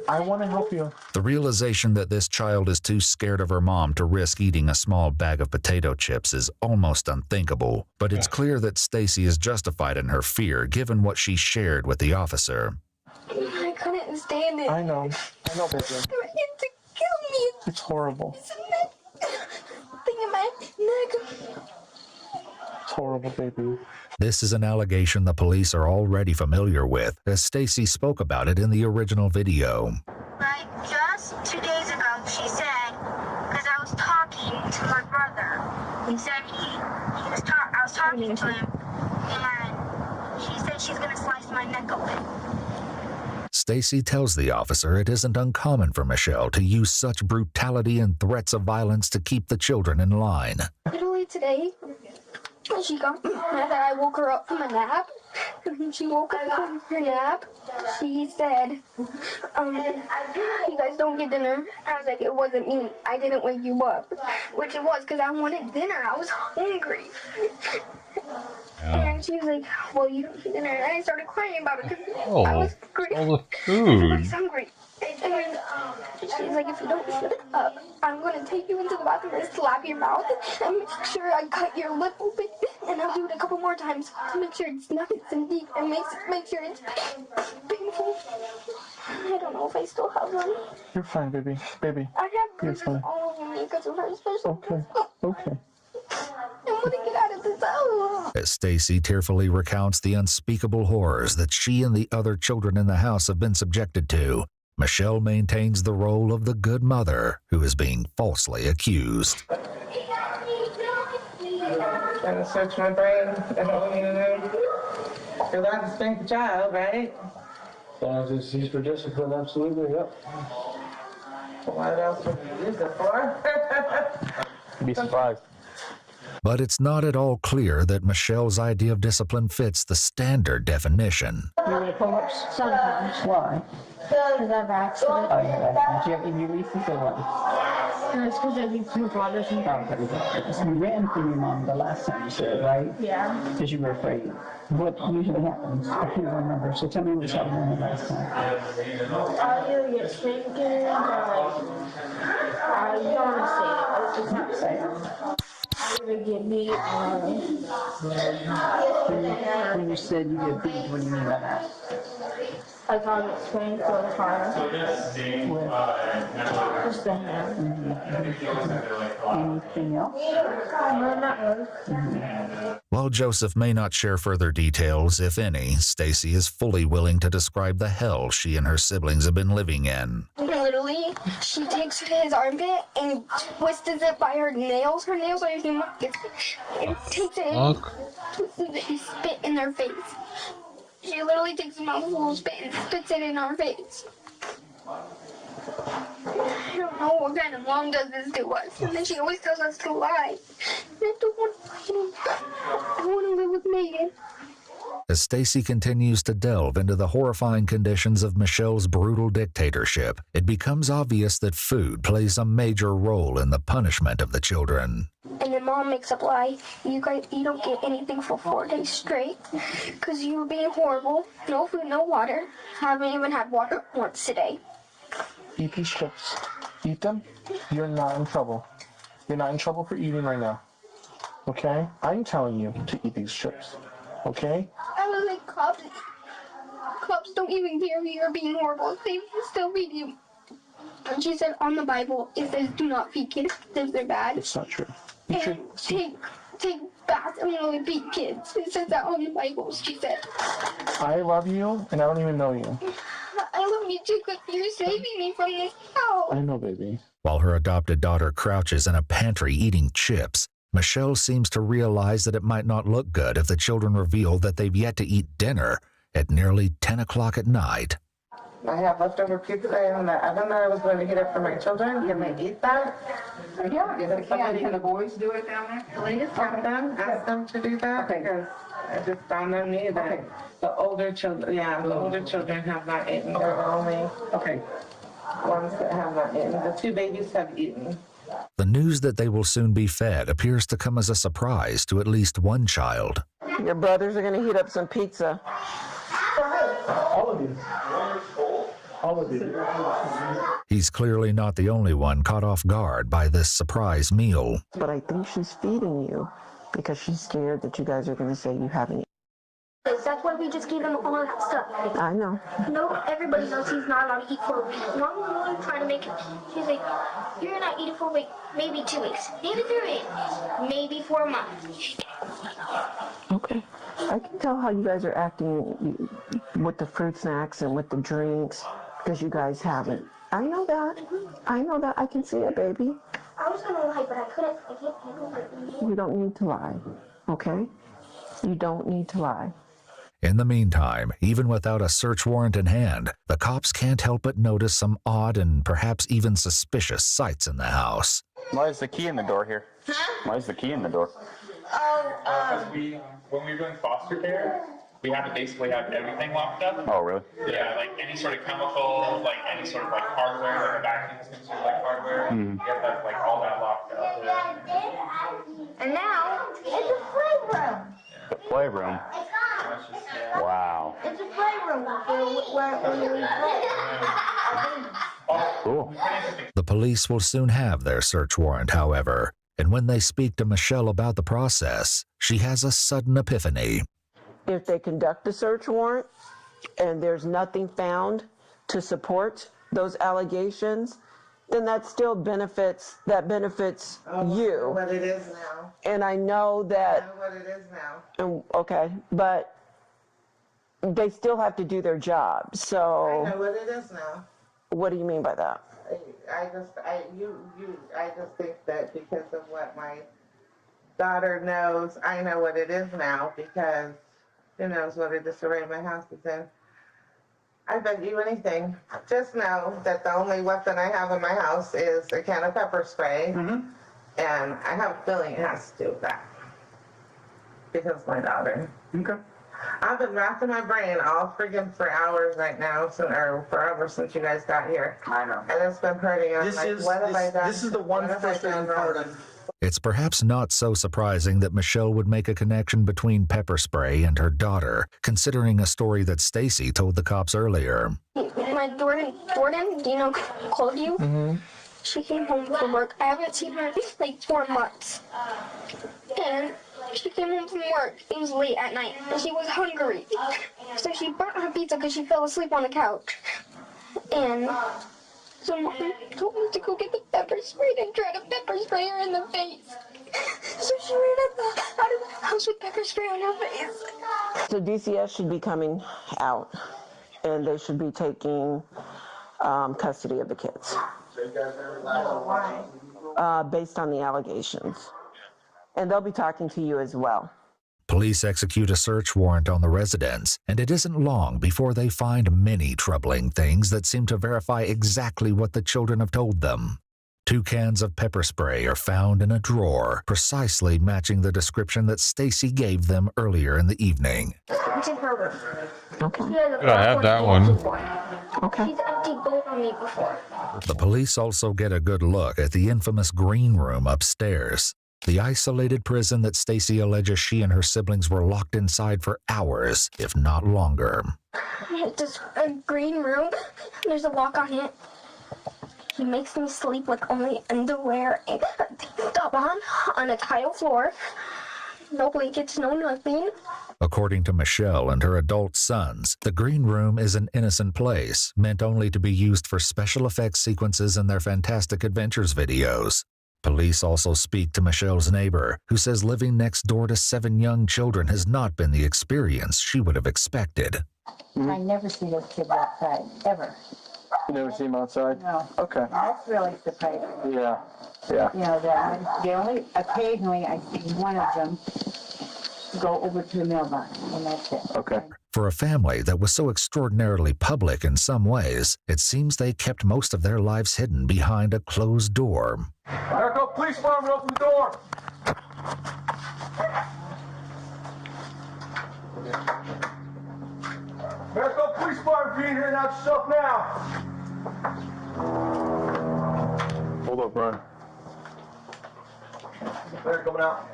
I want to help you. The realization that this child is too scared of her mom to risk eating a small bag of potato chips is almost unthinkable, but it's clear that Stacy is justified in her fear given what she shared with the officer. I couldn't stand it. I know, baby. They're trying to kill me. It's horrible. It's a thing in my neck. It's horrible, baby. This is an allegation the police are already familiar with, as Stacy spoke about it in the original video. Right, just 2 days ago, she said, because I was talking to my brother. He said I was talking to him, and she said she's gonna slice my neck open. Stacy tells the officer it isn't uncommon for Michelle to use such brutality and threats of violence to keep the children in line. Literally today, she got mad that I woke her up from a nap. And when she woke up from her nap, she said, you guys don't get dinner. I was like, it wasn't me. I didn't wake you up. Which it was, because I wanted dinner. I was hungry. And she was like, well, you don't get dinner. And I started crying about it because I was hungry. All the food. I was hungry. And she's like, if you don't shut up, I'm going to take you into the bathroom and slap your mouth and make sure I cut your lip open. And I'll do it a couple more times to make sure it's nice and deep and make sure it's painful. I don't know if I still have one. You're fine, baby. I have bruises all over me because of her, especially. Okay. I want to get out of this house. As Stacy tearfully recounts the unspeakable horrors that she and the other children in the house have been subjected to, Michelle maintains the role of the good mother who is being falsely accused. Trying to search my brain. I don't even know. You're allowed to spank the child, right? As long as he's for discipline, absolutely, yep. What else would you use it for? Be surprised. But it's not at all clear that Michelle's idea of discipline fits the standard definition. You want to pull up? Sometimes. Why? Because I've accident. Oh, you have accidents. Do you have injuries or what? No, it's because I need two brothers and So you ran from your mom the last time you said, right? Yeah. Because you were afraid. What usually happens? I can't remember. So tell me what's happening the last time. I either get spanked or I don't want to say it. I just not say it. I either get beat When you said you get beat, what do you mean by that? like I'll get spanked or hard. Just the hand. Anything else? No, not really. While Joseph may not share further details, if any, Stacy is fully willing to describe the hell she and her siblings have been living in. Literally, she takes his armpit and twists it by her nails. Her nails are humongous. And takes it and twists it and spit in their face. She literally takes a mouthful of spit and spits it in our face. I don't know what kind of mom does this to us. And then she always tells us to lie. I don't want to fight him. I want to live with Megan. As Stacy continues to delve into the horrifying conditions of Michelle's brutal dictatorship, it becomes obvious that food plays a major role in the punishment of the children. And then mom makes up lie. You don't get anything for 4 days straight because you were being horrible. No food, no water. Haven't even had water once today. Eat these chips. Eat them. You're not in trouble. You're not in trouble for eating right now. Okay? I'm telling you to eat these chips. Okay? I was like, cops don't even care if you're being horrible. They still feed you. And she said on the Bible, it says do not feed kids if they're bad. It's not true. And take baths and only beat kids. It says that on the Bible, she said. I love you, and I don't even know you. I love you too, because you're saving me from this hell. I know, baby. While her adopted daughter crouches in a pantry eating chips, Michelle seems to realize that it might not look good if the children reveal that they've yet to eat dinner at nearly 10 o'clock at night. I have leftover pizza in the oven that I was going to heat up for my children. Can they eat that? Yeah, can the boys do it down there? Please have them, ask them to do that, because it just dawned on me that the older children, the older children have not eaten. They're the only ones that have not eaten. The 2 babies have eaten. The news that they will soon be fed appears to come as a surprise to at least one child. Your brothers are going to heat up some pizza. All of you. All of you. He's clearly not the only one caught off guard by this surprise meal. But I think she's feeding you because she's scared that you guys are going to say you haven't. That's why we just gave him all that stuff. I know. No, everybody knows he's not allowed to eat for a week. Mom was really trying to make it. She's like, you're not eating for a week, maybe 2 weeks, maybe 3 weeks, maybe 4 months. Okay. I can tell how you guys are acting with the fruit snacks and with the drinks because you guys haven't. I know that. I know that. I can see it, baby. I was gonna lie, but I couldn't. I can't handle it. You don't need to lie, okay? You don't need to lie. In the meantime, even without a search warrant in hand, the cops can't help but notice some odd and perhaps even suspicious sights in the house. Why is the key in the door here? Why is the key in the door? Because when we were doing foster care, we had to basically have everything locked up. Oh, really? Yeah, like any sort of chemical, like any sort of like hardware, like a vacuum is considered like hardware. We have to have like all that locked up. And now it's a playroom. The playroom. Wow. It's a playroom where we play. Cool. The police will soon have their search warrant, however, and when they speak to Michelle about the process, she has a sudden epiphany. If they conduct a search warrant and there's nothing found to support those allegations, then that still benefits you. What it is now. And I know that. I know what it is now. Okay, but they still have to do their job. So. I know what it is now. What do you mean by that? I just think that because of what my daughter knows, I know what it is now because she knows what a disarray my house is in. I bet you anything. Just know that the only weapon I have in my house is a can of pepper spray, and I have a feeling it has to do with that because my daughter. Okay. I've been racking my brain all friggin' for hours right now, or forever since you guys got here. I know. And it's been hurting. I'm like, what have I done? This is the one frustrating part of. It's perhaps not so surprising that Michelle would make a connection between pepper spray and her daughter, considering a story that Stacy told the cops earlier. My Jordan, do you know Claudia? Mm-hmm. She came home from work. I haven't seen her in like 4 months. And she came home from work. It was late at night, and she was hungry. So she burnt her pizza because she fell asleep on the couch. And so Mom told me to go get the pepper spray and try to pepper spray her in the face. So she ran out of the house with pepper spray on her face. So DCS should be coming out, and they should be taking custody of the kids. Based on the allegations. And they'll be talking to you as well. Police execute a search warrant on the residence, and it isn't long before they find many troubling things that seem to verify exactly what the children have told them. 2 cans of pepper spray are found in a drawer, precisely matching the description that Stacy gave them earlier in the evening. It's in her room. Okay. I have that one. Okay. She's emptied both on me before. The police also get a good look at the infamous green room upstairs, the isolated prison that Stacy alleges she and her siblings were locked inside for hours, if not longer. It's a green room. There's a lock on it. He makes me sleep with only underwear and a tank top on a tile floor. No blankets, no nothing. According to Michelle and her adult sons, the green room is an innocent place, meant only to be used for special effects sequences in their Fantastic Adventures videos. Police also speak to Michelle's neighbor, who says living next door to 7 young children has not been the experience she would have expected. I never see those kids outside, ever. You never see them outside? No. Okay. That's really surprising. Yeah. Yeah. You know, the only, occasionally I see one of them go over to the mailbox, and that's it. Okay. For a family that was so extraordinarily public in some ways, it seems they kept most of their lives hidden behind a closed door. Gotta go, police department, open the door. Gotta go, police department, be in here, not yourself now. Hold up, Brian. They're coming out.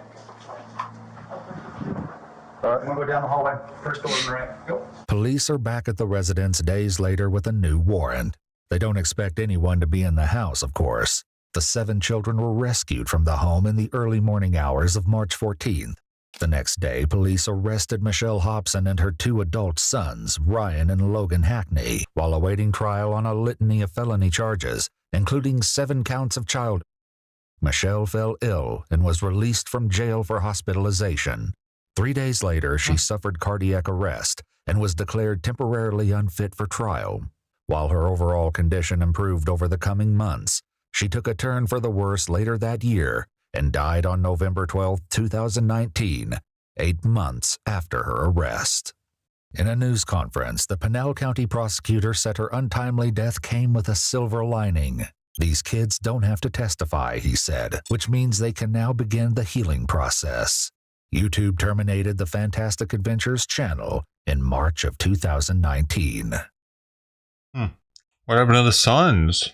All right, I'm gonna go down the hallway. First door on the right. Go. Police are back at the residence days later with a new warrant. They don't expect anyone to be in the house, of course. The 7 children were rescued from the home in the early morning hours of March 14th. The next day, police arrested Michelle Hobson and her 2 adult sons, Ryan and Logan Hackney, while awaiting trial on a litany of felony charges, including 7 counts of child. Michelle fell ill and was released from jail for hospitalization. 3 days later, she suffered cardiac arrest and was declared temporarily unfit for trial. While her overall condition improved over the coming months, she took a turn for the worse later that year and died on November 12, 2019, 8 months after her arrest. In a news conference, the Pinell County prosecutor said her untimely death came with a silver lining. These kids don't have to testify, he said, which means they can now begin the healing process. YouTube terminated the Fantastic Adventures channel in March of 2019. What happened to the sons?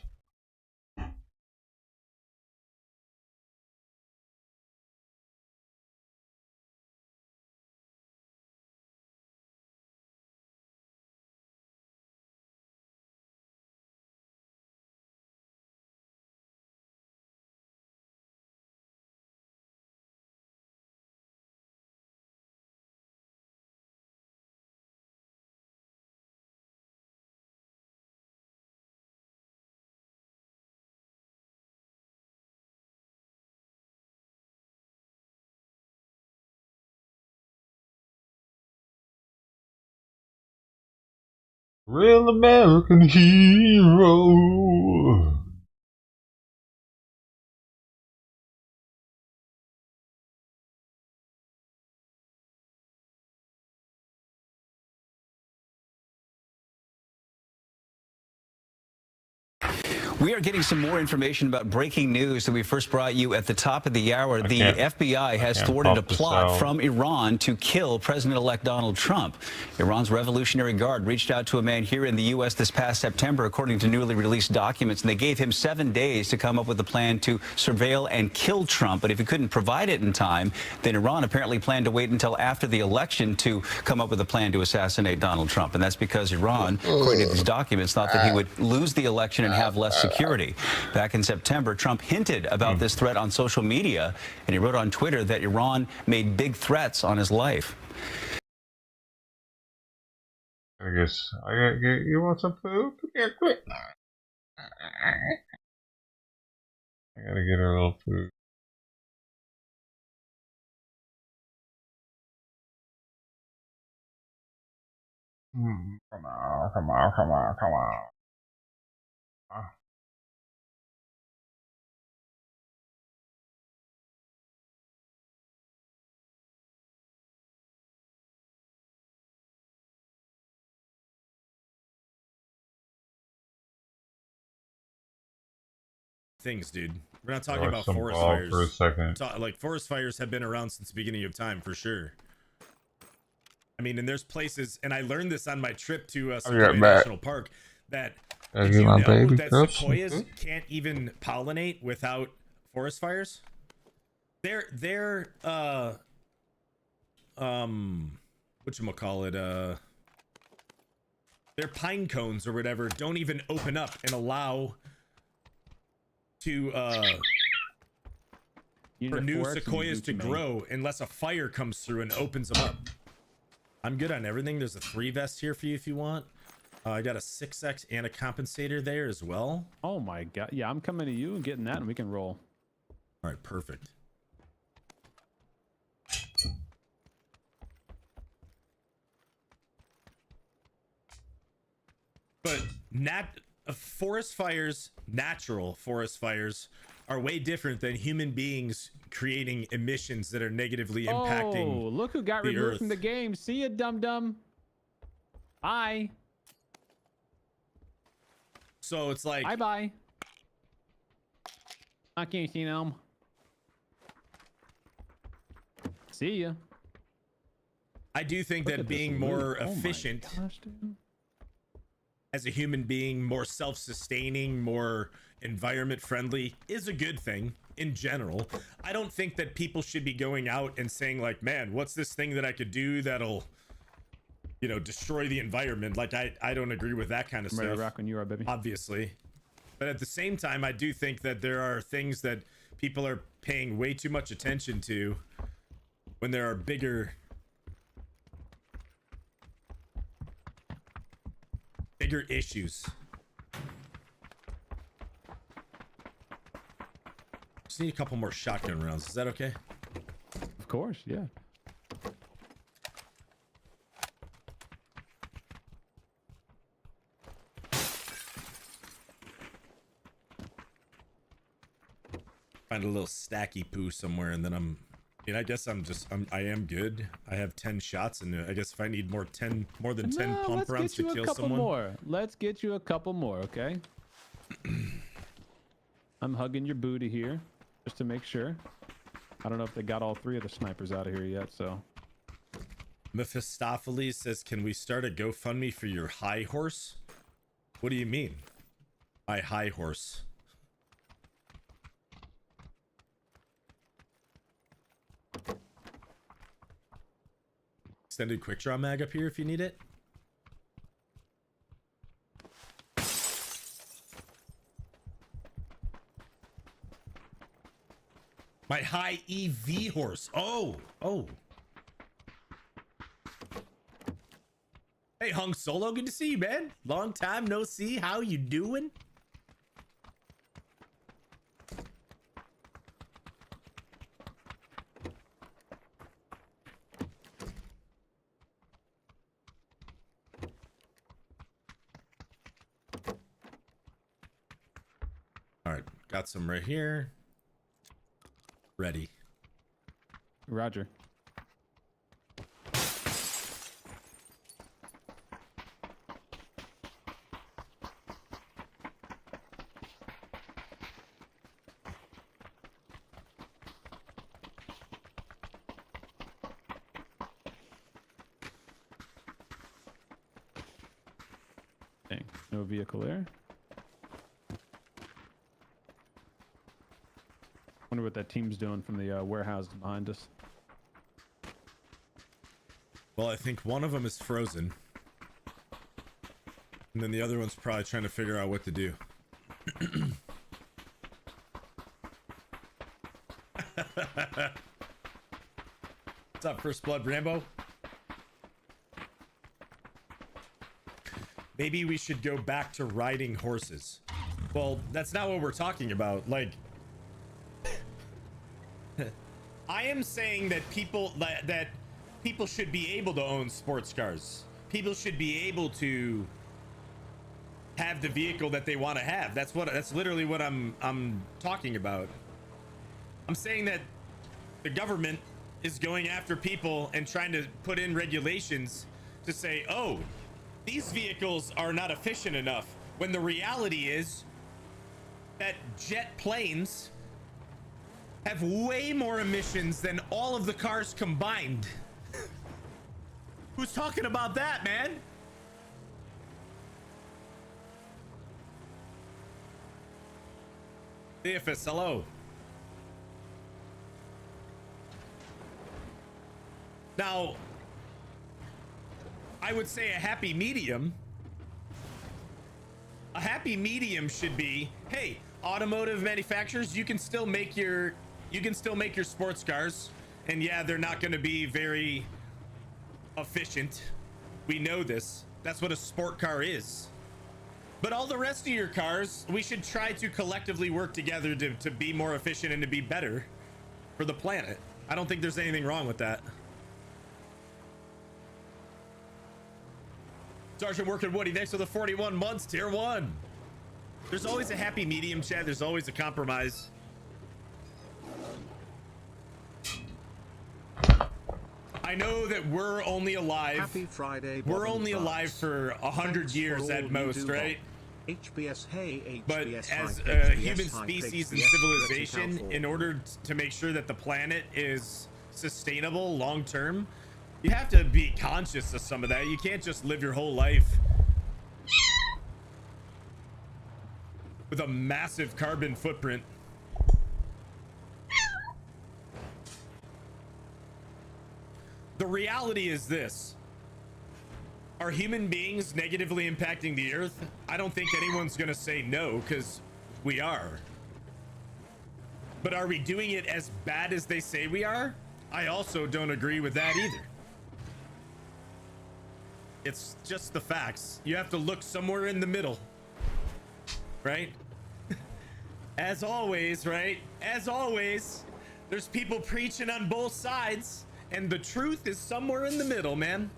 Real American hero. We are getting some more information about breaking news that we first brought you at the top of the hour. The FBI has thwarted a plot from Iran to kill President-elect Donald Trump. Iran's Revolutionary Guard reached out to a man here in the U.S. this past September, according to newly released documents, and they gave him 7 days to come up with a plan to surveil and kill Trump. But if he couldn't provide it in time, then Iran apparently planned to wait until after the election to come up with a plan to assassinate Donald Trump. And that's because Iran, according to these documents, thought that he would lose the election and have less security. Back in September, Trump hinted about this threat on social media, and he wrote on Twitter that Iran made big threats on his life. I guess I gotta get you want some food? Yeah, quick. I gotta get her a little food. Come on, come on, come on, come on. Things, dude. We're not talking Watch about some forest ball fires. for a second. Like, forest fires have been around since the beginning of time, for sure. I mean, and there's places, and I learned this on my trip to Sequoia National Park, that did you know that sequoias can't even pollinate without forest fires? They're whatchamacallit, their pine cones or whatever don't even open up and allow to for new sequoias to grow unless a fire comes through and opens them up. I'm good on everything. There's a 3 vest here for you if you want. I got a 6X and a compensator there as well. Oh my god. Yeah, I'm coming to you and getting that and we can roll. All right, perfect. But forest fires, natural forest fires, are way different than human beings creating emissions that are negatively impacting. Oh, look who got removed from the game. See ya, dum-dum. Bye. So it's like... Bye-bye. I can't see them. See ya. I do think that being more efficient as a human being, more self-sustaining, more environment friendly is a good thing in general. I don't think that people should be going out and saying like, man, what's this thing that I could do that'll, you know, destroy the environment. Like I don't agree with that kind of stuff. Ready to rock when you are, baby. Obviously. But at the same time, I do think that there are things that people are paying way too much attention to when there are bigger issues. Just need a couple more shotgun rounds. Is that okay? Of course, yeah. Find a little stacky poo somewhere, and then I guess I am good. I have 10 shots, and I guess if I need more than 10 pump rounds to kill someone. Let's get you a couple more, okay? I'm hugging your booty here, just to make sure. I don't know if they got all 3 of the snipers out of here yet, so. Mephistopheles says, can we start a GoFundMe for your high horse? What do you mean? My high horse. Extended quick draw mag up here if you need it. My high EV horse. Oh. Hey, Hung Solo, good to see you, man. Long time no see. How you doing? All right, got some right here. Ready. Roger. Dang, no vehicle there. Wonder what that team's doing from the warehouse behind us. Well, I think one of them is frozen. And then the other one's probably trying to figure out what to do. What's up, First Blood Rambo? Maybe we should go back to riding horses. Well, that's not what we're talking about. Like, I am saying that people should be able to own sports cars. People should be able to have the vehicle that they want to have. That's literally what I'm talking about. I'm saying that the government is going after people and trying to put in regulations to say, oh, these vehicles are not efficient enough, when the reality is that jet planes have way more emissions than all of the cars combined. Who's talking about that, man? DFS, hello. Now, I would say a happy medium should be, hey, automotive manufacturers, you can still make your sports cars, and yeah, they're not going to be very efficient. We know this. That's what a sport car is. But all the rest of your cars, we should try to collectively work together to be more efficient and to be better for the planet. I don't think there's anything wrong with that. Sergeant Working Woody, thanks for the 41 months, tier 1. There's always a happy medium, Chad. There's always a compromise. I know that we're only alive. Happy Friday. We're only alive for 100 years at most, right? HBS, hey, HBS, but as HBS, human species and civilization, in order to make sure that the planet is sustainable long term, you have to be conscious of some of that. You can't just live your whole life with a massive carbon footprint. The reality is this. Are human beings negatively impacting the earth? I don't think anyone's gonna say no, because we are. But are we doing it as bad as they say we are? I also don't agree with that either. It's just the facts. You have to look somewhere in the middle, right? As always, right? As always, there's people preaching on both sides, and the truth is somewhere in the middle, man.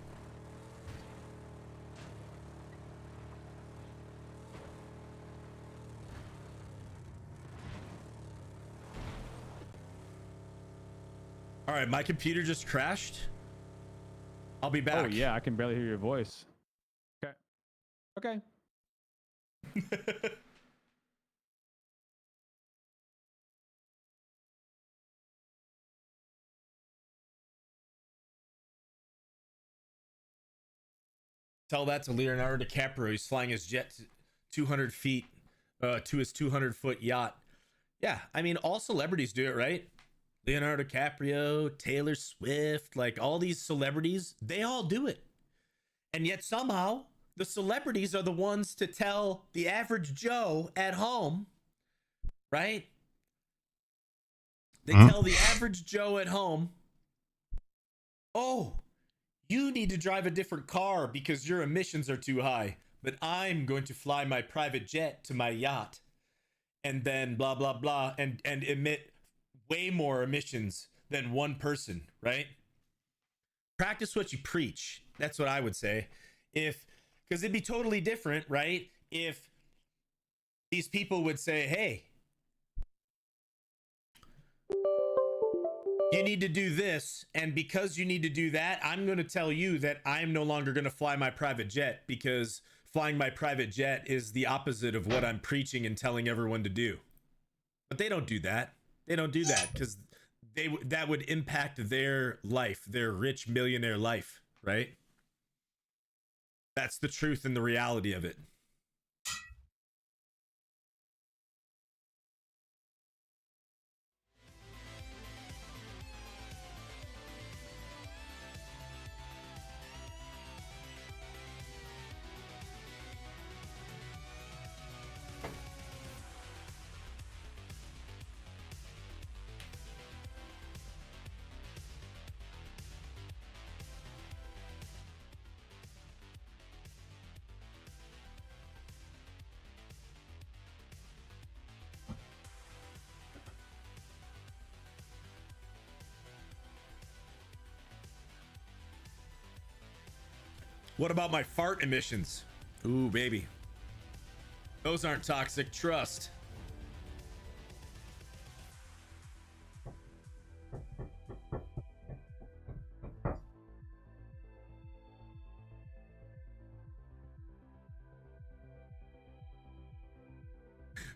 All right, my computer just crashed. I'll be back. Oh yeah, I can barely hear your voice. Okay. Okay. Tell that to Leonardo DiCaprio. He's flying his jet 200 feet to his 200-foot yacht. Yeah, I mean, all celebrities do it, right? Leonardo DiCaprio, Taylor Swift, like all these celebrities, they all do it. And yet somehow the celebrities are the ones to tell the average Joe at home, right? They tell the average Joe at home, oh, you need to drive a different car because your emissions are too high, but I'm going to fly my private jet to my yacht and then blah, blah, blah, and emit way more emissions than one person, right? Practice what you preach. That's what I would say. Because it'd be totally different, right? If these people would say, hey, you need to do this, and because you need to do that, I'm going to tell you that I'm no longer going to fly my private jet, because flying my private jet is the opposite of what I'm preaching and telling everyone to do. But they don't do that. They don't do that because that would impact their life, their rich millionaire life, right? That's the truth and the reality of it. What about my fart emissions? Ooh, baby. Those aren't toxic. Trust.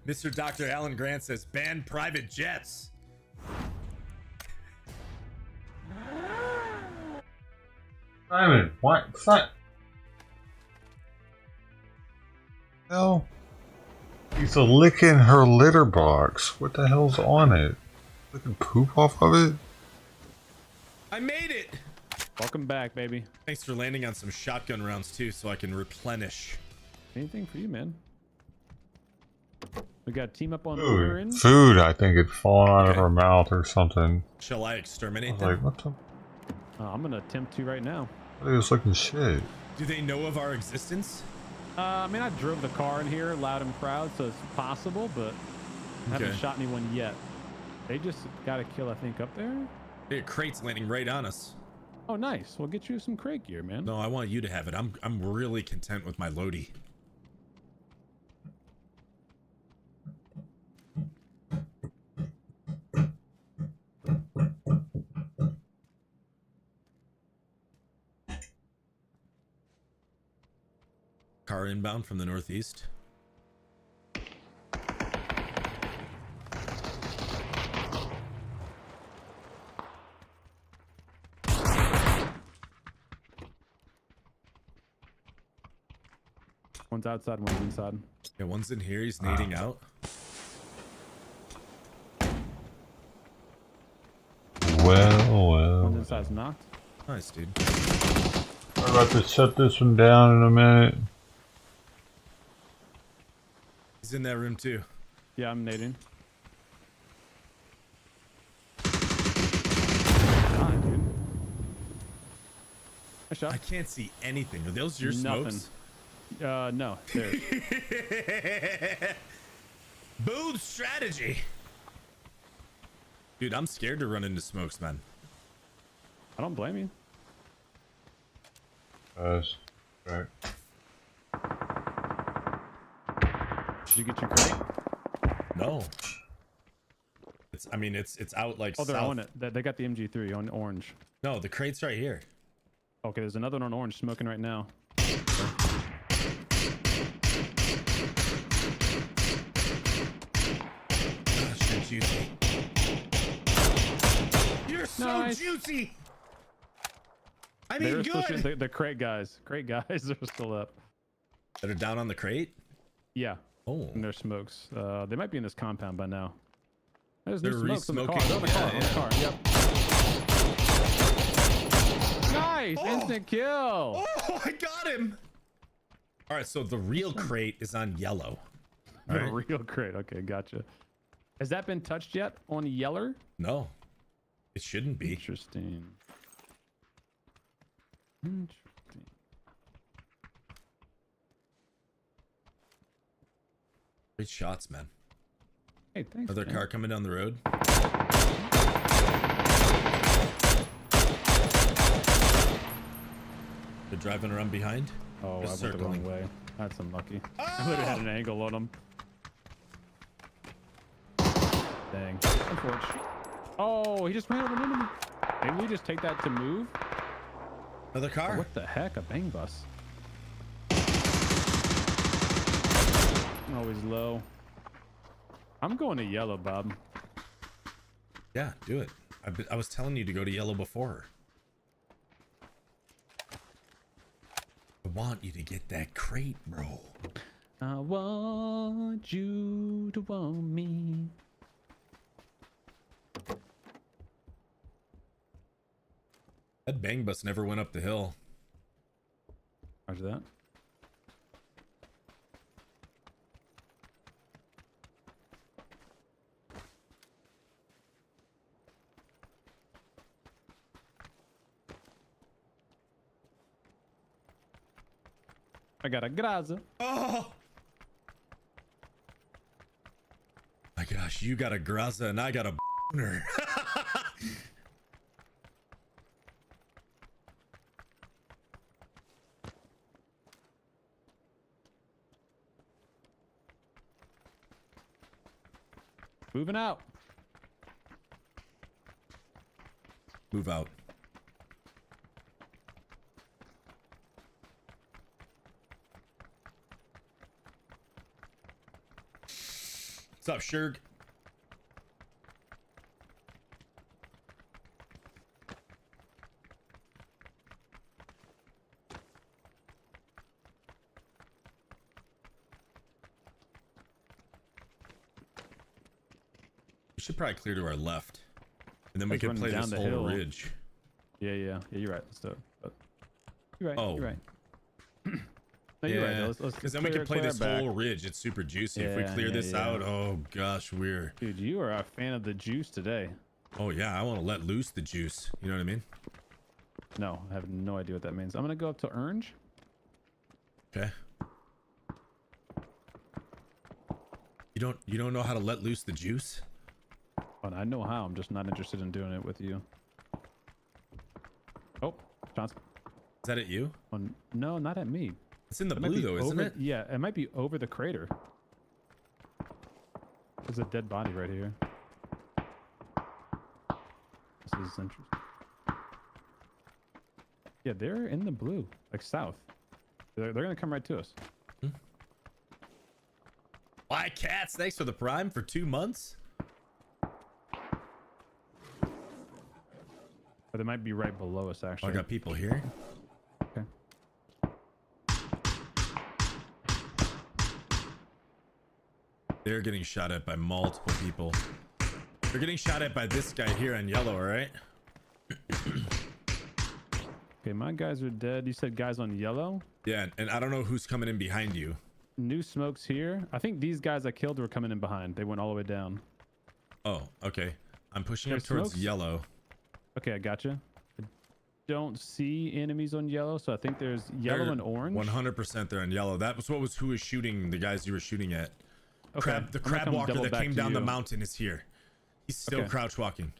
Mr. Dr. Alan Grant says ban private jets. Simon, what? Hell, he's licking her litter box. What the hell's on it? Licking poop off of it? I made it. Welcome back, baby. Thanks for landing on some shotgun rounds too, so I can replenish. Anything for you, man. We got team up on Food. Food, I think it's falling out of her mouth or something. Shall I exterminate them? them? Like, what the? I'm gonna attempt to right now. What is looking shit? Do they know of our existence? I mean, I drove the car in here loud and proud, so it's possible, but I haven't shot anyone yet. They just got a kill, I think, up there. Hey, crate's landing right on us. Oh, nice. We'll get you some crate gear, man. No, I want you to have it. I'm really content with my Lodi. Car inbound from the northeast. One's outside, one's inside. Yeah, one's in here. He's nading out. Well. One's inside's knocked. Nice, dude. I'm about to shut this one down in a minute. He's in that room too. Yeah, I'm nading. I can't see anything. Are those your smokes? No. There's. Booth strategy. Dude, I'm scared to run into smokes, man. I don't blame you. Right. Did you get your crate? No. It's out like. Oh, they're south. on it. They got the MG3 on orange. No, the crate's right here. Okay, there's another one on orange smoking right now. Gosh, you're juicy. You're so juicy. I mean, good. The crate guys. Crate guys are still up. That are down on the crate? Yeah. Oh. And there's smokes. They might be in this compound by now. There's They're new smokes in the car. re-smoking. On the car. On the car. Yep. Nice! Instant kill! Oh, I got him! Alright, so the real crate is on yellow. The real crate. Okay, gotcha. Has that been touched yet on Yeller? No. It shouldn't be. Interesting. Great shots, man. Hey, thanks. Another car coming down the road. They're driving around behind. Oh, Just I went the wrong way. That's unlucky. I would have had an angle on them. Dang. Unfortunate. Oh, he just ran over an enemy. Maybe we just take that to move. Another car. Oh, what the heck? A bang bus. Always low. I'm going to yellow, Bob. Yeah, do it. I was telling you to go to yellow before. I want you to get that crate, bro. I want you to want me. That bang bus never went up the hill. Roger that. I got a graza. Oh my gosh, you got a graza and I got a boner. Moving out. Move out. What's up, Shurg? We should probably clear to our left, and then we can play this whole ridge. Yeah, you're right. Let's do it. You're right. Oh. You're right. No, Yeah, you're right. because then we can play this whole ridge. It's super juicy. If we clear this out, oh gosh, we're... Dude, you are a fan of the juice today. Oh yeah, I want to let loose the juice. You know what I mean? No, I have no idea what that means. I'm gonna go up to orange. Okay. You don't know how to let loose the juice? But I know how. I'm just not interested in doing it with you. Oh, Johnson. Is that at you? Oh, no, not at me. It's in the blue though, isn't it? Yeah, it might be over the crater. There's a dead body right here. This is interesting. Yeah, they're in the blue, like south. They're gonna come right to us. Why cats? Thanks for the prime for 2 months. But they might be right below us, actually. Oh, I got people here. Okay. They're getting shot at by multiple people. They're getting shot at by this guy here in yellow, all right? Okay, my guys are dead. You said guys on yellow? Yeah, and I don't know who's coming in behind you. New smokes here. I think these guys I killed were coming in behind. They went all the way down. Oh, okay. I'm pushing There's up towards smokes? yellow. Okay, I gotcha. I don't see enemies on yellow, so I think there's yellow and orange. 100% they're in yellow. That was who was shooting the guys you were shooting at. Okay. The crab walker that came down the mountain is here. He's still Okay. crouch walking.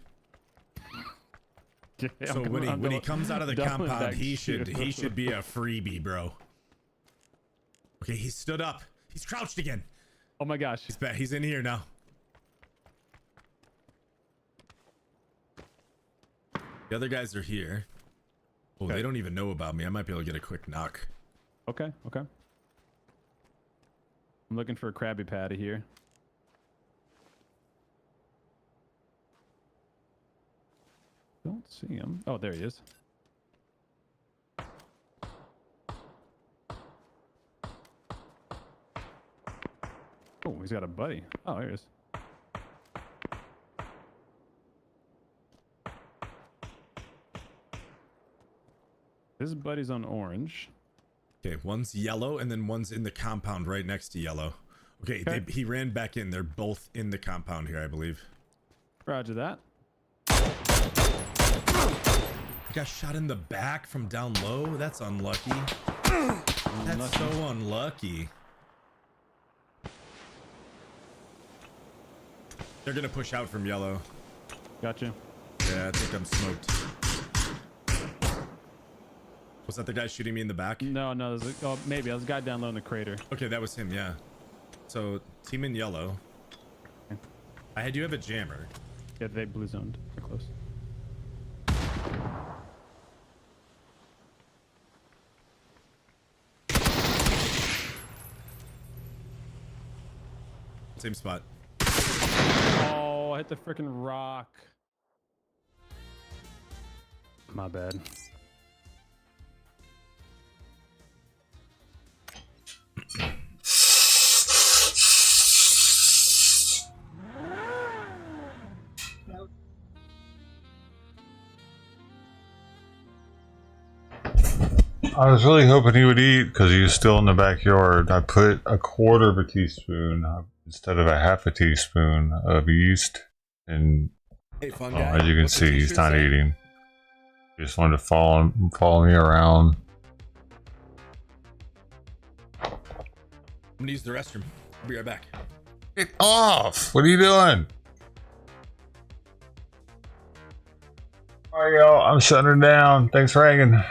Yeah, So when he comes out of the compound, he should be a freebie, bro. Okay, he stood up. He's crouched again. Oh my gosh. He's back. He's in here now. The other guys are here. Oh, Okay. they don't even know about me. I might be able to get a quick knock. Okay. I'm looking for a Krabby Patty here. Don't see him. Oh, there he is. Oh, he's got a buddy. Oh, there he is. His buddy's on orange. Okay, one's yellow and then one's in the compound right next to yellow. Okay, he ran back in. They're both in the compound here, I believe. Roger that. I got shot in the back from down low. That's unlucky. That's so unlucky. They're gonna push out from yellow. Gotcha. Yeah, I think I'm smoked. Was that the guy shooting me in the back? No, there's maybe. There's a guy down low in the crater. Okay, that was him, yeah. So, team in yellow. Okay. I do have a jammer. Yeah, they blue zoned. They're close. Same spot. Oh, I hit the freaking rock. My bad. I was really hoping he would eat because he was still in the backyard. I put a quarter of a teaspoon instead of a half a teaspoon of yeast, and hey, fun guy. As you can see, he's not eating. He just wanted to follow me around. I'm gonna use the restroom. I'll be right back. Get off! What are you doing? Alright, y'all. I'm shutting her down. Thanks for hanging.